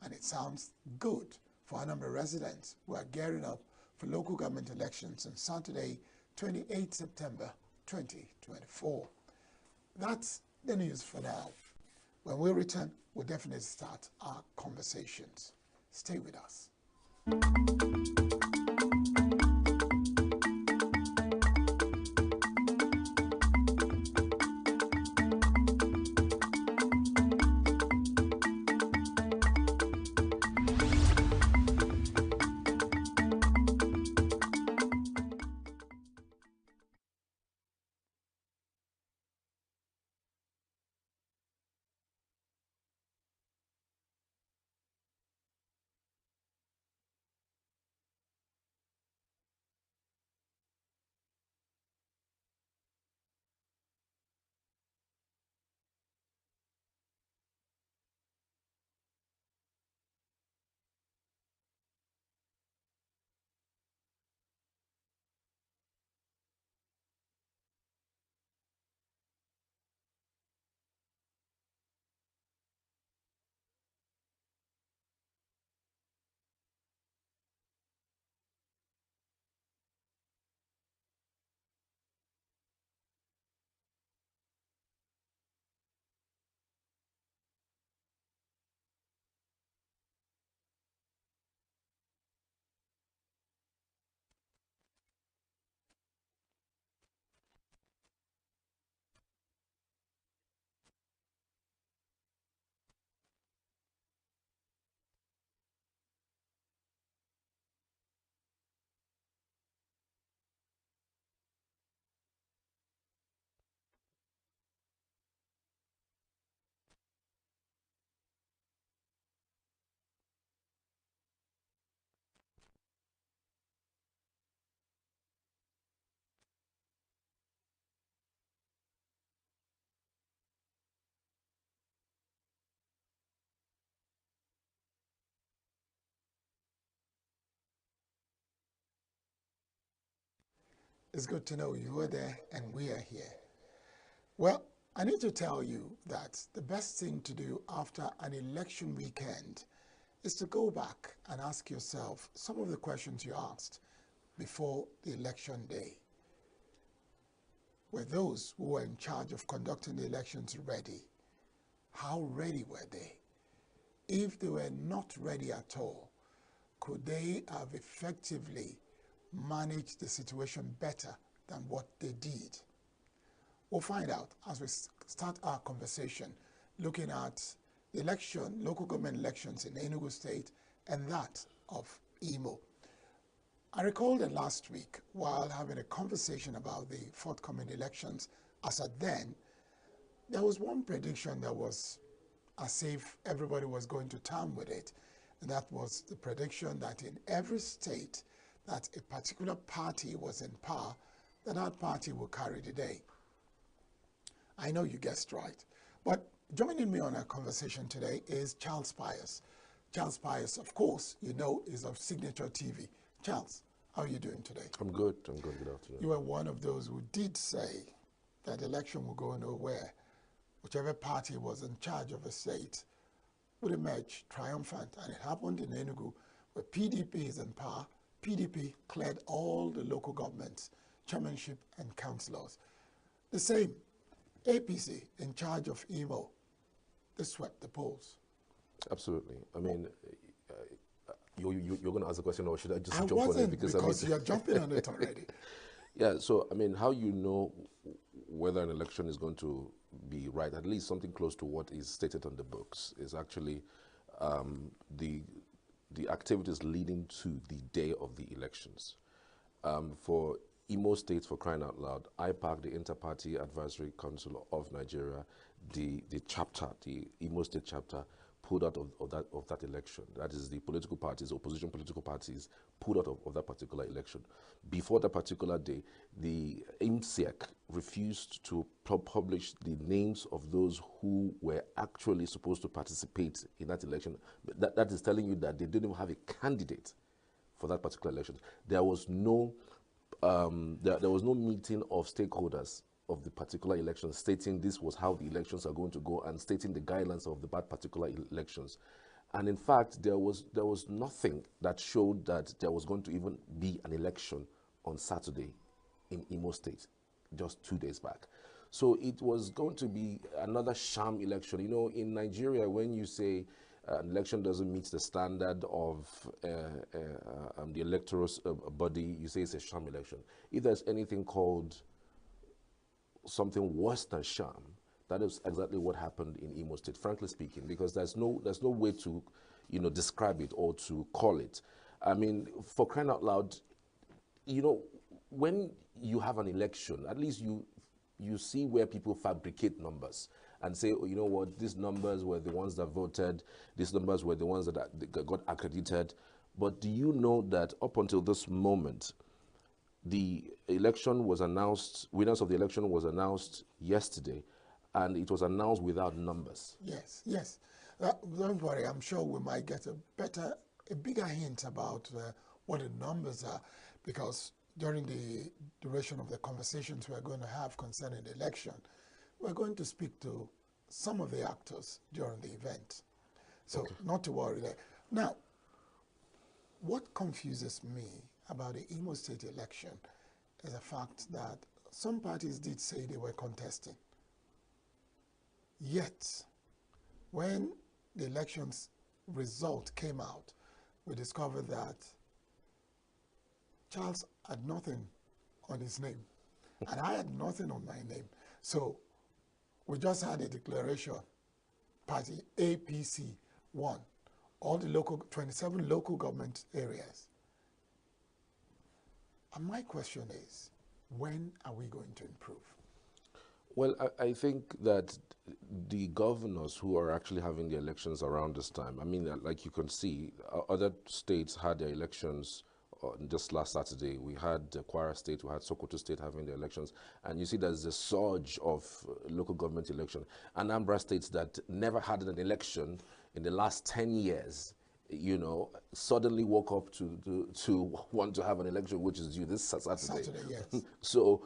and it sounds good for a number of residents who are gearing up for local government elections on Saturday, 28 September 2024. That's the news for now. When we return, we'll definitely start our conversations. Stay with us. It's good to know you were there and we are here. Well, I need to tell you that the best thing to do after an election weekend is to go back and ask yourself some of the questions you asked before the election day. Were those who were in charge of conducting the elections ready? How ready were they? If they were not ready at all, could they have effectively managed the situation better than what they did? We'll find out as we start our conversation looking at the election, local government elections in Enugu State and that of Imo. I recall that last week, while having a conversation about the forthcoming elections, as at then, there was one prediction that was as if everybody was going to town with it, and that was the prediction that in every state that a particular party was in power, that party will carry the day. I know you guessed right. But joining me on our conversation today is Charles Pius. Charles Pius, of course, you know, is of Signature TV. Charles, how are you doing today? I'm good. I'm good. Good afternoon. You were one of those who did say that the election will go nowhere. Whichever party was in charge of a state would emerge triumphant. And it happened in Enugu, where PDP is in power. PDP cleared all the local governments, chairmanship and councillors. The same, APC in charge of Imo, they swept the polls. Absolutely. I mean, you're going to ask a question, or should I just jump on it? Because you're jumping on it already. Yeah, so, I mean, how you know whether an election is going to be right, at least something close to what is stated on the books, is actually the activities leading to the day of the elections. For Imo State, for crying out loud, IPAC, the Inter-Party Advisory Council of Nigeria, the chapter, the Imo State chapter, pulled out of that election. That is, the political parties, opposition political parties, pulled out of that particular election. Before that particular day, the IMSEC refused to publish the names of those who were actually supposed to participate in that election. That is telling you that they didn't even have a candidate for that particular election. There was no meeting of stakeholders of the particular election stating this was how the elections are going to go and stating the guidelines of the particular elections. And in fact, there was nothing that showed that there was going to even be an election on Saturday in Imo State, just 2 days back. So it was going to be another sham election. You know, in Nigeria, when you say an election doesn't meet the standard of the electoral body, you say it's a sham election. If there's anything called something worse than sham, that is exactly what happened in Imo State, frankly speaking, because there's no way to, you know, describe it or to call it. I mean, for crying out loud, you know, when you have an election, at least you see where people fabricate numbers and say, oh, you know what, these numbers were the ones that voted, these numbers were the ones that got accredited. But do you know that up until this moment, the election was announced, winners of the election was announced yesterday, and it was announced without numbers? Yes, yes. Don't worry, I'm sure we might get a bigger hint about what the numbers are, because during the duration of the conversations we're going to have concerning the election, we're going to speak to some of the actors during the event. So not to worry there. Now, what confuses me about the Imo State election is the fact that some parties did say they were contesting. Yet, when the election's result came out, we discovered that Charles had nothing on his name, and I had nothing on my name. So we just had a declaration, party APC won all the 27 local government areas. And my question is, when are we going to improve? Well, I think that the governors who are actually having the elections around this time, I mean, like you can see, other states had their elections just last Saturday. We had Kwara State, we had Sokoto State having their elections, and you see there's a surge of local government election. Anambra states that never had an election in the last 10 years suddenly woke up to want to have an election, which is due this Saturday. Saturday, yes. So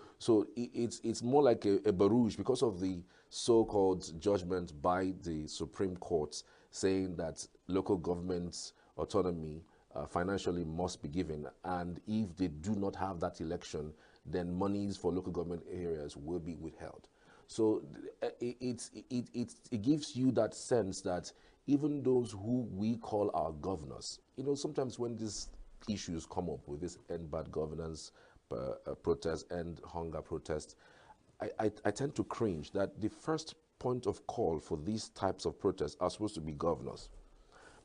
it's more like a barouche because of the so-called judgment by the Supreme Court saying that local government autonomy financially must be given, and if they do not have that election, then monies for local government areas will be withheld. So it gives you that sense that even those who we call our governors, sometimes when these issues come up with this end bad governance protest, end hunger protest, I tend to cringe that the first point of call for these types of protests are supposed to be governors,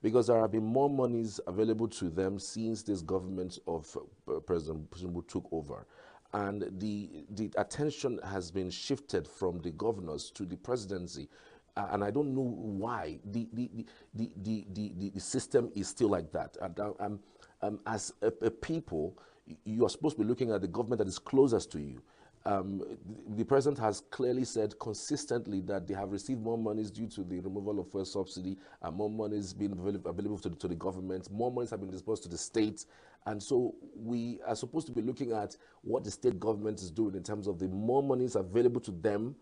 because there have been more monies available to them since this government of President Tinubu took over. And the attention has been shifted from the governors to the presidency. And I don't know why the system is still like that. And as a people, you are supposed to be looking at the government that is closest to you. The president has clearly said consistently that they have received more monies due to the removal of fuel subsidy, and more monies being available to the government, more monies have been disbursed to the states. And so we are supposed to be looking at what the state government is doing in terms of the more monies available to them,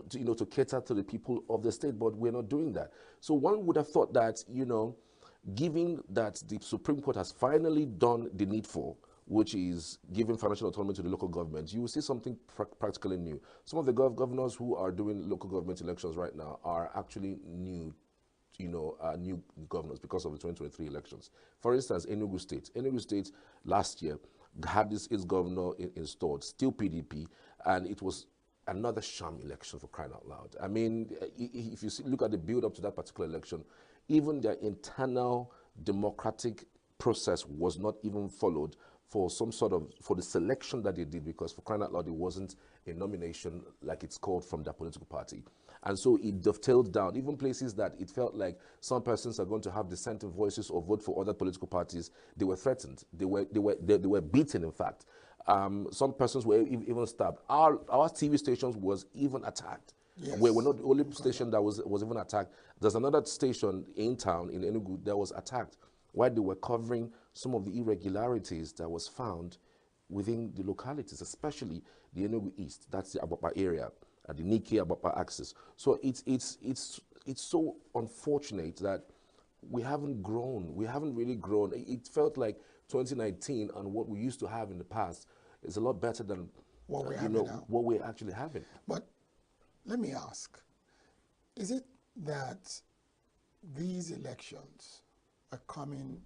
to cater to the people of the state, but we're not doing that. So one would have thought that, given that the Supreme Court has finally done the needful, which is giving financial autonomy to the local government, you will see something practically new. Some of the governors who are doing local government elections right now are actually new, new governors because of the 2023 elections. For instance, Enugu State last year had its governor installed, still PDP, and it was another sham election, for crying out loud. I mean, if you look at the build up to that particular election, even their internal democratic process was not even followed for the selection that they did, because for crying out loud, it wasn't a nomination like it's called from their political party. And so it dovetailed down, even places that it felt like some persons are going to have dissenting voices or vote for other political parties, they were threatened. They were beaten, in fact. Some persons were even stabbed. Our TV stations was even attacked. Yes. We're not the only station that was even attacked. There's another station in town, in Enugu, that was attacked while they were covering some of the irregularities that was found within the localities, especially the Enugu East, that's the Abapa area, the Nike Abapa axis. So it's so unfortunate that we haven't grown. We haven't really grown. It felt like 2019 and what we used to have in the past is a lot better than what we're actually having. But let me ask, is it that these elections are coming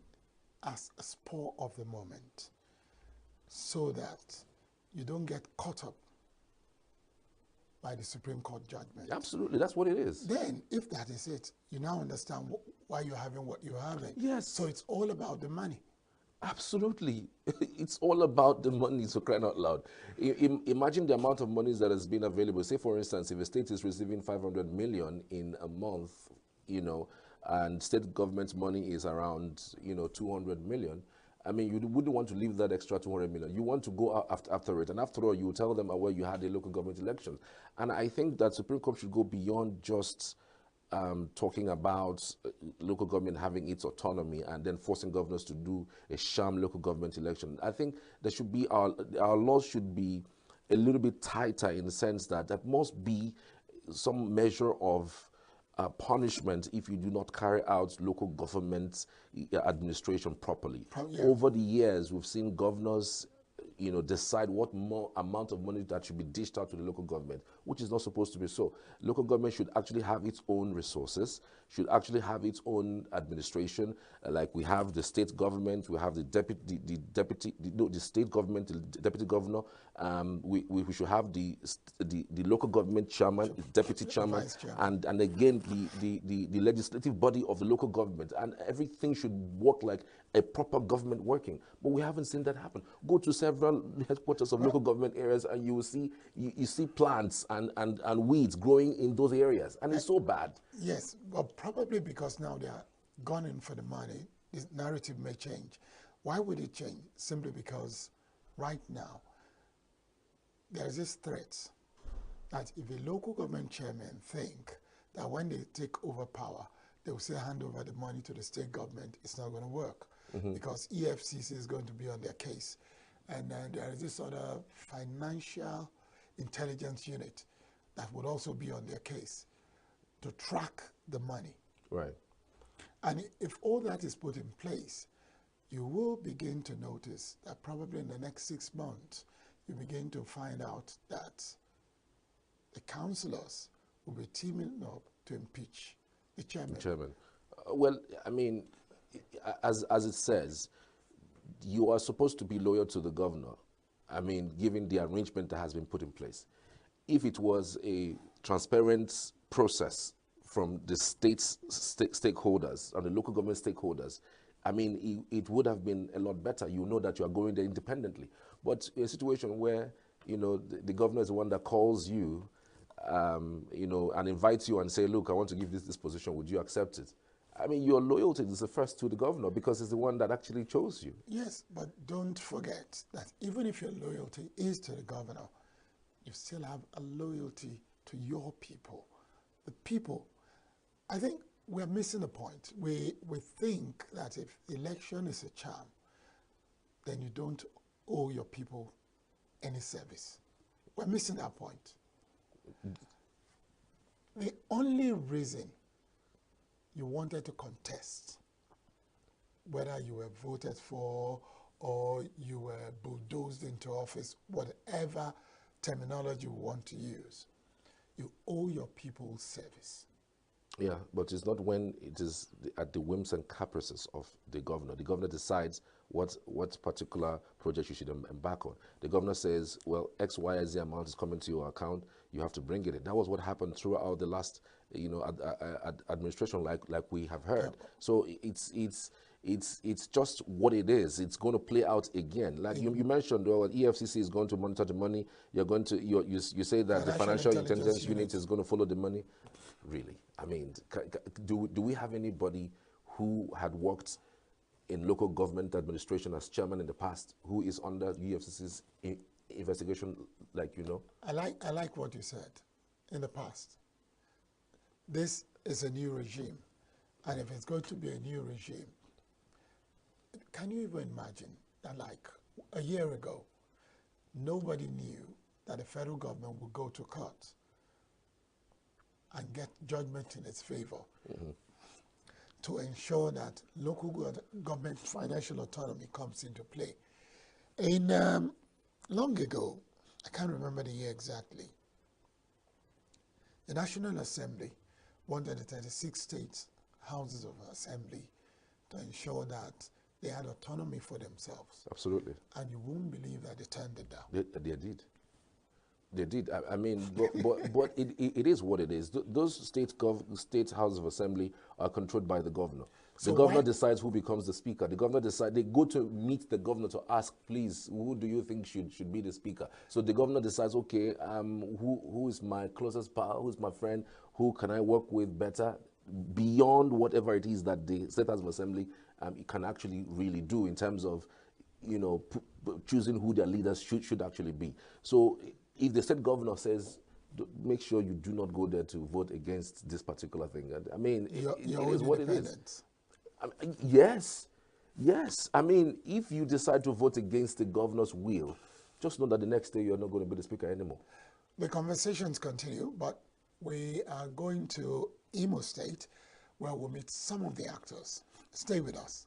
as a spur of the moment so that you don't get caught up by the Supreme Court judgment? Absolutely, that's what it is. Then, if that is it, you now understand why you're having what you're having. Yes. So it's all about the money. Absolutely. It's all about the money, so crying out loud. Imagine the amount of money that has been available. Say, for instance, if a state is receiving 500 million in a month, and state government money is around, 200 million, I mean, you wouldn't want to leave that extra 200 million. You want to go after it. And after all, you tell them where you had a local government election. And I think that Supreme Court should go beyond just talking about local government having its autonomy and then forcing governors to do a sham local government election. I think there should be, our laws should be a little bit tighter in the sense that there must be some measure of punishment if you do not carry out local government administration properly. Over the years, we've seen governors decide what more amount of money that should be dished out to the local government, which is not supposed to be so. Local government should actually have its own resources, should actually have its own administration, like we have the state government, we have the state government, the deputy governor. We should have the local government chairman, deputy chairman, and again the legislative body of the local government, and everything should work like a proper government working. But we haven't seen that happen. Go to several headquarters of local government areas and you will see you see plants and weeds growing in those areas, and it's so bad. Yes, well, probably because now they are gone in for the money. This narrative may change. Why would it change? Simply because right now there is this threat that if a local government chairman think that when they take over power, they will say hand over the money to the state government. It's not going to work Mhm. because EFCC is going to be on their case. And there is this other financial intelligence unit that would also be on their case to track the money. Right. And if all that is put in place, you will begin to notice that probably in the next 6 months, you begin to find out that the councillors will be teaming up to impeach the chairman. Well, I mean, as it says, you are supposed to be loyal to the governor. I mean, given the arrangement that has been put in place. If it was a transparent process from the stakeholders and the local government stakeholders, I mean, it would have been a lot better. You know that you are going there independently. But a situation where, you know, the governor is the one that calls you, you know, and invites you and say, look, I want to give this position. Would you accept it? I mean, your loyalty is the first to the governor because it's the one that actually chose you. Yes, but don't forget that even if your loyalty is to the governor, you still have a loyalty to your people. The people, I think we're missing the point. We think that if election is a charm, then you don't owe your people any service. We're missing that point. The only reason you wanted to contest, whether you were voted for or you were bulldozed into office, whatever terminology you want to use, you owe your people service. Yeah, but it's not when it is at the whims and caprices of the governor. The governor decides what particular project you should embark on. The governor says, well, X, Y, Z amount is coming to your account. You have to bring it in. That was what happened throughout the last, you know, administration, like we have heard. So it's just what it is. It's going to play out again. Like you mentioned, well, EFCC is going to monitor the money. You're going to you say that the financial intelligence unit is going to follow the money. Really, I mean, do we have anybody who had worked in local government administration as chairman in the past who is under EFCC's investigation, like you know? I like what you said. In the past, this is a new regime, and if it's going to be a new regime, can you even imagine that, like a year ago, nobody knew that the federal government would go to court and get judgment in its favor to ensure that local government financial autonomy comes into play. In long ago, I can't remember the year exactly, the National Assembly wanted the 36 state houses of assembly to ensure that they had autonomy for themselves. Absolutely. And you won't believe that they turned it down. They did. They did. I mean, but it is what it is. Those state houses of assembly are controlled by the governor. The governor decides who becomes the speaker. The governor decides, they go to meet the governor to ask, please, who do you think should be the speaker? So the governor decides, okay, who is my closest pal, who is my friend, who can I work with better, beyond whatever it is that the state house of assembly can actually really do in terms of, you know, choosing who their leaders should actually be. So if the state governor says, make sure you do not go there to vote against this particular thing, I mean, it is what it is. I mean, yes. I mean, if you decide to vote against the governor's will, just know that the next day you're not going to be the speaker anymore. The conversations continue, but we are going to Imo State, where we'll meet some of the actors. Stay with us.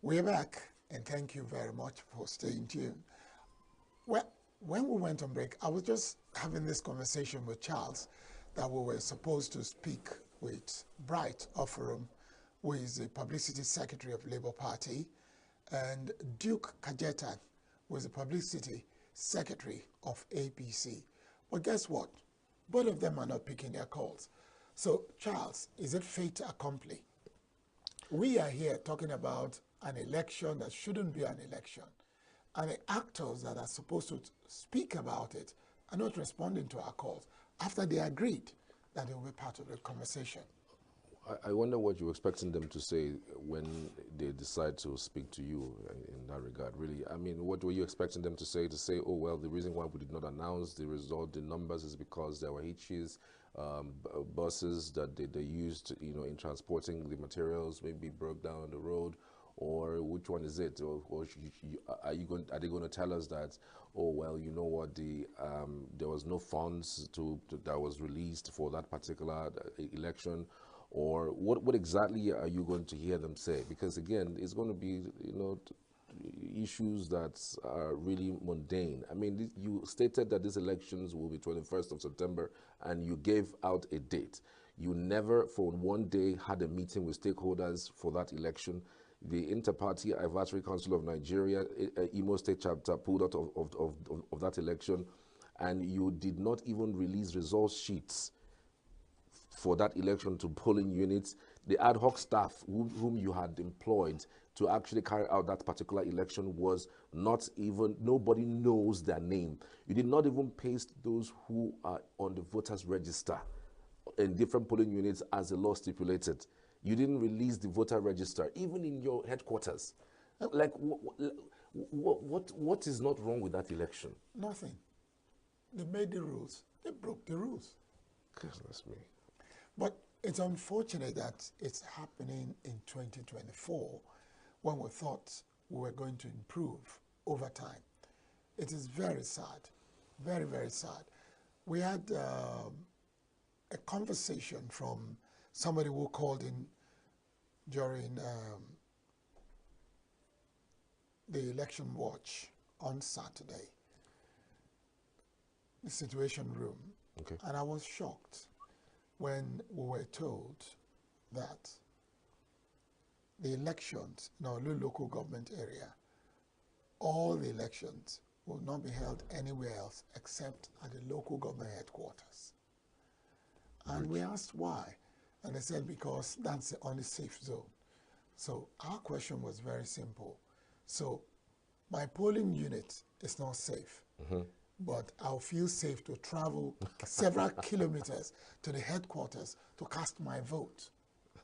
We're back, and thank you very much for staying tuned. Well, when we went on break, I was just having this conversation with Charles that we were supposed to speak with Bright Offerum, who is the Publicity Secretary of Labour Party, and Duke Kajeta, who is the Publicity Secretary of APC. But guess what? Both of them are not picking their calls. So, Charles, is it fait accompli? We are here talking about an election that shouldn't be an election. And the actors that are supposed to speak about it are not responding to our calls after they agreed that they will be part of the conversation. I wonder what you're expecting them to say when they decide to speak to you in that regard, really. I mean, what were you expecting them to say? To say, oh, well, the reason why we did not announce the result, the numbers, is because there were hitches, buses that they used, you know, in transporting the materials maybe broke down on the road, or which one is it? Or are they going to tell us that, oh, well, you know what, there was no funds that was released for that particular election? Or what exactly are you going to hear them say? Because again, it's going to be, you know, issues that are really mundane. I mean, you stated that these elections will be 21st of September, and you gave out a date. You never for one day had a meeting with stakeholders for that election. The Inter-Party Advisory Council of Nigeria, Imo State chapter, pulled out of that election, and you did not even release results sheets for that election to polling units. The ad hoc staff whom you had employed to actually carry out that particular election was not even, nobody knows their name. You did not even paste those who are on the voters register in different polling units as the law stipulated. You didn't release the voter register, even in your headquarters. Like, what is not wrong with that election? Nothing. They made the rules. They broke the rules. Goodness me. But it's unfortunate that it's happening in 2024 when we thought we were going to improve over time. It is very sad, very, very sad. We had a conversation from somebody who called in during the election watch on Saturday, the Situation Room, and I was shocked when we were told that the elections in our local government area, all the elections will not be held anywhere else except at the local government headquarters. And we asked why, and they said because that's the only safe zone. So our question was very simple. So my polling unit is not safe. But I'll feel safe to travel several kilometers to the headquarters to cast my vote.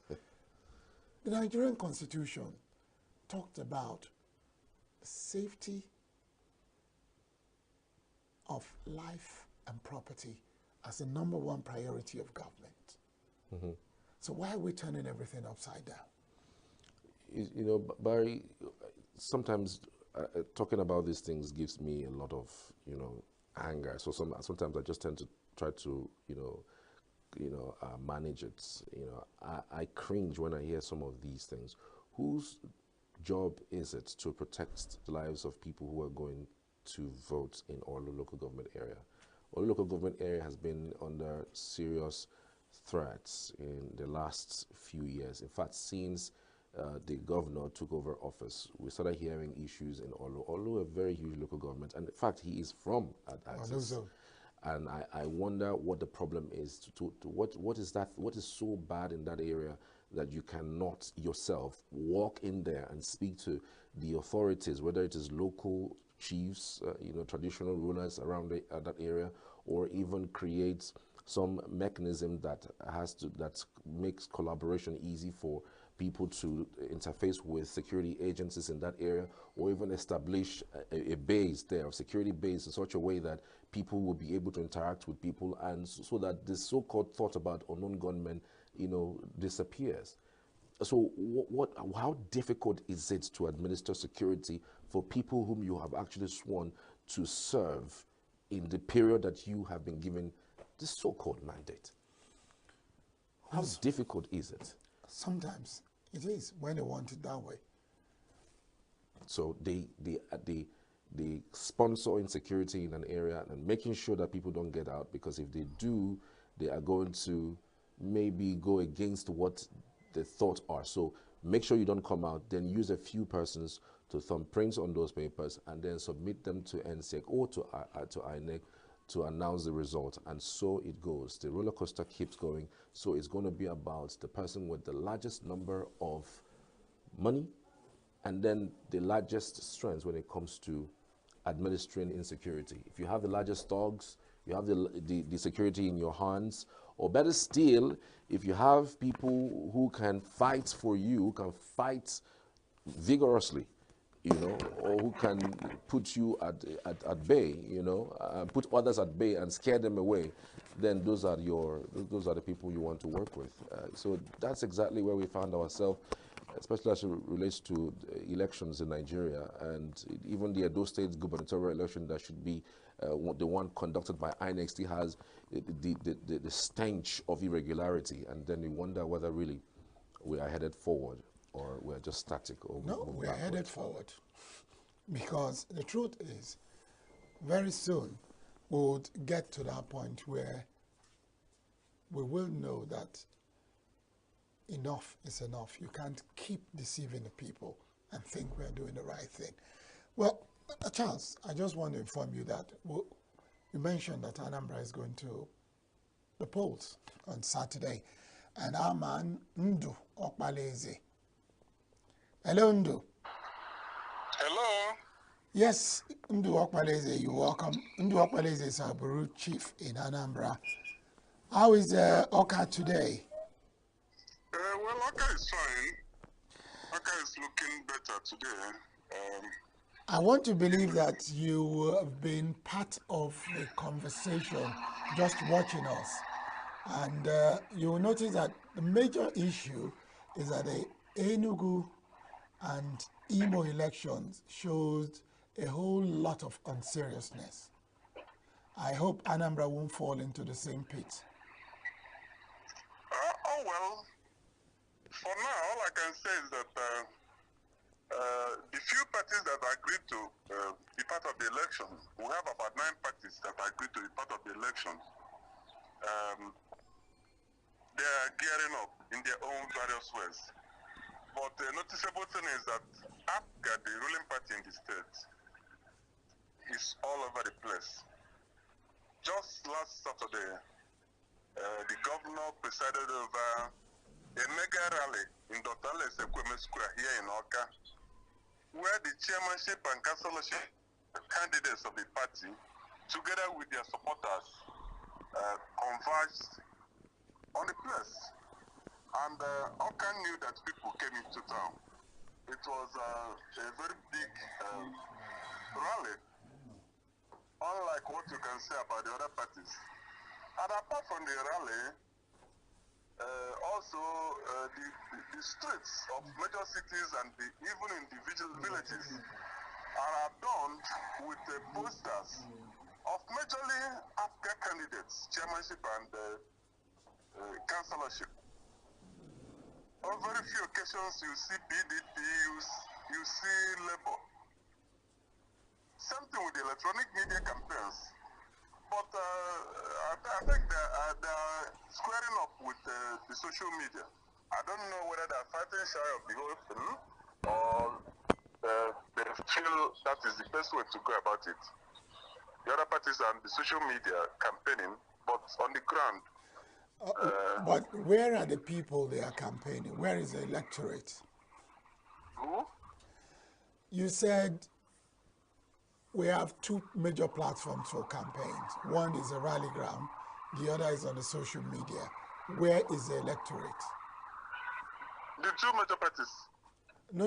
The Nigerian Constitution talked about safety of life and property as the #1 priority of government. So why are we turning everything upside down? You know, Barry, sometimes talking about these things gives me a lot of, you know, anger. So sometimes I just tend to try to, manage it. You know, I cringe when I hear some of these things. Whose job is it to protect the lives of people who are going to vote in Orlu local government area? Orlu local government area has been under serious threats in the last few years. In fact, since the governor took over office, we started hearing issues in Orlu. Orlu, a very huge local government, and in fact, he is from Axis. And I wonder what the problem is. What is that? What is so bad in that area that you cannot yourself walk in there and speak to the authorities, whether it is local chiefs, traditional rulers around that area, or even create some mechanism that makes collaboration easy for people to interface with security agencies in that area, or even establish a base there, a security base, in such a way that people will be able to interact with people, and so that this so-called thought about unknown gunmen, disappears. So how difficult is it to administer security for people whom you have actually sworn to serve in the period that you have been given this so-called mandate? How difficult is it? Sometimes it is when they want it that way. So they sponsor insecurity in an area and making sure that people don't get out, because if they do, they are going to maybe go against what the thoughts are. So make sure you don't come out, then use a few persons to thumbprints on those papers and then submit them to NSEC or to INEC to announce the result. And so it goes. The roller coaster keeps going. So it's going to be about the person with the largest number of money and then the largest strength when it comes to administering insecurity. If you have the largest dogs, you have the security in your hands, or better still, if you have people who can fight for you, who can fight vigorously, you know, or who can put you at bay, you know, put others at bay and scare them away, then those are the people you want to work with. So that's exactly where we found ourselves, especially as it relates to elections in Nigeria, and even the Edo State gubernatorial election that should be the one conducted by INEC still has the stench of irregularity, and then we wonder whether really we are headed forward or we're just static. Or no, we're headed forward, because the truth is, very soon we would get to that point where we will know that enough is enough. You can't keep deceiving the people and think we're doing the right thing. Well, Charles, I just want to inform you that you mentioned that Anambra is going to the polls on Saturday, and our man Ndu Okbaleze. Hello, Ndu. Hello. Yes, Ndu Okbaleze, you're welcome. Ndu Okbaleze is our Bureau chief in Anambra. How is Oka today? Well, Oka is fine. Oka is looking better today. I want to believe that you have been part of the conversation, just watching us. And you will notice that the major issue is that the ENUGU and Imo elections shows a whole lot of unseriousness. I hope Anambra won't fall into the same pit. Oh, well, for now, all I can say is that the few parties that agreed to be part of the election, we have about 9 parties that agreed to be part of the election. They are gearing up in their own various ways. But the noticeable thing is that APGA, the ruling party in the state, is all over the place. Just last Saturday, the governor presided over a mega rally in Dr. Lesekweme Square here in Oka, where the chairmanship and councillorship candidates of the party, together with their supporters, converged on the place. And Oka knew that people came into town. It was a very big rally, unlike what you can say about the other parties. And apart from the rally, also the streets of major cities and even individual villages are adorned with posters of majorly African candidates, chairmanship and councillorship. On very few occasions you see PDP, you see Labour. Same thing with the electronic media campaigns. But I think they're squaring up with the social media. I don't know whether they're fighting shy of the whole thing or they feel that is the best way to go about it. The other parties are on the social media campaigning, but on the ground. But where are the people they are campaigning? Where is the electorate? Who? You said we have 2 major platforms for campaigns. One is a rally ground, the other is on the social media. Where is the electorate? The 2 major parties. No.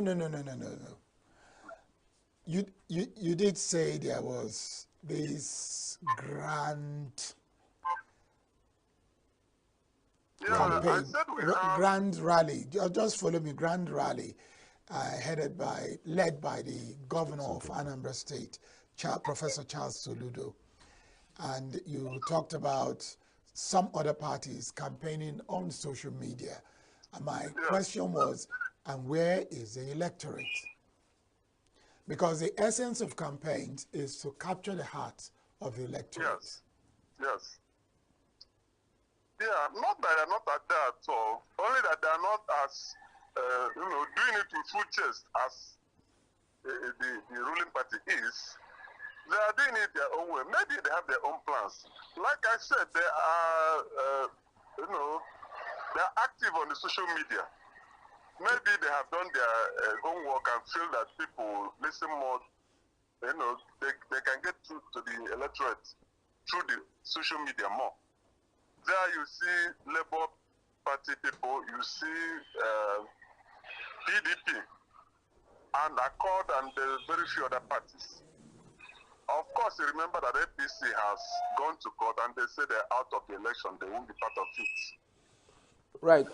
You did say there was this grand campaign, I said we have grand rally. Just follow me. Grand rally, led by the governor of Anambra State, Professor Charles Soludo, and you talked about some other parties campaigning on social media. And my question was, and where is the electorate? Because the essence of campaigns is to capture the hearts of the electorate. Yes. Yes. Yeah, not that they're not at that at all. Only that they're not as, doing it with full chest as the ruling party is. They are doing it their own way. Maybe they have their own plans. Like I said, they are, they're active on the social media. Maybe they have done their homework and feel that people listen more. They can get through to the electorate through the social media more. There you see Labour Party people, you see PDP and Accord and very few other parties. Of course, you remember that APC has gone to court and they say they're out of the election. They won't be part of it. Right.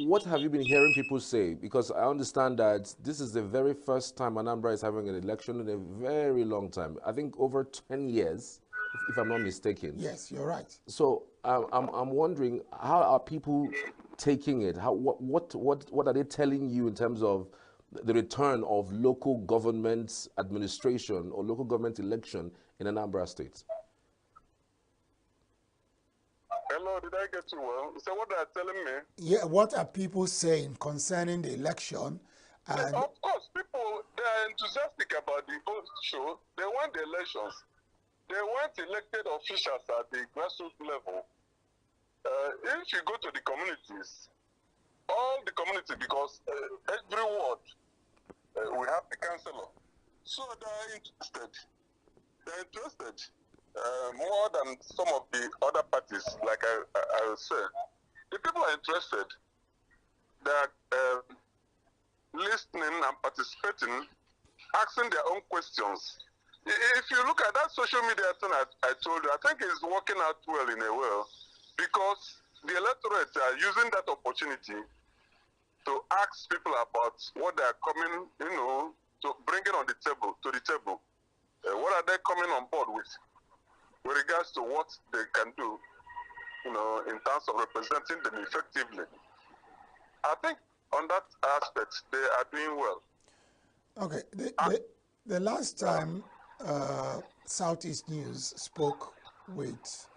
What have you been hearing people say? Because I understand that this is the very first time Anambra is having an election in a very long time. I think over 10 years, if I'm not mistaken. Yes, you're right. So I'm wondering, how are people taking it? What are they telling you in terms of the return of local government administration or local government election in Anambra State? Hello, did I get you well? So what are they telling me? Yeah, what are people saying concerning the election? And of course, people, they are enthusiastic about the vote show. They want the elections. They want elected officials at the grassroots level. If you go to the communities, all the communities, because every ward, we have the councillor. So they are interested. They're interested. More than some of the other parties, like I will say. The people are interested. They are listening and participating, asking their own questions. If you look at that social media thing I told you, I think it's working out well in a way, because the electorate are using that opportunity to ask people about what they are coming, to bringing on the table, to the table. What are they coming on board with regards to what they can do, in terms of representing them effectively. I think on that aspect, they are doing well. Okay, the last time Southeast News spoke with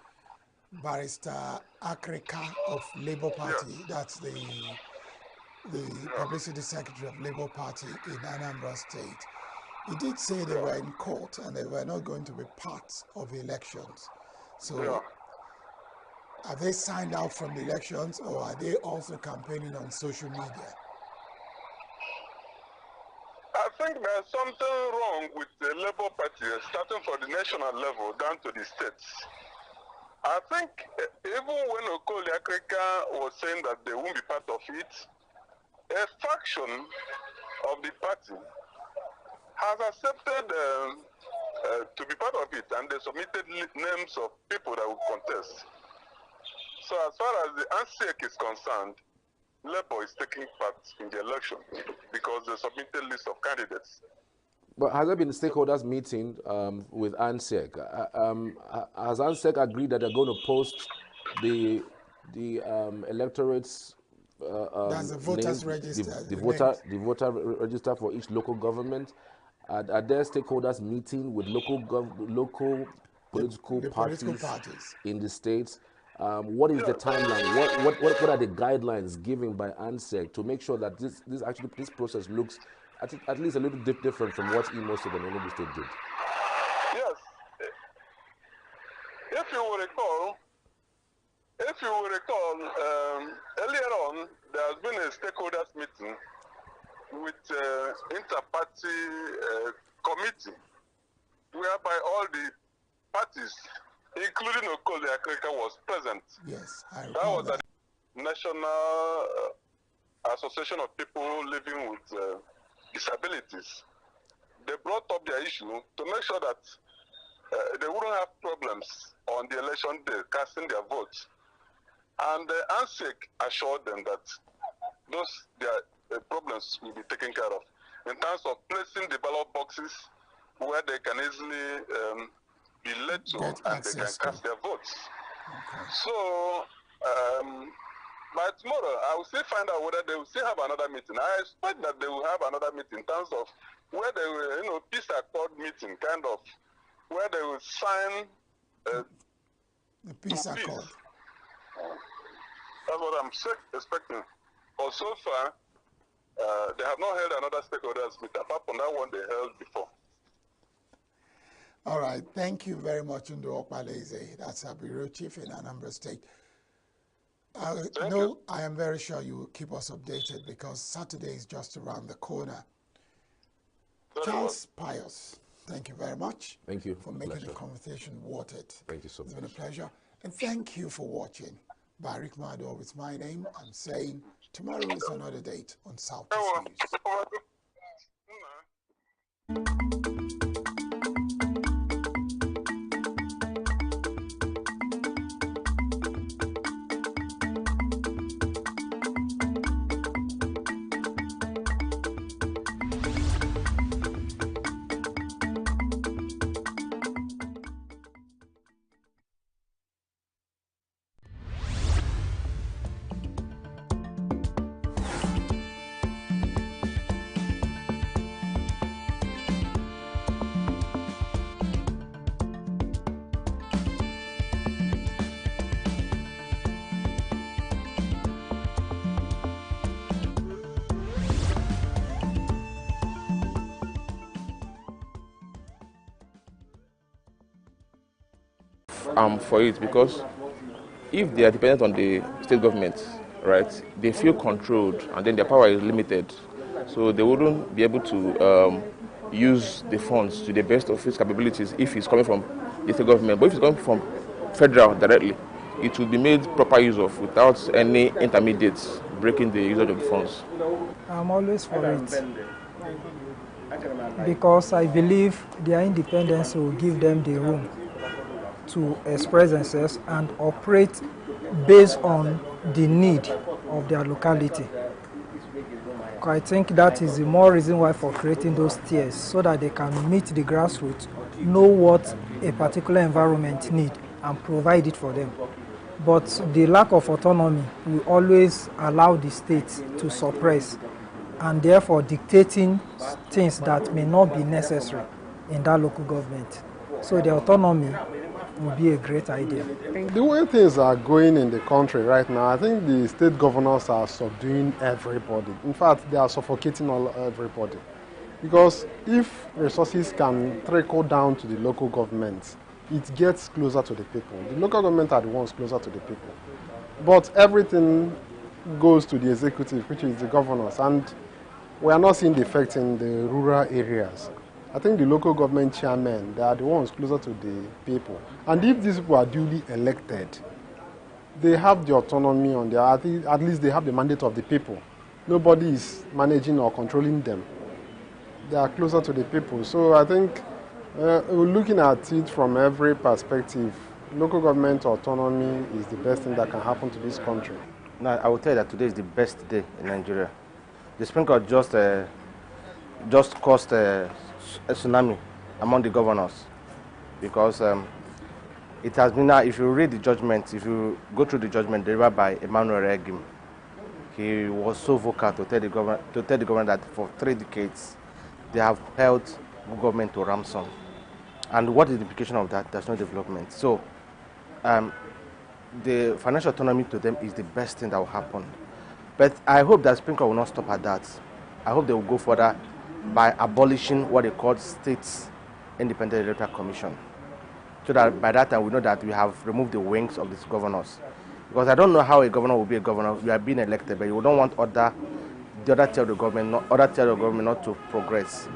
Barrister Akrika of Labour Party, yes. That's the publicity secretary of Labour Party in Anambra State, he did say they were in court and they were not going to be part of the elections. So have they signed out from the elections, or are they also campaigning on social media? I think there's something wrong with the Labour Party, starting from the national level down to the states. I think even when Okoli Akrika was saying that they won't be part of it, a faction of the party has accepted to be part of it, and they submitted names of people that will contest. So as far as the ANSEC is concerned, Labour is taking part in the election because they submitted list of candidates. But has there been a stakeholders meeting with ANSEC? Has ANSEC agreed that they're going to post the electorate's that's the voters register, the voter register for each local government? Are there stakeholders meeting with local political parties in the states? What is the timeline? What are the guidelines given by ANSEC to make sure that this process looks at least a little different from what Imo State and ENUGU State did? Yes. If you will recall, earlier on there has been a stakeholders meeting with inter-party committee, whereby all the parties, including Okoli Akrika, was present. Yes, I that was at the National Association of People Living with Disabilities. They brought up their issue to make sure that they wouldn't have problems on the election day casting their votes. And the ANSEC assured them that their problems will be taken care of in terms of placing the ballot boxes where they can easily be led to and they can cast their votes. Okay. So by tomorrow, I will still find out whether they will still have another meeting. I expect that they will have another meeting in terms of where they will, peace accord meeting, kind of, where they will sign the peace accord. That's what I'm expecting. But so far, they have not held another stakeholders meeting apart from that one they held before. All right. Thank you very much, Ndo Okpaleze. That's our Bureau Chief in Anambra State. I am very sure you will keep us updated because Saturday is just around the corner. Charles Pius, thank you very much. Thank you. For making the conversation worth it. Thank you so much. It's been a pleasure. And thank you for watching. Barik Mado is my name. I'm saying tomorrow is another date on Southeast News. For it, because if they are dependent on the state government, right, they feel controlled and then their power is limited. So they wouldn't be able to use the funds to the best of its capabilities if it's coming from the state government. But if it's coming from federal directly, it will be made proper use of without any intermediates breaking the usage of the funds. I'm always for it because I believe their independence will give them the room to express themselves and operate based on the need of their locality. I think that is the more reason why for creating those tiers, so that they can meet the grassroots, know what a particular environment needs and provide it for them. But the lack of autonomy will always allow the state to suppress and therefore dictating things that may not be necessary in that local government. So the autonomy would be a great idea. The way things are going in the country right now, I think the state governors are subduing everybody. In fact, they are suffocating everybody. Because if resources can trickle down to the local governments, it gets closer to the people. The local government are the ones closer to the people. But everything goes to the executive, which is the governors, and we are not seeing the effect in the rural areas. I think the local government chairmen, they are the ones closer to the people. And if these people are duly elected, they have the autonomy on their, at least they have the mandate of the people. Nobody is managing or controlling them. They are closer to the people. So I think looking at it from every perspective, local government autonomy is the best thing that can happen to this country. Now, I will tell you that today is the best day in Nigeria. The sprinkle just caused a tsunami among the governors, because it has been now, if you read the judgment, if you go through the judgment delivered by Emmanuel Regim, he was so vocal to tell the government that for 3 decades they have held the government to ransom. And what is the implication of that? There's no development. So the financial autonomy to them is the best thing that will happen. But I hope that Sprinkle will not stop at that. I hope they will go further by abolishing what they call States Independent Electoral Commission. So that by that time we know that we have removed the wings of these governors. Because I don't know how a governor will be a governor. You are being elected, but you don't want the other tier of the government, not to progress.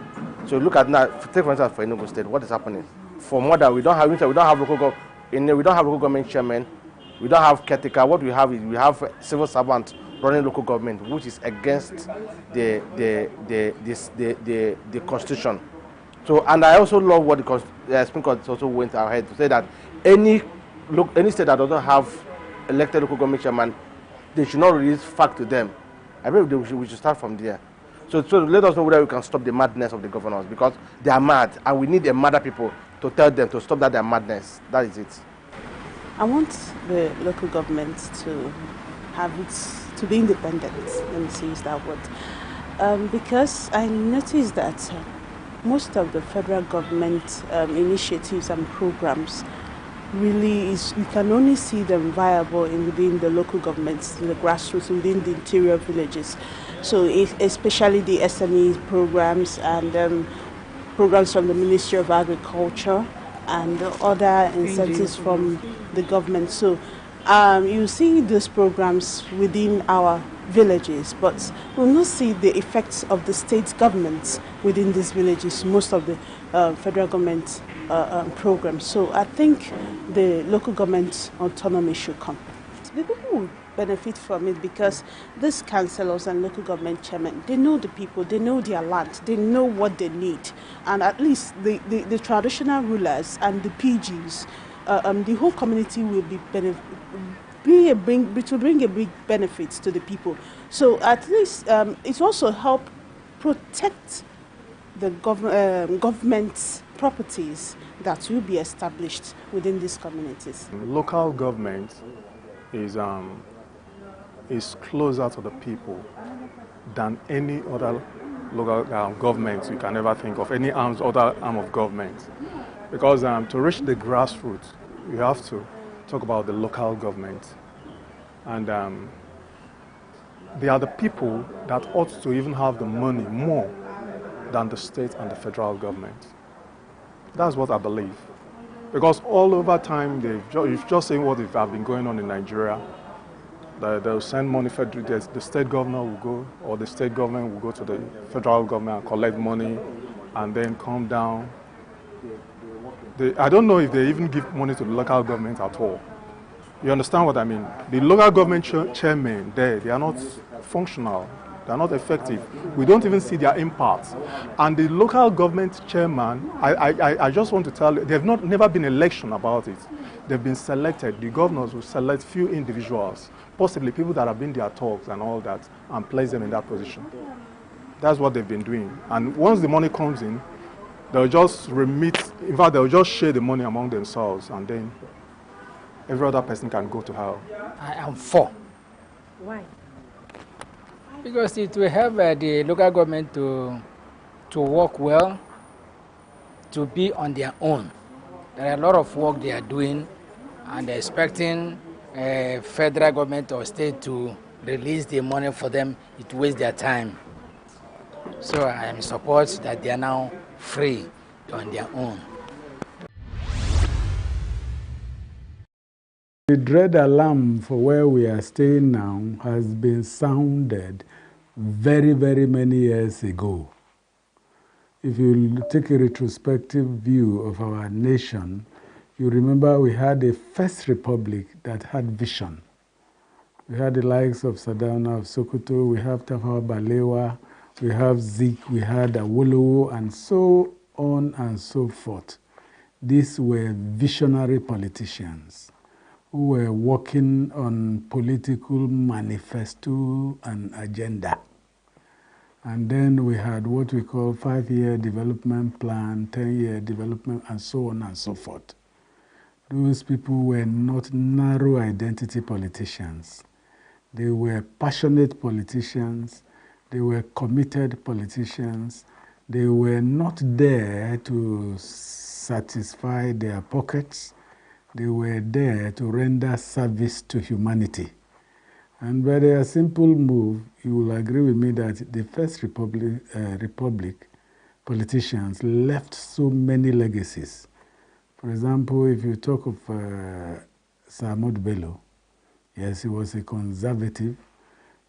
So look at now, take for instance for ENUGU State, what is happening? For more than we don't have local government chairman, we don't have caretaker. What we have is we have civil servants running local government, which is against the constitution. So, and I also love what the Supreme Court also went ahead to say that any state that doesn't have elected local government chairman, they should not release fact to them. I believe we should start from there. So let us know whether we can stop the madness of the governors, because they are mad, and we need the madder people to tell them to stop their madness. That is it. I want the local government to have it, to be independent, let me use that word. Because I noticed that most of the federal government initiatives and programs really you can only see them viable within the local governments, the grassroots, within the interior villages. So especially the SME programs and programs from the Ministry of Agriculture and other incentives from the government. So you see these programs within our villages, but we'll not see the effects of the state governments within these villages, most of the federal government programs. So I think the local government autonomy should come. The people will benefit from it because these councillors and local government chairmen, they know the people, they know their land, they know what they need. And at least the traditional rulers and the PGs, the whole community will be to bring a big benefit to the people. So at least it also help protect the government properties that will be established within these communities. Local government is closer to the people than any other local government you can ever think of, any other arm of government. Because to reach the grassroots, you have to talk about the local government. And they are the people that ought to even have the money more than the state and the federal government. That's what I believe. Because all over time, you've just seen what have been going on in Nigeria. They'll send money, the state governor will go, or the state government will go to the federal government and collect money and then come down. I don't know if they even give money to the local government at all. You understand what I mean? The local government chairmen there, they are not functional. They are not effective. We don't even see their impact. And the local government chairman, I just want to tell you, they've never been election about it. They've been selected. The governors will select few individuals, possibly people that have been their talks and all that, and place them in that position. That's what they've been doing. And once the money comes in, they'll just remit, in fact, they'll just share the money among themselves, and then every other person can go to hell. I am for. Why? Because it will help the local government to work well, to be on their own. There are a lot of work they are doing, and they're expecting federal government or state to release the money for them. It wastes their time. So I am in support that they are now free on their own. The dread alarm for where we are staying now has been sounded very, very many years ago. If you take a retrospective view of our nation, you remember we had a first republic that had vision. We had the likes of Sardauna of Sokoto, we have Tafawa Balewa, we have Zik, we had Awolowo, and so on and so forth. These were visionary politicians who were working on political manifesto and agenda. And then we had what we call 5-year development plan, 10-year development, and so on and so forth. Those people were not narrow identity politicians. They were passionate politicians. They were committed politicians. They were not there to satisfy their pockets. They were there to render service to humanity. And by a simple move, you will agree with me that the First Republic politicians left so many legacies. For example, if you talk of Sir Ahmadu Bello, yes, he was a conservative.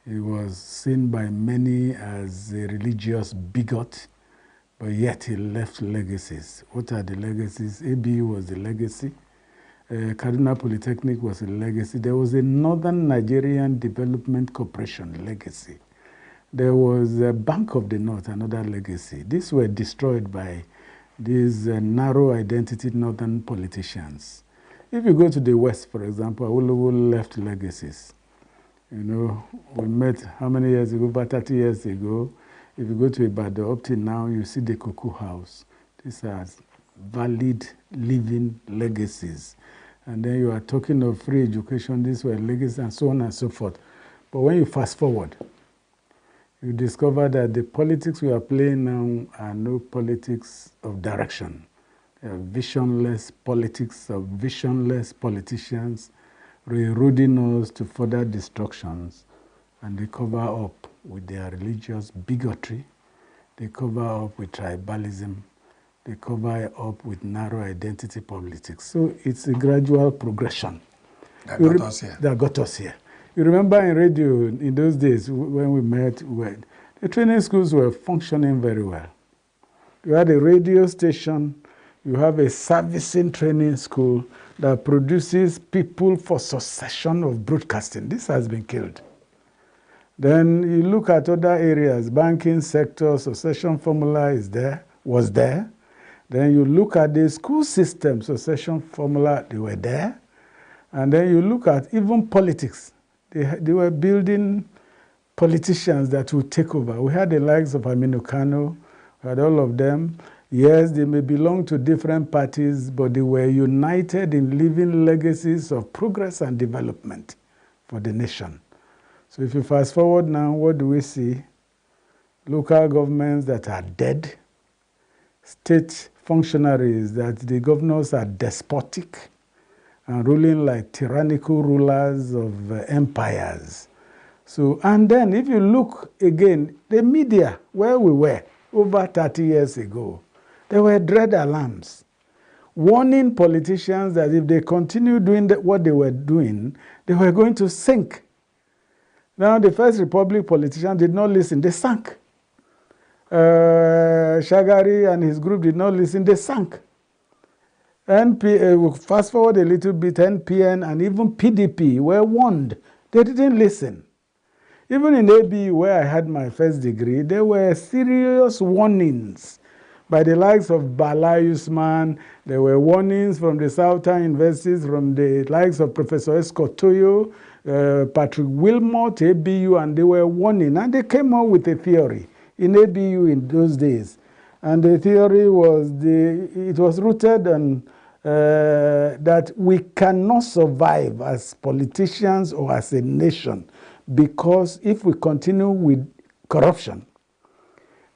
He was seen by many as a religious bigot, but yet he left legacies. What are the legacies? ABU was the legacy. Kaduna Polytechnic was a legacy. There was a Northern Nigerian Development Corporation legacy. There was a Bank of the North, another legacy. These were destroyed by these narrow identity Northern politicians. If you go to the West, for example, Awolowo left legacies. You know, we met how many years ago? About 30 years ago. If you go to Ibadan, up till now, you see the Cocoa House. These are valid living legacies. And then you are talking of free education, these were legacies, and so on and so forth. But when you fast forward, you discover that the politics we are playing now are no politics of direction. They are visionless politics of visionless politicians rerouting us to further destructions, and they cover up with their religious bigotry, they cover up with tribalism, they cover up with narrow identity politics. So it's a gradual progression. That got us here. That got us here. You remember in radio, in those days when we met, the training schools were functioning very well. You had a radio station, you have a servicing training school that produces people for succession of broadcasting. This has been killed. Then you look at other areas, banking sector, succession formula was there. Then you look at the school system, succession formula, they were there. And then you look at even politics. They were building politicians that would take over. We had the likes of Aminu Kano, we had all of them. Yes, they may belong to different parties, but they were united in leaving legacies of progress and development for the nation. So if you fast forward now, what do we see? Local governments that are dead, state functionaries that the governors are despotic and ruling like tyrannical rulers of empires. So, and then if you look again, the media, where we were over 30 years ago, there were dread alarms warning politicians that if they continue doing what they were doing, they were going to sink. Now, the First Republic politicians did not listen, they sank. Shagari and his group did not listen, they sank. Fast forward a little bit, NPN and even PDP were warned. They didn't listen. Even in ABU, where I had my first degree, there were serious warnings by the likes of Bala Usman. There were warnings from the Southern universities, from the likes of Professor Escotoyo, Patrick Wilmot, ABU, and they were warning. And they came up with a theory in ABU in those days. And the theory was, it was rooted on that we cannot survive as politicians or as a nation, because if we continue with corruption,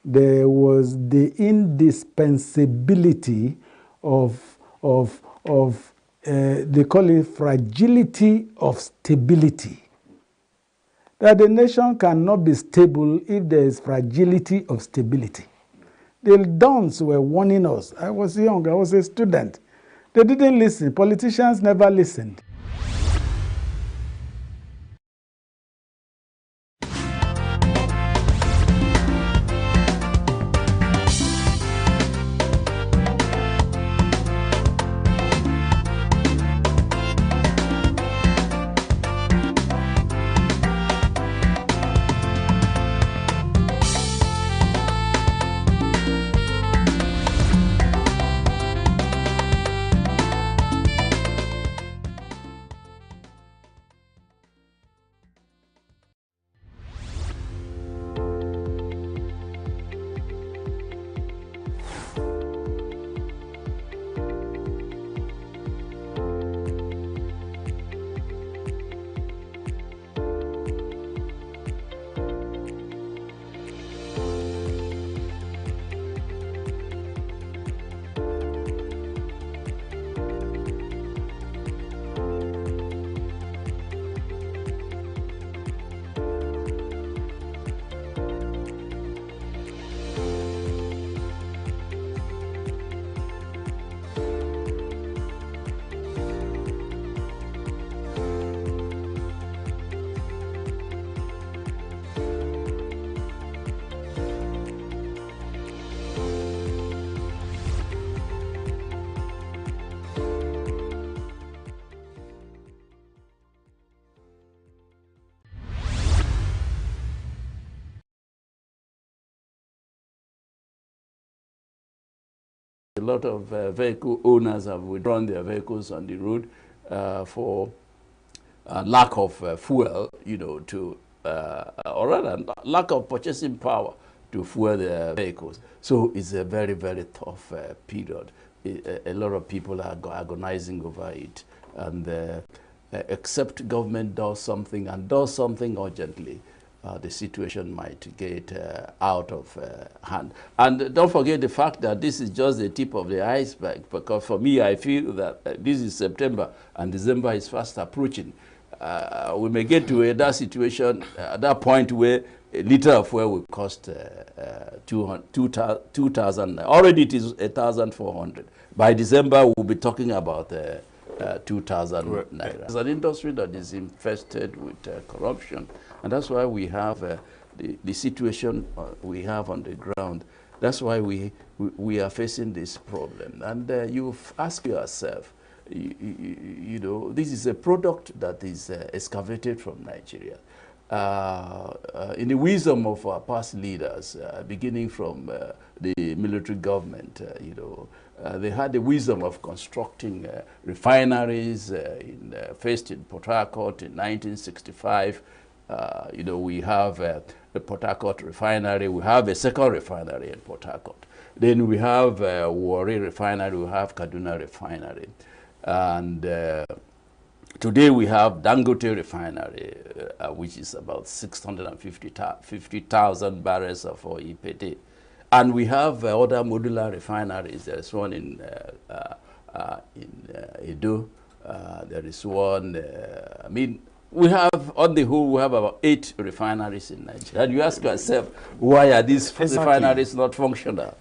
there was the indispensability of they call it fragility of stability. That the nation cannot be stable if there is fragility of stability. The Dons were warning us. I was young, I was a student. They didn't listen. Politicians never listened. A lot of vehicle owners have withdrawn their vehicles on the road for lack of fuel, or rather lack of purchasing power to fuel their vehicles. So it's a very, very tough period. A lot of people are agonizing over it. And except government does something and does something urgently, the situation might get out of hand. And don't forget the fact that this is just the tip of the iceberg, because for me, I feel that this is September and December is fast approaching. We may get to that situation, at that point where a liter of fuel will cost 2,000. Already it is 1,400. By December, we'll be talking about 2,000 naira. It's an industry that is infested with corruption, and that's why we have the situation we have on the ground. That's why we are facing this problem. And you ask yourself, you know, this is a product that is excavated from Nigeria. In the wisdom of our past leaders, beginning from the military government, you know, they had the wisdom of constructing refineries, first in Port Harcourt in 1965. You know, we have the Port Harcourt refinery. We have a second refinery in Port Harcourt. Then we have Warri refinery. We have Kaduna refinery. And today we have Dangote refinery, which is about 650,000 barrels of oil per day. And we have other modular refineries. There is one in Edo. There is one, I mean, we have, on the whole, we have about 8 refineries in Nigeria. And you ask yourself, why are these refineries not functional?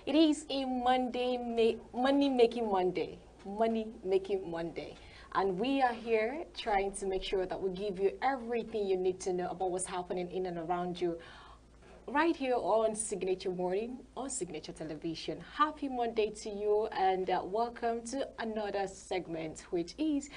It is a money-making Monday. And we are here trying to make sure that we give you everything you need to know about what's happening in and around you right here on Signature Morning on Signature Television. Happy Monday to you, and welcome to another segment, which is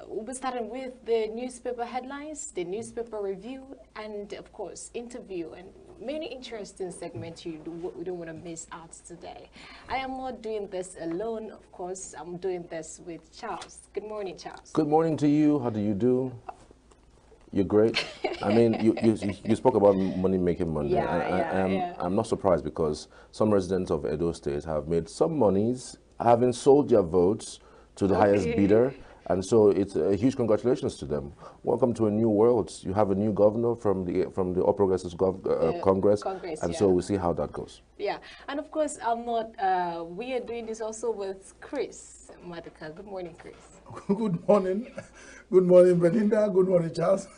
we'll be starting with the newspaper headlines, the newspaper review, and of course interview, and many interesting segments we don't want to miss out today. I am not doing this alone, of course. I'm doing this with Charles. Good morning, Charles. Good morning to you. How do you do? You're great. I mean, you spoke about money-making Monday. I'm not surprised, because some residents of Edo State have made some monies, having sold their votes to the highest bidder. And so it's a huge congratulations to them. Welcome to a new world. You have a new governor from the All Progressives Congress, and so we'll see how that goes. Yeah, and of course, we are doing this also with Chris Madaka. Good morning, Chris. Good morning. Good morning, Belinda. Good morning, Charles.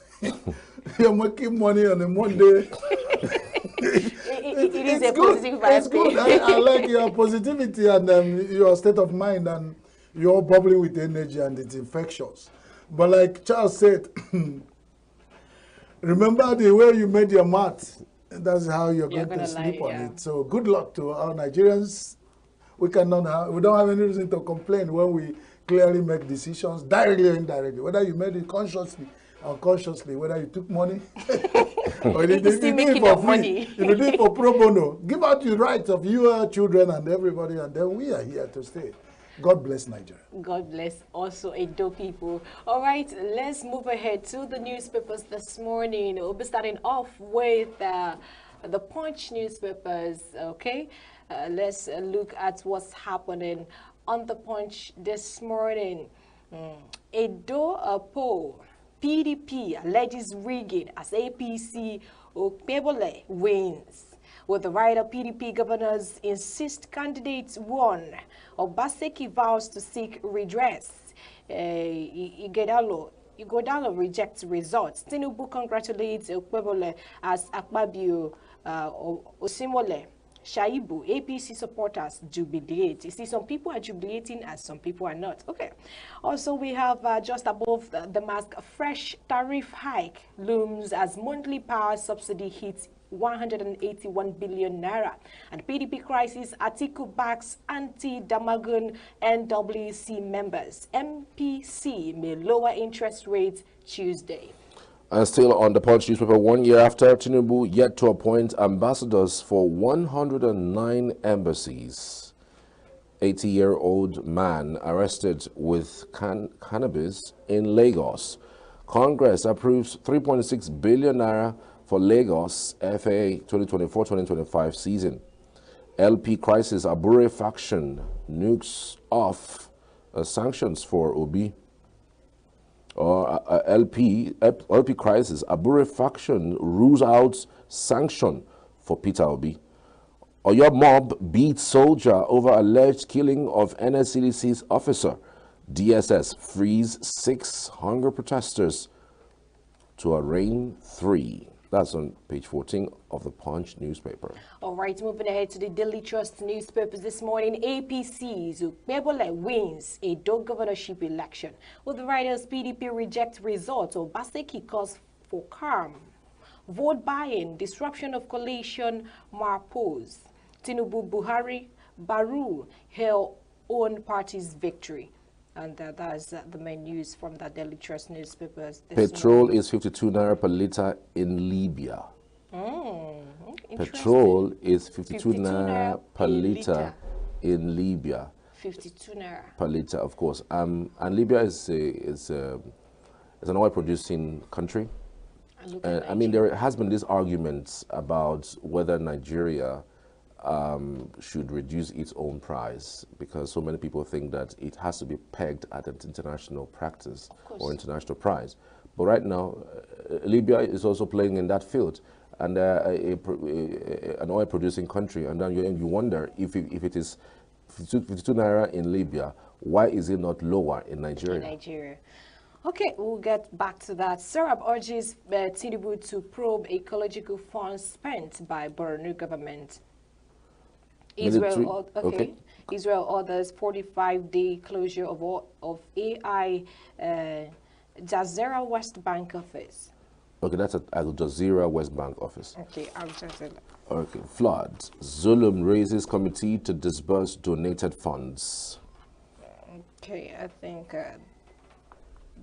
You're making money on a Monday. It is a positive vibe. It's good. I like your positivity and your state of mind, and you're bubbling with energy, and it's infectious. But like Charles said, remember the way you made your math. That's how you're going to sleep on it. So good luck to our Nigerians. We don't have any reason to complain when we clearly make decisions, directly or indirectly, whether you made it consciously, unconsciously, whether you took money, or if you do it for free, if you do it for pro bono, give out the rights of your children and everybody, and then we are here to stay. God bless Nigeria. God bless also Edo people. All right, let's move ahead to the newspapers this morning. We'll be starting off with the Punch newspapers, okay? Let's look at what's happening on the Punch this morning. Edo poll, PDP alleges rigging as APC Okpebole wins. With the rider, PDP governors insist candidates won. Obaseki vows to seek redress. Ighodalo rejects results. Tinubu congratulates Okpebole as Akpabio Osimole. Shaibu, APC supporters jubilate. You see, some people are jubilating and some people are not. Okay. Also, we have just above the mask, a fresh tariff hike looms as monthly power subsidy hits 181 billion naira. And PDP crisis, Atiku backs anti-Damagun NWC members. MPC may lower interest rates Tuesday. And still on the Punch newspaper, 1 year after, Tinubu yet to appoint ambassadors for 109 embassies. 80-year-old man arrested with cannabis in Lagos. Congress approves 3.6 billion naira for Lagos FA 2024-2025 season. LP crisis, Abure faction nukes off sanctions for Obi. LP crisis, Abure faction rules out sanction for Peter Obi. Oyo mob beats soldier over alleged killing of NSCDC's officer. DSS frees 6 hunger protesters to arraign 3. That's on page 14 of the Punch newspaper. All right, moving ahead to the Daily Trust newspapers this morning. APC's Ukpebole wins a dog governorship election. With the writers, PDP reject results of Obaseki calls for calm. Vote buying, disruption of coalition, Marpose. Tinubu Buhari, Baru hail own party's victory. And that's the main news from the Daily Trust newspapers this Petrol morning. is 52 naira per litre in Libya. Petrol is 52 naira per litre in Libya. 52 naira per litre, of course. And Libya is an oil-producing country. I mean, there has been this argument about whether Nigeria should reduce its own price, because so many people think that it has to be pegged at an international practice or international price. But right now, Libya is also playing in that field, and an oil-producing country. And then you wonder if it is 52 naira in Libya, why is it not lower in Nigeria? Okay, we'll get back to that. Serap urges Tinubu to probe ecological funds spent by Borno government. Israel orders 45-day closure of AI Jazeera West Bank office. Okay, that's at Al Jazeera West Bank office. Okay, Al Jazeera. Okay, floods. Zulum raises committee to disburse donated funds. Okay, I think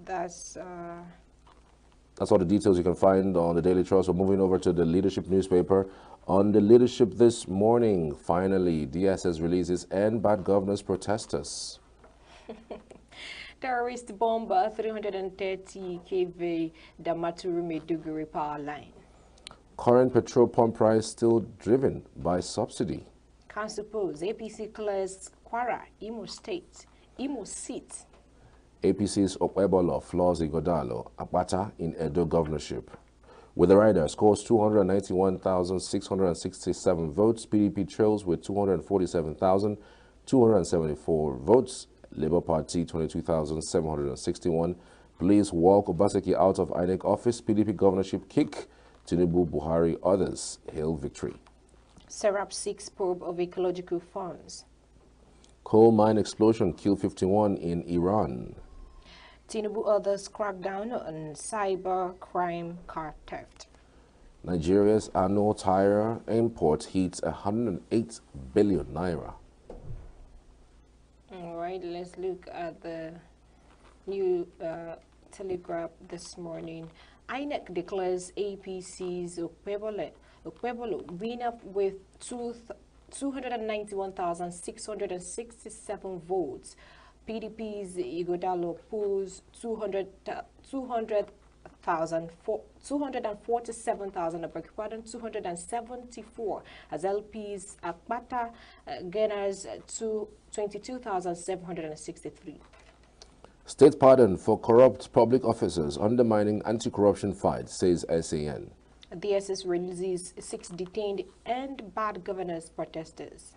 that's all the details you can find on the Daily Trust. We're moving over to the Leadership newspaper. On the Leadership this morning, finally, DSS releases End Bad Governors protesters. Terrorist bomber 330 kV Damaturu Maiduguri power line. Current petrol pump price still driven by subsidy. Council polls, APC clears Kwara, Imo State, Imo seat. APC's Okpebolo floors Ighodalo, Akpata in Edo governorship. With the rider scores 291,667 votes, PDP trails with 247,274 votes, Labour Party 22,761. Police walk Obaseki out of INEC office, PDP governorship kick, Tinubu, Buhari, others hail victory. Serap 6 probe of ecological funds. Coal mine explosion killed 51 in Iran. Tinubu orders crackdown on cyber crime car theft. Nigeria's annual tire import hits 108 billion naira. All right, let's look at the new Telegraph this morning. INEC declares APC's Okpebolo winner with 291,667 votes. PDP's Igodalo pulls 247,000, as LP's Akpata gainers to 22,763. State pardon for corrupt public officers undermining anti-corruption fight, says SAN. DSS releases 6 detained and bad governance protesters.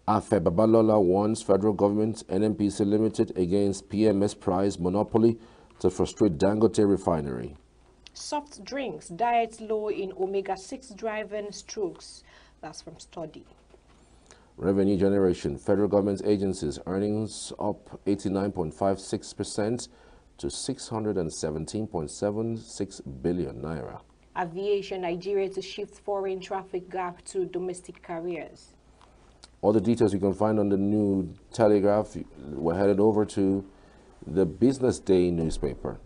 Afe Babalola warns federal government NNPC Limited against PMS price monopoly to frustrate Dangote refinery. Soft drinks, diet low in omega-6 driving strokes. That's from study. Revenue generation, federal government agencies earnings up 89.56% to 617.76 billion naira. Aviation, Nigeria to shift foreign traffic gap to domestic carriers. All the details you can find on the new Telegraph. We're headed over to the Business Day newspaper.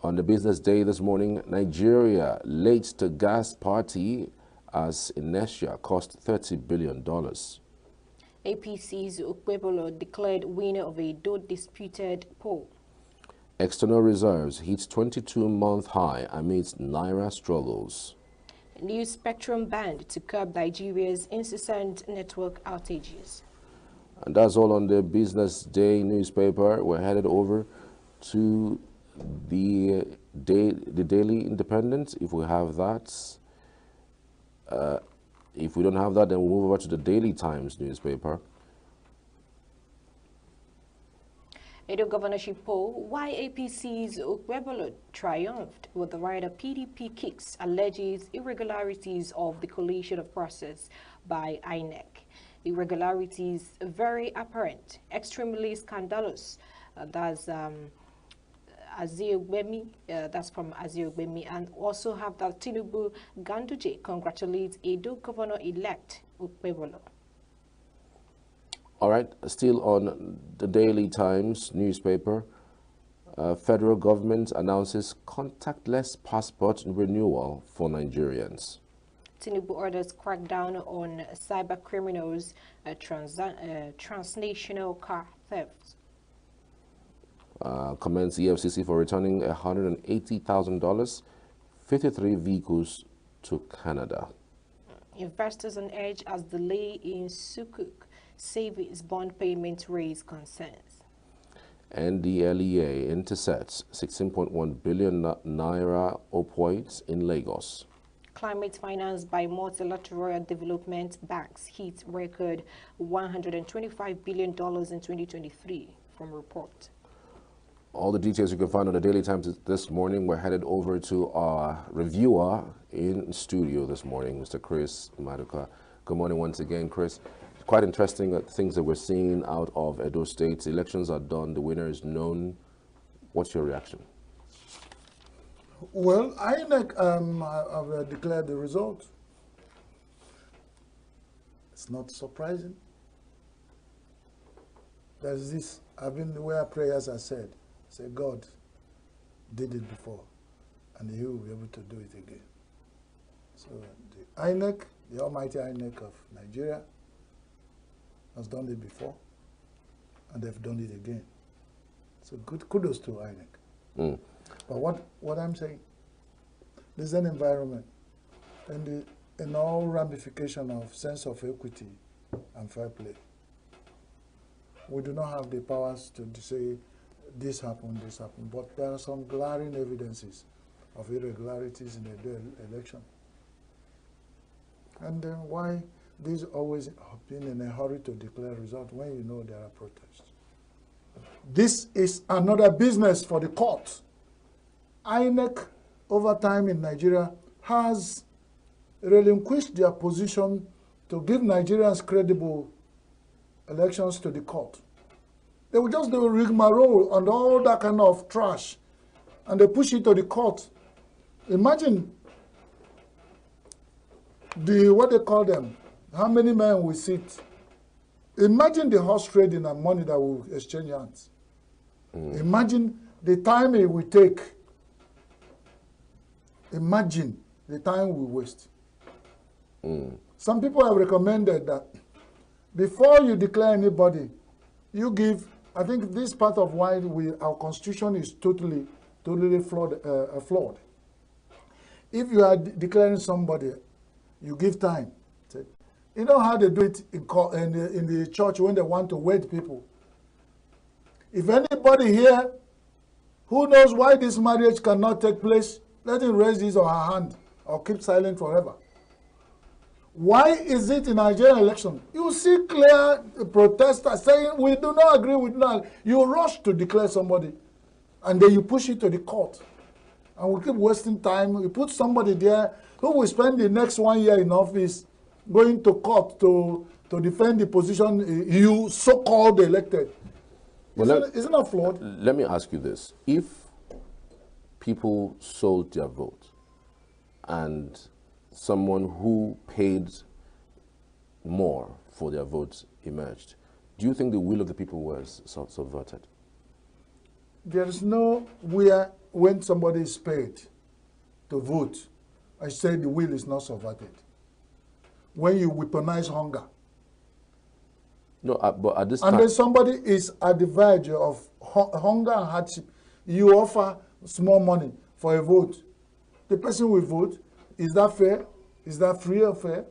On the Business Day this morning, Nigeria late to gas party as inertia cost $30 billion. APC's Okpebolo declared winner of a disputed poll. External reserves hit 22-month high amidst Naira struggles. New spectrum banned to curb Nigeria's incessant network outages. And that's all on the Business Day newspaper. We're headed over to the Daily Independent, if we have that. If we don't have that, then we'll move over to the Daily Times newspaper. Edo governorship poll, why APC's Okpebolo triumphed with the rider PDP kicks alleges irregularities of the collation of process by INEC. Irregularities very apparent, extremely scandalous. That's Aziogbemi, that's from Aziogbemi, and also have that Tinubu Ganduje congratulates Edo governor-elect Okpebolo. All right, still on the Daily Times newspaper, federal government announces contactless passport renewal for Nigerians. Tinubu orders crackdown on cyber criminals, transnational car theft. Commends EFCC for returning $180,000, 53 vehicles to Canada. Investors on edge as delay in Sukuk savings bond payment raise concerns. NDLEA intercepts 16.1 billion naira opioids in Lagos. Climate finance by multilateral development banks hit record $125 billion in 2023 from report. All the details you can find on the Daily Times this morning. We're headed over to our reviewer in studio this morning, Mr. Chris Maduka. Good morning once again, Chris. Quite interesting things that we're seeing out of Edo State. Elections are done. The winner is known. What's your reaction? Well, INEC have declared the result. It's not surprising. There's this, I've been where prayers are said. Say, God did it before, and He will be able to do it again. So the INEC, the almighty INEC of Nigeria, has done it before, and they've done it again. So good kudos to INEC. But what I'm saying, there's an environment, and in all ramification of sense of equity and fair play. We do not have the powers to say this happened, but there are some glaring evidences of irregularities in the election. And then why these always been in a hurry to declare result when you know there are protests? This is another business for the court. INEC, over time in Nigeria, has relinquished their position to give Nigerians credible elections to the court. They will just do rigmarole and all that kind of trash, and they push it to the court. Imagine what they call them, how many men will sit. Imagine the horse trading and money that will exchange hands. Imagine the time it will take. Imagine the time we waste. Some people have recommended that before you declare anybody, you give, I think this part of why our constitution is totally flawed. If you are declaring somebody, you give time. You know how they do it in the church when they want to wed people. If anybody here who knows why this marriage cannot take place, let him raise his or her hand or keep silent forever. Why is it in Nigerian election? You see clear protesters saying, we do not agree with that. You rush to declare somebody, and then you push it to the court. And we keep wasting time. You put somebody there who will spend the next 1 year in office going to court to defend the position you so-called elected. Isn't that flawed? Let me ask you this. If people sold their vote and someone who paid more for their votes emerged, do you think the will of the people was subverted? There is nowhere when somebody is paid to vote, I say the will is not subverted. When you weaponize hunger. No, but at this time... And then somebody is at the verge of hunger and hardship. You offer small money for a vote. The person will vote. Is that fair? Is that free or fair?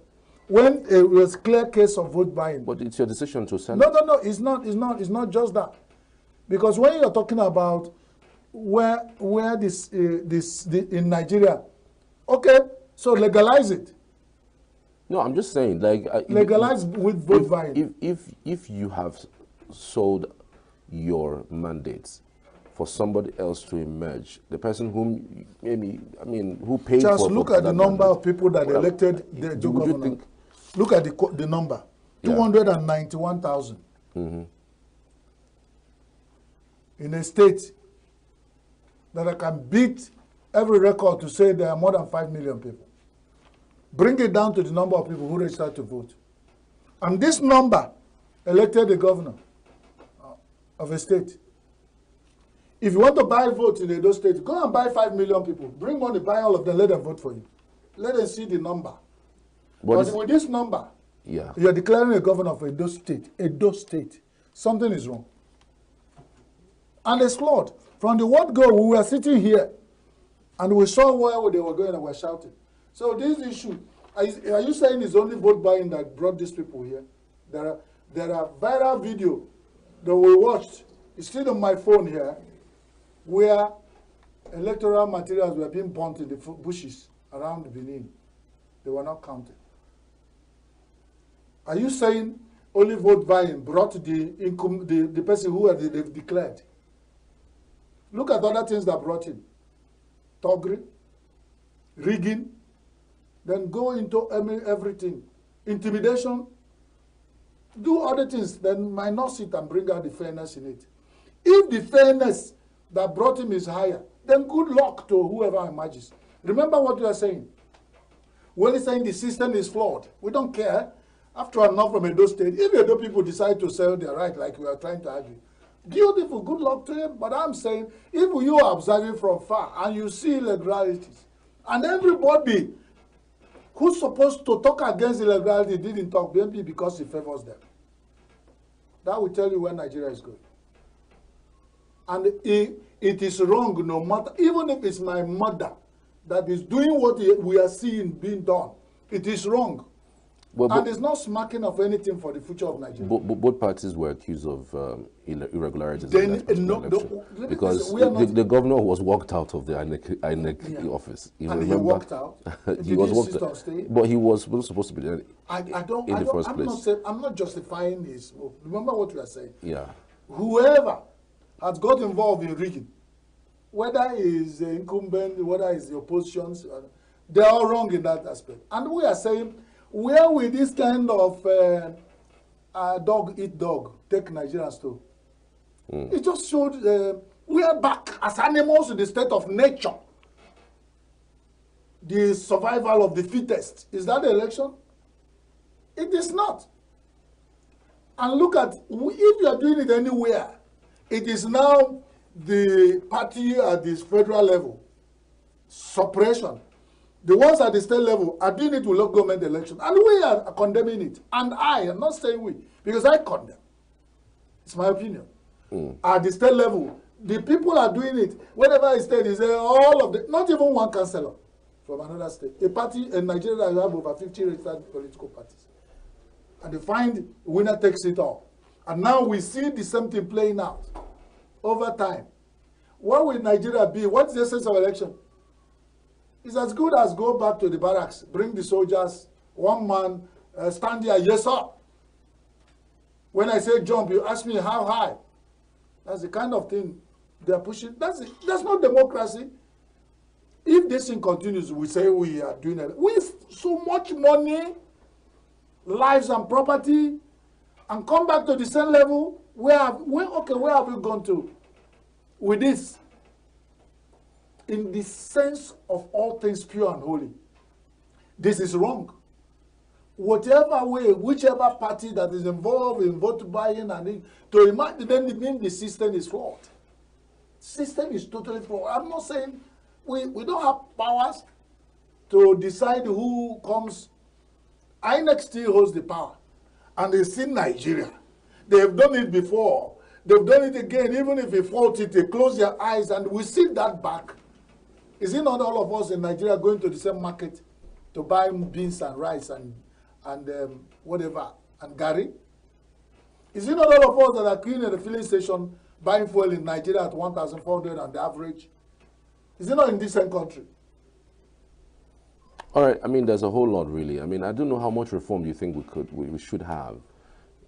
When it was clear case of vote buying. But it's your decision to sell. No, it's not just that. Because when you're talking about where in Nigeria, okay, so legalize it. No, I'm just saying, like legalize with vote buying. If you have sold your mandates for somebody else to emerge, the person whom who paid just for look at the number of people that elected the governor. Look at the number, 291,000 in a state that I can beat every record to say there are more than 5 million people. Bring it down to the number of people who registered to vote. And this number elected the governor of a state. If you want to buy votes in Edo State, go and buy 5 million people. Bring money, buy all of them, let them vote for you. Let them see the number. But with this number, you're declaring a governor of Edo State. Edo State. Something is wrong. And it's flawed. From the word go, we were sitting here, and we saw where they were going and were shouting. So this issue, are you saying it's only vote buying that brought these people here? There are viral video that we watched. It's still on my phone here, where electoral materials were being burnt in the bushes around Benin. They were not counted. Are you saying only vote buying brought the person who they've declared? Look at other things that brought in. Toggery, rigging, then go into everything. Intimidation, do other things, then might not sit and bring out the fairness in it. If the fairness that brought him is higher, then good luck to whoever emerges. Remember what we are saying. We're saying the system is flawed. We don't care. After all, not from Edo State. If Edo people decide to sell their right, like we are trying to argue, beautiful, good luck to him. But I'm saying, if you are observing from far and you see irregularities, and everybody who's supposed to talk against illegality didn't talk, maybe because he favors them, that will tell you where Nigeria is going. And it is wrong, no matter, even if it's my mother that is doing what we are seeing being done, it is wrong. And it's not smacking of anything for the future of Nigeria. Both parties were accused of irregularities in that election, because the governor was walked out of the INEC office. And he walked out? He was walked out. But he was supposed to be there in the first place. I'm not justifying his move. Remember what we are saying. Yeah. Whoever has got involved in rigging, whether he's the incumbent, whether he's the opposition, they're all wrong in that aspect. And we are saying, where will this kind of dog eat dog take Nigerians to? It just showed we are back as animals in the state of nature. The survival of the fittest. Is that the election? It is not. And look at, if you are doing it anywhere, it is now the party at this federal level, suppression. The ones at the state level are doing it with local government election. And we are condemning it. And I am not saying we, because I condemn. It's my opinion. At the state level, the people are doing it. Whenever a state is there, all of the, not even one councillor from another state. A party in Nigeria that have over 50 registered political parties. And they find winner takes it all. And now we see the same thing playing out over time. What will Nigeria be? What's the essence of election? It's as good as go back to the barracks, bring the soldiers, one man, stand there, yes sir. When I say jump, you ask me how high. That's the kind of thing they're pushing. That's not democracy. If this thing continues, we say we are doing it. We have so much money, lives and property, and come back to the same level. Where have we gone to with this? In the sense of all things pure and holy, this is wrong. Whatever way, whichever party that is involved in vote buying and to imagine, then it means the system is flawed. System is totally flawed. I'm not saying we don't have powers to decide who comes. INEC still holds the power, and it's in Nigeria. They have done it before. They've done it again. Even if they fault it, they close their eyes, and we sit that back. Is it not all of us in Nigeria going to the same market to buy beans and rice and whatever, and Gary? Is it not all of us that are queuing at the filling station buying fuel in Nigeria at 1,400 on the average? Is it not in this same country? All right, I mean, there's a whole lot, really. I mean, I don't know how much reform you think we should have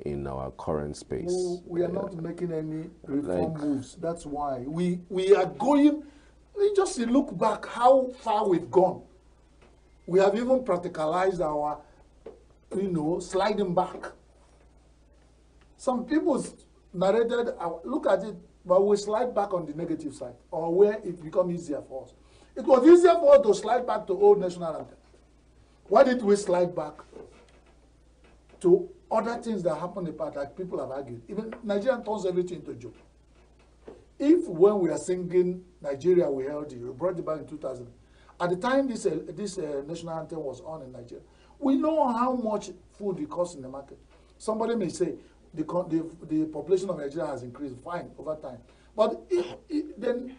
in our current space. We are not making any reform moves. That's why. We are going... Just look back how far we've gone. We have even practicalized our, sliding back. Some people narrated, look at it, but we slide back on the negative side, or where it becomes easier for us. It was easier for us to slide back to old national anthem. Why did we slide back to other things that happened in the past, like people have argued? Even Nigerian turns everything into a joke. If when we are singing Nigeria We Held You, we brought it back in 2000, at the time this national anthem was on in Nigeria, we know how much food it costs in the market. Somebody may say the population of Nigeria has increased, fine, over time. But then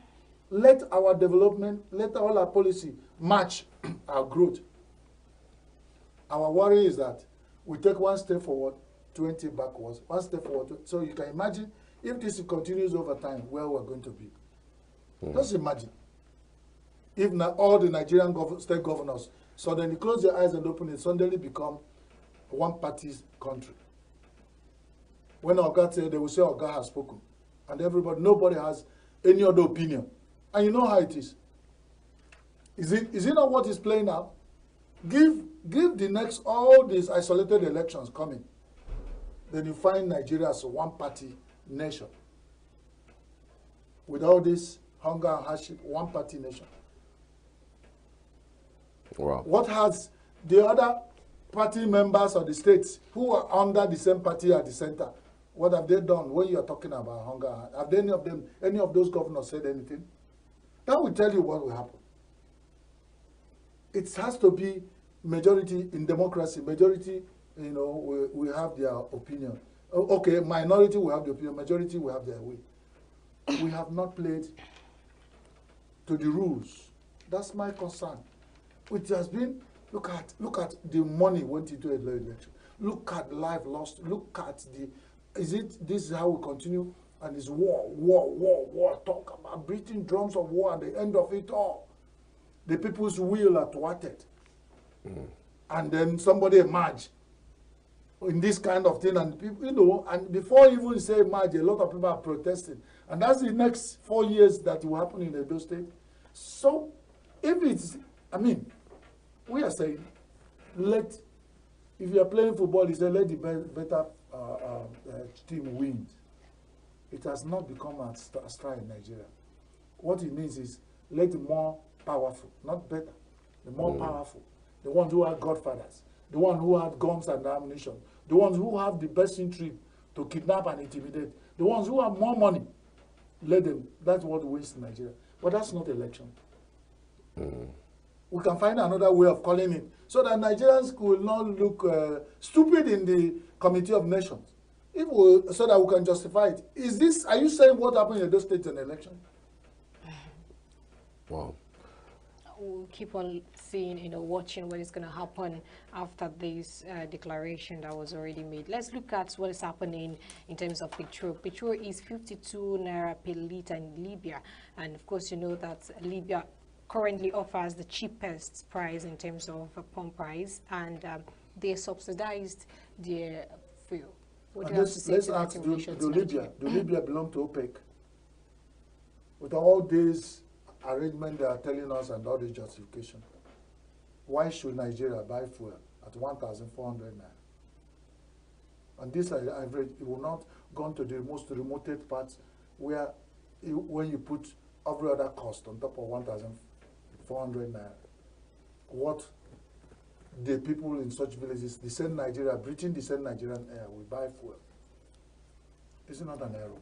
let our development, let all our policy match our growth. Our worry is that we take one step forward, 20 backwards, one step forward. So you can imagine if this continues over time, where we're going to be. Just imagine if all the Nigerian state governors suddenly close their eyes and open it, suddenly become one party's country. When Oga said, they will say Oga has spoken. And nobody has any other opinion. And you know how it is. Is it not what is playing out? Give the next, all these isolated elections coming. Then you find Nigeria as a one-party nation. With all this hunger and hardship, one-party nation. Wow. What has the other party members of the states who are under the same party at the center, what have they done when you are talking about hunger? Have any of those governors said anything? That will tell you what will happen. It has to be majority in democracy. Majority, we have their opinion. Okay, minority will have the opinion. Majority will have their way. We have not played to the rules. That's my concern. It has been, look at the money went into a election. Look at life lost. Look at this is how we continue? And it's war. Talk about beating drums of war and the end of it all. The people's will are thwarted. And then somebody emerge in this kind of thing, and people, and before even say emerge, a lot of people are protesting. And that's the next 4 years that will happen in Edo State. So, if it's, we are saying, if you are playing football, you say let the better team win. it has not become a star in Nigeria. What it means is let the more powerful, not better, the more powerful, the ones who are godfathers, the ones who have guns and ammunition, the ones who have the best interest to kidnap and intimidate, the ones who have more money, let them. That's what wins in Nigeria. But that's not election. We can find another way of calling it so that Nigerians will not look stupid in the Committee of Nations. So that we can justify it. Is this, are you saying what happened in those states in the election? Wow. We'll keep on seeing, watching what is going to happen after this declaration that was already made. Let's look at what is happening in terms of petrol. Petrol is 52 naira per litre in Libya. And of course, you know that Libya currently offers the cheapest price in terms of pump price, and they subsidized their fuel. What do you have to say to that in relation to Nigeria? Do Libya belong to OPEC? With all these arrangements they are telling us and all this justification, why should Nigeria buy fuel at 1,400 naira? And this I've read, it will not go to the most remote parts where when you put every other cost on top of 1,400 naira, what the people in such villages, the same Nigeria, breathing the same Nigerian air, will buy fuel. It's not an error.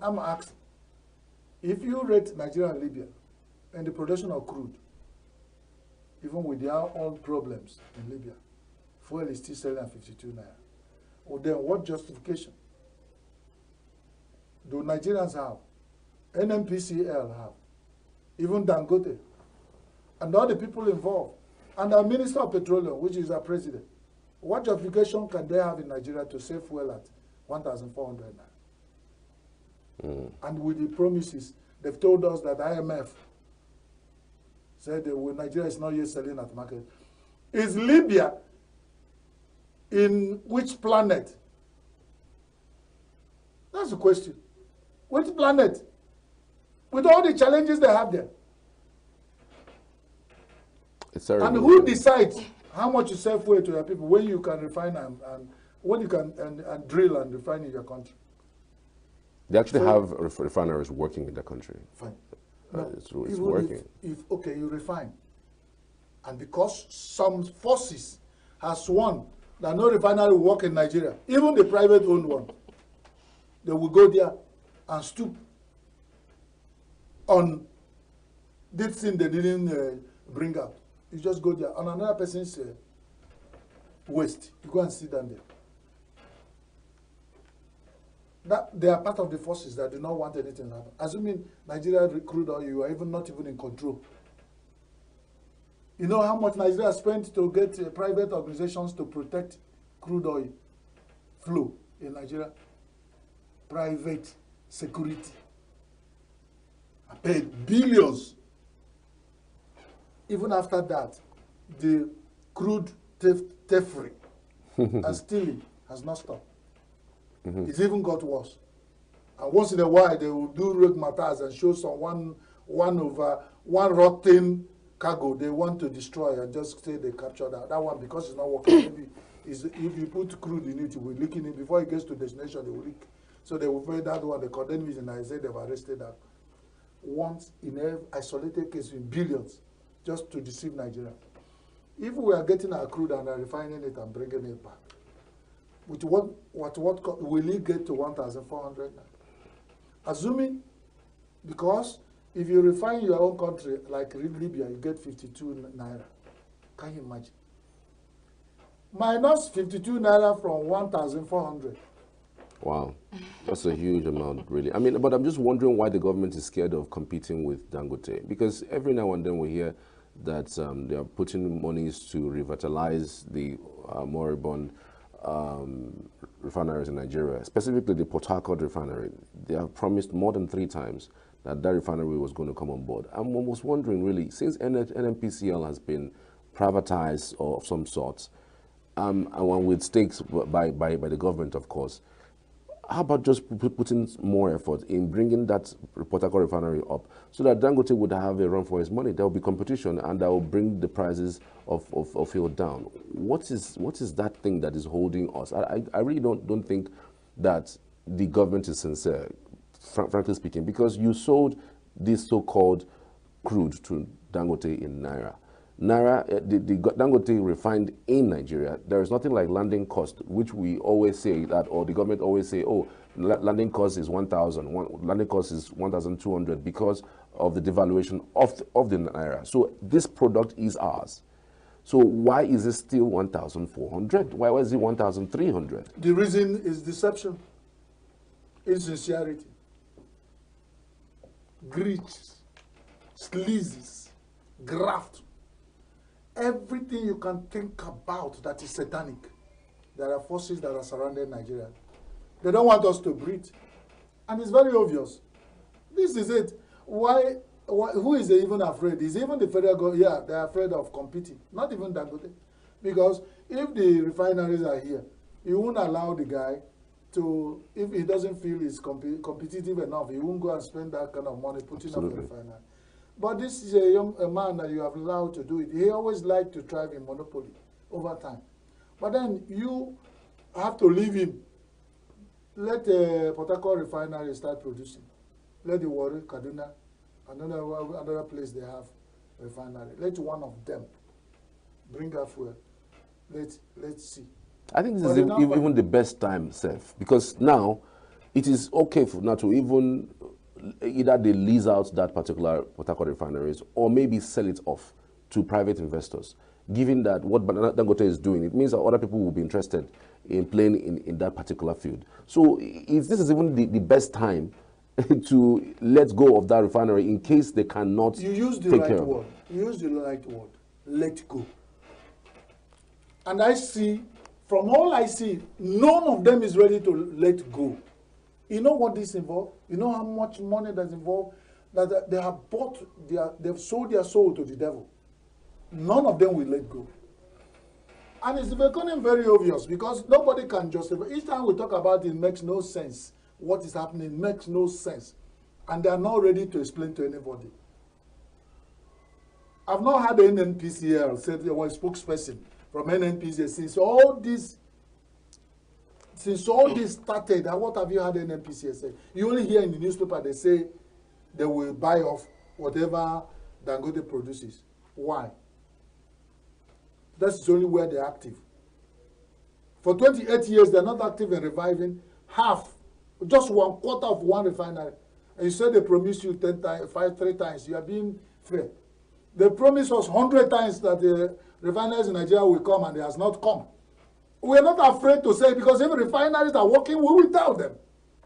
I'm asking, if you rate Nigeria and Libya and the production of crude, even with their own problems in Libya, fuel is still selling at 52 naira. Well, then what justification do Nigerians have? NMPCL have, even Dangote, and all the people involved, and our Minister of Petroleum, which is our president. What justification can they have in Nigeria to save fuel at 1,400 naira? And with the promises, they've told us that IMF said that Nigeria is not yet selling at market. Is Libya in which planet? That's the question. Which planet? With all the challenges they have there. And who decides how much you sell fuel to your people when you can refine and when you can and drill and refine in your country? They actually have refineries working in the country. Fine. It's working. Okay, you refine. And because some forces has sworn that no refinery will work in Nigeria, even the private-owned one, they will go there and stoop on this thing they didn't bring out. You just go there on another person's waste. You go and sit down there. That they are part of the forces that do not want anything to happen. Assuming Nigeria crude oil, you are even not even in control. You know how much Nigeria spent to get private organizations to protect crude oil flow in Nigeria? Private security. I paid billions. Even after that, the crude theft-free and stealing has not stopped. It's even got worse. And once in a while, they will do rogue matters and show some one rotten cargo they want to destroy and just say they captured that one because it's not working. Maybe if you put crude in it, it will leak in it. Before it gets to destination, it will leak. So they will pay that one. They condemn it and I say they've arrested that. Once in an isolated case in billions, just to deceive Nigeria. If we are getting our crude and are refining it and bringing it back, with what will it get to 1,400? Assuming, because if you refine your own country, like Libya, you get 52 naira. Can you imagine? Minus 52 naira from 1,400. Wow, that's a huge amount, really. I mean, but I'm just wondering why the government is scared of competing with Dangote, because every now and then we hear that they are putting monies to revitalize the moribund refineries in Nigeria, specifically the Port Harcourt refinery. They have promised more than 3 times that refinery was going to come on board. I'm almost wondering, really, since NMPCL has been privatized or of some sort, and one with stakes by the government, of course, how about just putting more effort in bringing that Port Harcourt refinery up so that Dangote would have a run for his money? There will be competition and that will bring the prices of fuel down. What is that thing that is holding us? I really don't think that the government is sincere, frankly speaking, because you sold this so-called crude to Dangote in Naira. Naira, the Dangote refined in Nigeria, there is nothing like landing cost, which we always say that, or the government always say, oh, landing cost is 1,000, landing cost is 1,200 because of the devaluation of the Naira. So this product is ours. So why is it still 1,400? Why was it 1,300? The reason is deception, insincerity, greed, sleazes, graft. Everything you can think about that is satanic. There are forces that are surrounding Nigeria. They don't want us to breathe. And it's very obvious. This is it. Why who is even afraid? Is even the federal government? Yeah, they're afraid of competing. Not even Dangote. Because if the refineries are here, you won't allow the guy to, if he doesn't feel he's competitive enough, he won't go and spend that kind of money putting up the refinery. But this is a man that you have allowed to do it. He always liked to thrive in monopoly over time. But then you have to leave him. Let Port Harcourt refinery start producing. Let the Warri, Kaduna, another place they have refinery. Let one of them bring up fuel. Let's see. I think this is even the best time, Seth, because now it is okay for now to even either they lease out that particular Port Harcourt refineries or maybe sell it off to private investors. Given that what Dangote is doing, it means that other people will be interested in playing in that particular field. So this is even the best time to let go of that refinery in case they cannot take care of it. You use the right word, let go. And I see, from all I see, none of them is ready to let go. You know what this involves? You know how much money that's involved? That they have bought, they've sold their soul to the devil. None of them will let go. And it's becoming very obvious because nobody can justify. Each time we talk about it, it makes no sense. What is happening makes no sense. And they are not ready to explain to anybody. I've not had the NNPCL said there was a spokesperson from NNPCL since all this started. What have you had NNPCL say? You only hear in the newspaper they say they will buy off whatever Dangote produces. Why? That's only where they're active. For 28 years, they're not active in reviving half, just 1/4 of one refinery. And you said they promised you 3 times. You are being fair. They promised us 100 times that the refineries in Nigeria will come, and it has not come. We're not afraid to say it because if refineries are working, we will tell them.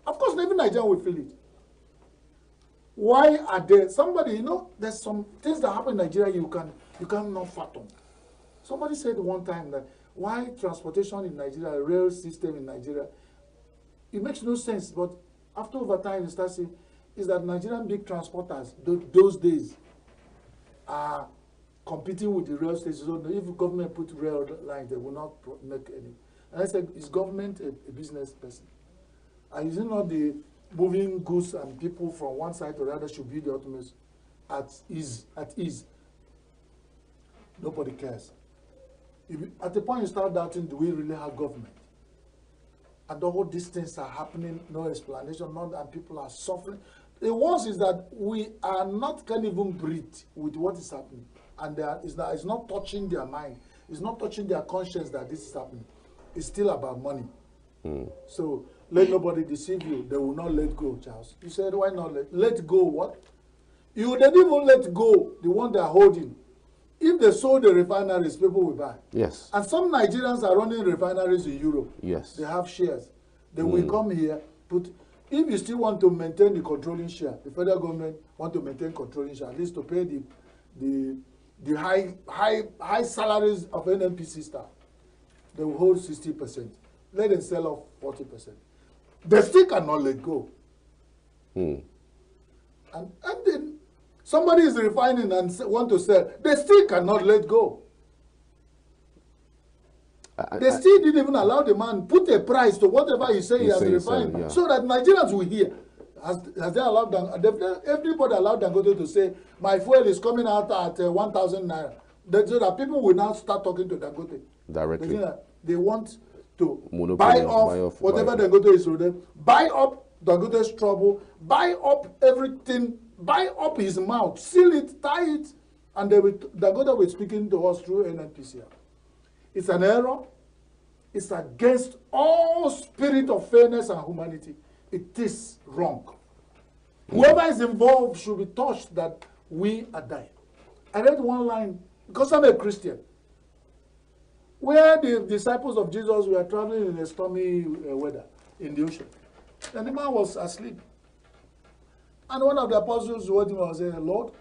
Of course, even Nigeria will feel it. Why are there somebody, there's some things that happen in Nigeria you cannot fathom. Somebody said one time that why transportation in Nigeria, rail system in Nigeria, it makes no sense. But after over time, you start seeing is that Nigerian big transporters, those days, are competing with the rail stations. So if the government put rail lines, they will not make any. And I said, is government a business person? And is it not the moving goods and people from one side to the other should be the ultimate at ease? Nobody cares. At the point you start doubting, do we really have government? And all these things are happening, no explanation, and people are suffering. The worst is that we can't even breathe with what is happening. And it's not touching their mind. It's not touching their conscience that this is happening. It's still about money. So let nobody deceive you. They will not let go, Charles. You said, why not let go what? They didn't even let go the one they are holding. If they sold the refineries, people will buy. Yes. And some Nigerians are running refineries in Europe. Yes. They have shares. They will come here, if you still want to maintain the controlling share, the federal government want to maintain controlling share, at least to pay the high salaries of NNPC staff, they will hold 60%. Let them sell off 40%. They still cannot let go. And then somebody is refining and want to sell. They still cannot let go. They still didn't even allow the man put a price to whatever he said he has refined, so that Nigerians will hear. Has they allowed everybody allowed Dangote to say my fuel is coming out at 1,000 naira, so that people will now start talking to Dangote directly. They want to Monopoly, buy off whatever Dangote is with them, buy up Dangote's trouble, buy up everything, buy up his mouth, seal it, tie it, and Dangote will speaking to us through NNPCL. It's an error. It's against all spirit of fairness and humanity. It is wrong. Whoever is involved should be touched that we are dying. I read one line, because I'm a Christian, where the disciples of Jesus were traveling in a stormy weather in the ocean. And the man was asleep. And one of the apostles was saying, Lord,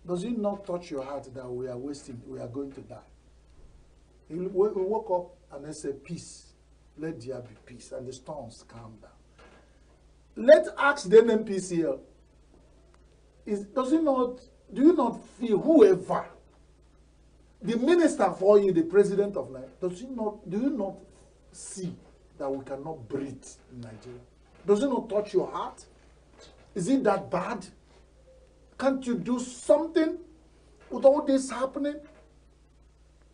does it not touch your heart that we are wasting, we are going to die? He woke up and they said, peace. Let there be peace. And the storms calm down. Let's ask the NNPCL, do you not feel whoever, the minister for you, the president of Nigeria, do you not see that we cannot breathe in Nigeria? Does it not touch your heart? Is it that bad? Can't you do something with all this happening?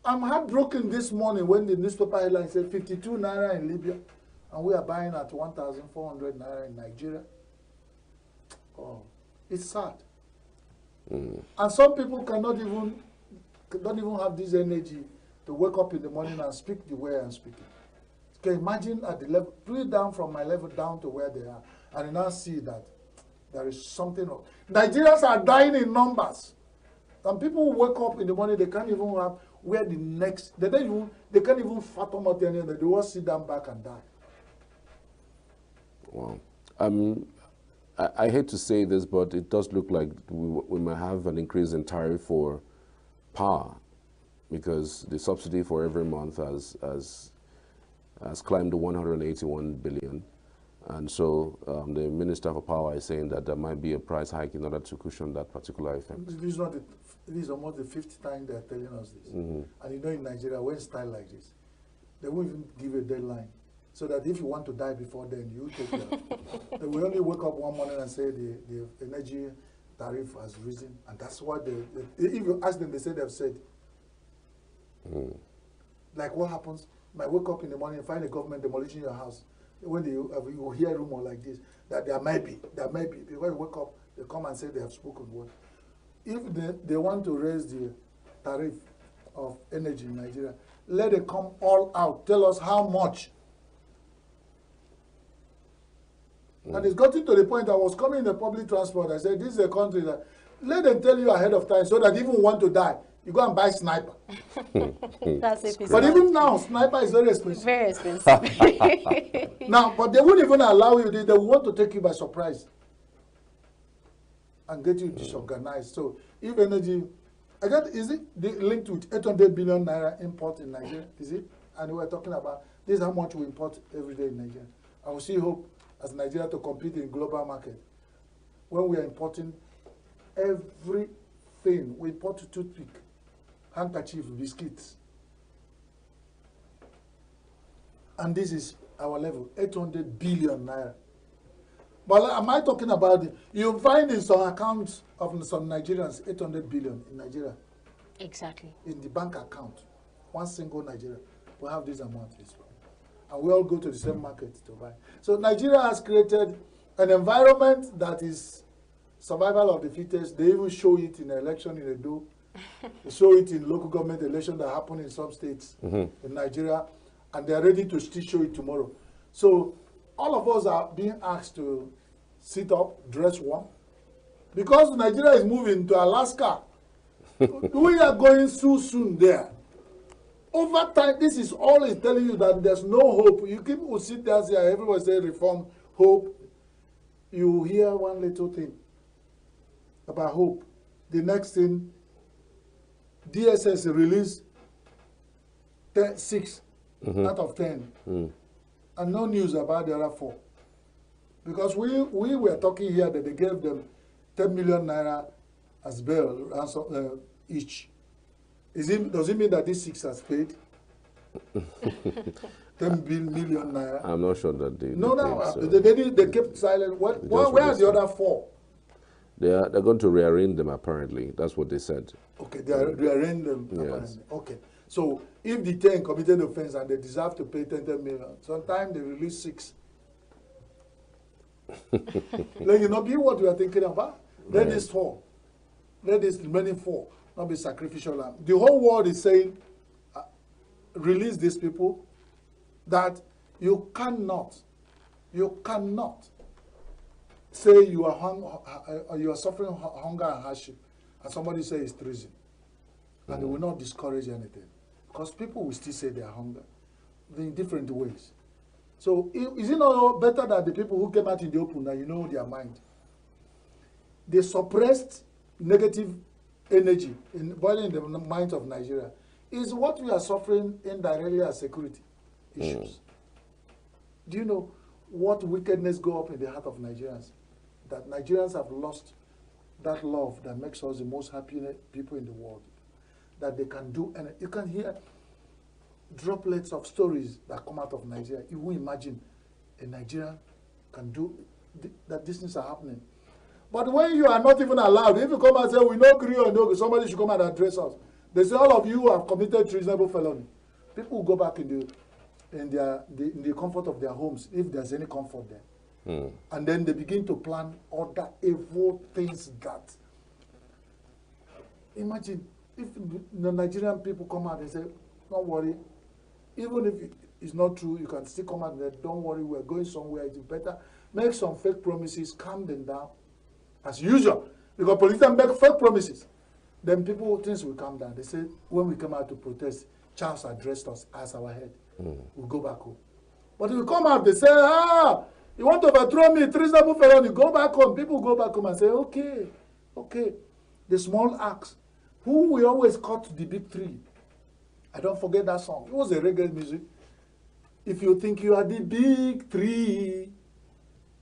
I'm heartbroken this morning when the newspaper headline said 52 naira in Libya, and we are buying at 1,400 naira in Nigeria. Oh, it's sad. And some people don't even have this energy to wake up in the morning and speak the way I'm speaking. Can you imagine at the level, put it down from my level down to where they are, and you now see that there is something wrong. Nigerians are dying in numbers. And people wake up in the morning, they can't even have where the next, they can't even fathom what they're doing. They will sit down back and die. Wow. I hate to say this, but it does look like we might have an increase in tariff for power, because the subsidy for every month has climbed to 181 billion. And so the Minister for Power is saying that there might be a price hike in order to cushion that particular effect. This is almost the 5th time they're telling us this. And you know, in Nigeria, when style like this, they won't even give a deadline. So that if you want to die before then, you take care. They will only wake up one morning and say the energy tariff has risen. And that's what if you ask them, they say they've said. Like what happens? You might wake up in the morning and find the government demolishing your house. When you hear a rumor like this, that there may be. Before you wake up, they come and say they have spoken word. If they want to raise the tariff of energy in Nigeria, let it come all out. Tell us how much. And it's gotten to the point I was coming in the public transport. I said, this is a country that, let them tell you ahead of time so that if you want to die, you go and buy sniper. That's it. But even now, sniper is very expensive. Very expensive. Now, but they wouldn't even allow you. They want to take you by surprise and get you disorganized. So if energy, is it linked with 800 billion naira import in Nigeria? Is it? And we're talking about this is how much we import every day in Nigeria. I will see hope as Nigeria to compete in global market. When we are importing everything, we import toothpick, handkerchief, biscuits. And this is our level, 800 billion naira. But am I talking about it? You find in some accounts of some Nigerians, 800 billion in Nigeria. Exactly. In the bank account, one single Nigerian will have this amount. And we all go to the same market to buy. So Nigeria has created an environment that is survival of the fittest. They even show it in an election in Edo. They show it in local government election that happen in some states in Nigeria. And they are ready to still show it tomorrow. So all of us are being asked to sit up, dress warm. Because Nigeria is moving to Alaska. We are going so soon there. Over time, this is all is telling you that there's no hope. You people sit there and say, everyone say reform, hope. You hear one little thing about hope. The next thing, DSS released 6 out of 10. And no news about the other 4. Because we were talking here that they gave them 10 million naira as bail each. Does it mean that these 6 has paid? 10 million naira. I'm not sure that they No, paid, they kept silent. Where are the other 4? They're going to rearrange them apparently. That's what they said. Okay, they are rearrange them apparently. Yes. Okay. So if the 10 committed offense and they deserve to pay 10 million, sometimes they release 6. Let it not be what we are thinking about. Let this 4. Let this remaining 4 not be sacrificial lamb. The whole world is saying, release these people, that you cannot say you are suffering hunger and hardship, and somebody say it's treason, and they will not discourage anything, because people will still say they are hunger in different ways. So is it not better that the people who came out in the open, that you know their mind, they suppressed negative energy boiling in the minds of Nigeria, is what we are suffering indirectly as security issues. Do you know what wickedness go up in the heart of Nigerians? That Nigerians have lost that love that makes us the most happy people in the world. That they can do, and you can hear droplets of stories that come out of Nigeria. You will imagine a Nigerian can do that. These things are happening. But when you are not even allowed, if you come and say, we no agree or no, somebody should come and address us. They say, all of you have committed treasonable felony. People go back in the comfort of their homes, if there's any comfort there. And then they begin to plan other evil things that, imagine if the Nigerian people come out and say, don't worry, even if it's not true, you can still come out and say, don't worry, we're going somewhere, it's better. Make some fake promises, calm them down, as usual. Because politicians make fake promises. Then things will calm down. They say, when we come out to protest, Charles addressed us as our head. We'll go back home. But if you come out, they say, you want to overthrow me, treasonable felony, go back home. People go back home and say, okay. The small axe. Who will always cut the big tree? I don't forget that song. It was a reggae music. If you think you are the big tree,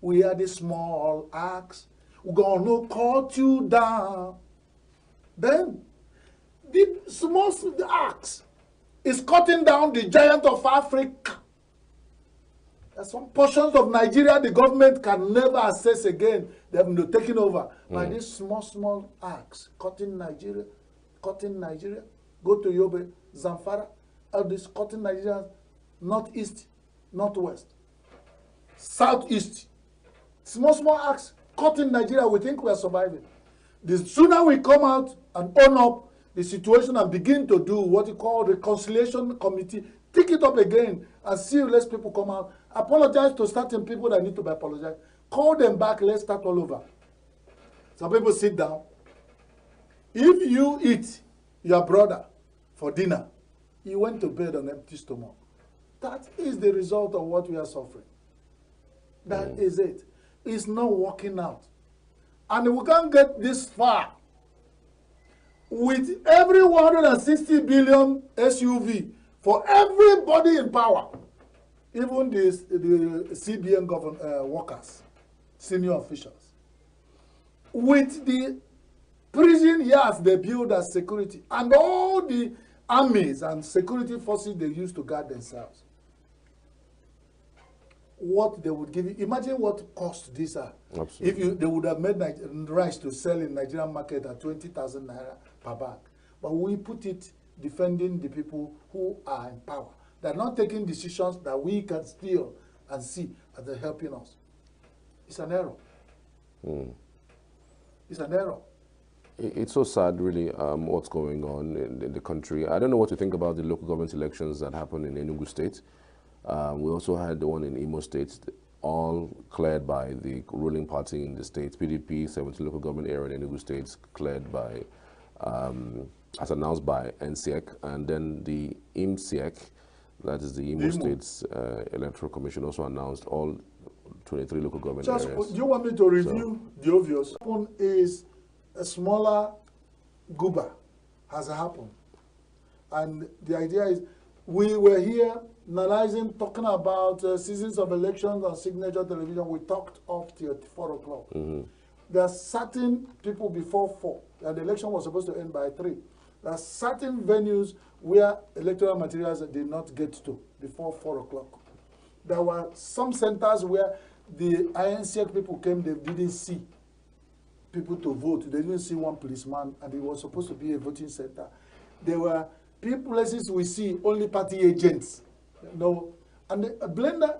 we are the small axe. We're gonna cut you down. Then, the small axe is cutting down the giant of Africa. There's some portions of Nigeria the government can never access again. They have been taken over by this small axe, cutting Nigeria. Go to Yobe, Zamfara, all this cutting Nigeria, northeast, northwest, southeast. Small axe, cutting Nigeria, we think we are surviving. The sooner we come out and own up the situation and begin to do what you call reconciliation committee, pick it up again and see less people come out. Apologize to certain people that need to be apologized. Call them back, let's start all over. Some people sit down. If you eat your brother for dinner, he went to bed on empty stomach. That is the result of what we are suffering. That is it. It's not working out. And we can't get this far with every 160 billion SUV for everybody in power, even the CBN workers, senior officials, with the prison yards they build as security, and all the armies and security forces they use to guard themselves. What they would give you, imagine what cost these are. Absolutely. If they would have made rice to sell in Nigerian market at 20,000 naira per bag. But we put it defending the people who are in power. They're not taking decisions that we can steal and see as they're helping us. It's an error. It's an error. It's so sad, really, what's going on in the country. I don't know what to think about the local government elections that happened in Enugu State. We also had the one in Imo State, all cleared by the ruling party in the state. PDP, 17 local government area in Enugu State, cleared by, as announced by NCEC, and then the IMCEC, that is the Imo State's Electoral Commission, also announced all 23 local government areas. Do you want me to review the obvious? One is a smaller Guba has happened. And the idea is, we were here analyzing, talking about seasons of elections on Signature Television. We talked up till 4 o'clock. There are certain people before 4, and the election was supposed to end by 3. There are certain venues where electoral materials did not get to before 4 o'clock. There were some centers where the INCEC people came, they didn't see people to vote. They didn't see one policeman, and it was supposed to be a voting center. There were places we see only party agents. No, and Belinda.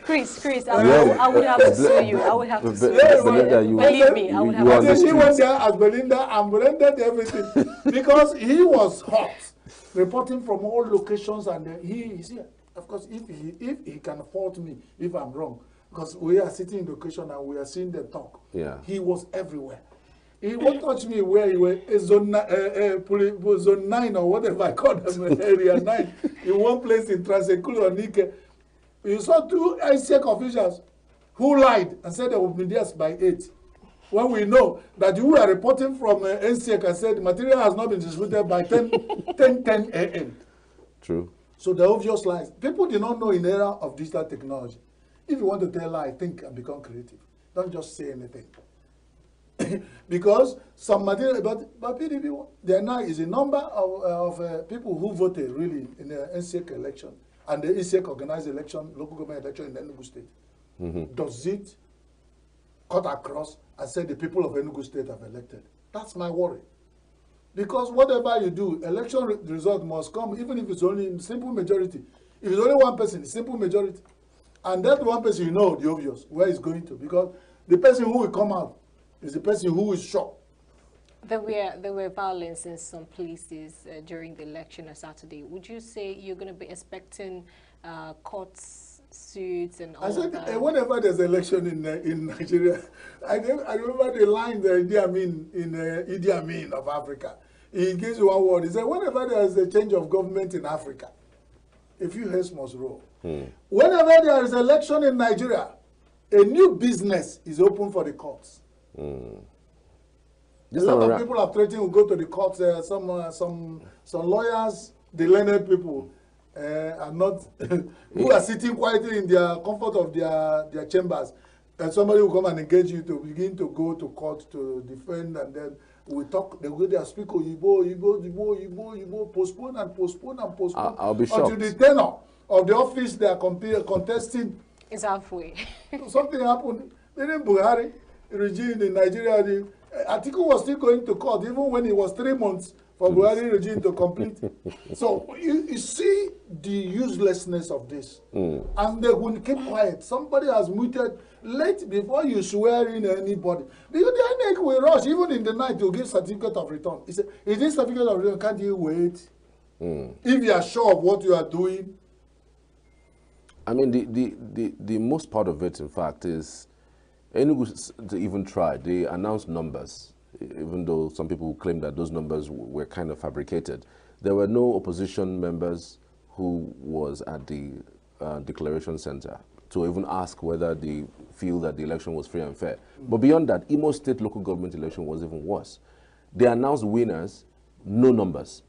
Chris, I would have to sue you. I would have to sue you. Belinda, Believe me, I would have to sue you. She went there as Belinda, and Belinda did everything because he was hot, reporting from all locations, and he is here. Of course, if he can fault me if I'm wrong, because we are sitting in the location and we are seeing them talk. Yeah. He was everywhere. He won't touch me where he was, zone 9 or whatever I call them, area 9, in one place in Transekulu or Nike. You saw 2 ISEC officials who lied and said they would be there by 8. When we know that you are reporting from NSEC and said the material has not been distributed by 10 a.m. True. So the obvious lies. People do not know in the era of digital technology. If you want to tell a lie, think and become creative. Don't just say anything. Because some material, but PDP, there now is a number of people who voted really in the NSEC election, and the NSEC organized election, local government election in Enugu State. Does it cut across and say the people of Enugu State have elected? That's my worry. Because whatever you do, election result must come, even if it's only in simple majority. If it's only one person, it's simple majority. And that one person, you know the obvious, where it's going to. Because the person who will come out is the person who is shocked. There were violence in some places during the election on Saturday. Would you say you're going to be expecting courts, suits, and all I said, that? Whenever there's election in Nigeria, I remember the line that Idi Amin of Africa. He gives you one word. He said, whenever there's a change of government in Africa, a few heads must roll. Whenever there is election in Nigeria, a new business is open for the courts. A lot of people are threatening to go to the courts. Some lawyers, the learned people, are not who are sitting quietly in their comfort of their chambers, and somebody will come and engage you to begin to go to court to defend, and then we talk. They go there, speak Yibo, postpone and postpone and postpone. I'll be shocked until the tenure of the office they are contesting is halfway. Something happened. During Buhari regime in Nigeria, the Atiku was still going to court even when it was 3 months for Buhari regime to complete. So you see the uselessness of this. And they will keep quiet. Somebody has muted late before you swear in anybody. Because the INEC will rush even in the night to give certificate of return. He said, is this certificate of return? Can't you wait? If you are sure of what you are doing. I mean, the most part of it, in fact, is Enugu even tried. They announced numbers, even though some people claim that those numbers were kind of fabricated. There were no opposition members who was at the declaration center to even ask whether they feel that the election was free and fair. But beyond that, Imo State local government election was even worse. They announced winners, no numbers.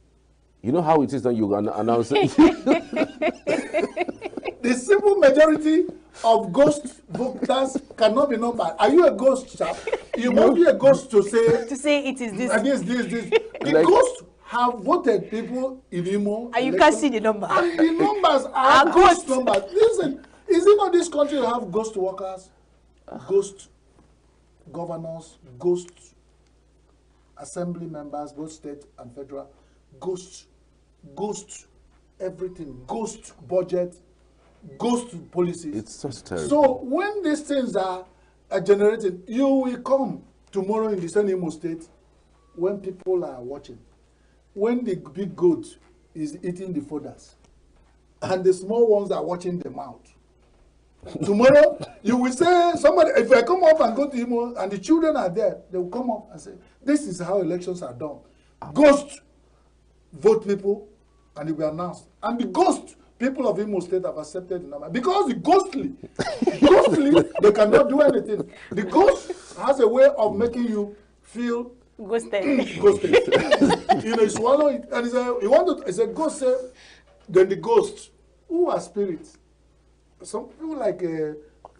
You know how it is that you announce it? The simple majority of ghost voters cannot be numbered. Are you a ghost, chap? You must be a ghost to say it is this. This. The ghosts have voted people in Imo. And you can't see the number. And the numbers are ghost numbers. Listen, is it not this country that have ghost workers, ghost governors, ghost assembly members, both state and federal, ghost everything, ghost budget, ghost policies. It's just terrible. So when these things are generated, you will come tomorrow in the same Imo State when people are watching. When the big goat is eating the fodders and the small ones are watching them out. Tomorrow, you will say, somebody, if I come up and go to Imo and the children are there, they will come up and say, this is how elections are done. Ghost vote people and it will be announced. And the ghost people of Imo State have accepted the number. Because the ghostly, they cannot do anything. The ghost has a way of making you feel ghosted. You know, you swallow it. And it's a ghost say, then the ghost, who are spirits? Some people like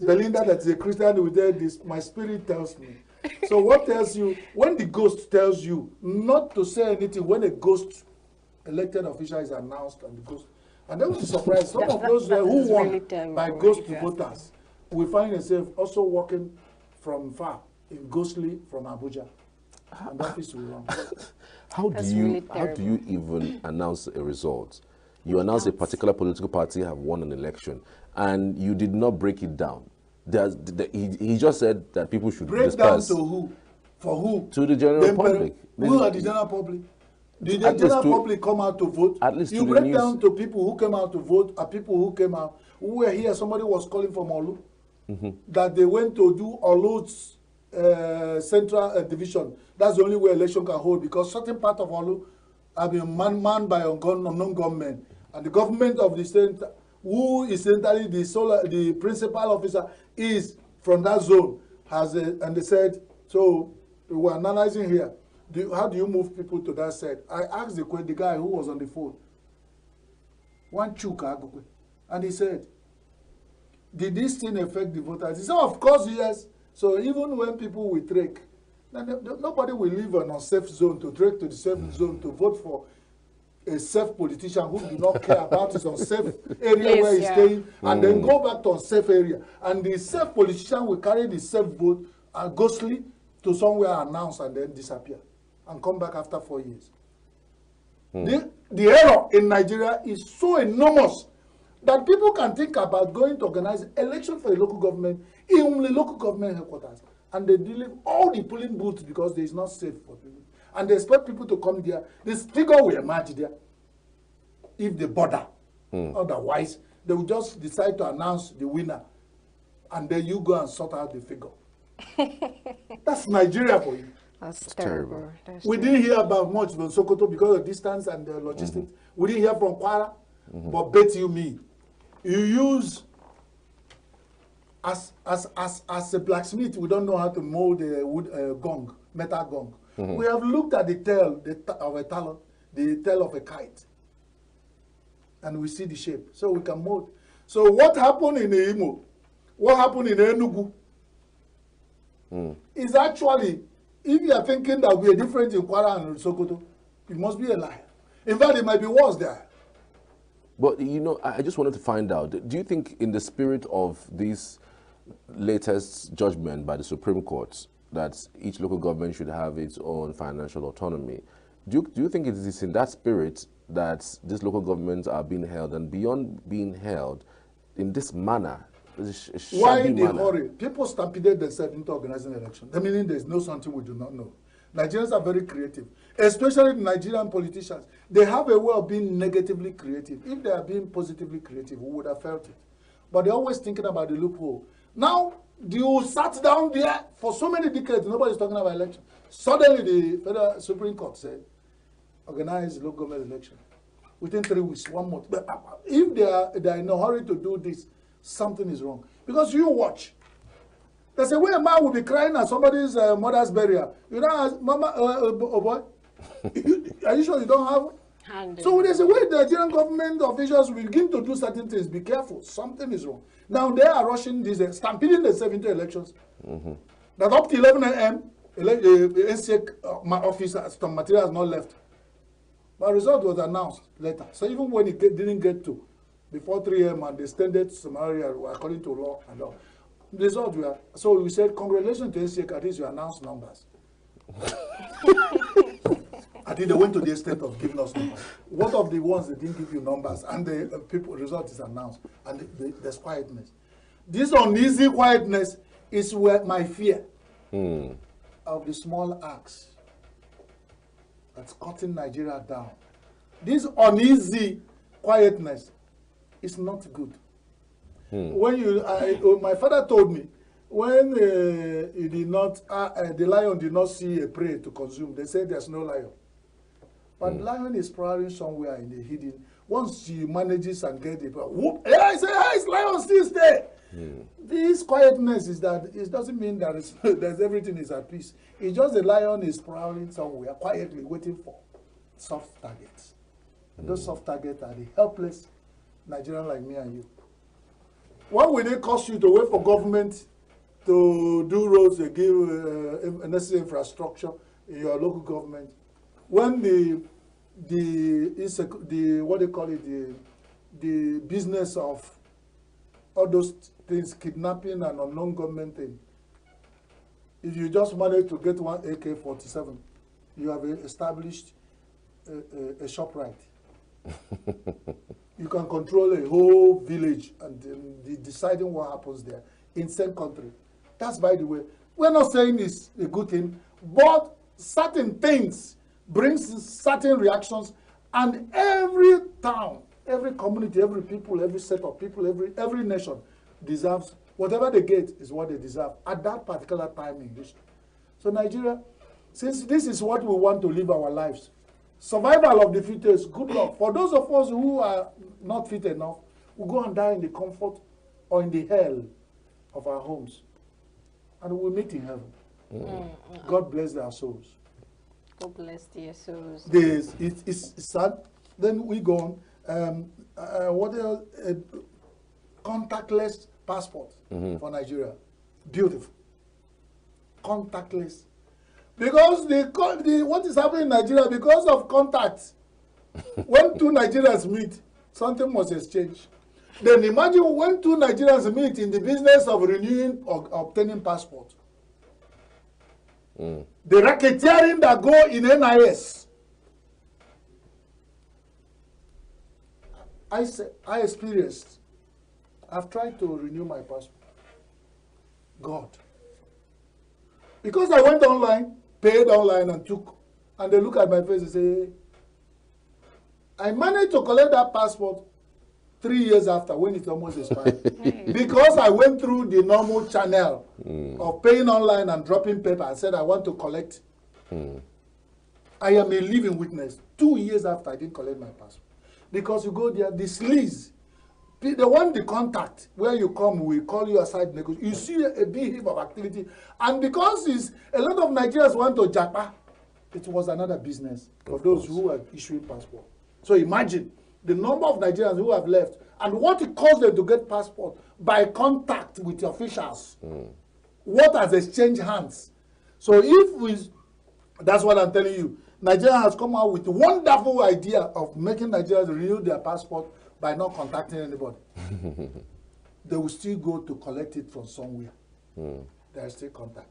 Belinda, that's a Christian, will tell this, my spirit tells me. So what tells you, when the ghost tells you not to say anything, when a ghost elected official is announced and the ghost, and then we'll be surprised, some of those who won by ghost voters will find themselves also walking from far, in ghostly from Abuja. and the office will run. How do you even announce a result? You announce a particular political party have won an election, and you did not break it down. He just said that people should break disperse. Down to who? For who? To the general public. Who are the general public? Did the general public come out to vote? At least you break down to people who came out to vote, or people who came out, who were here. Somebody was calling from Olu, that they went to do Olu's central division. That's the only way election can hold, because certain part of Olu have been manned by unknown government, and the government of the state, who is centrally the principal officer, is from that zone. And they said, so we were analyzing here. How do you move people to that side? I asked the guy who was on the phone, one Chuka, and he said, did this thing affect the voters? He said, of course, yes. So even when people will trek, nobody will leave an unsafe zone to trek to the safe zone to vote for a safe politician who do not care about his unsafe area where he's staying, and then go back to unsafe area. And the safe politician will carry the safe vote ghostly to somewhere announced and then disappear and come back after 4 years. The error in Nigeria is so enormous that people can think about going to organize election for a local government in the local government headquarters, and they delete all the polling booths because there is not safe for people. And they expect people to come there. This figure will emerge there if they bother. Otherwise, they will just decide to announce the winner, and then you go and sort out the figure. That's Nigeria for you. That's terrible. We didn't hear about much from Sokoto because of distance and the logistics. We didn't hear from Kwara, but bet you me, you use as a blacksmith, we don't know how to mold a wood gong, metal gong. We have looked at the tail of a talon, the tail of a kite, and we see the shape, so we can mold. So what happened in Imo, what happened in Enugu, is actually, if you are thinking that we are different in Kwara and Sokoto, you must be a liar. In fact, it might be worse there. But, you know, I just wanted to find out, do you think in the spirit of this latest judgment by the Supreme Court that each local government should have its own financial autonomy, do you think it is in that spirit that these local governments are being held, and beyond being held in this manner? Why the hurry? People stampeded themselves into organizing elections. I mean, there's no something we do not know. Nigerians are very creative, especially the Nigerian politicians. They have a way of being negatively creative. If they are being positively creative, we would have felt it. But they're always thinking about the loophole. Now, you sat down there for so many decades, nobody's talking about election. Suddenly, the Federal Supreme Court said, organize local government election. Within 3 weeks, 1 month. But if they are in a hurry to do this, something is wrong. Because you watch. There's a way a man will be crying at somebody's mother's burial. You know, Mama, oh boy, are you sure you don't have? So there's a way the Nigerian government officials will begin to do certain things. Be careful. Something is wrong. Now they are rushing this, stampeding themselves into elections. That up to 11 a.m., the NCA office, some material has not left. But result was announced later. So even when it didn't get to, before 3 a.m. and the standard scenario according to law and all, the result were, so we said, congratulations to NCA, at least you announced numbers. I think they went to the extent of giving us numbers. What of the ones that didn't give you numbers, and the result is announced, and there's quietness. This uneasy quietness is where my fear of the small acts that's cutting Nigeria down. This uneasy quietness is not good. When my father told me, when he did not, the lion did not see a prey to consume, they said there's no lion. But lion is prowling somewhere in the hidden. Once he manages and gets it, whoop, I say, hey, lion still there. This quietness is that it doesn't mean that there's everything is at peace. It's just the lion is prowling somewhere quietly waiting for soft targets. And those soft targets are the helpless Nigerian like me and you. What will it cost you to wait for government to do roads, to give necessary infrastructure in your local government, when the what they call it, the business of all those things, kidnapping and unknown government thing, If you just manage to get one AK-47, you have established a ShopRite. You can control a whole village and deciding what happens there. Insane country. That's, by the way, we're not saying it's a good thing, but certain things brings certain reactions, and every town, every community, every people, every set of people, every nation deserves whatever they get is what they deserve at that particular time in history. So Nigeria, since this is what we want to live our lives, survival of the fittest, good luck. For those of us who are not fit enough, we go and die in the comfort or in the hell of our homes. And we'll meet in heaven. God bless their souls. God bless their souls. It's sad. Then we go on. What else? Contactless passport for Nigeria. Beautiful. Contactless. Because what is happening in Nigeria, because of contact, when two Nigerians meet, something must exchange. Then imagine when two Nigerians meet in the business of renewing or obtaining passport. The racketeering that go in NIS. I experienced. I've tried to renew my passport. God. Because I went online, paid online and they look at my face and say, I managed to collect that passport 3 years after when it almost expired. Because I went through the normal channel of paying online and dropping paper. I said I want to collect. I am a living witness. 2 years after I didn't collect my passport. Because you go there, the sleaze, they want the contact where you come, we call you aside, you see a big heap of activity. And because a lot of Nigerians want to japa, it was another business for those who are issuing passport. So imagine the number of Nigerians who have left and what it cost them to get passport by contact with the officials. What has exchanged hands. So that's what I'm telling you. Nigeria has come out with a wonderful idea of making Nigerians renew their passport by not contacting anybody. They will still go to collect it from somewhere. There is still contact.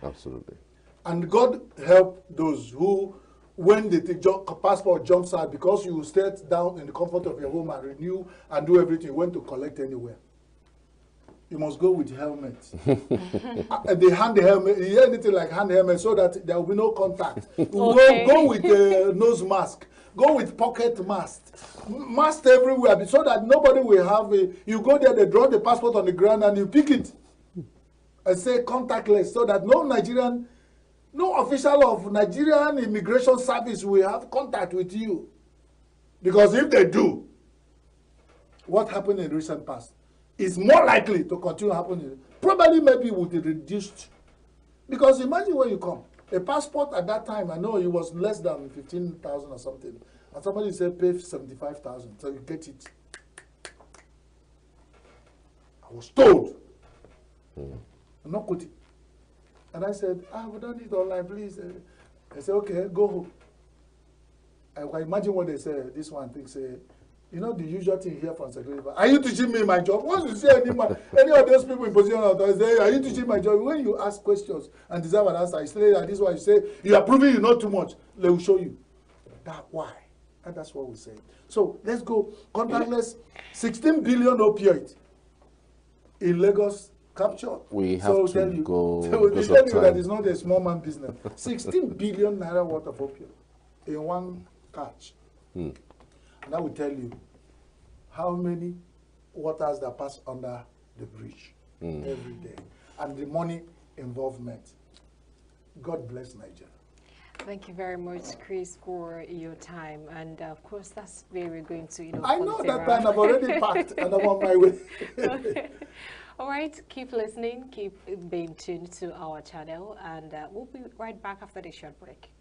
Absolutely. And God help those who, when the passport jumps out, because you stay down in the comfort of your home and renew and do everything, you went to collect anywhere. You must go with helmet. They hand the helmet, you hear anything like hand helmet so that there will be no contact. Okay. Go with nose mask. Go with pocket mask. Mask everywhere so that nobody will have you go there, they draw the passport on the ground and you pick it. And say contactless so that no official of Nigerian Immigration Service will have contact with you. Because if they do, what happened in recent past is more likely to continue happening. Probably maybe would be reduced. Because imagine when you come. A passport at that time, I know it was less than 15,000 or something. And somebody said pay 75,000, so you get it. I was told. I'm not quoting. And I said, we don't need online, please. They said, okay, go home. I imagine what they said. This one thing say, you know the usual thing here from security. Are you teaching me my job? Once you see any of those people in position of authority say, are you teaching my job? When you ask questions and deserve an answer, you say that this is why you say, you are proving you know too much. They will show you. That's why. And that's what we say. So let's go. Contactless, 16 billion opioid in Lagos captured. We have to go. So they tell you that it's not a small man business. 16 billion naira worth of opioid in one catch. And I will tell you how many waters that pass under the bridge every day. And the money involvement. God bless Nigeria. Thank you very much, Chris, for your time. And of course, that's where we're going to, I know that time I've already packed and I'm on my way. Okay. All right, keep listening, keep being tuned to our channel, and we'll be right back after this short break.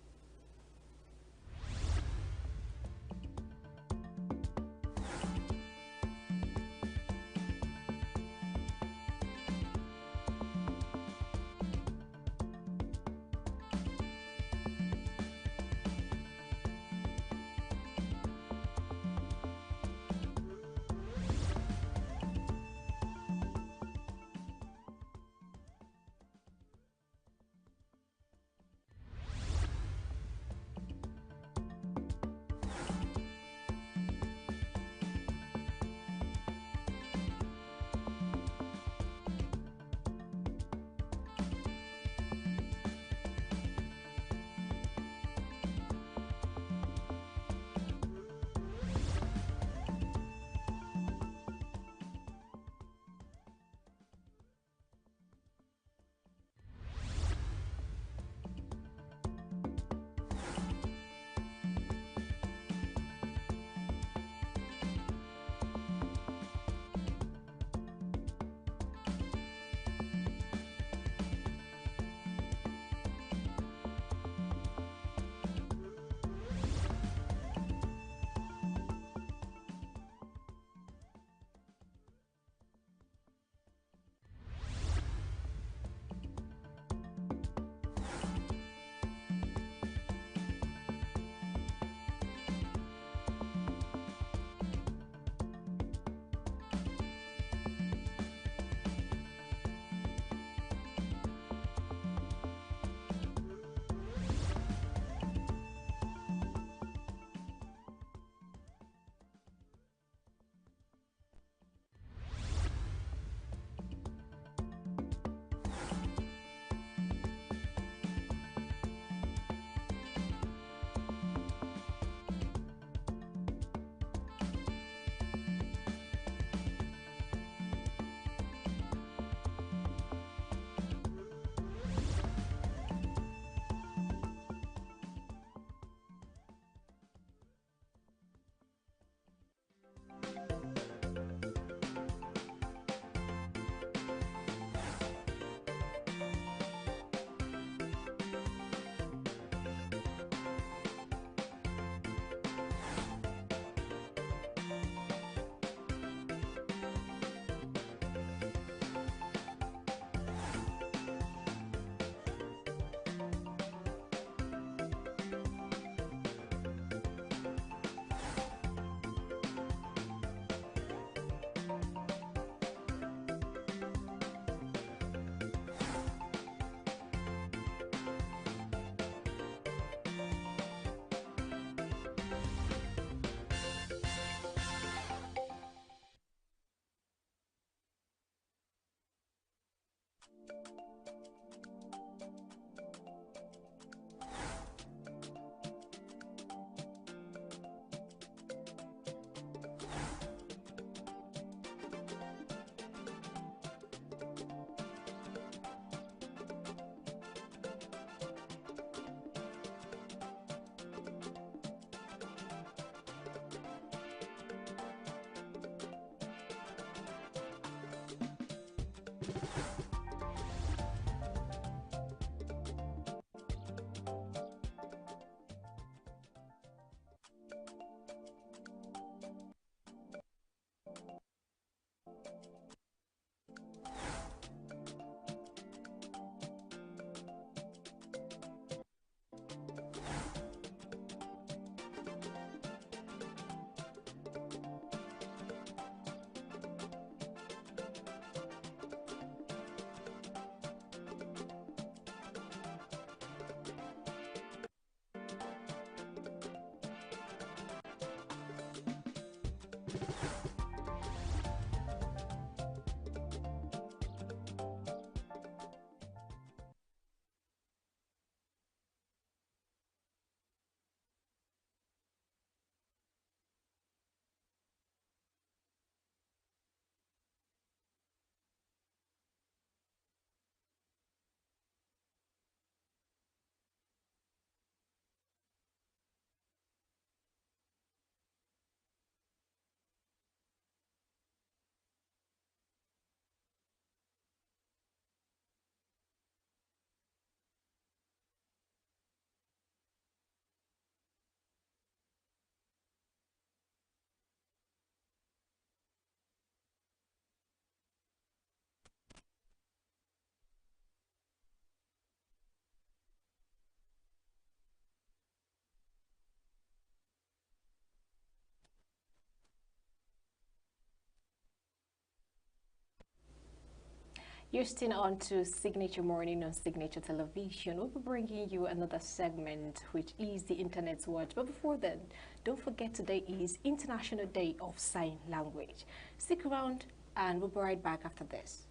You're still on to Signature Morning on Signature Television. We'll be bringing you another segment, which is the Internet's Watch. But before then, don't forget today is International Day of Sign Language. Stick around and we'll be right back after this.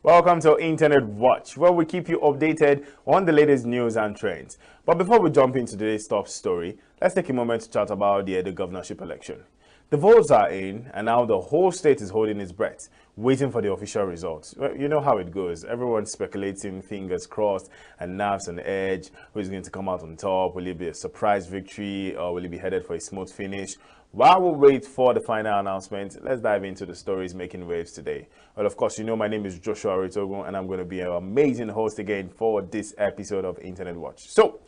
Welcome to Internet Watch, where we keep you updated on the latest news and trends. But before we jump into today's top story, let's take a moment to chat about the governorship election. The votes are in, and now the whole state is holding its breath, waiting for the official results. Well, you know how it goes. Everyone's speculating, fingers crossed, and nerves on the edge. Who's going to come out on top? Will it be a surprise victory, or will it be headed for a smooth finish? While we wait for the final announcement, let's dive into the stories making waves today. Well, of course, you know my name is Joshua Ritogun, and I'm going to be an amazing host again for this episode of Internet Watch. So,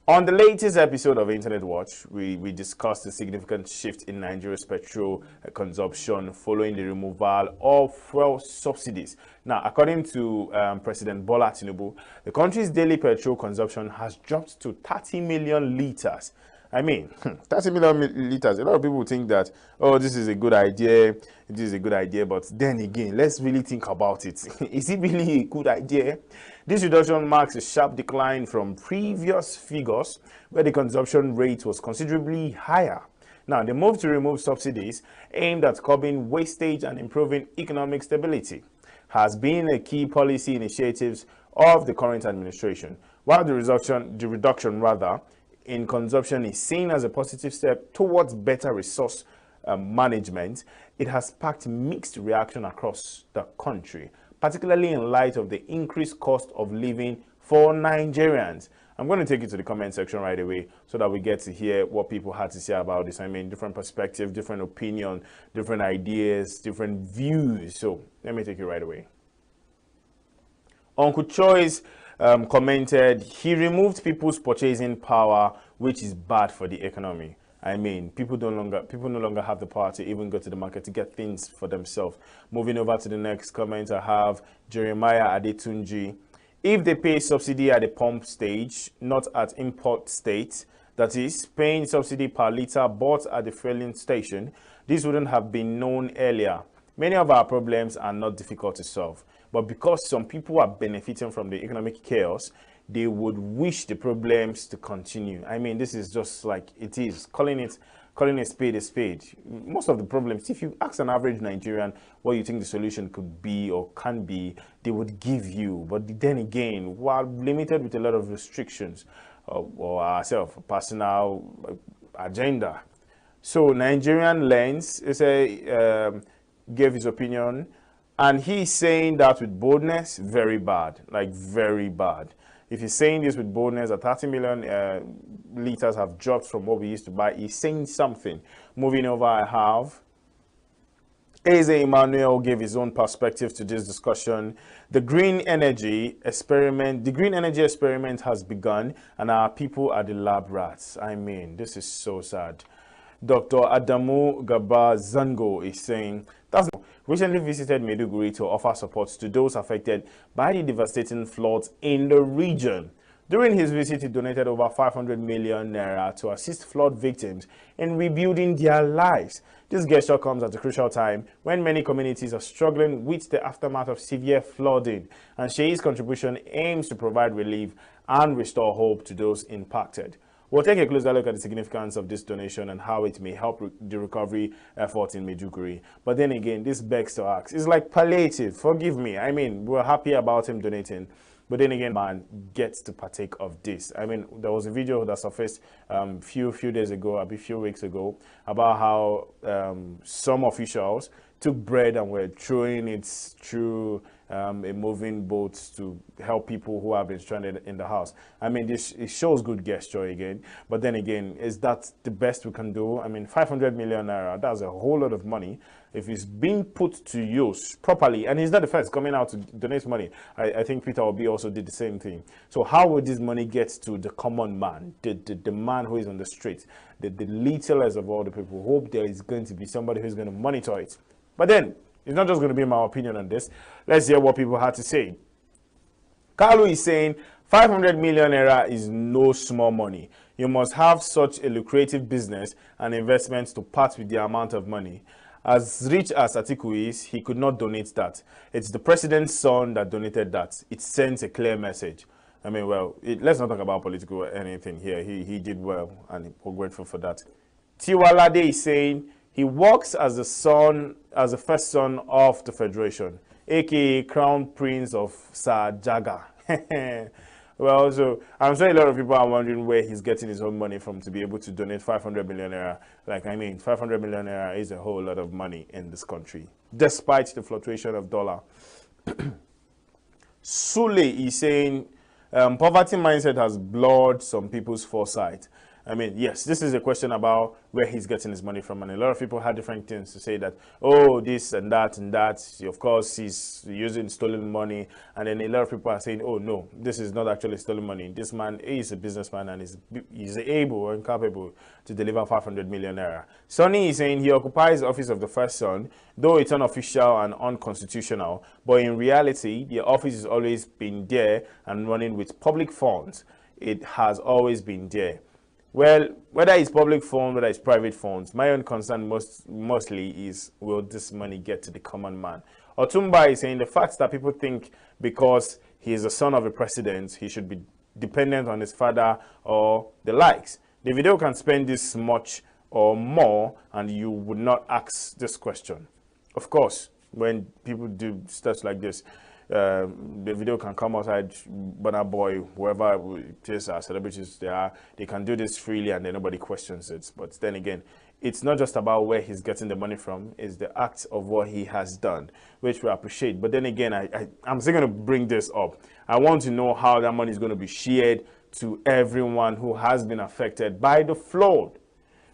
on the latest episode of Internet Watch, we discussed the significant shift in Nigeria's petrol consumption following the removal of fuel subsidies. Now, according to President Bola Tinubu, the country's daily petrol consumption has dropped to 30 million litres. I mean, 30 million litres. A lot of people think that, oh, this is a good idea. This is a good idea. But then again, let's really think about it. Is it really a good idea? This reduction marks a sharp decline from previous figures where the consumption rate was considerably higher. Now, the move to remove subsidies aimed at curbing wastage and improving economic stability has been a key policy initiatives of the current administration. While the reduction in consumption is seen as a positive step towards better resource management, it has sparked mixed reaction across the country, particularly in light of the increased cost of living for Nigerians. I'm going to take you to the comment section right away so that we get to hear what people had to say about this. I mean, different perspectives, different opinion, different ideas, different views. So let me take you right away. Uncle Choice commented, he removed people's purchasing power, which is bad for the economy. I mean, people no longer have the power to even go to the market to get things for themselves. Moving over to the next comment, I have Jeremiah Adetunji. If they pay subsidy at the pump stage, not at import state, that is, paying subsidy per litre bought at the fueling station, this wouldn't have been known earlier. Many of our problems are not difficult to solve, but because some people are benefiting from the economic chaos, they would wish the problems to continue. I mean, this is just like it is, calling a spade a spade. Most of the problems, if you ask an average Nigerian what you think the solution could be or can be, they would give you. But then again, while limited with a lot of restrictions or ourselves, personal agenda. So Nigerian Lens gave his opinion, and he's saying that with boldness, very bad, like very bad. If he's saying this with boldness, that 30 million litres have dropped from what we used to buy, he's saying something. Moving over, I have Eze Emmanuel gave his own perspective to this discussion. The green energy experiment has begun, and our people are the lab rats. I mean, this is so sad. Dr. Adamu Gaba Zango is saying, recently visited Maiduguri to offer support to those affected by the devastating floods in the region. During his visit, he donated over 500 million naira to assist flood victims in rebuilding their lives. This gesture comes at a crucial time when many communities are struggling with the aftermath of severe flooding, and Shei's contribution aims to provide relief and restore hope to those impacted. We'll take a closer look at the significance of this donation and how it may help the recovery effort in Maiduguri. But then again, this begs to ask, it's like palliative, forgive me. I mean, we're happy about him donating, but then again, man gets to partake of this. I mean, there was a video that surfaced few days ago, a few weeks ago, about how some officials took bread and were throwing it through a moving boat to help people who have been stranded in the house. I mean, it shows good gesture again. But then again, is that the best we can do? I mean, 500 million naira, that's a whole lot of money. If it's being put to use properly, and he's not the first coming out to donate money. I think Peter Obi also did the same thing. So how will this money get to the common man, the man who is on the street, the littlest of all the people? Hope there is going to be somebody who's going to monitor it. But then, it's not just going to be my opinion on this. Let's hear what people had to say. Kalu is saying 500 million naira is no small money. You must have such a lucrative business and investments to part with the amount of money. As rich as Atiku is, he could not donate that. It's the president's son that donated that. It sends a clear message. I mean, well, let's not talk about political anything here. He did well, and we're grateful for that. Tiwalade is saying he works as the first son of the Federation, aka Crown Prince of Sajaga. Well, so I'm sure a lot of people are wondering where he's getting his own money from to be able to donate 500 million naira. Like, I mean, 500 million naira is a whole lot of money in this country, despite the fluctuation of dollar. Sule is saying poverty mindset has blurred some people's foresight. I mean, yes, this is a question about where he's getting his money from. And a lot of people had different things to say that, oh, this and that and that. Of course, he's using stolen money. And then a lot of people are saying, oh, no, this is not actually stolen money. This man is a businessman and he's able and capable to deliver 500 million naira. Sonny is saying he occupies the office of the first son, though it's unofficial and unconstitutional. But in reality, the office has always been there and running with public funds. It has always been there. Well, whether it's public funds, whether it's private funds, my own concern mostly is, will this money get to the common man? Otumba is saying the fact that people think because he is the son of a president, he should be dependent on his father or the likes. Davido can spend this much or more, and you would not ask this question. Of course, when people do stuff like this, the video can come outside, Burna Boy, whoever it is, celebrities they can do this freely and then nobody questions it. But then again, it's not just about where he's getting the money from, it's the act of what he has done, which we appreciate. But then again, I'm still going to bring this up. I want to know how that money is going to be shared to everyone who has been affected by the flood.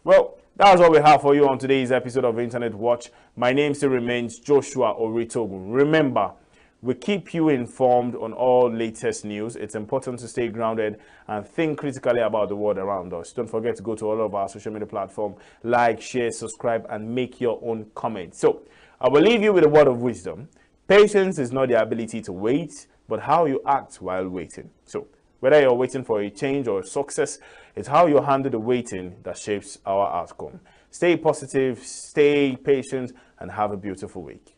Well, that's what we have for you on today's episode of Internet Watch. My name still remains Joshua Oritogun. Remember, we keep you informed on all latest news. It's important to stay grounded and think critically about the world around us. Don't forget to go to all of our social media platforms, like, share, subscribe, and make your own comments. So, I will leave you with a word of wisdom. Patience is not the ability to wait, but how you act while waiting. So, whether you're waiting for a change or a success, it's how you handle the waiting that shapes our outcome. Stay positive, stay patient, and have a beautiful week.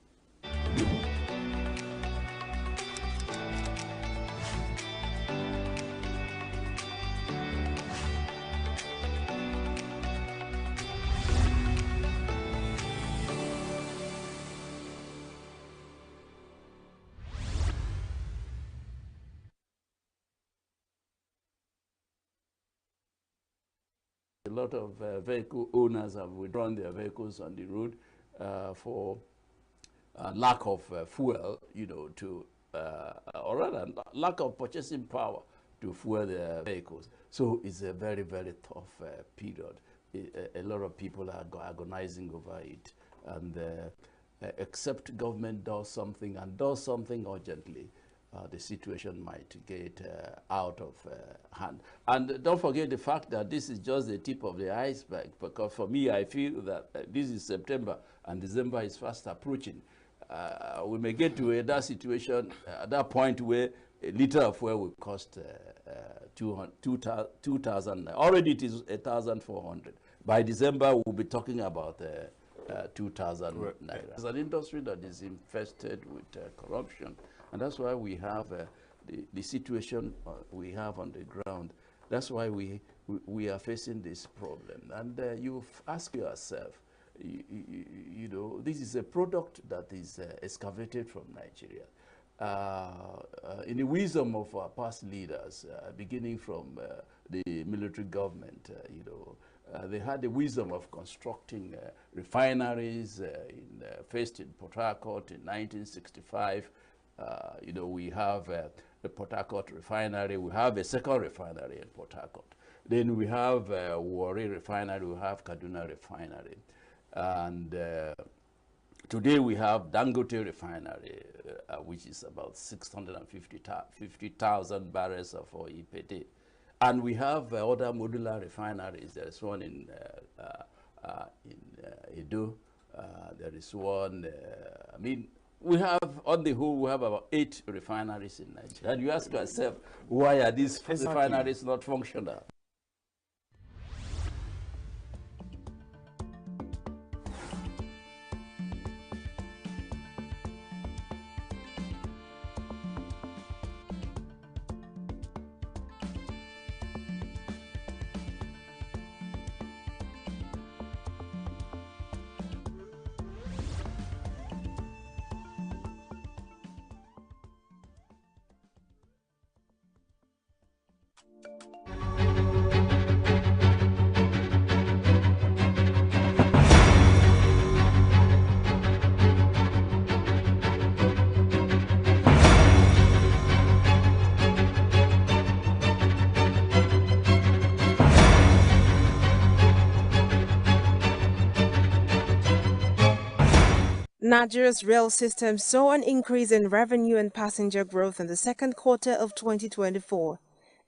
A lot of vehicle owners have withdrawn their vehicles on the road for lack of fuel, or rather lack of purchasing power to fuel their vehicles. So it's a very, very tough period. A lot of people are agonizing over it. And except government does something and does something urgently, the situation might get out of hand. And don't forget the fact that this is just the tip of the iceberg, because for me, I feel that this is September and December is fast approaching. We may get to that situation at that point where a liter of fuel will cost 2,000. Already it is 1,400. By December, we'll be talking about 2,000 naira. It's an industry that is infested with corruption. And that's why we have the situation we have on the ground. That's why we are facing this problem. And you ask yourself, you know, this is a product that is excavated from Nigeria. In the wisdom of our past leaders, beginning from the military government, they had the wisdom of constructing refineries, first in Port Harcourt in 1965, You know, we have the Port Harcourt refinery. We have a second refinery in Port Harcourt. Then we have Warri refinery. We have Kaduna refinery. And today we have Dangote refinery, which is about 650,000 barrels of oil per day. And we have other modular refineries. There is one in Edo. There is one, I mean, we have, on the whole, we have about 8 refineries in Nigeria. And you ask yourself, why are these refineries not functional? Nigeria's rail system saw an increase in revenue and passenger growth in the second quarter of 2024.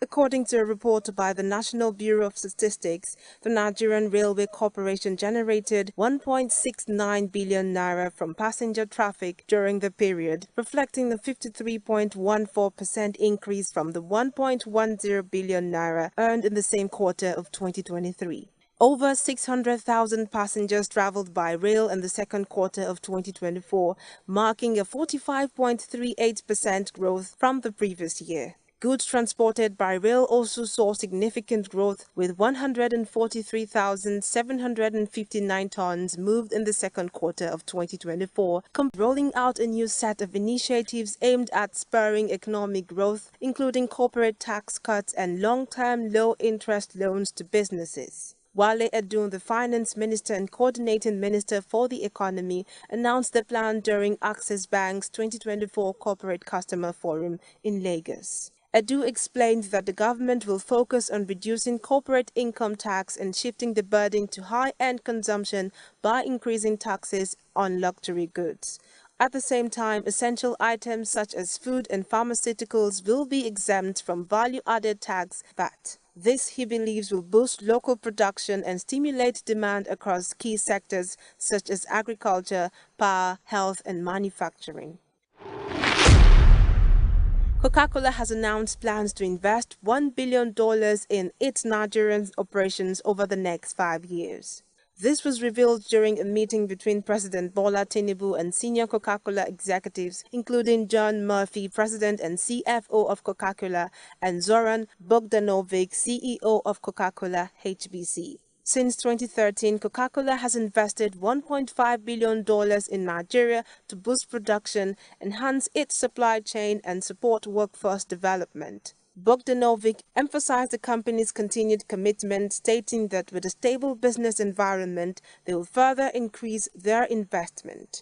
According to a report by the National Bureau of Statistics, the Nigerian Railway Corporation generated 1.69 billion naira from passenger traffic during the period, reflecting a 53.14% increase from the 1.10 billion naira earned in the same quarter of 2023. Over 600,000 passengers traveled by rail in the second quarter of 2024, marking a 45.38% growth from the previous year. Goods transported by rail also saw significant growth, with 143,759 tons moved in the second quarter of 2024, rolling out a new set of initiatives aimed at spurring economic growth, including corporate tax cuts and long-term low-interest loans to businesses. Wale Edun, the finance minister and coordinating minister for the economy, announced the plan during Access Bank's 2024 Corporate Customer Forum in Lagos. Edu explained that the government will focus on reducing corporate income tax and shifting the burden to high-end consumption by increasing taxes on luxury goods. At the same time, essential items such as food and pharmaceuticals will be exempt from value-added tax VAT. This, he believes, will boost local production and stimulate demand across key sectors such as agriculture, power, health, and manufacturing. Coca-Cola has announced plans to invest $1 billion in its Nigerian operations over the next 5 years. This was revealed during a meeting between President Bola Tinubu and senior Coca-Cola executives, including John Murphy, President and CFO of Coca-Cola, and Zoran Bogdanovic, CEO of Coca-Cola HBC. Since 2013, Coca-Cola has invested $1.5 billion in Nigeria to boost production, enhance its supply chain, and support workforce development. Bogdanovic emphasized the company's continued commitment, stating that with a stable business environment, they will further increase their investment.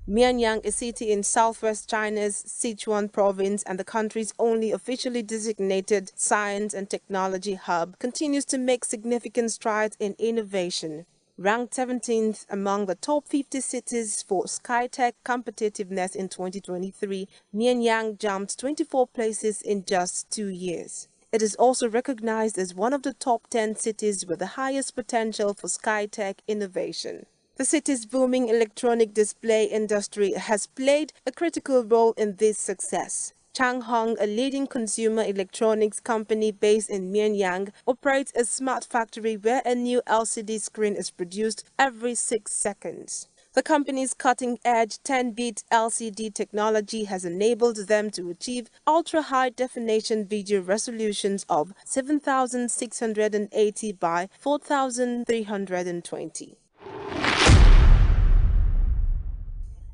Mianyang, a city in southwest China's Sichuan province and the country's only officially designated science and technology hub, continues to make significant strides in innovation. Ranked 17th among the top 50 cities for SkyTech competitiveness in 2023, Mianyang jumped 24 places in just 2 years. It is also recognized as one of the top 10 cities with the highest potential for SkyTech innovation. The city's booming electronic display industry has played a critical role in this success. Changhong, a leading consumer electronics company based in Mianyang, operates a smart factory where a new LCD screen is produced every 6 seconds. The company's cutting-edge 10-bit LCD technology has enabled them to achieve ultra-high-definition video resolutions of 7,680 by 4,320.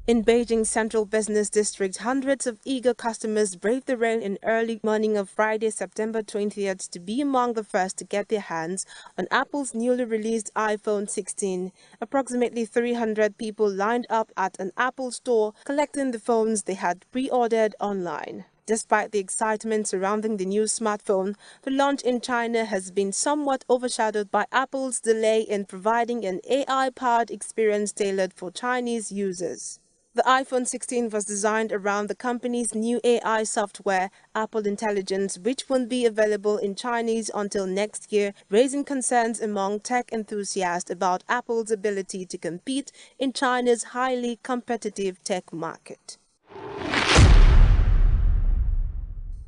In Beijing's central business district, hundreds of eager customers braved the rain in early morning of Friday, September 20th to be among the first to get their hands on Apple's newly released iPhone 16. Approximately 300 people lined up at an Apple store collecting the phones they had pre-ordered online. Despite the excitement surrounding the new smartphone, the launch in China has been somewhat overshadowed by Apple's delay in providing an AI-powered experience tailored for Chinese users. The iPhone 16 was designed around the company's new AI software, Apple Intelligence, which won't be available in Chinese until next year, raising concerns among tech enthusiasts about Apple's ability to compete in China's highly competitive tech market.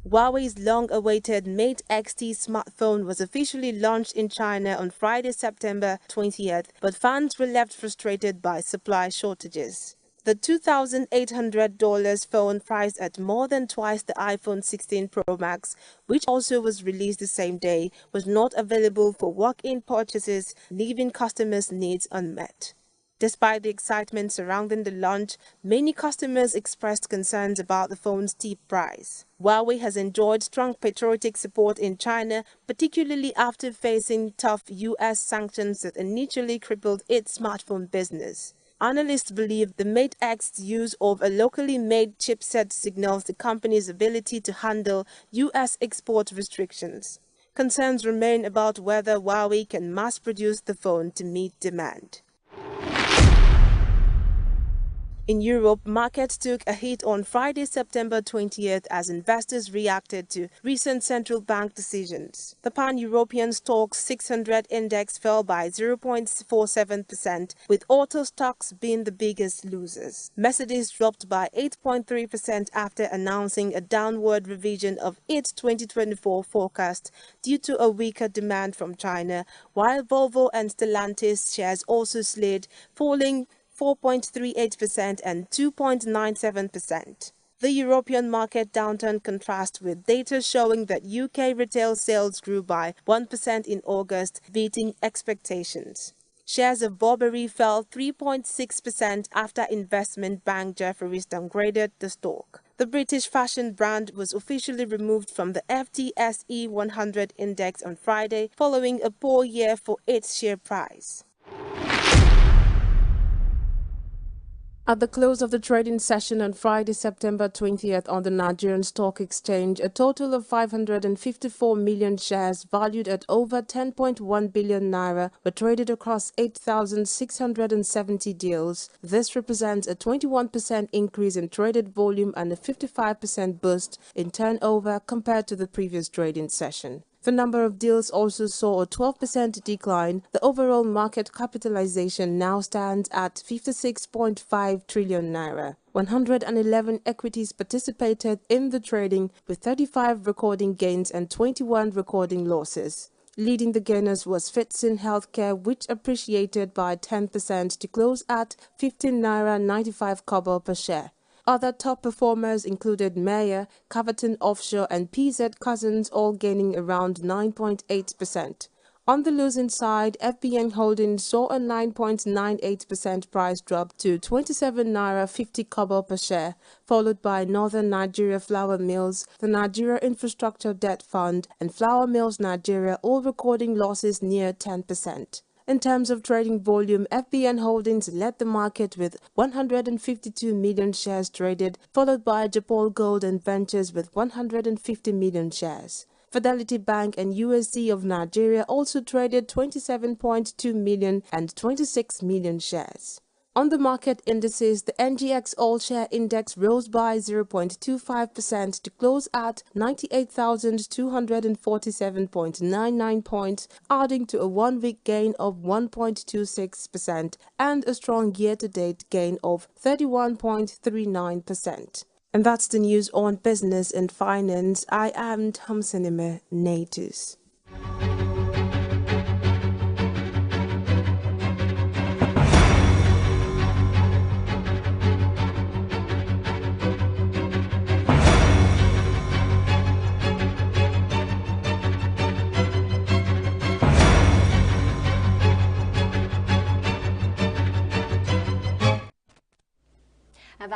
Huawei's long-awaited Mate XT smartphone was officially launched in China on Friday, September 20th, but fans were left frustrated by supply shortages. The $2,800 phone, priced at more than twice the iPhone 16 Pro Max, which also was released the same day, was not available for walk-in purchases, leaving customers' needs unmet. Despite the excitement surrounding the launch, many customers expressed concerns about the phone's steep price. Huawei has enjoyed strong patriotic support in China, particularly after facing tough U.S. sanctions that initially crippled its smartphone business. Analysts believe the Mate X's use of a locally made chipset signals the company's ability to handle U.S. export restrictions. Concerns remain about whether Huawei can mass-produce the phone to meet demand. In Europe, markets took a hit on Friday, September 20th as investors reacted to recent central bank decisions. The pan-European Stoxx 600 index fell by 0.47%, with auto stocks being the biggest losers. Mercedes dropped by 8.3% after announcing a downward revision of its 2024 forecast due to a weaker demand from China, while Volvo and Stellantis shares also slid, falling 4.38% and 2.97%. The European market downturn contrasts with data showing that UK retail sales grew by 1% in August, beating expectations. Shares of Burberry fell 3.6% after investment bank Jefferies downgraded the stock. The British fashion brand was officially removed from the FTSE 100 index on Friday, following a poor year for its share price. At the close of the trading session on Friday, September 20th on the Nigerian Stock Exchange, a total of 554 million shares valued at over 10.1 billion naira were traded across 8,670 deals. This represents a 21% increase in traded volume and a 55% boost in turnover compared to the previous trading session. The number of deals also saw a 12% decline. The overall market capitalization now stands at 56.5 trillion naira. 111 equities participated in the trading, with 35 recording gains and 21 recording losses. Leading the gainers was Fitsin Healthcare, which appreciated by 10% to close at 15 naira 95 kobo per share. Other top performers included Meyer, Caverton Offshore and PZ Cousins, all gaining around 9.8%. On the losing side, FBN Holdings saw a 9.98% price drop to 27 naira 50 kobo per share, followed by Northern Nigeria Flour Mills, the Nigeria Infrastructure Debt Fund and Flour Mills Nigeria, all recording losses near 10%. In terms of trading volume, FBN Holdings led the market with 152 million shares traded, followed by Japol Gold and Ventures with 150 million shares. Fidelity Bank and USD of Nigeria also traded 27.2 million and 26 million shares. On the market indices, the NGX All-Share Index rose by 0.25% to close at 98,247.99 points, adding to a one-week gain of 1.26% and a strong year-to-date gain of 31.39%. And that's the news on business and finance. I am Tamsinime Natus.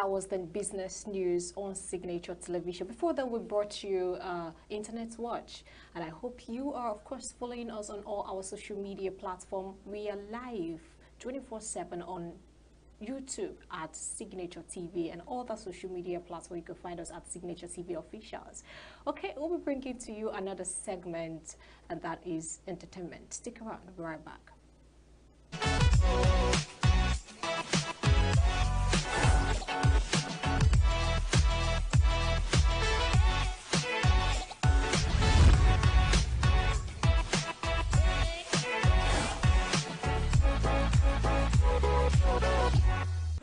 that was the business news on Signature Television. Before that, we brought you Internet Watch. And I hope you are, of course, following us on all our social media platforms. We are live 24/7 on YouTube at Signature TV and all the social media platforms. You can find us at Signature TV Officials. Okay, we'll be bringing to you another segment, and that is entertainment. Stick around, we'll be right back.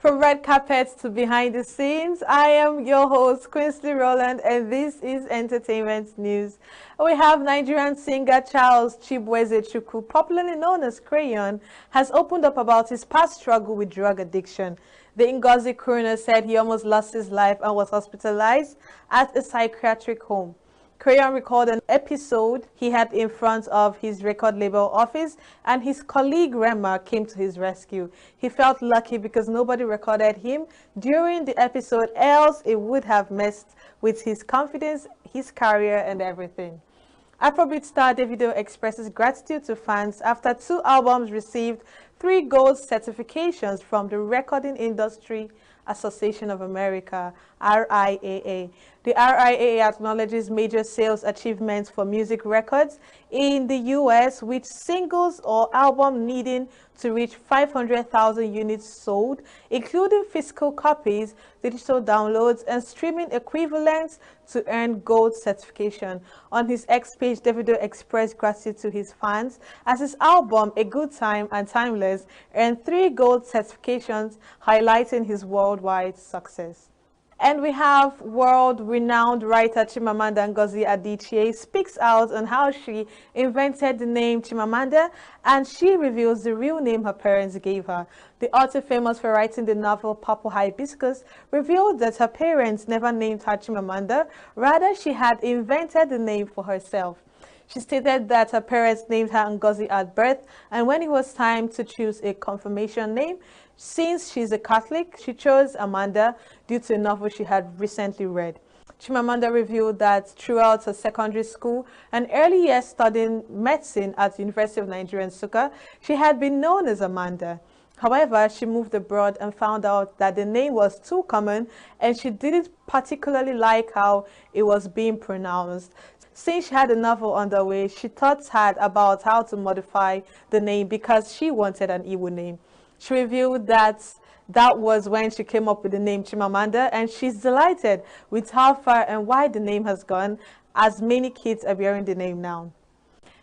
From red carpets to behind the scenes, I am your host, Quincy Rowland, and this is Entertainment News. We have Nigerian singer Charles Chibueze-Chukwu, popularly known as Crayon, has opened up about his past struggle with drug addiction. The Ngozi coroner said he almost lost his life and was hospitalized at a psychiatric home. Crayon recalled an episode he had in front of his record label office, and his colleague Rema came to his rescue. He felt lucky because nobody recorded him during the episode, else it would have messed with his confidence, his career, and everything. Afrobeat star Davido expresses gratitude to fans after 2 albums received 3 gold certifications from the Recording Industry Association of America, RIAA. The RIAA acknowledges major sales achievements for music records in the U.S., with singles or album needing to reach 500,000 units sold, including physical copies, digital downloads, and streaming equivalents to earn gold certification. On his X page, Davido expressed gratitude to his fans as his album, A Good Time and Timeless, earned 3 gold certifications, highlighting his worldwide success. And we have world-renowned writer Chimamanda Ngozi Adichie speaks out on how she invented the name Chimamanda, and she reveals the real name her parents gave her. The author, famous for writing the novel Purple Hibiscus, revealed that her parents never named her Chimamanda, rather she had invented the name for herself. She stated that her parents named her Ngozi at birth, and when it was time to choose a confirmation name, since she's a Catholic, she chose Amanda due to a novel she had recently read. Chimamanda revealed that throughout her secondary school and early years studying medicine at the University of Nigeria, Nsukka, she had been known as Amanda. However, she moved abroad and found out that the name was too common, and she didn't particularly like how it was being pronounced. Since she had a novel on the way, she thought hard about how to modify the name because she wanted an Igbo name. She revealed that was when she came up with the name Chimamanda, and she's delighted with how far and wide the name has gone, as many kids are bearing the name now.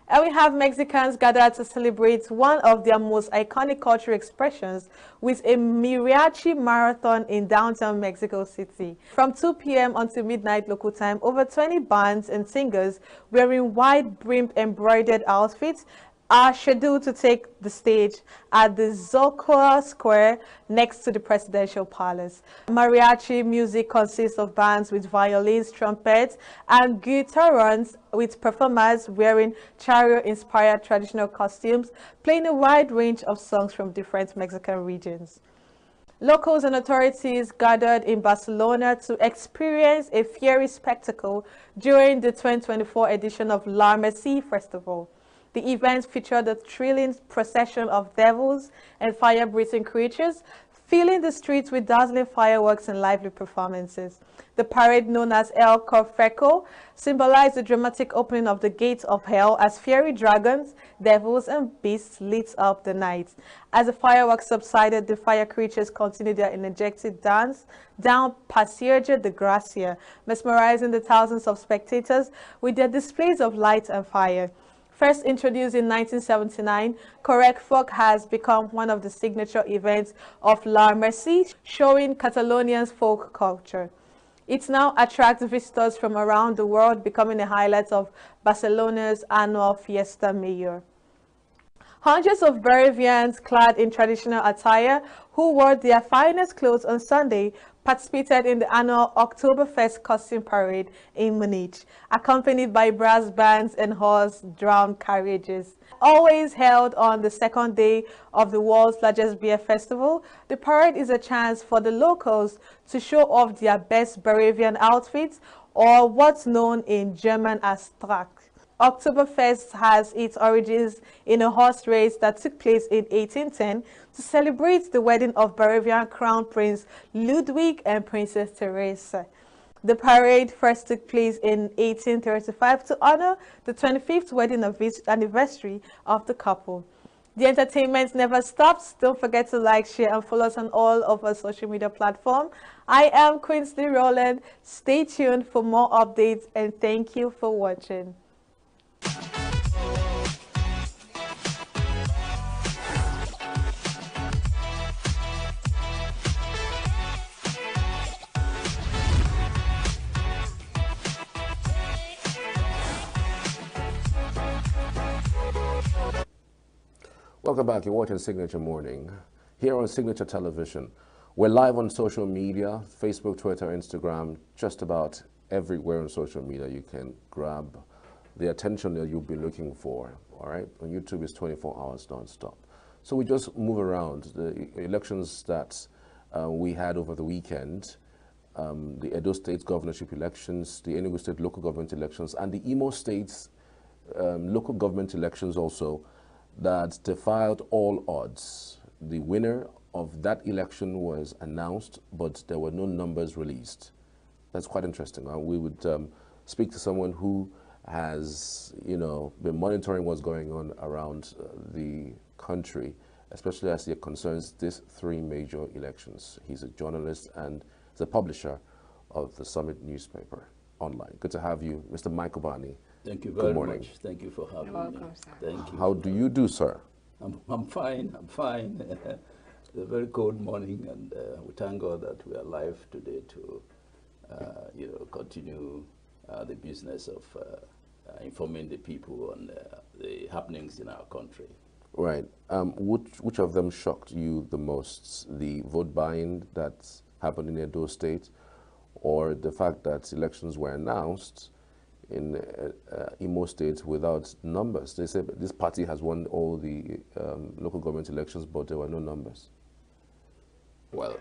And we have Mexicans gathered to celebrate one of their most iconic cultural expressions with a mariachi marathon in downtown Mexico City. From 2 p.m. until midnight local time, over 20 bands and singers wearing wide-brimmed embroidered outfits are scheduled to take the stage at the Zocalo Square next to the Presidential Palace. Mariachi music consists of bands with violins, trumpets, and guitarons, with performers wearing charro-inspired traditional costumes, playing a wide range of songs from different Mexican regions. Locals and authorities gathered in Barcelona to experience a fiery spectacle during the 2024 edition of La Mercè Festival. The event featured a thrilling procession of devils and fire-breathing creatures, filling the streets with dazzling fireworks and lively performances. The parade, known as El Corfeco, symbolized the dramatic opening of the gates of hell as fiery dragons, devils, and beasts lit up the night. As the fireworks subsided, the fire creatures continued their energetic dance down Passeig de Gracia, mesmerizing the thousands of spectators with their displays of light and fire. First introduced in 1979, Corfeco has become one of the signature events of La Mercè, showing Catalonia's folk culture. It now attracts visitors from around the world, becoming a highlight of Barcelona's annual Fiesta Major. Hundreds of Bolivians clad in traditional attire, who wore their finest clothes on Sunday, participated in the annual Oktoberfest costume parade in Munich, accompanied by brass bands and horse-drawn carriages. Always held on the second day of the world's largest beer festival, the parade is a chance for the locals to show off their best Bavarian outfits, or what's known in German as Track. Oktoberfest has its origins in a horse race that took place in 1810 to celebrate the wedding of Bavarian Crown Prince Ludwig and Princess Therese. The parade first took place in 1835 to honor the 25th wedding anniversary of the couple. The entertainment never stops. Don't forget to like, share, and follow us on all of our social media platforms. I am Quincy Rowland. Stay tuned for more updates, and thank you for watching. Welcome back. You're watching Signature Morning here on Signature Television. We're live on social media, Facebook, Twitter, Instagram, just about everywhere on social media. You can grab the attention that you'll be looking for, all right? On YouTube, it's 24 hours non-stop. So we just move around. The elections that we had over the weekend, the Edo State governorship elections, the ENUGU State local government elections, and the Imo State's local government elections also, that defied all odds. The winner of that election was announced, but there were no numbers released. That's quite interesting. We would speak to someone who has, been monitoring what's going on around the country, especially as it concerns these three major elections. He's a journalist and he's a publisher of the Summit newspaper online. Good to have you, Mr. Michael Barney. Thank you very much. Thank you for having me. Thank you. How do you do, sir? I'm fine. I'm fine. It's a very cold morning, and we thank God that we are alive today to, continue the business of informing the people on the happenings in our country. Right. Which of them shocked you the most? The vote buying that happened in Edo State, or the fact that elections were announced in Imo State without numbers? They said this party has won all the local government elections, but there were no numbers. Well,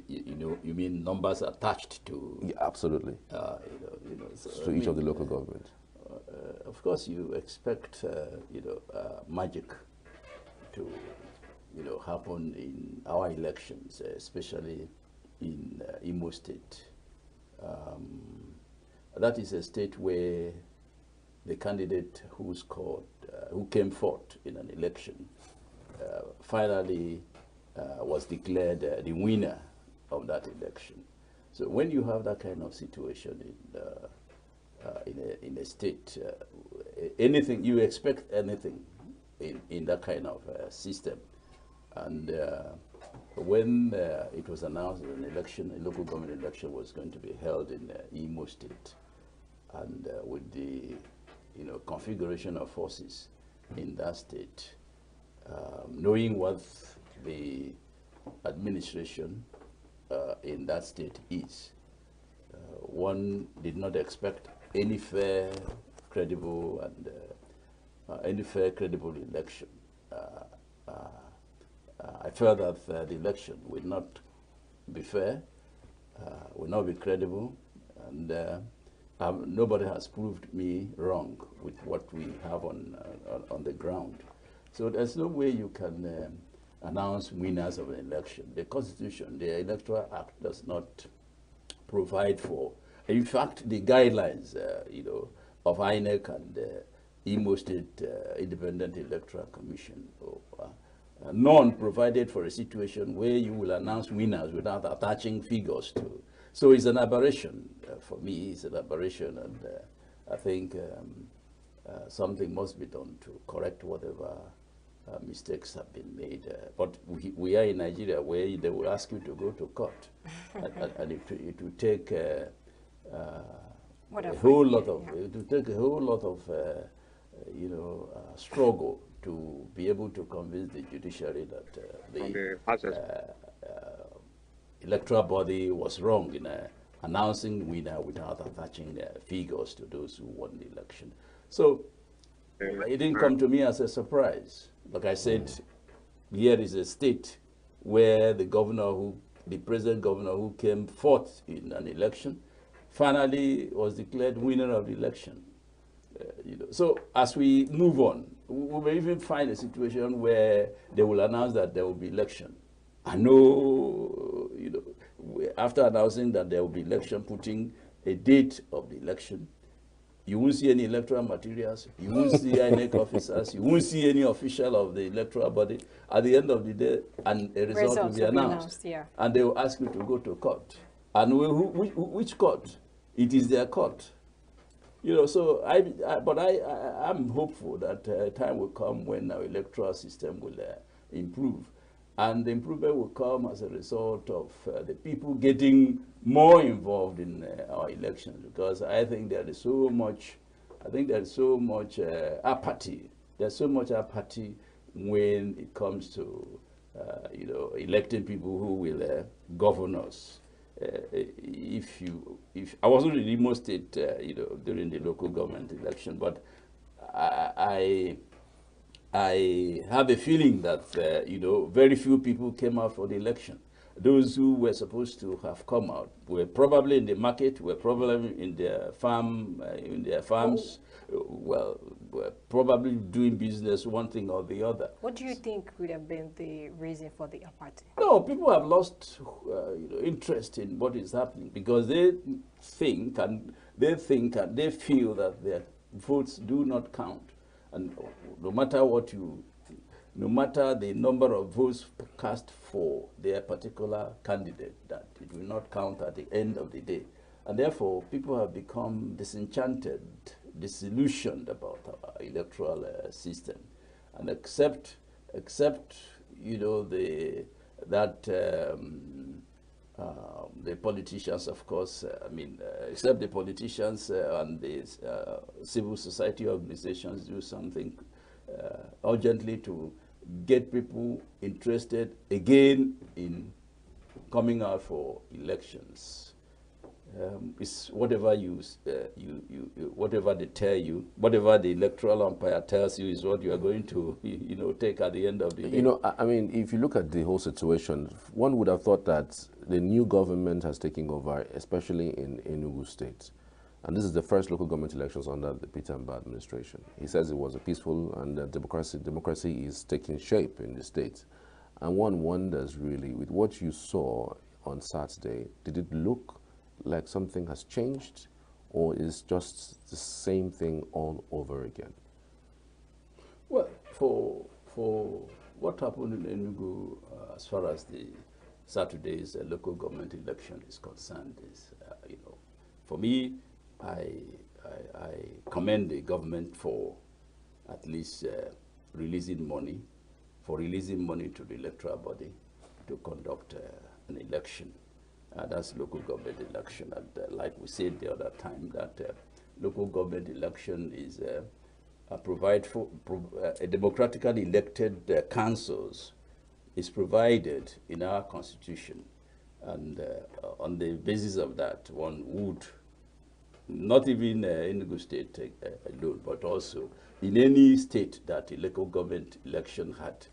you mean numbers attached to? Yeah, absolutely. So to each of the local government. Of course, you expect magic to happen in our elections, especially in Imo State. That is a state where the candidate who came forth in an election, finally was declared the winner of that election. So when you have that kind of situation in a state, anything, you expect anything in that kind of system. And when it was announced that a local government election was going to be held in Imo State, and with the configuration of forces in that state, knowing what the administration in that state is, one did not expect any fair, credible, election. I felt that the election would not be fair, would not be credible, and nobody has proved me wrong with what we have on the ground. So there's no way you can announce winners of an election. The Constitution, the Electoral Act, does not provide for. In fact, the guidelines, of INEC and Imo State Independent Electoral Commission, none provided for a situation where you will announce winners without attaching figures to. So it's an aberration. For me, it's an aberration, and I think something must be done to correct whatever mistakes have been made. But we are in Nigeria, where they will ask you to go to court, and it will take a whole lot of struggle to be able to convince the judiciary that the electoral body was wrong in announcing winner without attaching figures to those who won the election. So It didn't come to me as a surprise. Like I said, here is a state where the present governor who came fourth in an election, finally was declared winner of the election. So as we move on, we may even find a situation where they will announce that there will be election. I know, after announcing that there will be election, putting a date of the election, you won't see any electoral materials, you won't see INEC officers, you won't see any official of the electoral body. At the end of the day, and a result will be announced. Yeah. And they will ask you to go to court. And which court? It is their court. So I'm hopeful that time will come when our electoral system will improve. And the improvement will come as a result of the people getting more involved in our elections, because I think there is so much, apathy. There's so much apathy when it comes to, electing people who will govern us. If I wasn't in Imo State, during the local government election, but I have a feeling that, very few people came out for the election. Those who were supposed to have come out were probably in the market, were probably in their farms, were probably doing business, one thing or the other. What do you think would have been the reason for the apathy? No, people have lost interest in what is happening, because they think and they feel that their votes do not count. And no matter the number of votes cast for their particular candidate, that it will not count at the end of the day. And therefore, people have become disenchanted, disillusioned about our electoral system, and accept the politicians, of course, except the politicians and the civil society organizations do something urgently to get people interested again in coming out for elections. It's whatever whatever they tell you, whatever the electoral umpire tells you is what you are going to, take at the end of the day. If you look at the whole situation, one would have thought that the new government has taken over, especially in ENUGU State. And this is the first local government elections under the Peter Mba administration. He says it was a peaceful and democracy is taking shape in the state. And one wonders really, with what you saw on Saturday, did it look like something has changed, or is just the same thing all over again? Well, for what happened in Enugu, as far as the Saturday's local government election is concerned, is for me, I commend the government for at least releasing money to the electoral body to conduct an election. That's local government election. And like we said the other time, that local government election is provide for a democratically elected councils is provided in our constitution. And on the basis of that, one would, not even in Enugu State alone, but also in any state that a local government election had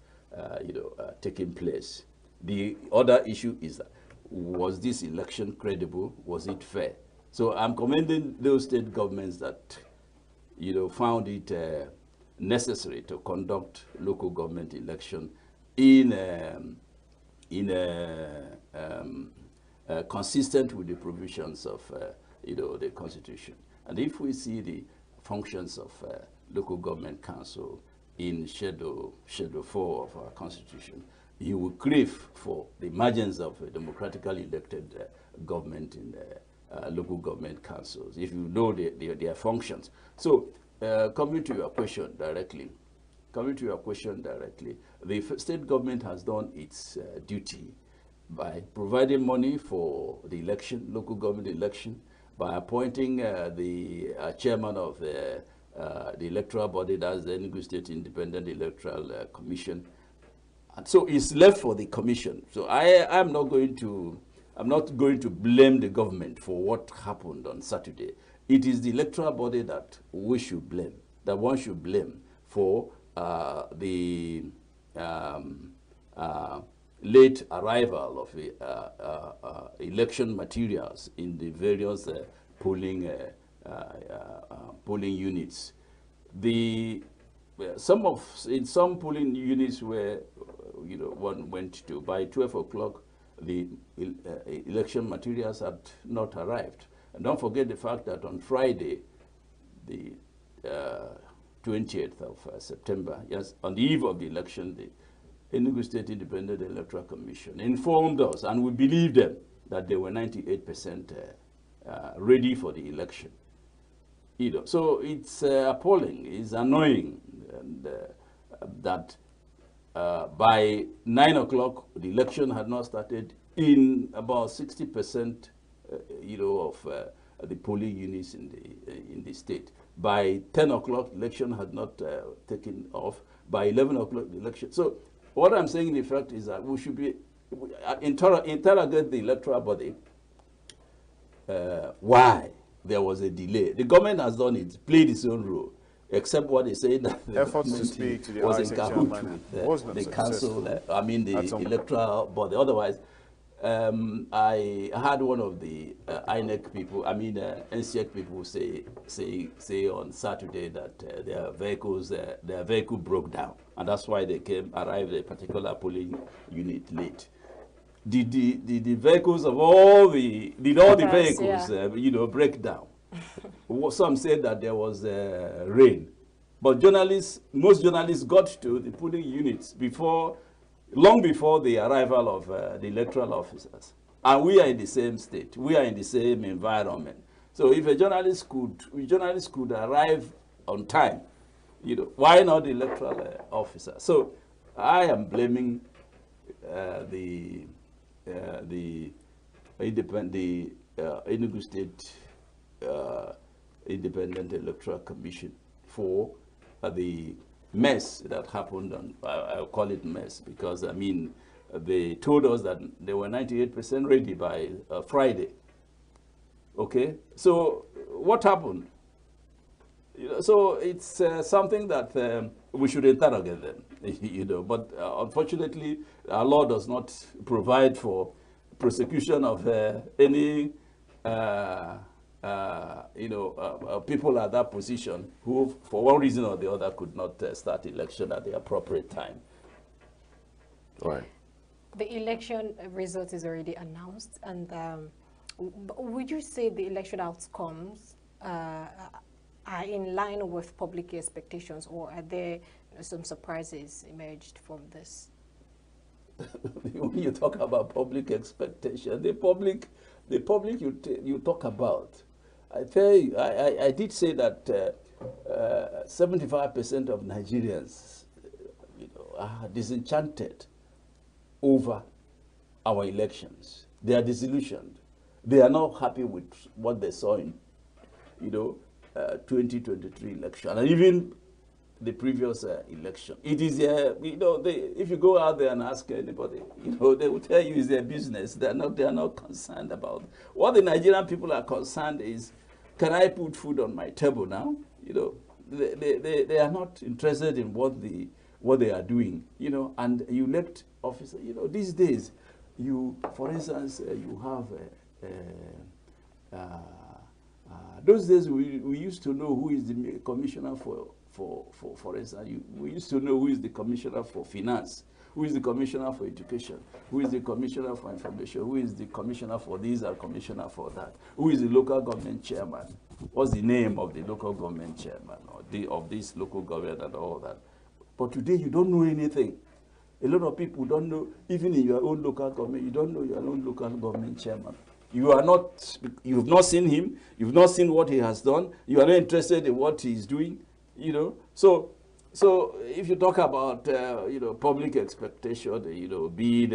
taken place. The other issue is that, was this election credible? Was it fair? So I'm commending those state governments that, found it necessary to conduct local government election consistent with the provisions of, the Constitution. And if we see the functions of local government council in Schedule 4 of our Constitution, you will crave for the emergence of a democratically elected government in local government councils, if you know their functions. So, coming to your question directly, the state government has done its duty by providing money for the election, local government election, by appointing the chairman of the electoral body, that's the Enugu State Independent Electoral Commission. And so it's left for the commission. So I'm not going to blame the government for what happened on Saturday. It is the electoral body that we should blame. that one should blame for the late arrival of election materials in the various polling units. In some polling units where one went to by 12 o'clock, the election materials had not arrived. And don't forget the fact that on Friday, the 20th of September, yes, on the eve of the election, the ENUGU State Independent Electoral Commission informed us, and we believed them, that they were 98% ready for the election. So it's appalling, it's annoying, and that by 9 o'clock, the election had not started in about 60%, of the polling units in the state. By 10 o'clock, election had not taken off. By 11 o'clock, the election. So what I'm saying, in effect, is that we should be interrogate the electoral body why there was a delay. The government has done it, played its own role, except what they say that the efforts to speak to the was in cahoots with the council, the electoral body. Otherwise, I had one of the INEC people, NCEC people say on Saturday that their vehicle broke down, and that's why they arrived at a particular polling unit late. Did the vehicles of all the vehicles break down? Some said that there was rain, but most journalists got to the polling units long before the arrival of the electoral officers. And we are in the same state. We are in the same environment. So if a journalist could arrive on time, why not the electoral officer? So I am blaming the ENUGU State Independent Electoral Commission for the mess that happened on, I'll call it mess, because they told us that they were 98% ready by Friday. Okay, so what happened? So it's something that we should interrogate them, but unfortunately our law does not provide for prosecution of any people at that position who, for one reason or the other, could not start election at the appropriate time. Right. The election result is already announced, and would you say the election outcomes are in line with public expectations, or are there some surprises emerged from this? When you talk about public expectation, the public you talk about, I tell you, I did say that 75% of Nigerians, are disenchanted over our elections. They are disillusioned. They are not happy with what they saw in, 2023 election, and even the previous election. It is, if you go out there and ask anybody, they will tell you it's their business. They are not concerned about. What the Nigerian people are concerned is, can I put food on my table now? They are not interested in what they are doing. And you elect officer. These days, for instance, you have those days we used to know who is the commissioner for instance, we used to know who is the commissioner for finance, who is the commissioner for education, who is the commissioner for information, who is the commissioner for this and commissioner for that, who is the local government chairman, what's the name of the local government chairman or of this local government and all that. But today you don't know anything. A lot of people don't know, even in your own local government, you don't know your own local government chairman. You have not seen him, you've not seen what he has done, you are not interested in what he's doing. So if you talk about public expectation, being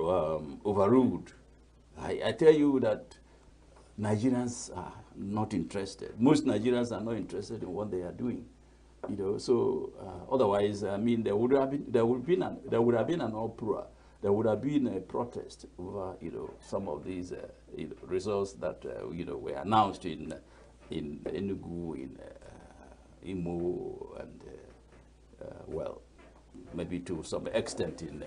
overruled, I tell you that Nigerians are not interested. Most Nigerians are not interested in what they are doing. So otherwise, there would have been an uproar. There would have been a protest over some of these results that were announced in ENUGU, in Imo and well, maybe to some extent in